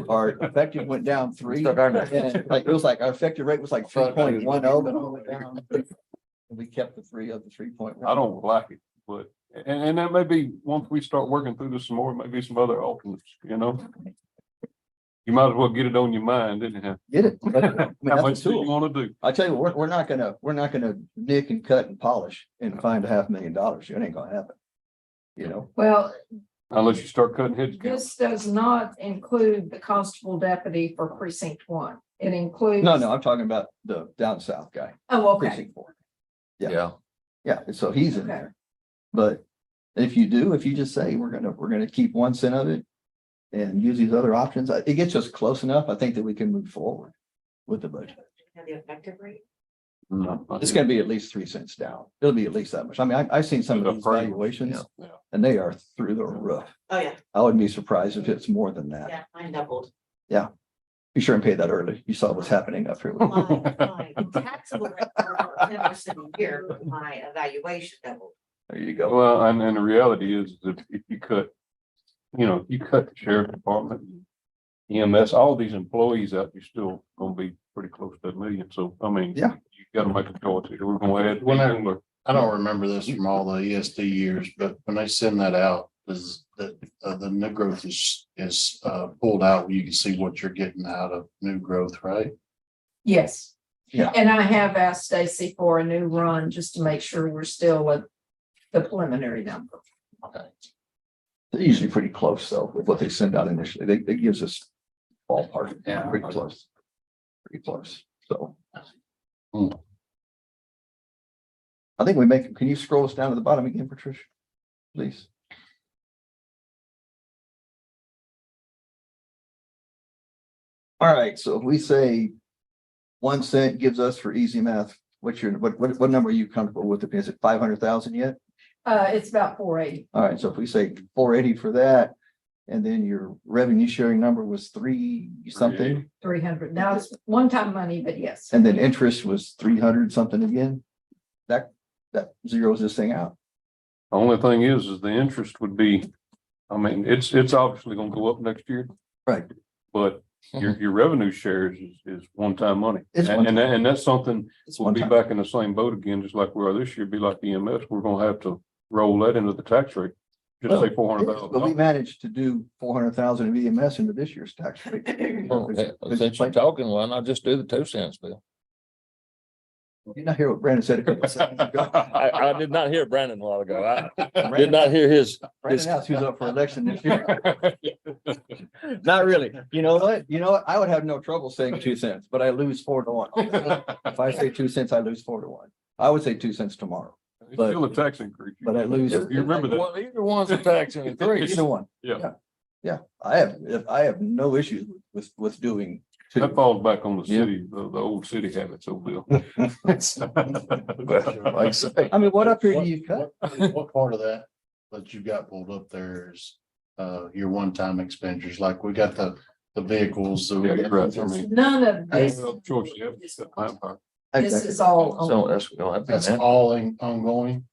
our effective went down 3. Stuck our neck. And like, it was like, our effective rate was like 3.10, and all the way down. And we kept the 3 of the 3.1. I don't like it, but, and that may be, once we start working through this some more, maybe some other alternates, you know? You might as well get it on your mind, didn't you? Get it? I mean, How that's much a do you tool. want to do? I tell you, we're not gonna nick and cut and polish and find $500,000. It ain't gonna happen. You know, Well, Unless you start cutting heads. again. this does not include the constable deputy for precinct 1. It includes. no, I'm talking about the down south guy. Oh, okay. Precinct 4. Yeah. Yeah. Yeah, and so he's in Okay. there. But if you just say, we're gonna keep 1 cent of it and use these other options, it gets us close enough, I think, that we can move forward with the budget. Have the effective rate? It's gonna be at least 3 cents down. It'll be at least that much. I mean, I've seen some of these valuations and they are through the roof. Oh, yeah, I wouldn't be surprised if it's more than that. yeah, mine doubled. Be sure and pay that early. You saw what's happening up here. My taxable rate for 10% a year, but my evaluation doubled. There you go. Well, and the reality is that if you cut, you cut the sheriff department, EMS, all these employees out, you're still gonna be pretty close to $1 million. So, I mean, Yeah. you gotta make a choice. Either we're gonna add. When people or- I don't remember this from all the ESD years, but when they send that out, is that the new growth is pulled out where you can see what you're getting out of new growth, right? Yes. Yeah. And I have asked Stacy for a new run just to make sure we're still at the preliminary number. They're usually pretty close though, with what they send out initially. They gives us ballpark, pretty close. Pretty close, so. I think can you scroll us down to the bottom again, Patricia? Please. All right, so if we say 1 cent gives us for easy math, what number are you comfortable with? Is it 500,000 yet? It's about 480. All right, so if we say 480 for that, and then your revenue sharing number was 3 something, 300. Now it's one-time money, but yes. and then interest was 300 something again, that zeroes this thing out. The only thing is the interest would be, I mean, it's obviously gonna go up next year. Right. But your revenue shares is one-time money. It's And that's something, It's we'll be one-time. back in the same boat again, just like we are this year, be like EMS, we're gonna have to roll that into the tax rate. Just say Well, 400,000. But we managed to do 400,000 of EMS into this year's tax rate. Since you're talking, why not just do the 2 cents bill? You not hear what Brandon said a couple seconds ago? I did not hear Brandon a while ago. I did not hear his. Brandon asked who's up for election this year. Not really. You know what? I would have no trouble saying 2 cents, but I lose 4 to 1. If I say 2 cents, I lose 4 to 1. I would say 2 cents tomorrow, It's still a tax increase. but I lose. You remember that? Well, either one's a tax increase. Either one. Yeah, Yeah, I have no issues with doing. two. that falls back on the Yeah. city, the old city habits, old Bill. Like I say, I mean, what up here do you cut? What part of that you've got pulled up there is your one-time expenditures, like we got the vehicles. Yeah, you're right. I mean, None of I this, have no choice. You have to set my part. this is all. So that's gonna be That's that. all ongoing.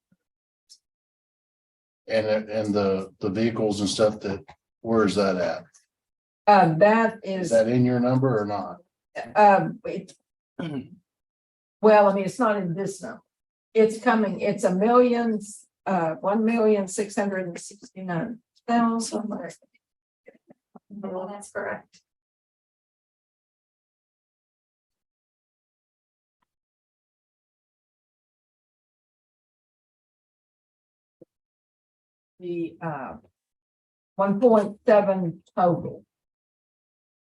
And the vehicles and stuff where is that at? That Is is, that in your number or not? well, I mean, it's not in this number. It's coming, it's $1,669,000. Well, that's correct. The 1.7 total.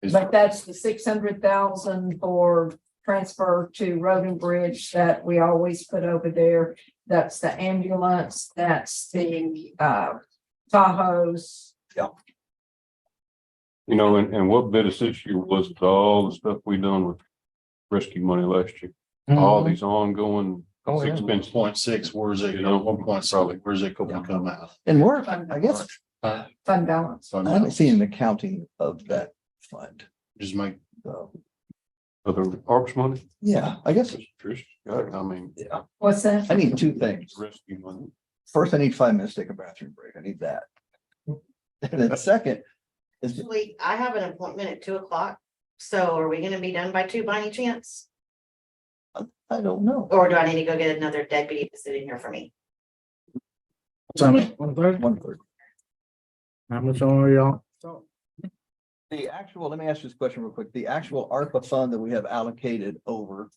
Is- But that's the 600,000 for transfer to Road and Bridge that we always put over there. That's the ambulance, that's the Tahoes. And what bit of this year was to all the stuff we done with rescue money last year? All these ongoing Oh, yeah. expenses. 1.6, where's it, 1.7, where's it going to come out? And we're, I guess, Fund balance. I haven't seen an accounting of that fund. Just make, So, Other ARPS money? yeah, I guess, Trish, got it. I mean, yeah, What's that? I need 2 things. rescue money. First, I need 5 minutes to take a bathroom break. I need that. And then second is, Actually, I have an appointment at 2:00. So are we gonna be done by 2 by any chance? I don't know. Or do I need to go get another deputy to sit in here for me? So, 1:30? 1:30. How much are y'all? The actual, let me ask you this question real quick. The actual ARPA fund that we have allocated over.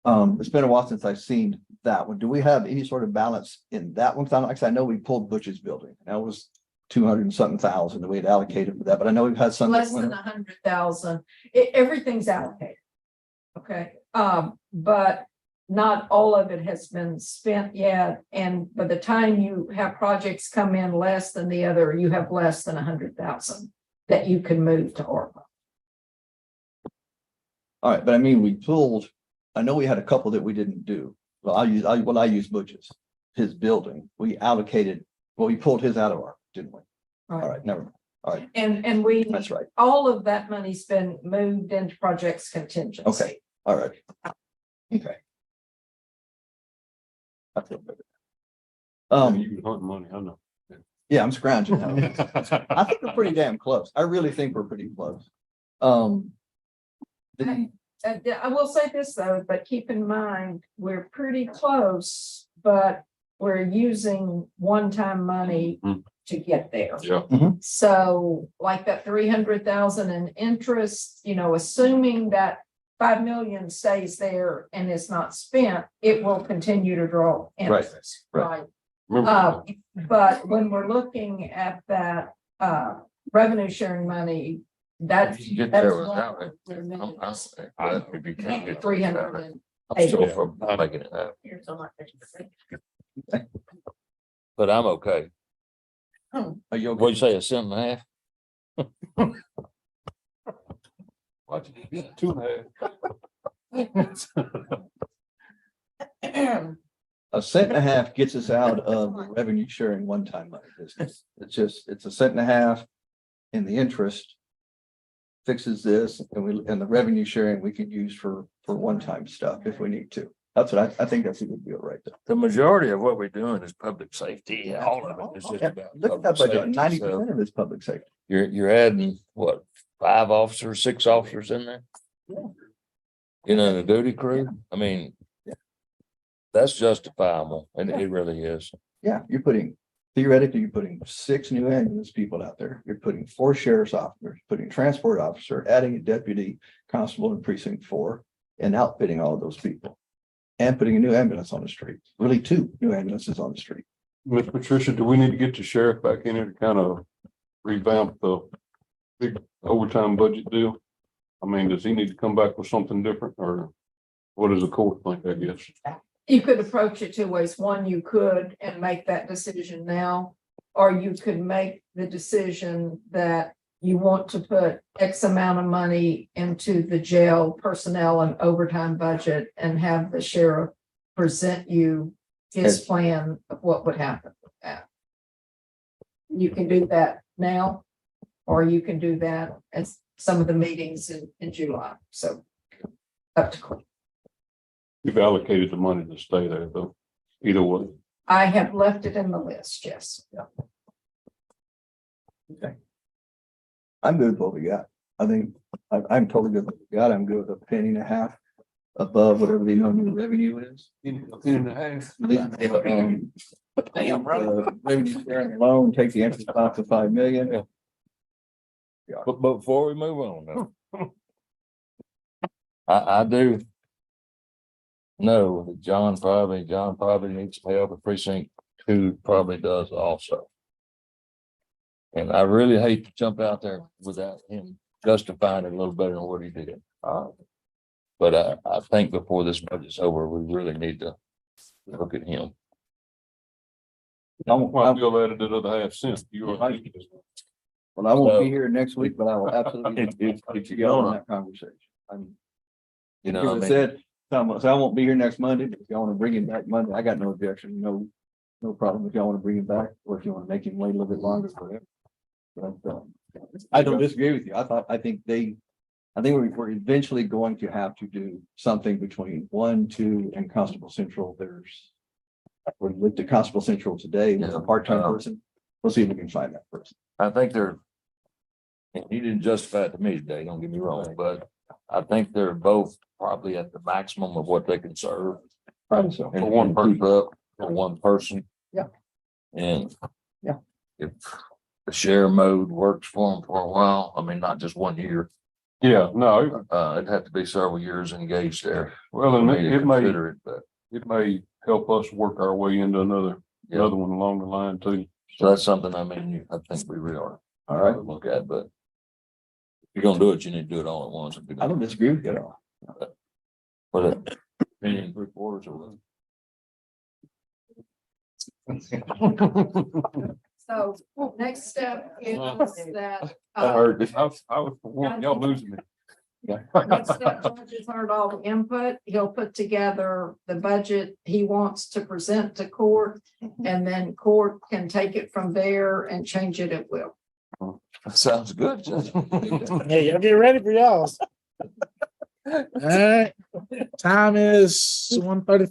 It's been a while since I've seen that one. Do we have any sort of balance in that one? 'Cause like I said, I know we pulled Butch's building. That was 200 and something thousand that we had allocated for that, but I know we've had some. Less than 100,000. Everything's allocated. Okay, but not all of it has been spent yet. And by the time you have projects come in less than the other, you have less than 100,000 that you can move to ARPA. All right, but I mean, we pulled I know we had a couple that we didn't do. Well, I use Butch's, his building. We allocated, well, we pulled his out of our, didn't we? All right, never mind. All right, And we, that's right. all of that money's been moved into projects contingency. Okay, all right. Okay. I feel better. You can hunt money, I know. Yeah, I'm scrounging now. I think we're pretty damn close. I really think we're pretty close. The- I will say this though, but keep in mind, we're pretty close, but we're using one-time money to get there. Yeah. So like that 300,000 in interest, assuming that 5 million stays there and is not spent, it will continue to draw interest, right? Remember, But when we're looking at that revenue sharing money, that's. If you get there without it, if you can't get. 300. I'm still for making it happen, but I'm okay. Are you okay? What'd you say, a cent and a half? watch it, get 2.5. A cent and a half gets us out of the revenue sharing one-time money business. It's a cent and a half in the interest. Fixes this and the revenue sharing we can use for one-time stuff if we need to. That's what I think that's a good deal right there. The majority of what we're doing is public safety, all of it is just about. Look at that public budget, safety. So 90% of it's public safety. You're adding, what, 5 officers, 6 officers in there? In a duty crew, I mean. That's justifiable, and it really is. Yeah, theoretically, you're putting 6 new ambulance people out there. You're putting 4 sheriff's officers, putting transport officer, adding a deputy constable in precinct 4, and outfitting all of those people. And putting a new ambulance on the street, really 2 new ambulances on the street. Miss Patricia, do we need to get the sheriff back in here to kind of revamp the big overtime budget deal? I mean, does he need to come back with something different, or what does the court think, I guess? You could approach it 2 ways. One, you could and make that decision now, or you could make the decision that you want to put X amount of money into the jail personnel and overtime budget and have the sheriff present you his plan of what would happen with that. You can do that now, or you can do that at some of the meetings in July. So up to court. You've allocated the money to stay there, though, either way. I have left it in the list, yes. Okay. I'm good with what we got. I think I'm totally good with what we got. I'm good with $0.015 above whatever the new revenue is. Revenue sharing alone, take the interest off to 5 million. But before we move on, though. I do know that John probably needs to help, the precinct 2 probably does also. And I really hate to jump out there without him justifying it a little better than what he did. But I think before this budget's over, we really need to look at him. Why Bill added another $0.005? You are. Well, I won't be here next week, but I will absolutely get you on that conversation. You know, As I said, so I won't be here next Monday, but if y'all want to bring him back Monday, I got no objection, no problem if y'all want to bring him back, or if you want to make him wait a little bit longer for him. But I don't disagree with you. I think we're eventually going to have to do something between 1, 2 and Constable Central. We looked at Constable Central today with a part-time person. We'll see if we can find that person. I think he didn't justify it to me today, don't get me wrong, but I think they're both probably at the maximum of what they can serve. Probably so. And one keep up for one person. Yeah. And. Yeah. If the share mode works for them for a while, I mean, not just 1 year. Yeah, no, It'd have to be several years engaged there. well, and for me to it may, consider it, but it may help us work our way into another one along the line too. so that's something, I mean, I think we really are. All right. Look at, but. If you're gonna do it, you need to do it all at once. I don't disagree with you at all. But opinion 3/4 or So next step is that. I heard this. I was for one, y'all losing me. Next up, George has heard all the input. He'll put together the budget he wants to present to court. And then court can take it from there and change it at will. Sounds good. Yeah, y'all get ready for y'all. All right, time is 1:30.